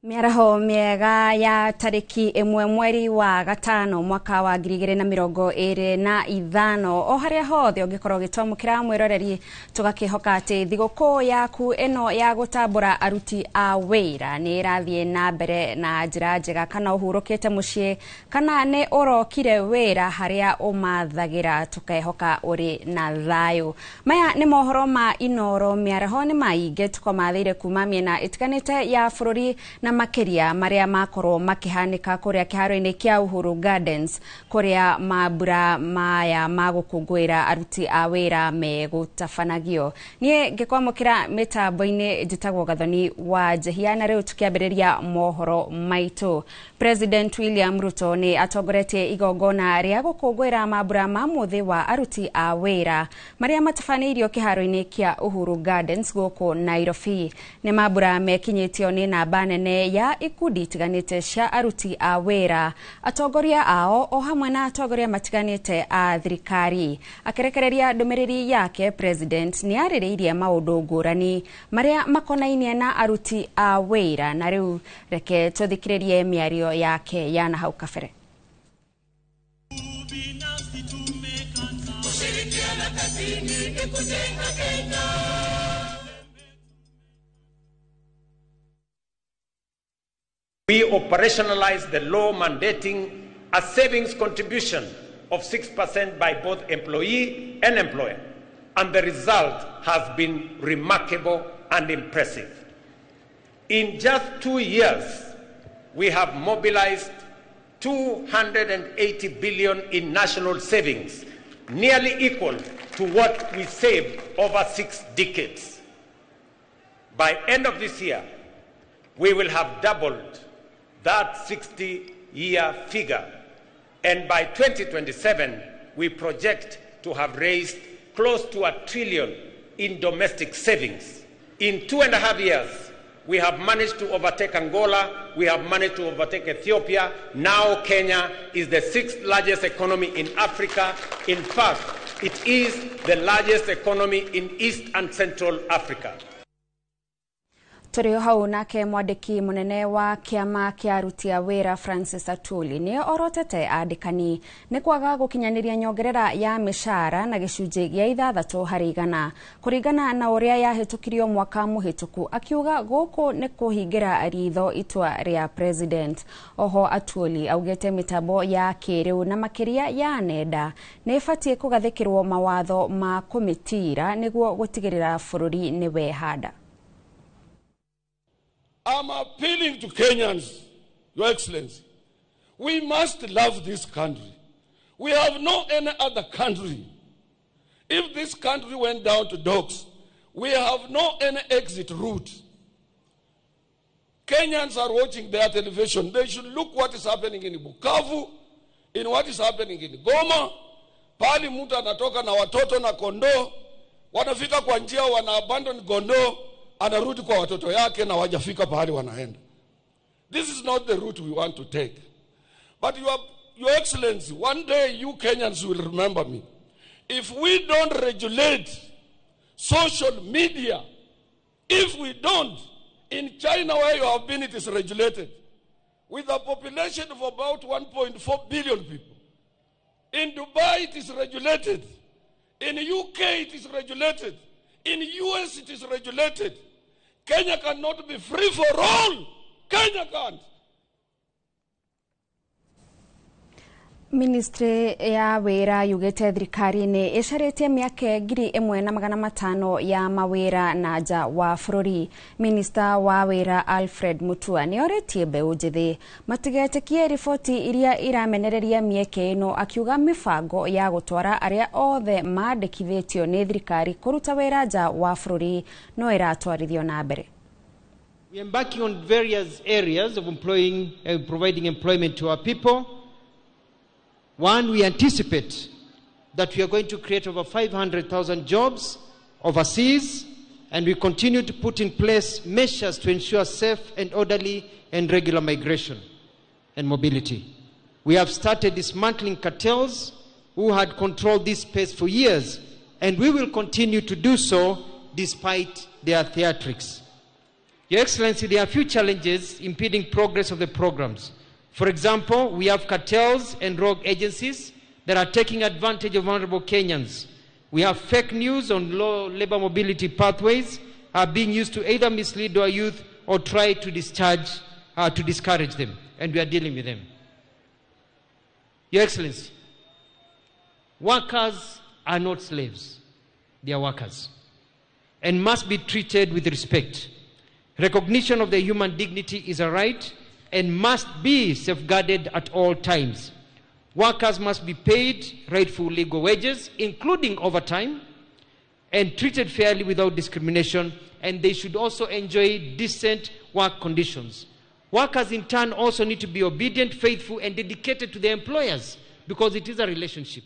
Miaraho miega ya tariki 1 mweri wa 5 mwaka wa 2025 o haria hothe ungikorwo gitwamukira mwiroreri tugakihoka ati thigũkũ yaku eno ya gutambura aruti a wĩra ni irathie na mbere na njira njega kana uhurukite mucii kana ni urokire wĩra haria umathagira tukehoka uri na thayo. Maya ni mohoro ma Inoro miaraho ni maingi tukomathire kuma miena itiganite ya bururi na makeri makĩria marĩa makorwo makĩhanĩka kũrĩa kĩharo-inĩ kĩa Uhuru Gardens kũrĩa mambura maya magũkũngũĩra aruti a wĩra megũtabanagio. Niĩ ngĩkwamũkĩra mĩtambo-inĩ njĩtagwo Gathoni wa Njehia, na rĩu tũkĩambĩrĩria mohoro maitũ. President William Ruto nĩ atongoretie igongona rĩa gũkũngũĩra mambura ma mũthĩ wa aruti a wĩra marĩa matabanĩirio kĩharo-inĩ kĩa Uhuru Gardens gũkũ Nairobi. Nĩ mambura mekinyĩtio nĩ namba nene ya ikundi itiganĩte cia aruti a wĩra, atongoria ao o hamwe na atongoria matiganĩte a thirikari. Akĩrekereria ndũmĩrĩri yake, President nĩ arĩrĩirie maũndũ ngũrani marĩa makonainie na aruti a wĩra, na rĩu reke tũthikĩrĩrie mĩario yake ya na hau kabere. We operationalized the law mandating a savings contribution of 6% by both employee and employer, and the result has been remarkable and impressive. In just 2 years, we have mobilized 280 billion in national savings, nearly equal to what we saved over 6 decades. By end of this year, we will have doubled that 60-year figure, and by 2027, we project to have raised close to $1 trillion in domestic savings. In 2.5 years, we have managed to overtake Angola, we have managed to overtake Ethiopia. Now Kenya is the 6th largest economy in Africa. In fact, it is the largest economy in East and Central Africa. Tũrĩ hau nake mwandĩki mũnene wa kĩama kĩa aruti a wĩra Francis Atwoli nĩ orotete andĩkani nĩ kwaga gũkinyanĩria nyongerera ya mĩcara na gĩcunjĩ gĩa 6 harĩ 100 kũringana na ũrĩa yahĩtũkirio mwaka mũhĩtũku, akiuga gũkũ nĩ kũhingĩra ritho itua rĩa President. Oho Atwoli augĩte mĩtambo ya kĩrĩu na makĩria ya nenda nĩ ĩbatiĩ kũgathĩkĩrwo mawatho ma kũmĩtira nĩguo gũtigĩrĩra bũrũri nĩ wehanda. I'm appealing to Kenyans, Your Excellency. We must love this country. We have no any other country. If this country went down to dogs, we have no any exit route. Kenyans are watching their television. They should look what is happening in Bukavu, in what is happening in Goma. Pali mtu anatoka na watoto na kondoo, wanafika kwa njia wana abandon kondoo, anarudi kwa watoto yake na wajafika pahali wanaenda. This is not the route we want to take. But Your Excellency, one day you Kenyans will remember me. If we don't regulate social media, if we don't, in China where you have been, it is regulated. With a population of about 1.4 billion people. In Dubai it is regulated. In UK it is regulated. In US it is regulated. Kenya cannot be free for all. Kenya can't. Ministry ya wĩra yugĩte thirikari nĩ ĩcarĩtie mĩaka 1,500 ya mawĩra na nja wa bũrũri. Minister wa wĩra Alfred Mutua nĩ orĩtie mbeũ njĩthĩ matigetĩkie riboti iria iramenereria mĩeke ĩno, akiuga mĩbango ya gũtwara arĩa othe mandĩkithĩtio nĩ thirikari kũruta wĩra nja wa bũrũri no ĩratwarithio na mbere. We are embarking on various areas of providing employment to our people. One, we anticipate that we are going to create over 500,000 jobs overseas, and we continue to put in place measures to ensure safe and orderly and regular migration and mobility. We have started dismantling cartels who had controlled this space for years, and we will continue to do so despite their theatrics. Your Excellency, there are a few challenges impeding progress of the programs. For example, we have cartels and rogue agencies that are taking advantage of vulnerable Kenyans. We have fake news on low labor mobility pathways are being used to either mislead our youth or try to discourage them, and we are dealing with them. Your Excellency, workers are not slaves. They are workers and must be treated with respect. Recognition of their human dignity is a right, and must be safeguarded at all times. Workers must be paid rightful legal wages, including overtime, and treated fairly without discrimination, and they should also enjoy decent work conditions. Workers in turn also need to be obedient, faithful, and dedicated to their employers, because it is a relationship.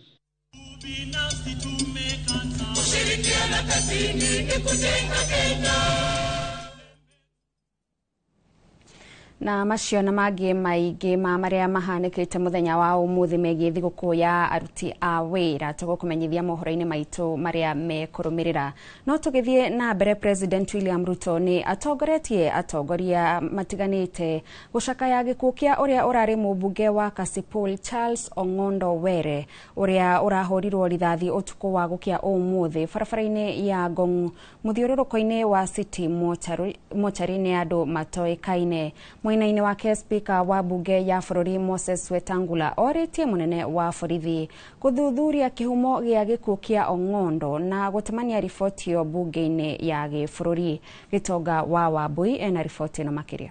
Na macio na mangĩ maingĩ ma maria mahanĩkĩte mũthenya wa ũmũthĩ megiĩ thigũkũ ya aruti a wĩra tũgũkũmenyithia mohoro-inĩ maitũ maria mekũrũmĩrĩra. No tũgĩthiĩ na mbere, President William Ruto nĩ atongoretie atongoria matiganĩte gũcakaya gĩkuũ kĩa ũrĩa ũrarĩ mũmbunge wa Kasipul Charles Ong'ondo Were ũrĩa ũrahũrirwo rithathi ũtukũ wa gũkĩa ũmũthĩ barabara-inĩ ya Ngong mũthiũrũrũko-inĩ wa City mochari-inĩ andũ matoĩkaine. Mwena-inĩ wake Speaker wa bunge ya bũrũri Moses Wetangula orĩtie mũnene wa borithi gũthuthuria kĩhumo gĩa gĩkuũ kĩa Ong'ondo na gũtemania riboti ĩyo bunge-inĩ ya gĩbũrũri. Gĩtonga wa Wambui ena riboti ĩno makĩria.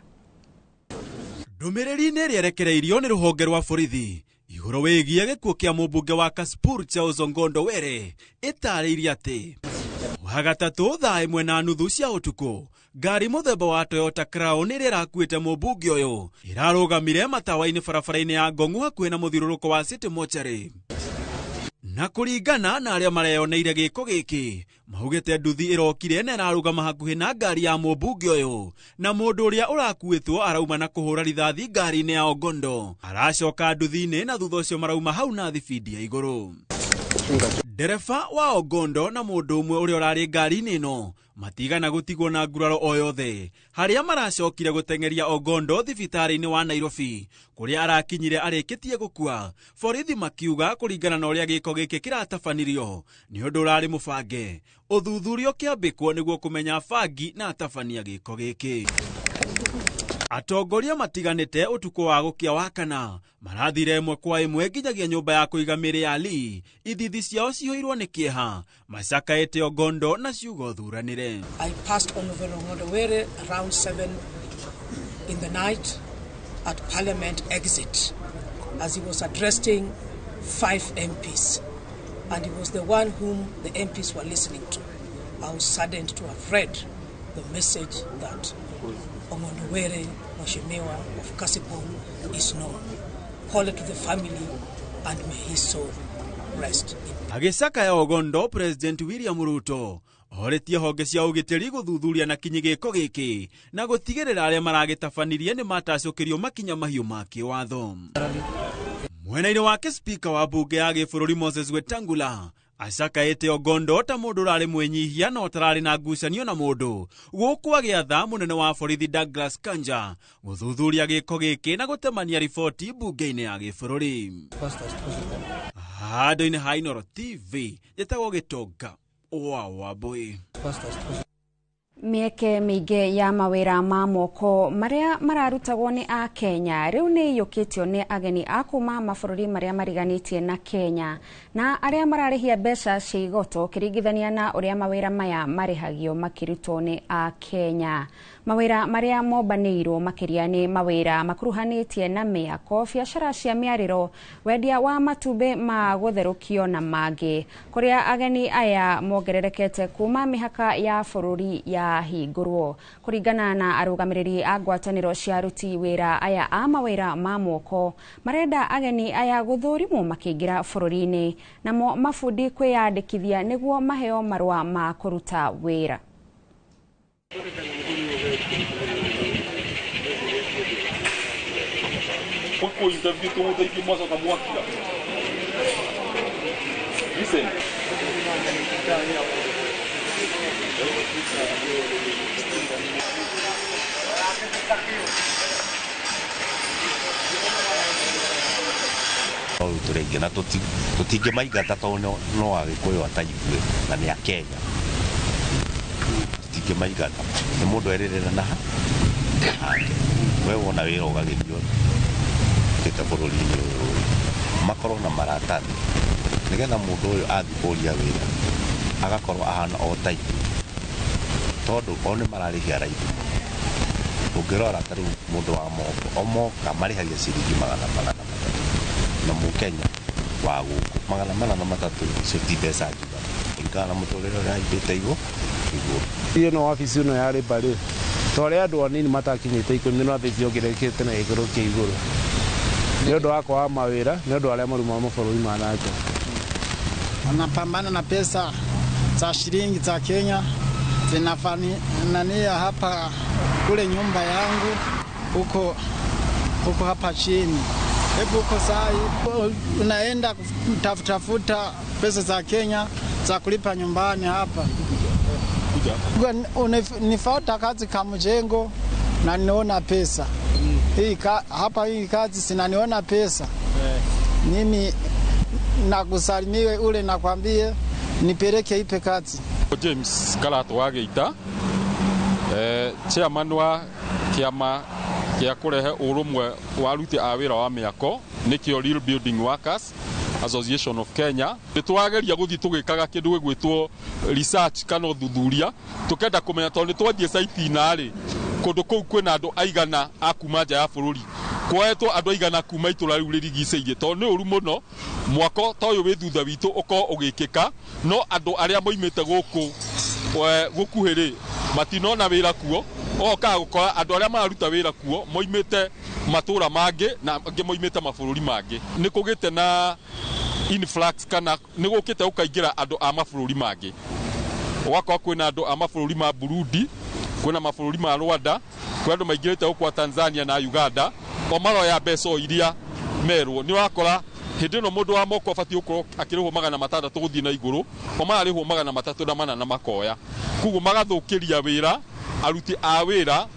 Ndũmĩrĩri nĩ rĩerekereirio nĩ rũhonge rwa borithi igũrũ wĩgiĩ gĩkuũ kĩa mũmbunge wa Kasipul Charles Ong'ondo Were ĩtarĩirie atĩ wagatatũ thaa 1:30 cia ũtukũ ngari mũthemba wa Toyota Crown ĩrĩa ĩrakuĩte mũmbunge ũyũ ĩrarũgamire matawa-inĩ barabara-inĩ ya Ngong hakuhĩ na mũthiũrũrũko wa City mochari. Na kũringana na arĩa mareyoneire gĩko gĩkĩ maugĩte nduthi ĩrokire na ĩrarũgama hakuhĩ na ngari ya mũmbunge ũyũ, na mũndũ ũrĩa ũrakuĩtwo arauma na kũhũra rithathi ngari-inĩ ya Ong'ondo aracoka nduthi-inĩ na thutha ũcio marauma hau na thibindi ya igũrũ. Ndereba wa Ong'ondo na mũndũ ũmwe ũrĩa ũrarĩ ngari-inĩ ĩno matigana gũtigwo na nguraro o yothe harĩa maracokire gũtengeria Ong'ondo thibitarĩ-inĩ wa Nairobi kũrĩa arakinyire arĩkĩtie gũkua. Borithi makiuga kũringana na ũrĩa gĩko gĩkĩ kĩratabanirio nĩ ũndũ ũrarĩ mũbange, ũthuthurio kĩambĩkwo nĩguo kũmenya bangi na atabania gĩko gĩkĩ. Atongoria matiganĩte ũtukũ wa gũkĩa wa kana marathire ĩmwe kwa ĩmwe nginyagia nyũmba ya kũiga mĩĩrĩ ya Lee, ithithi ciao cihũirwo nĩ kĩeha macakaĩte Ong'ondo na ciugo thuranĩre. I passed on over Ong'ondo Were around 7 in the night at Parliament exit as he was addressing 5 MPs, and he was the one whom the MPs were listening to. I was saddened to have read the message that Ong'ondo Were, Mheshimiwa of Kasipul, is known. Call it to the family and may his soul rest. Agĩcakaya Ong'ondo, President William Ruto oretie honge cia ũgitĩri gũthuthuria na kinyi gĩko gĩkĩ na gũtigĩrĩra arĩa maragĩtabanirie nĩ matacũkĩrio makinya mahiũ ma kĩwatho. Mwena-inĩ wake Speaker wa bunge ya gĩbũrũri Moses Wetangula acakaĩte Ong'ondo ta mũndũ ũrarĩ mwĩnyihia no ũtararĩ na ngucanio na mũndũ, gũkũ agĩatha mũnene wa borithi Douglas Kanja gũthuthuria gĩko gĩkĩ na gũtemania riboti bunge-inĩ ya gĩbũrũri. Handũ-inĩ ha Inooro TV njĩtagwo Gĩtonga wa Wambui. Mĩeke mĩingĩ ya mawĩra ma moko marĩa mararutagwo nĩ a Kenya rĩu nĩ iyũkĩtio nĩ ageni a kuma mabũrũri marĩa mariganĩtie na Kenya na arĩa mararĩhia mbeca cia igoto kĩringithania na ũrĩa mawĩra maya marĩhagio makĩrutwo nĩ a Kenya. Mawĩra marĩa mombanĩirwo makĩria nĩ mawĩra makuruhanĩtie na mĩako, biacara cia mĩarĩro, wendia wa matumbĩ ma gũtherũkio na mangĩ, kũrĩa ageni aya mongererekete kuma mĩhaka ya bũrũri ya hingũrwo. Kũringana na arũgamĩrĩri a ngwatanĩro cia aruti wĩra aya a mawĩra ma moko marenda ageni aya gũthũrimwo makĩingĩra bũrũri-inĩ, namo mabundi kwĩyandĩkithia nĩguo maheo marũa ma kũruta wĩra. Pourquoi interview tout le monde qui moi ça moi qui là. Listen. Turenge na tutinge maigata to no agikuyu atayigwe na ni a Kenya. Tutinge maigata ni mundu ererera na wewe wona wira ugagithio kita bururi-ini makorwo na maratathi nigetha mundu uyu athikuria wira agakorwo ahana o taipu tondu one mararĩhia raithi Ũngĩrora tarĩu mũndũ wa moko omoka marĩhagia ciringi 800 na Mũkenya wa gũkũ 800 icio ti mbeca njiganu kũringana na mũtũrĩre ũrĩa ũthiĩte igũrũ. Hiyo no wabici ĩno ya rĩba rĩ tore andũ anini matakinyĩte ikũmi no thĩ ciongererekete na gĩkĩro kĩa igũrũ nĩ ũndũ wa kwaga mawĩra nĩ ũndũ arĩa maruma mabũrũri ma nanja. Wanapambana na pesa za shilingi za Kenya zinafanania hapa kule nyumba yangu huko hapa chini. Hebu huko saa unaenda kutafuta pesa za Kenya za kulipa nyumbani hapa. Nifuata kazi kama mjengo na niona pesa. Hii kazi sinaniona pesa. Mimi nakusalimiwe ule nakwambie nipeleke ipe kazi. James Kalato wa Geita chairman wa kiama kia kurehe urumwe wa aruti a wira wa miako nikio Real Building Workers Association of Kenya. Nitwageria guthi tugikaga kindu gwitwo research kana thuthuria tukenda kumenya tondu nitwathie site nari kundu kou kwina andu aigana akuma nja ya bururi kwetwo andu aigana kuma itura riu ririgiceirie tondu ni uru muno mwako ta uyu wi thutha witu uko ugikika no andu aria moimite guku gukuhiri matinona wira kuo oka gukora andu aria maruta wira kuo moimite matura mangi na angi moimite mabũrũri mangi ni kugite na influx kana ni gukite ukaingira andu a mabũrũri mangi wako kwina andu a mabũrũri ma Burundi kwina mabũrũri ma Rwanda kwina andu maingirite kwa Tanzania na Uganda o maroya mbeca iria merwo ni wakora hindi no mundu wa moko abati ukorwo akirihwo 600 guthii na iguru o mararihwo 300 na makoya kugu magathukiria wira aruti a wira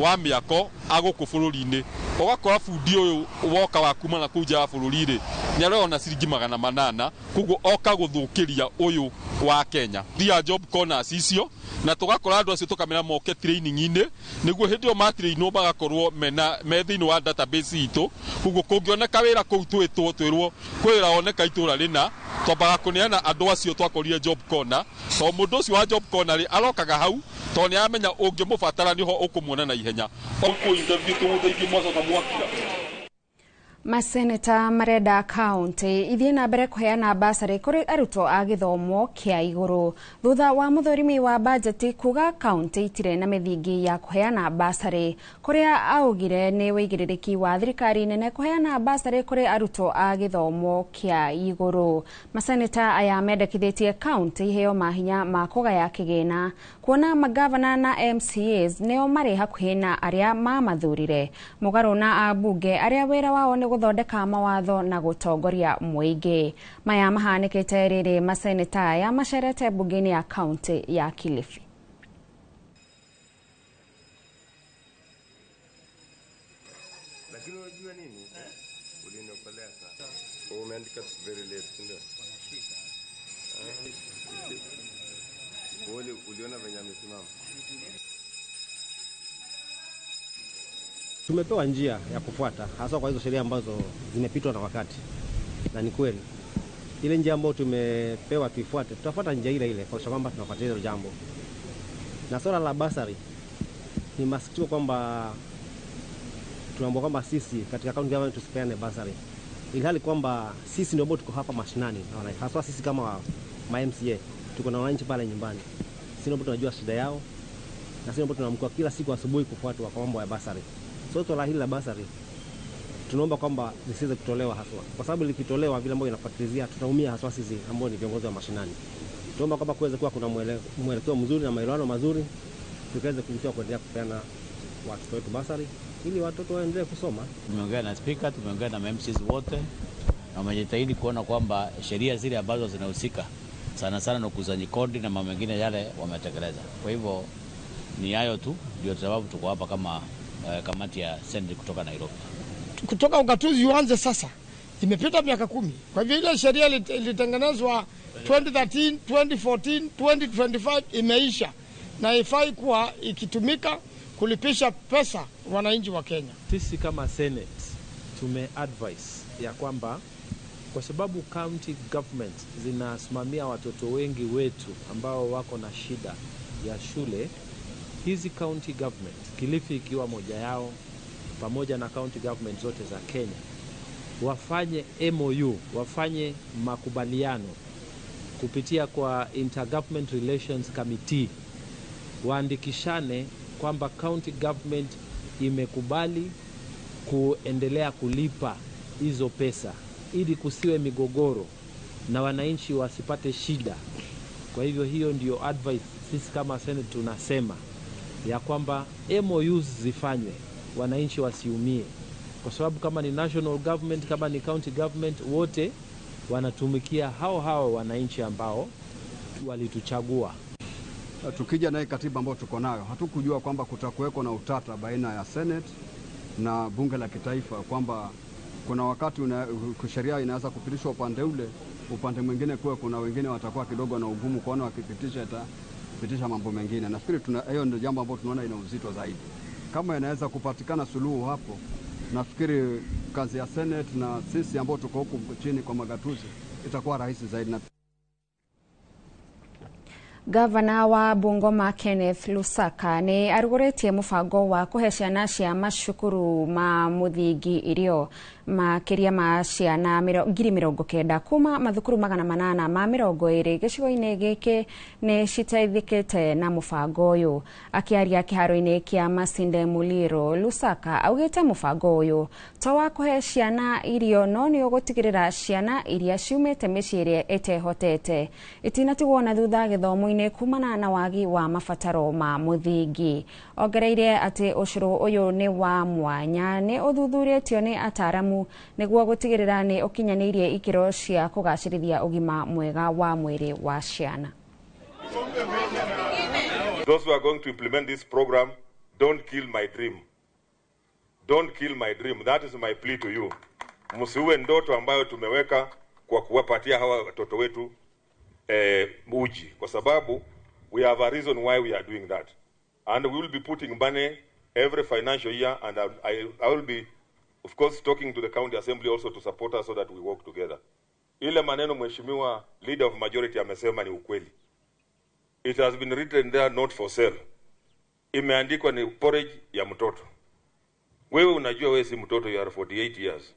wa miako aguku bururi-ini ogakora fundi uyu woka wa kuma na kuja wa bururi-ri ni arona ciringi 800 kugu oka guthukiria uyu wa Kenya dia job corners icio na tugakora andu acio tukamena moke training-ini niguo hindi o matrainwo bagakorwo me thiini wa database itu kugu kungioneka wira kuu twirwo kwira oneka itura rina twambaga kuneana andu acio twakorire job corner to mundu ucio wa job corner ri arokaga hau to ni amenya ungimubatara niho ukumuona na ihenya uko interview tumuteithie mwacoka mwakira. Maseneta marenda kaunti ithie na mbere kuheana basari kuri arutwo a githomo kia iguru thutha wa muthurimi wa budget kuga kaunti itire na mithingi ya kuheana basari kuria augire ni wigirирiki wa thirikari nene kuheana basari kuri arutwo a githomo kia iguru. Maseneta aya mendekithitie kaunti heo mahinya ma kugaya kigina kuona magavana na MCAs neo mari hakuhi na aria mamathurire mugaru na abunge aria wira wao ni guthondeka mawatho na gutongoria muingi. Maya mahanikite riri maseneta ya macerete bunge-ini ya kaunti ya Kilifi. Lakini unajua nini? Uliniokolea sana. Umeandika very late ndio. Uliona venye amesimama. Tumepewa njia ya kufuata hasa kwa hizo sheria ambazo zimepitwa na wakati. Na ni kweli ile njia ambayo tumepewa tuifuate, tutafuata njia ile ile kwa sababu kwamba tunafuatilia hilo jambo. Na swala la basari ni masikitiko kwamba tunaomba kwamba sisi katika kaunti government tusipeane basari. Ilhali kwamba sisi ndio ambao tuko hapa mashinani na hasa sisi kama ma MCA tuko na wananchi pale nyumbani. Sisi ndio tunajua shida yao na sisi ndio tunaamka kila siku asubuhi kufuatwa kwa mambo ya basari. Soto la hili la basari tunaomba kwamba lisiweze kutolewa haswa kwa sababu likitolewa vile ambavyo inafuatilizia tutaumia haswa sisi ambao ni viongozi wa mashinani. Tunaomba kwamba kuweze kuwa kuna mwelekeo mzuri na maelewano mazuri tukaweze kuendelea kupeana watoto wetu basari ili watoto waendelee kusoma. Tumeongea na speaker, tumeongea na MCs wote na wamejitahidi kuona kwamba sheria zile ambazo zinahusika sana sana na ukusanyaji kodi na mambo mengine yale wametekeleza. Kwa hivyo ni hayo tu ndio sababu tuko hapa kama kamati ya Senate kutoka Nairobi. Kutoka ugatuzi uanze sasa. Imepita miaka 10. Kwa hivyo ile sheria ilitengenezwa 2013, 2014, 2025 imeisha na ifai kuwa ikitumika kulipisha pesa wananchi wa Kenya. Sisi kama Senate tumeadvise ya kwamba kwa sababu county government zinasimamia watoto wengi wetu ambao wako na shida ya shule, hizi county government, Kilifi ikiwa moja yao, pamoja na county government zote za Kenya, wafanye MOU, wafanye makubaliano kupitia kwa Intergovernment Relations Committee, waandikishane kwamba county government imekubali kuendelea kulipa hizo pesa ili kusiwe migogoro na wananchi wasipate shida. Kwa hivyo hiyo ndio advice sisi kama Senate tunasema, ya kwamba MOUs zifanywe, wananchi wasiumie, kwa sababu kama ni national government, kama ni county government, wote wanatumikia hao wananchi ambao walituchagua. Tukija na katiba ambayo tuko nayo, hatukujua kwamba kutakuweko na utata baina ya Senate na bunge la kitaifa, kwamba kuna wakati sheria inaweza kupitishwa upande ule, upande mwingine kuwe kuna wengine watakuwa kidogo na ugumu kuona wakipitisha itapitisha mambo mengine. Nafikiri hiyo ndio jambo ambalo tunaona ina uzito zaidi. Kama inaweza kupatikana suluhu hapo, nafikiri kazi ya Senate na sisi ambao tuko huku chini kwa magatuzi itakuwa rahisi zaidi. Gavana wa Bungoma Kenneth Lusaka ni arugoretie mubango wa kuhe ciana cia macukuru ma muthingi irio makiria ma ciana 90,000 kuma mathukuru 800 ma 20 gicigo-ini giki ni citeithikite na mubango uyu. Akiaria kiharo-ini kia Masinde Muliro, Lusaka augite mubango uyu to wa kuhe ciana irio no ni ugutigirira ciana iria ciumite micii iria itehotete itinatigwo na thutha githomo-ini kumana na wagi wa mabataro ma muthingi. Ongereire ati ucuru uyu ni wa mwanya, ni uthuthuritio ni ataramu niguo gutigirira ni ukinyanirie ikiro cia kugacirithia ugima mwega wa mwiri wa ciana. Those who are going to implement this program, don't kill my dream. Don't kill my dream. That is my plea to you. Msiue ndoto ambayo tumeweka kwa kuwapatia hawa watoto wetu uji, kwa sababu we have a reason why we are doing that, and we will be putting money every financial year, and I will be of course talking to the county assembly also to support us so that we work together. Ile maneno mheshimiwa leader of majority amesema ni ukweli. It has been written there, not for sale. Imeandikwa ni porridge ya mtoto. Wewe unajua wewe si mtoto, you are 48 years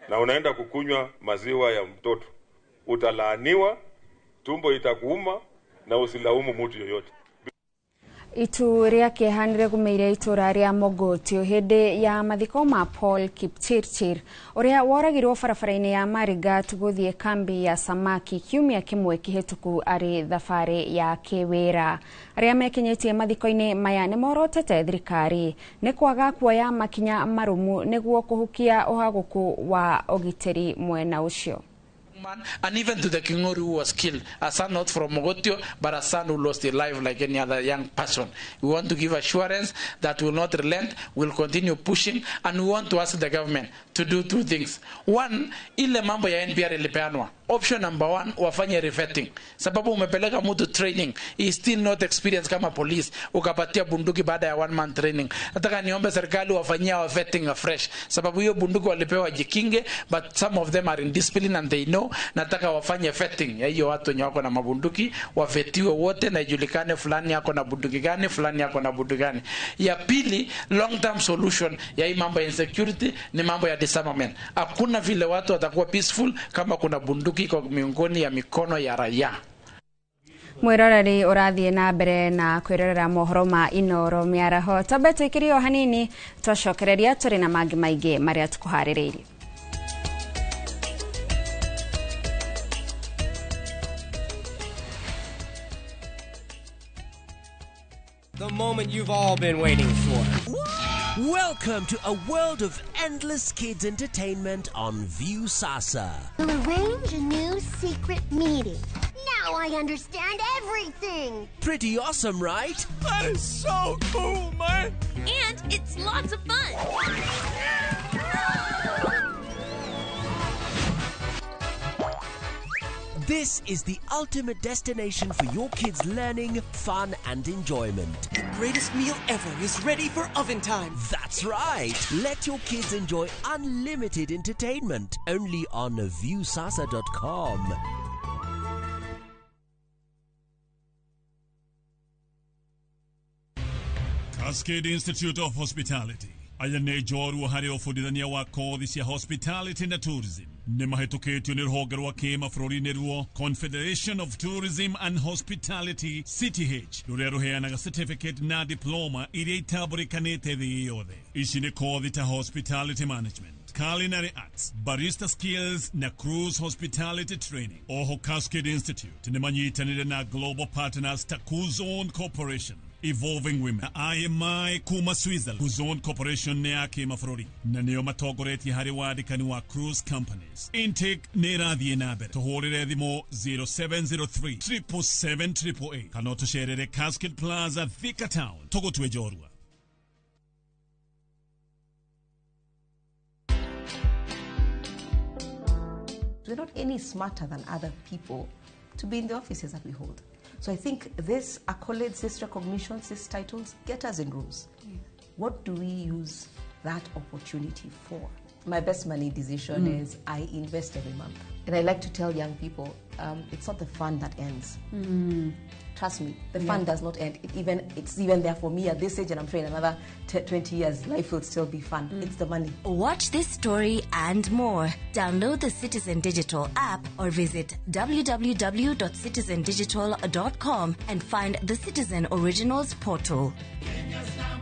na unaenda kukunywa maziwa ya mtoto, utalaaniwa, tumbo itakuuma na usilaumu mtu yoyote. Itu riake hanire gumeire itura ria Mogotio hindi ya mathiko ma Paul Kipchirchir uria woragirwo barabara-ini ya Marigat guthie kambi ya samaki kiumia kimwe kihituku ari thabari ya kiwira. Aria mekinyitie mathiko-ini maya ni morotete thirikari ni kwaga kuoya makinya marumu niguo kuhukia uhaguku wa ugitiri mwena ucio. And even to the King'ori who was killed, a son not from Mogotio, but a son who lost his life like any other young person. We want to give assurance that we will not relent, we will continue pushing, and we want to ask the government to do two things. One, ile mambo ya NPR ilipeanwa. Option number 1, wafanye revetting. Sababu umepeleka mtu training, he is still not experienced kama police, ukapatia bunduki baada ya 1 month training. Nataka niombe serikali wafanyia vetting afresh. Sababu hiyo bunduki walipewa jikinge, but some of them are indisciplined and they know. Nataka wafanye vetting ya hiyo watu wenye wako na mabunduki, wavetiwe wote na ijulikane fulani yako na bunduki gani, fulani yako na bunduki gani. Ya pili, long term solution ya hii mambo ya insecurity ni mambo ya disarmament. Hakuna vile watu watakuwa peaceful kama kuna bunduki iko miongoni ya mikono ya raia. Mwiroreri urathie na mbere na kwirorera mohoro ma Inoro miaraho. Tabe tuikirio hanini twacokereria turi na mangi maingi maria tukuhaririirie. The moment you've all been waiting for. Welcome to a world of endless kids entertainment on Viusasa. We'll arrange a new secret meeting. Now I understand everything. Pretty awesome, right? That is so cool, man. And it's lots of fun. This is the ultimate destination for your kids' learning, fun, and enjoyment. The greatest meal ever is ready for oven time. That's right. Let your kids enjoy unlimited entertainment only on viusasa.com. Cascade Institute of Hospitality aya nä njorua harä å bundithania wa kothi cia hospitality na tourism nä mahätũkä nä rũhonge rwa kĩma bũrũri-inĩ ruo Confederation of Tourism and Hospitality CTH rũrĩa rũheanaga certificate na diploma iria itambũrĩkanĩte thĩ yothe. Ici nĩ kothi ta hospitality management, culinary arts, barista skills na cruise hospitality training. Oho Cascade Institute nĩ manyitanĩre na global partners ta Kuzone Corporation, Evolving Women, IMI kuma Switzerland. Kuzone Corporation nĩ ya kĩmabũrũri na nĩo matongoretie harĩ wandĩkani wa cruise companies. Intake nĩ ĩrathiĩ na mbere. Tũhũrĩre thimũ 0703 777 kana tũcerere Cascade Plaza Thika Town tũgũtue njorua. We're not any smarter than other people to be in the offices that we hold. So I think this accolades, this recognitions, these titles get us in roles. What do we use that opportunity for? My best money decision is I invest every month. And I like to tell young people, it's not the fun that ends. Trust me, the fun does not end. It's even there for me at this age, and I'm sure in another 20 years, life will still be fun. It's the money. Watch this story and more. Download the Citizen Digital app or visit www.citizendigital.com and find the Citizen Originals portal. Kenya's #1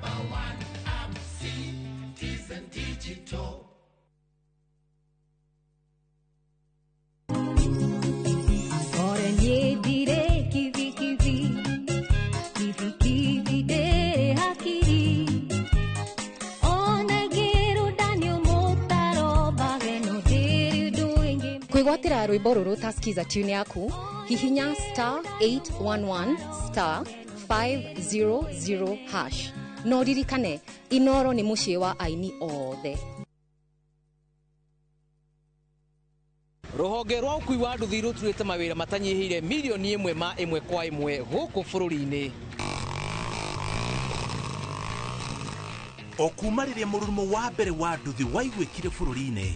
app, Citizen Digital. Kwĩgwatĩra rwĩmbo rũrũ ta skiza tune yaku hihinya *811 *500# no ririkane Inoro nĩ mũciĩ wa aini othe. Rũhonge rwa ũkui wa nduthi rũturĩte mawĩra matanyihĩire milioni 1 ma 1 kwa 1 gũkũ bũrũri-inĩ. O kuma rĩrĩa mũrurumo wa mbere wa nduthi waiguĩkire bũrũri-inĩ,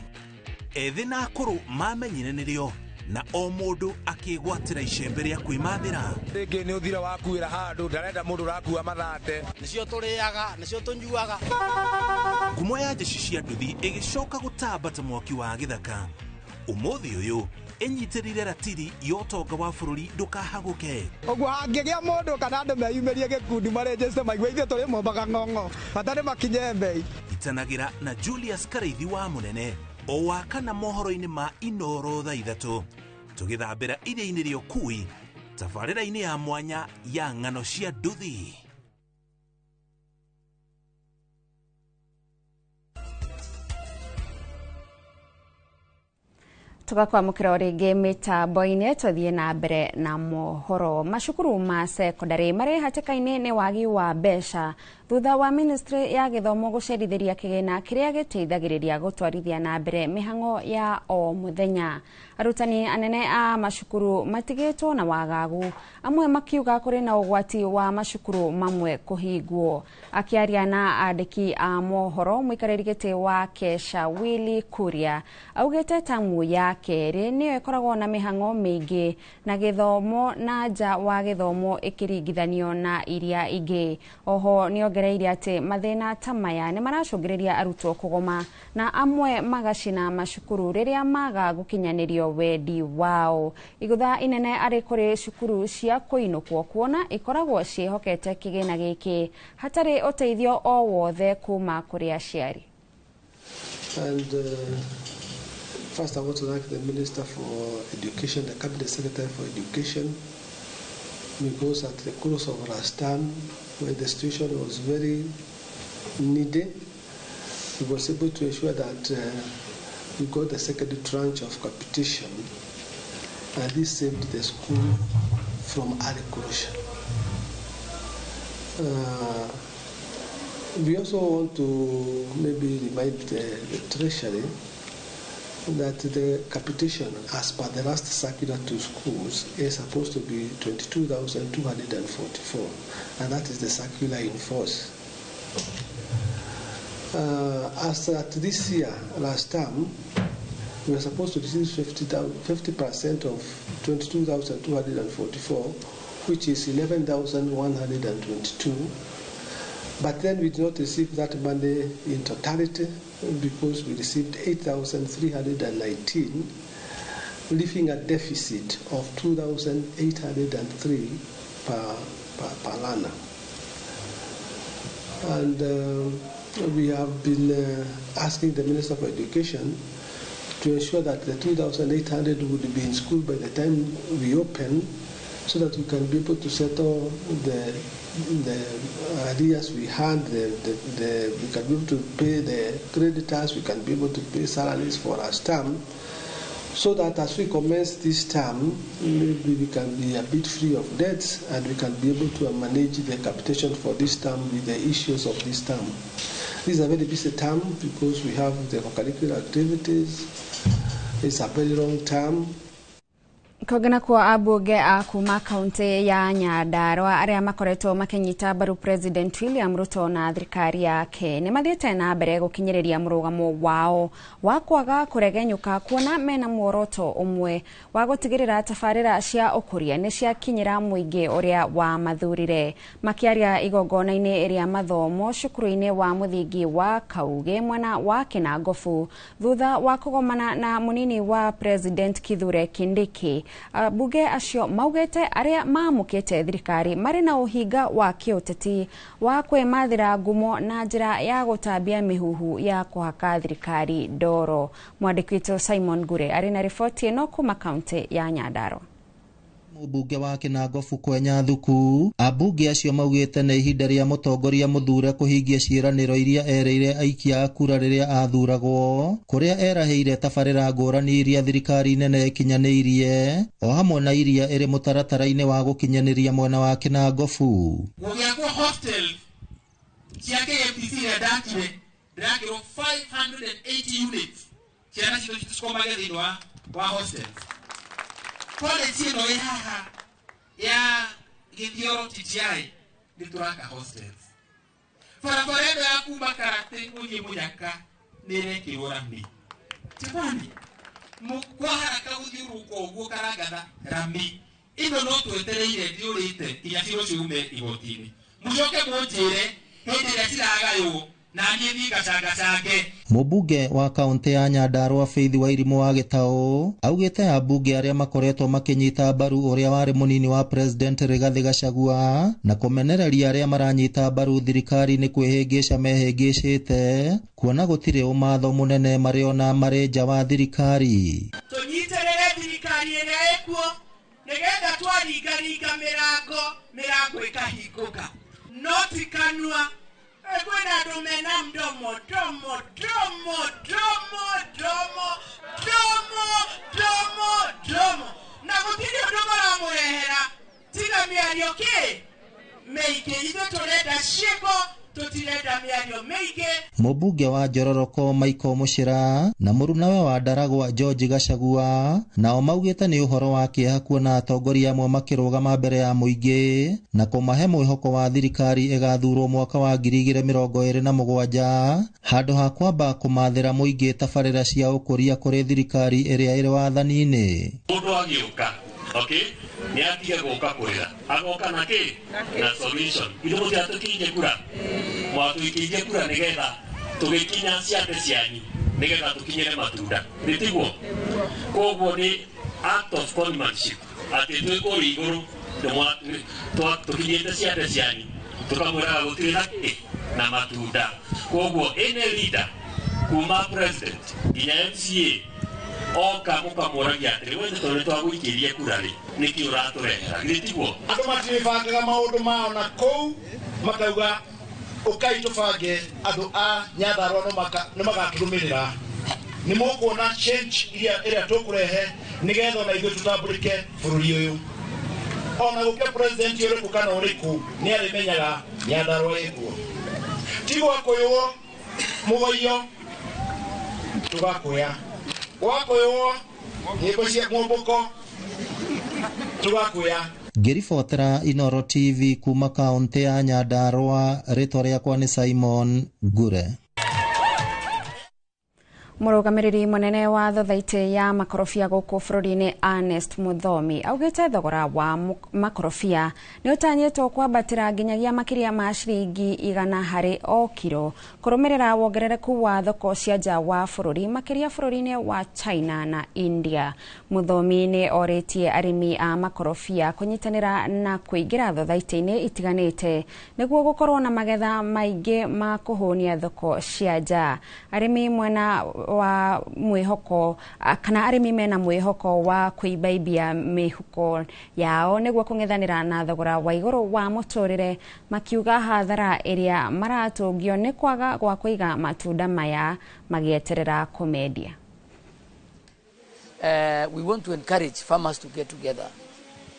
ethĩ na akũrũ mamenyire nĩrĩo na o mũndũ akĩgwatĩra icembe rĩa kwĩmathĩra. Rĩngĩ nĩ ũthira wakuĩra handũ ndarenda mũndũ ũrakua mathate. Nĩcio tũrĩaga, nĩcio tũnyuaga. Ngumo ya jeshi cia nduthi ĩgĩcoka gũtamba ta mwaki wa gĩthaka. Ũmũthĩ ũyũ ĩnyitĩrĩire ratiri ya ũtonga wa bũrũri ndũkahagũke. Ũguo hangĩgĩa mũndũ kana andũ meyumĩrie gĩkundi marĩnjĩcite maigua ithuĩ tũrĩ mombaga ng'ong'o batarĩ makinye mbei. Itanagĩra na Julius Karaithi wa Mũnene o wakana mohoro-inĩ ma Inoro thaa 3 tũgĩthambĩra iria-inĩ rĩa ũkui tabarĩra-inĩ ya mwanya ya ng'ano cia nduthi. Tugakwamũkĩra rĩngĩ mĩtambo-inĩ tũthiĩ na mbere na mohoro. Macukuru ma secondary marĩ hatĩka-inĩ nĩ wagi wa mbeca thutha wa ministry ya gĩthomo gũcerithĩria kĩgĩna kĩrĩa gĩteithagĩrĩria gũtwarithia na mbere mĩhang'o ya o mũthenya. Arutani anene a macukuru matigĩtwo na wagagu, amwe makiuga kũrĩ na ũgwati wa macukuru mamwe kũhingwo. Akĩaria na andĩki a mohoro, mũikarĩri gĩtĩ wa Kesha Willy Kuria augĩte tamu ya kerĩ nĩyo ĩkoragwo na mĩhang'o mĩingĩ na gĩthomo na nja wa gĩthomo ĩkĩringithanio na iria ingĩ. Oho nĩongereire atĩ mathĩna ta maya nĩ maracũngĩrĩria arutwo kũgoma na amwe magacina macukuru rĩrĩa maga gũkinyanĩrio wendi wao. Igũtha inene arĩ kũrĩ cukuru cia kũinũkwo kuona ikoragwo ciĩhokete kĩgĩna gĩkĩ hatarĩ ũteithio o wothe kuma kũrĩ aciari. First, I want to thank the Minister for Education, the Cabinet Secretary for Education, because at the close of last term, when the situation was very needy, we was able to ensure that we got the second tranche of competition, and this saved the school from early closure. We also want to maybe remind the Treasury that the capitation, as per the last circular to schools, is supposed to be 22,244, and that is the circular in force. As at this year, last term, we were supposed to receive 50% of 22,244, which is 11,122. But then we did not receive that money in totality because we received 8,319, leaving a deficit of 2,803 per learner. And we have been asking the Minister for Education to ensure that the 2,800 would be in school by the time we open, so that we can be able to settle the arrears we had, we can be able to pay the creditors, we can be able to pay salaries for our staff, so that as we commence this term, maybe we can be a bit free of debts and we can be able to manage the capitation for this term with the issues of this term. This is a very busy term because we have the curricular activities. It's a very long term. Kogana kwa abunge a kuma kaunti ya Nyandarua aria makoretwo makinyita baru President William Ruto na thirikari yake ni mathiete na mbere gukinyiriria murugamo wao wa kwaga kuregenyuka kuona mena muoroto umwe wa gutigirira tafarira cia ukuria ni cia kinyira muingi uria wa mathurire makiaria igongona-ini iria mathomo cukuru-ini wa muthingi wa Kauge mwana wa Kinangofu thutha wa kugomana na munini wa President Kithure Kindiki. Bunge acio maugete aria mamukite thirikari mari na uhinga wa kiuteti wa kwemathira ngumo na njira ya gutambia mihuhu ya kuhaka thirikari ndoro. Mwandiki witu Simon Gure ari na ripoti ino kuma kaunti ya Nyandarua. Mbunge wa Kinangofu kwenya thuku abunge acio maugite na ihinda ria mutongoria muthure kuhingia ciiraniro iria ereire aikia a kura riria athuragwo kuria eraheire tabarira ngurani iria thirikari nene ikinyanirie o hamwe na iria iri mutaratara-ini wa gukinyaniria mwena wa Kinangofu. Gugiakwo hostel cia KMTC redakire 580 units ciana cito citikomage thiini wa hostels. College ino haha ya Githioro TTI ni turaka hostels. Barabara ino ya kuma Karate uthie Munyaka ni rekirwo rami. Tibani kwa haraka guthiuruka uguo karagatha rami ino no twetereire ndiurite kinya ciro ciume igoti-ini. Mucoke munjire hindi ria ciragaywo na niĩ thingacangacage. Mũmbunge wa kaunti ya Nyandarua Faith Wairimu wa Gitau augite abunge aria makoretwo makinyita mbaru uria wari munini wa President Rigathi Gachagua na kumenereria aria maranyita mbaru thirikari ni kwihingica mehingicite kuona gutire umatho munene mariona mari nja wa thirikari. Tunyiterere thirikari ĩrĩa ĩkuo nigetha twaringaringa mĩrango ĩkahingũka no tikanua. Kwena domena mdomo na gutiri ndomo ra murehera tiga miario ki meike ithu turenda ciiko tutirenda miario meike. Mũmbunge wa Njororoko Michael Muchira na mũrunawe wa Ndaragwa George Gachagua nao maugite ni uhoro wa kieha kuona atongoria amwe makirugama mbere ya muingi na kumahe mwihoko wa thirikari igathurwo mwaka wa 2027 handu ha kwamba kumathira muingi tabarira cia ukuria kuri thirikari iria iri wathani-ini. Mundu agiuka okay ni atige guka kurira agoka na ki na solution ithu mutiatukinye kura mwatuikinye kura nigetha tugikinya ciate cianyu nigetha tukinyire matunda nitiguo koguo ni act of conmanship ati twikuri iguru tukinyite ciate cianyu tukamwiraga gutiri na ki na matunda koguo ene leader kuma president nginya MCA oka mukamuragia atiri wethe tore twagwikiria kurari niki uraturehera gitiguo andu matibangaga maundu mao na kou makauga ukai tubange andu a Nyandarua no magaturumirira ni mukuona change iria tukurehe nigetha na ithu tutambulike bururi uyu ona guke president uriku kana uriku ni arimenyaga Nyandarua ikuo tigo akoyo mugoyo tugakoya wakoyo nyimbo cia mwomboko tugakoya. Ngiribotera Inoro TV kuma kaunti ya Nyandarua, ritwa riakwa ni Simon Gure. Murugamiriri munene wa thothaitĩ ya makorobia gũkũ bũrũri-inĩ Ernest Muthomi augĩte thogora wa makorobia nĩ ũtanyĩtwo kwambatĩra nginyagia makĩria ma ciringi 100 harĩ o kiro kũrũmĩrĩra wongerereku wa thoko cia nja wa bũrũri makĩria bũrũri-inĩ wa China na India. Muthomi nĩ orĩtie arĩmi a makorobia kũnyitanĩra na kũingĩra thothaitĩ-inĩ itiganĩte nĩguo gũkorwo na magetha maingĩ ma kũhũnia thoko cia nja. Arĩmi mwena wa mwihoko kana arĩmi mena mwihoko wa kuibaibia mihuko yao nĩguo kũng'ethanĩra na thogora wa igũrũ wa mũtũrĩre makiuga hathara ĩrĩa maratũngio nĩ kwaga gwa kũiga matunda maya magĩeterera kũmendia. We want to encourage farmers to get together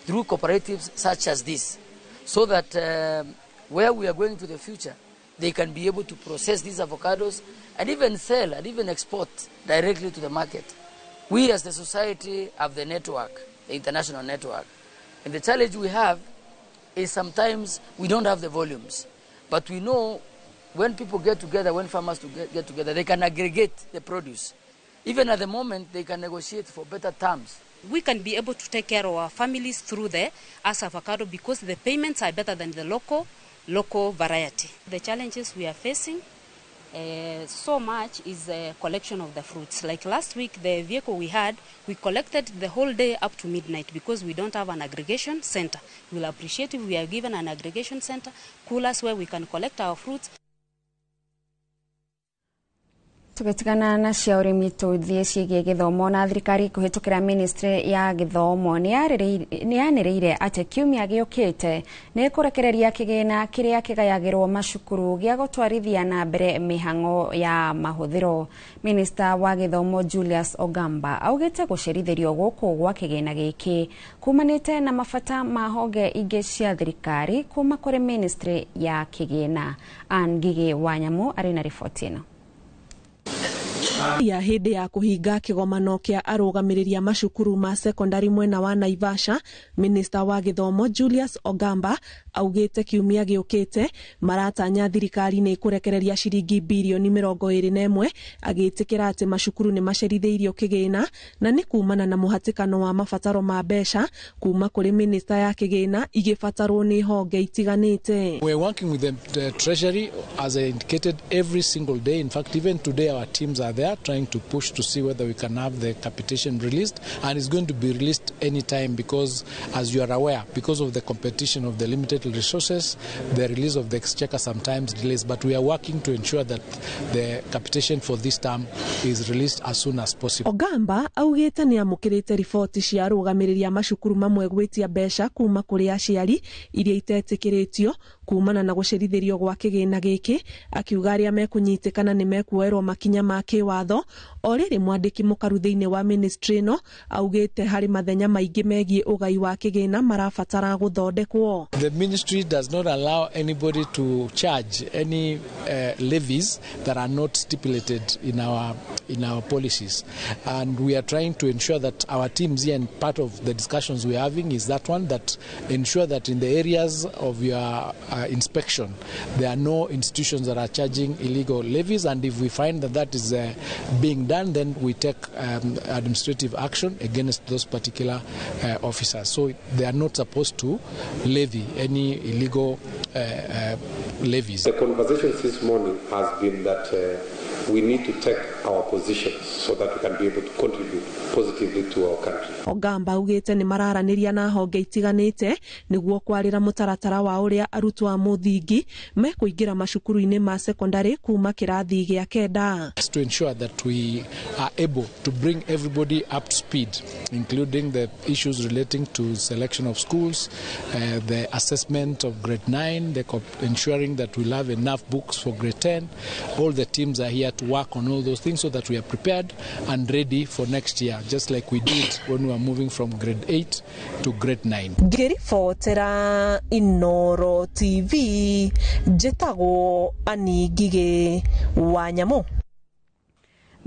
through cooperatives such as this so that where we are going to the future they can be able to process these avocados and even sell and even export directly to the market. We as the society have the network, the international network. And the challenge we have is sometimes we don't have the volumes. But we know when people get together, when farmers get together, they can aggregate the produce. Even at the moment, they can negotiate for better terms. We can be able to take care of our families through the as avocado because the payments are better than the local variety. The challenges we are facing so much is the collection of the fruits. Like last week, the vehicle we had, we collected the whole day up to midnight because we don't have an aggregation center. We'll appreciate if we are given an aggregation center, coolers where we can collect our fruits. Tugetigana na cia ũrĩmi tũthiĩ ciĩgiĩ gĩthomo na thirikari kũhĩtũkĩra ministry ya gĩthomo nĩyanĩrĩire atĩ kiumia gĩũkĩte nĩ kũrekereria kĩgĩna kĩrĩa kĩgayagĩrwo macukuru gĩa gũtwarithia na mbere mĩhang'o ya mahũthĩro. Minister wa gĩthomo Julius Ogamba augĩte gũcerithĩrio gũkũ gwa kĩgĩna gĩkĩ kumanĩte na mabata ma honge ingĩ cia thirikari kuma kũrĩ ministry ya kĩgĩna. Ngigi Wanyamũ arĩ na riboti ĩno. Ya hĩndĩ ya kũhinga kĩgomano kĩa arũgamĩrĩria macukuru ma secondary mwena wa Naivasha, Minister wa gĩthomo Julius Ogamba augĩte kiumia gĩũkĩte maratanya thirikari nĩ kũrekereria ciringi bilioni 21 agĩtĩkĩra atĩ macukuru nĩ macerithĩirio kĩgĩna na nĩ kumana na mũhatĩkano wa mabataro ma mbeca kuma kũrĩ minister ya kĩgĩna igĩbatarwo nĩ honge itiganĩte. We're working with the treasury as I indicated every single day. In fact, even today our teams are there trying to push to see whether we can have the capitation released, and it's going to be released anytime because, as you are aware, because of the competition of the limited resources, the release of the exchequer sometimes delays, but we are working to ensure that the capitation for this term is released as soon as possible. Ogamba augĩte nĩ amũkĩrĩte riboti cia arũgamĩrĩria macukuru mamwe gwĩtia mbeca kuma kũrĩ aciari iria itetĩkĩrĩtio kumana na gũcerithĩrio gwa kĩgĩna gĩkĩ, akiuga arĩa mekũnyitĩkana nĩ mekuoerwo makinya ma kĩwatho. O rĩrĩ mwandĩki mũkaru thĩinĩ wa ministry ĩno augĩte harĩ mathenya maingĩ megiĩ ũgai wa kĩgĩna marabatara gũthondekwo. The ministry does not allow anybody to charge any levies that are not stipulated in our policies, and we are trying to ensure that our teams here, and part of the discussions we are having is that one, that ensure that in the areas of your inspection there are no institutions that are charging illegal levies, and if we find that that is being done, then we take administrative action against those particular officers. So they are not supposed to levy any illegal levies. The conversation this morning has been that we need to take our positions so that we can be able to contribute positively to our country. Ogamba augĩte nĩ mararanĩria na honge itiganĩte nĩguo kwarĩra mũtaratara wa ũrĩa arutwo a mũthingi mekũingĩra macukuru-inĩ ma secondary kuma kĩrathi gĩa kenda. To ensure that we are able to bring everybody up to speed, including the issues relating to selection of schools, the assessment of grade 9, ensuring that we'll have enough books for grade 10. All the teams are here to work on all those things so that we are prepared and ready for next year, just like we did when we were moving from grade 8 to grade 9. Ngĩribotera Inoro TV, njĩtagwo Ngigi Wanyamũ.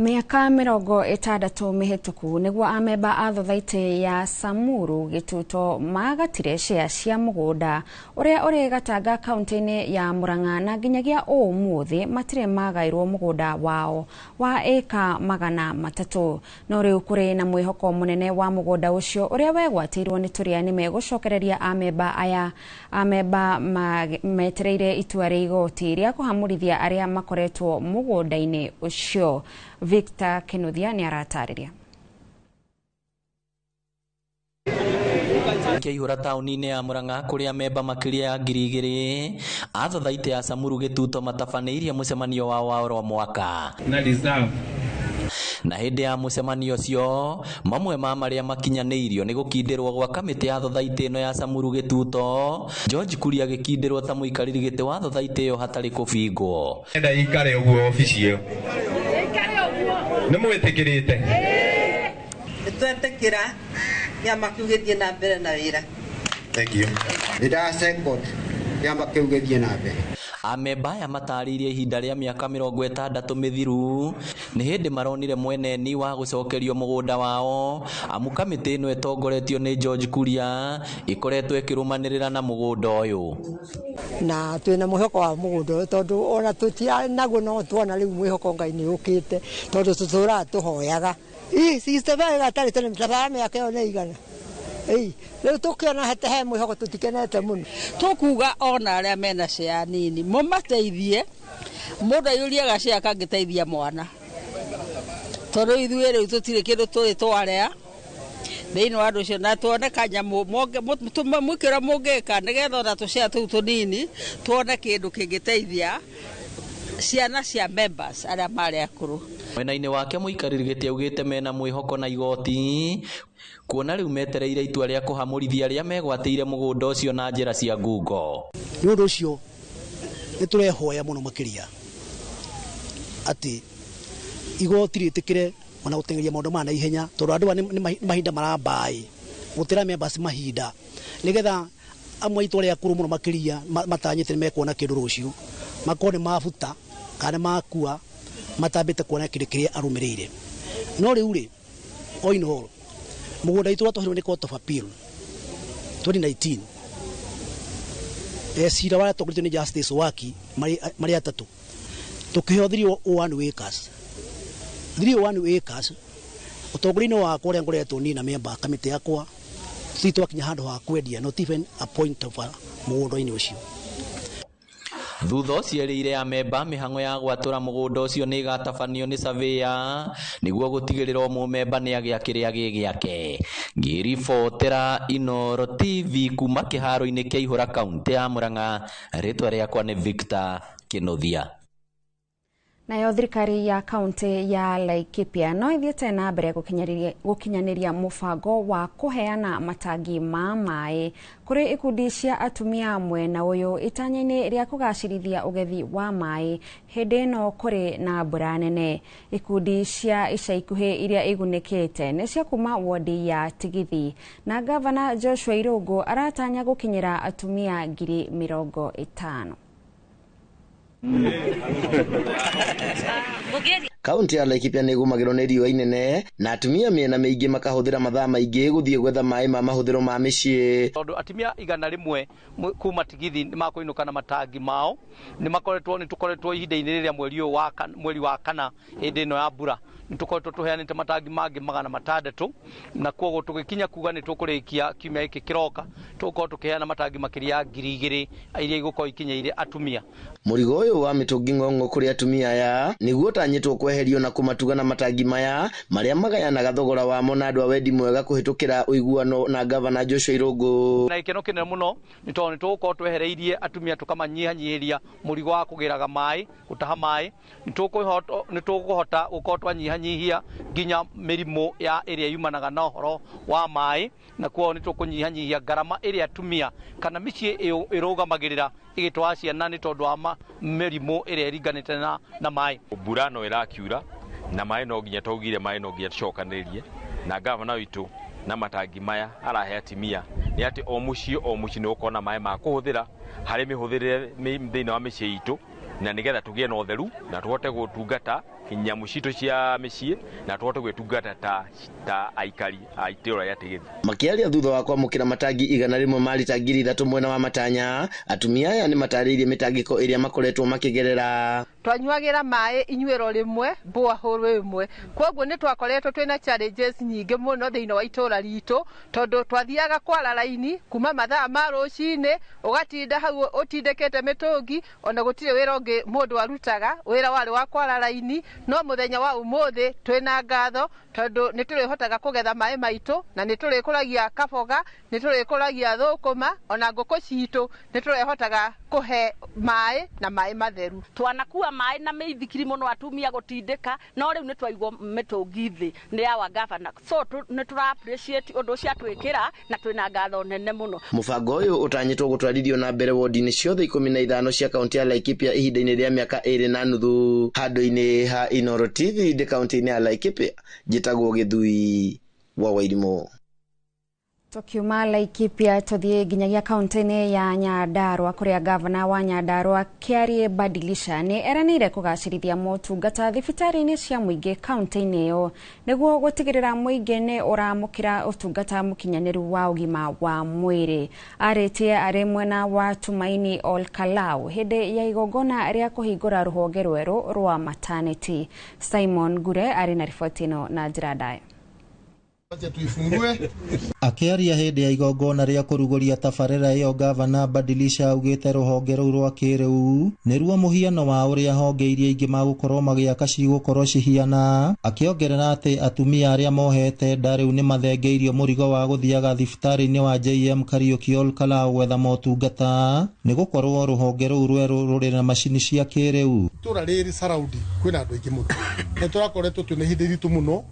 Miaka 60 mihituku niguo amemba a thothaitĩ ya Samuru Gituto magatire share cia mugunda uria uri Gatanga kaunti-ini ya Murang'a na nginyagia umuthi matire magairwo mugunda wao wa eka 300 no riu kuri na mwihoko munene wa mugunda ucio uria wegwatirwo ni turiani megucokereria amemba metereire itua ria igoti ria kuhamurithia aria makoretwo mugunda-ini ucio. Victor Kinuthia ni aratariria. Kiihura tauni-ini ya Murang'a kuria memba makiria ya 2,000 a thothaitĩ ya Samuru Gituto matabanĩirie mucemanio wa oro mwaka na hindi ya mucemanio cio mamwe ma maria makinyanĩirio ni gukindirwo gwa kamiti ya thothaitĩ ĩno ya Samuru Gituto George Kuria gikindirwo ta muikariri giti wa thothaitĩ ĩyo hatari kubingwo enda ikare uguo ofisi ĩyo nimwĩtĩkĩrĩte twetĩkĩra nyama kiugĩthiĩ na mbere na wĩra. Thank you. Second nyama kiugĩthiĩ na mbere. Amemba ya mataririe ihinda ria miaka 60 mithiru ni hindi maronire mweneni wa gucokerio mugunda wao amu kamiti ino etongoretio ni George Kuria ikoretwo ikirumanirira na mugunda uyu na twina mwihoko wa mugunda tondu ona tutia naguo no tuona riu mwihoko Ngai ni ukite tondu tutura tuhoyaga system ya tari tene mtabame yake ona igana leo tukiona hata he mwihoko tutikenete muno tukuga ona aria mena cia nini mumateithie mundu yuria gacia kangiteithia mwana tondu ithuĩ rĩu tutire kindu turi twaria thiini wa ndu cio na tuone kanyamu mwikira mungika nigetha ona tucia tuu tunini tuone kindu kingiteithia ciana cia members aria mari akuru. Mwena-ini wake muikariri giti augite mena mwihoko na igoti kuona riu metereire itua ria kuhamurithia aria megwatĩire mugunda ucio na njira cia ngungo. Ni undu ucio niturehoya muno makiria ati igoti ritikire ona gutengeria maundu ma na ihenya tondu andu ni mahinda marambai gutira members mahinda nigetha amwe itwa ria kuru muno makiria matanyite mekuona kindu rucio makone mafuta kana makua matambite kuona kindu kiria arumirire no riu ri oinhol mugunda itu watohirwo ni court of appeal 2019 esira wala tokuritwo ni Justice Waki mari atatu tukiheo 301 acres 301 acres utongori-ini wakwa uria ngoretwo ni na member kamiti yakwa titwakinya handu ha kwendia not even a point of mugunda-ini ucio. Thutha ũcio erĩire amemba mĩhang'o ya gwatura mugunda ũcio nĩ igatabanio nĩ surveyor nĩguo gũtigĩrĩra mũmemba nĩ agĩa kĩrĩa gĩake. Ngĩribotera Inooro TV kuma kĩharo-inĩ kĩa Ihũra kaunti ya Murang'a, rĩtwa rĩakwa nĩ Victor Kinuthia. Nayo thirikari ya kaunti ya Laikipia no ithiĩte na mbere gũkinyaniria mũbango wa kuheana matangi ma maĩ kuri ikundi cia atumia mwena uyu itanya-inĩ rĩa kũgacĩrithia ũgethi wa maĩ hĩndĩ ĩno kuri na mbura nene. Ikundi cia ica ikuhĩ iria igunĩkĩte nĩ cia kuma wodi ya Tigithi na gavana Joshua Irungu aratanya gũkinyĩra atumia 50,000. Kaunti ya Laikipia nĩ igũmagĩrwo nĩ riũa inene na atumia mĩena mĩingĩ makahũthĩra mathaa maingĩ gũthiĩ gwetha maĩ ma mahũthĩro ma mĩciĩ. Tondũ atumia 100 kuma Tigithi nĩ makũinũka na matangi mao nĩ tukoretwo ihinda-inĩ rĩrĩa mweri wa kana hĩndĩ ĩno ya mbura nĩ tukoretwo tuheanĩte matangi mangĩ 600 na koguo tũgĩkinya kuga nĩ tũkũrĩkia kiumia gĩkĩ kĩroka tũgũkorwo tũkĩheana matangi makĩria 2,000 iria igũkorwo ikinyĩire atumia. Mũrigo ũyũ wa mĩtũngi ng'ong'o kũrĩ atumia aya nĩguo tanyĩtwo kweherio na kũmatuga na matangi maya marĩa magayanaga thogora wamo na andũ a wendi mwega kũhĩtũkĩra ũiguano na gavana Joshua Irungu. Na ikeno kĩnene mũno nĩ tondũ nĩ tũgũkorwo twehereirie atumia tũkamanyihanyihĩria mũrigo wa kũgĩraga maĩ gũtaha maĩ nĩ tũkũhota gũkorwo twanyihanyihia nginya mĩrimũ ya ĩrĩa yumanaga na ũhoro wa maĩ na kuo nĩ tũkũnyihanyihia ngarama ĩrĩa atumia kana mĩciĩ ĩrũgamagĩrĩra igĩtwara ciana nĩ tondũ wa mĩrimũ ĩrĩa ĩringanĩte na maĩ. Mbura no ĩrakiura na maĩ no nginya twaugire maĩ no nginya tucokanĩrĩrie na gavana witũ na matangi maya arahe atimia nĩ atĩ o mũciĩ nĩ ũkorwo na maĩ ma kũhũthĩra harĩ mĩhũthĩrĩre thĩinĩ wa mĩciĩ itũ na nigetha tugie na utheru na tuhote gutungata kinyamu citu cia micii na tuhote gwitungata ta aikari a itiro ya Tigithĩ. Makiaria thutha wa kwamukira matangi 100 ma lita 3,000 mwena wa Matanya, atumia aya ni matariirie mitangiko iria makoretwo makigerera. Twanyuagira mai inyuiro rimwe borehole imwe, koguo ni twakoretwo twina challenges nyingi muno thiini wa itura ritu, tondu twathiaga kwara laini kuma mathaa ma rucine ugatinda hau utindekete mitungi ona gutire wira ungi mundu arutaga wira wari wa kwara laini. No muthenya wa umuthi twina ngatho tondu ni turihotaga kugetha mai maitu na ni turikuragia kaboga, ni turikuragia thukuma ona nguku citu ni turihotaga kuhe mai na mai matheru. Twanakua mai na meithikiri muno atumia gutindika, no riu ni twaigwo mitungi thi ni ya gavana, so ni tura appreciate undu cia twikira na twina ngatho nene muno. Mubango uyu utanyitwo gutwarithio na mbere wodi-ini ciothe 15 cia kaunti ya Laikipia ihinda-ini ria miaka 2.5 handu-ini ha Inoro TV de kaunti-ini ya Laikipia. Jitagwo Githui wa Wairimu. Tukiuma Laikipia tuthie nginyagia kaunti-ini ya Nyandarua kuria gavana wa Nyandarua Kiarie Badilisha ni eranire kugacirithia motungata thibitari-ini cia muingi kaunti-ini iyo niguo gutigirira muingi ni uramukira utungata mukinyaniru wa ugima wa mwiri. Aritie ari mwena wa Tumaini Olkalau hindi ya igongona ria kuhingura ruhonge rweru rwa maternity. Simon Gure ari na riboti ino na njiradae. Akiaria hindi ya igongona ria kuruguria tabarira iyo, gavana Badilisha augite ruhonge ruu rwa kiriu niruo muhiano wa uria honge iria ingi magukorwo magiaka cigukorwo cihiana, akiongerera ati atumia aria mohete nda riu ni mathengeirio murigo wa guthiaga thibitari-ini wa JM Kariuki Olkalau gwetha motungata ni gukorwo ruhonge ruu rweru ruri na macini cia kiriu. Tura riri Saraudi kwina andu aingi muno ni turakoretwo twina hindi ritu muno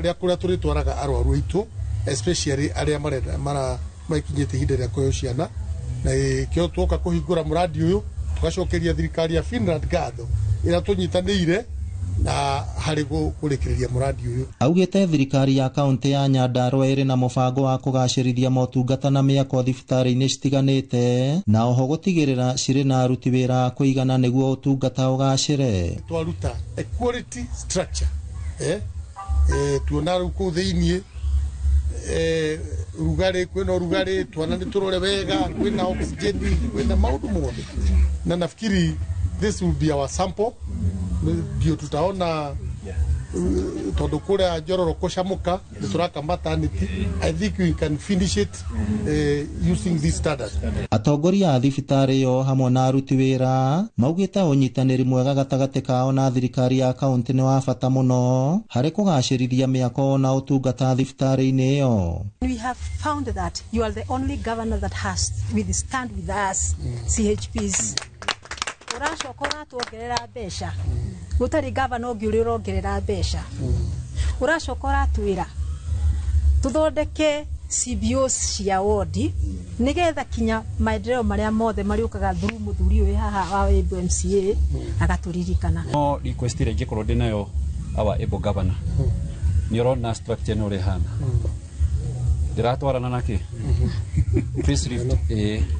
ria kuria turitwaraga arwaru aitu, especially aria mara maikinyite hinde ria kuyo ciana, na kio tuoka kuhingura muradi uyu tugacokeria thirikari ya Finland ngatho ira tunyitanire na hari kurikiria muradi uyu. Augite thirikari ya kaunti ya Nyandarua iri na mubango wa kugacirithia motungata na miako thibitari-ini citiganite na oho gutigirira ciri na aruti wira kuigana niguo utungata ugacire. Twaruta equality structure tuona ruko thiini rugari kwina rugari tuona ni turore wega kwina oxygen kwina maundu mothe, na nafikiri this will be our sample ndio tutaona tondu kuria Njororoko Shamuka nituraka maternity. I think we can finish it using this standard. Atongoria a thibitari yo hamwe na aruti wira maugite unyitaniri mwega gatagati kao na thirikari ya kaunti ni wa bata muno hari kugacirithia miako na utungata thibitari-ini iyo. We have found that you are the only governor that has withstand with us CHPs. Urashokora tuongerera besha gutari gavana ungi uri urongerera besha, urashokora twira tuthondeke CBOs cia wodi nigetha kinya maendeleo maria mothe mariukaga through muthuri uyu haha wa MCA agaturirikana. No request ire ngikorwo ndinayo our able governor ni urona structure no rehana ndiratwarana nake facelift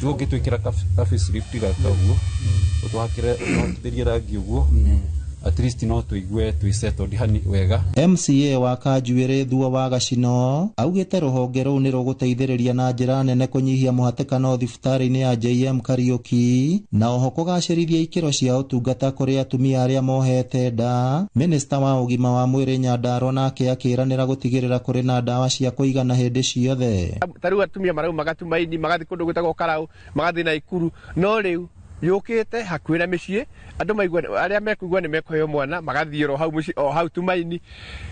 juo gitwikira facelift gataguo utwakire uthirie rangi uguo at least no tuigue twisettled hani wega. MCA wa Kajuire Thua wa Gacino augite ruhonge ruu ni ruguteithiriria na njira nene kunyihia muhatikano thibitari-ini ya JM Kariuki na oho kugacirithia ikiro cia utungata kuri atumia aria mohete nda. Minister wa ugima wa mwiri Nyandarua nake akiranira gutigirira kuri na dawa cia kuigana hindi ciothe. Tariu atumia marau magatumaini magathi kundu gwitagwo Karau magathi na Ikuru, no riu yukite hakuira micii andu maigua aria mekuigua ni mekuheo mwana magathiiro hau mucii o hau Tumaini,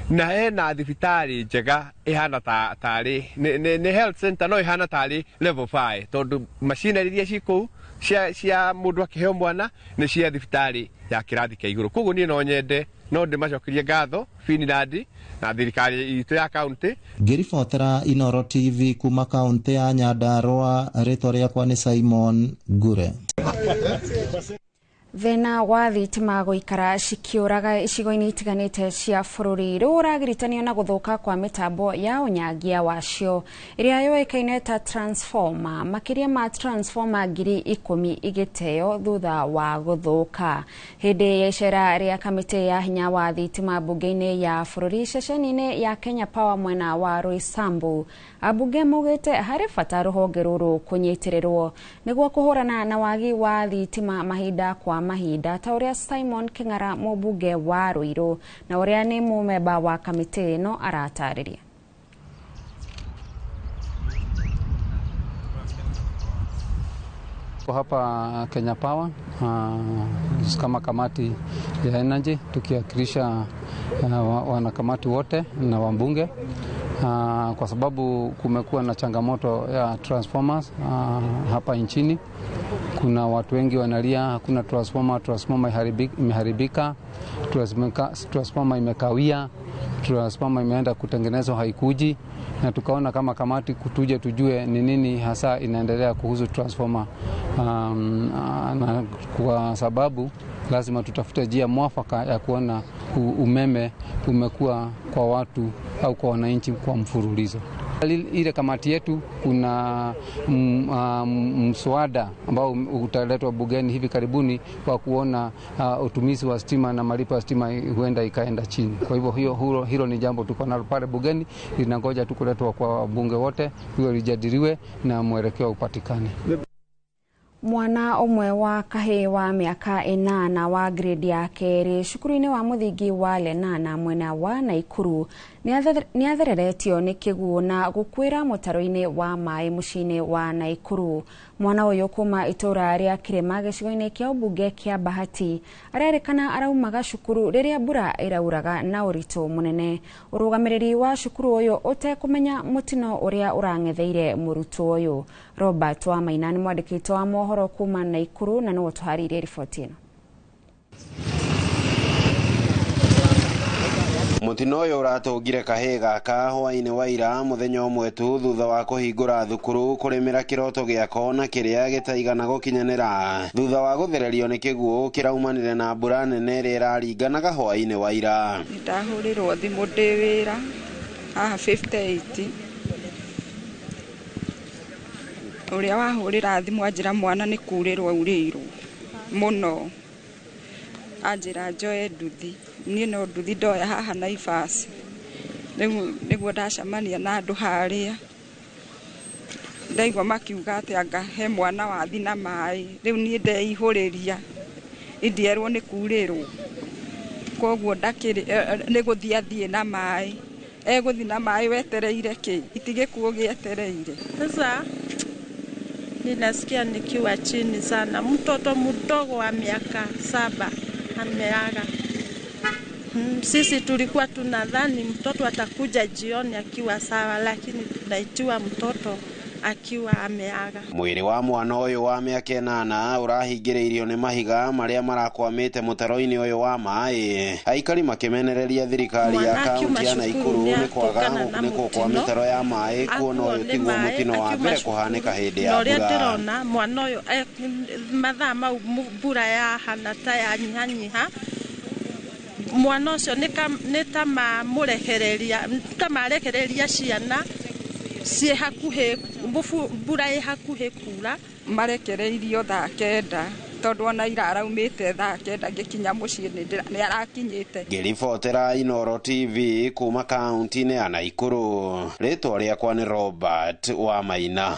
na hena thibitari njega ihana tari ni health center no ihana tari level 5 tondu machinery iria ciku cia mundu akiheo mwana ni cia thibitari ya kirathi kia iguru. Koguo ni no nyende no ndimacokerie ngatho Finland na thirikari itu ya kaunti. Ngiribotera Inoro TV kuma kaunti ya Nyandarua, ritwa riakwa ni Simon Gure. Thina wa thitima guikara cikiuraga icigo-ini itiganite cia bururi riu uragiritanio na guthuka kwa mitambo ya unyangia wacio iria yoikaine ta transformer makiria ma transformer 10,000 igiteo thutha wa guthuka hindi ya icera ria kamiti ya hinya wa thitima bunge-ini ya bururi ceceni-ini ya Kenya Power mwena wa Roysambu abunge mugite hari bata ruhonge ruru kunyitirirwo niguo kuhurana na wagi wa thitima mahinda kwa mahinda ta uria Simon King'ara mubunge wa Ruiru na uria ni mumemba wa kamiti ino aratariria. Hapa Kenya Power kama kamati ya energy tukiwakilisha wanakamati wote na wabunge kwa sababu kumekuwa na changamoto ya transformers hapa nchini. Kuna watu wengi wanalia hakuna transformer imeharibika, transformer imekawia, transformer imeenda kutengenezwa haikuji, na tukaona kama kamati kutuje tujue ni nini hasa inaendelea kuhusu transformer na kwa sababu lazima tutafute njia mwafaka ya kuona umeme umekuwa kwa watu au kwa wananchi kwa mfululizo. Ile kamati yetu kuna mswada ambao utaletwa bungeni hivi karibuni kwa kuona utumizi wa stima na malipo ya stima huenda ikaenda chini. Kwa hivyo hilo ni jambo tuko nalo pale bungeni, linangoja tu kuletwa kwa wabunge wote hiyo lijadiliwe na mwelekeo upatikane. Mwana umwe wa kahe wa miaka 8 wa grade ya keri cukuru-ini wa muthingi wa Lenana mwena wa Naikuru ni athereretio ni kiguo na gukwira mutaro-ini wa mai mucini wa Naikuru. Mwana uyu kuma itura ria Kirima gicigo-ini kia ubunge kia Bahati arerikana araumaga cukuru riria mbura irauraga na uritu munene. Urugamiriri wa cukuru uyu utekumenya mutino uria urang'etheire murutu uyu. Robert wa Maina ni mwandikito wa mohoro kuma Naikuru na no tuharirie riboti ino. Mutino uyu uratungire kahe gaka hwaini wa ira muthenya umwe tu thutha wa kuhingura thukuru kurimira kiroto giako na kiria gitaigana gukinyanira thutha wa guthererio ni kiguo kiraumanire na mbura nene ria iraringanaga hwaini wa ira. Ndahurirwo thimu ndi wira haha 58 uria wahurira thimu anjira mwana ni kurirwo urirwo muno anjira njoe nduthi ni no nduthi ndoya haha Naivas niguo ndacamania na andu haria ndaigua makiuga ati anga he mwana wa thina mai riu ni ndeihuriria indierwo ni kurirwo koguo ndakiri niguthia na mai eguthi na mai wetereire ki itigikuo gietereire. Sasa ninasikia nikiwa chini sana. Mtoto mdogo wa miaka 7 ameaga. Sisi tulikuwa tunadhani mtoto atakuja jioni akiwa sawa, lakini tunaitiwa mtoto akiwa ameaga. Mwiri wa mwana uyu wa miaka 8 urahingiriirio ni mahiga maria marakwamite mutaro-ini uyu wa mai. Aikari makimenereria thirikari ya kaunti ya Naikuru ni kwa mitaro ya mai kuona uyu tiguo mutino wa mbere kuhanika hindi ya mbura. Ndirona mwana uyu mathaa mau mbura ya hana ta ya nyihanyiha mwana ucio ni ta marekereria ciana cie hakuhe mbura ĩ hakuhe kura marekereirio thaa 9 tondu ona ira araumite thaa 9 ngikinya mucii ni arakinyite. Ngiribotera Inooro TV kuma kaunti-ini ya Naikuru, ritwa riakwa ni Robert wa Maina.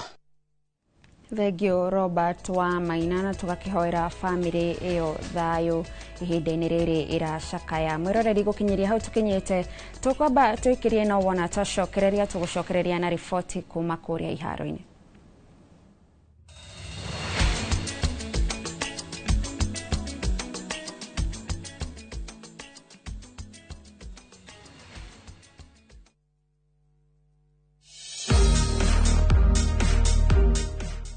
Thegio Robert wa Maina na tugakihoera family iyo thayo ihinda-ini riri iracakaya mwiroreri gukinyiria hau tukinyite tukwamba twikirie no wona twacokereria tugucokereria na riboti kuma kuria iharo-ini.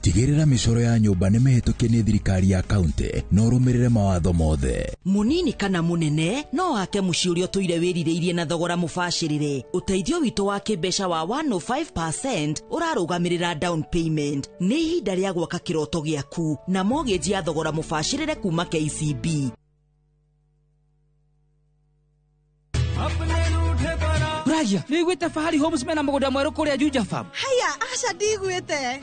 tigirira micoro ya nyumba nĩ mĩhĩtũkie nĩ thirikari ya kaunti no rũmĩrĩre mawatho mothe. Munini kana munene no ake muciĩ ũrĩa tũire wĩrirĩirie na thogora mũbacĩrĩre. Ũteithio witũ wa kĩmbeca wa 105% ũrarũgamĩrĩra down payment. Nĩ ihinda rĩa gwaka kĩroto gĩaku na mortgage ya thogora mũbacĩrĩre kuma KCB. Raja, nĩiguĩte Fahari Homes mena mũgũnda mwerũ kũrĩa Juja Farm. Haya, aca ndigwĩte.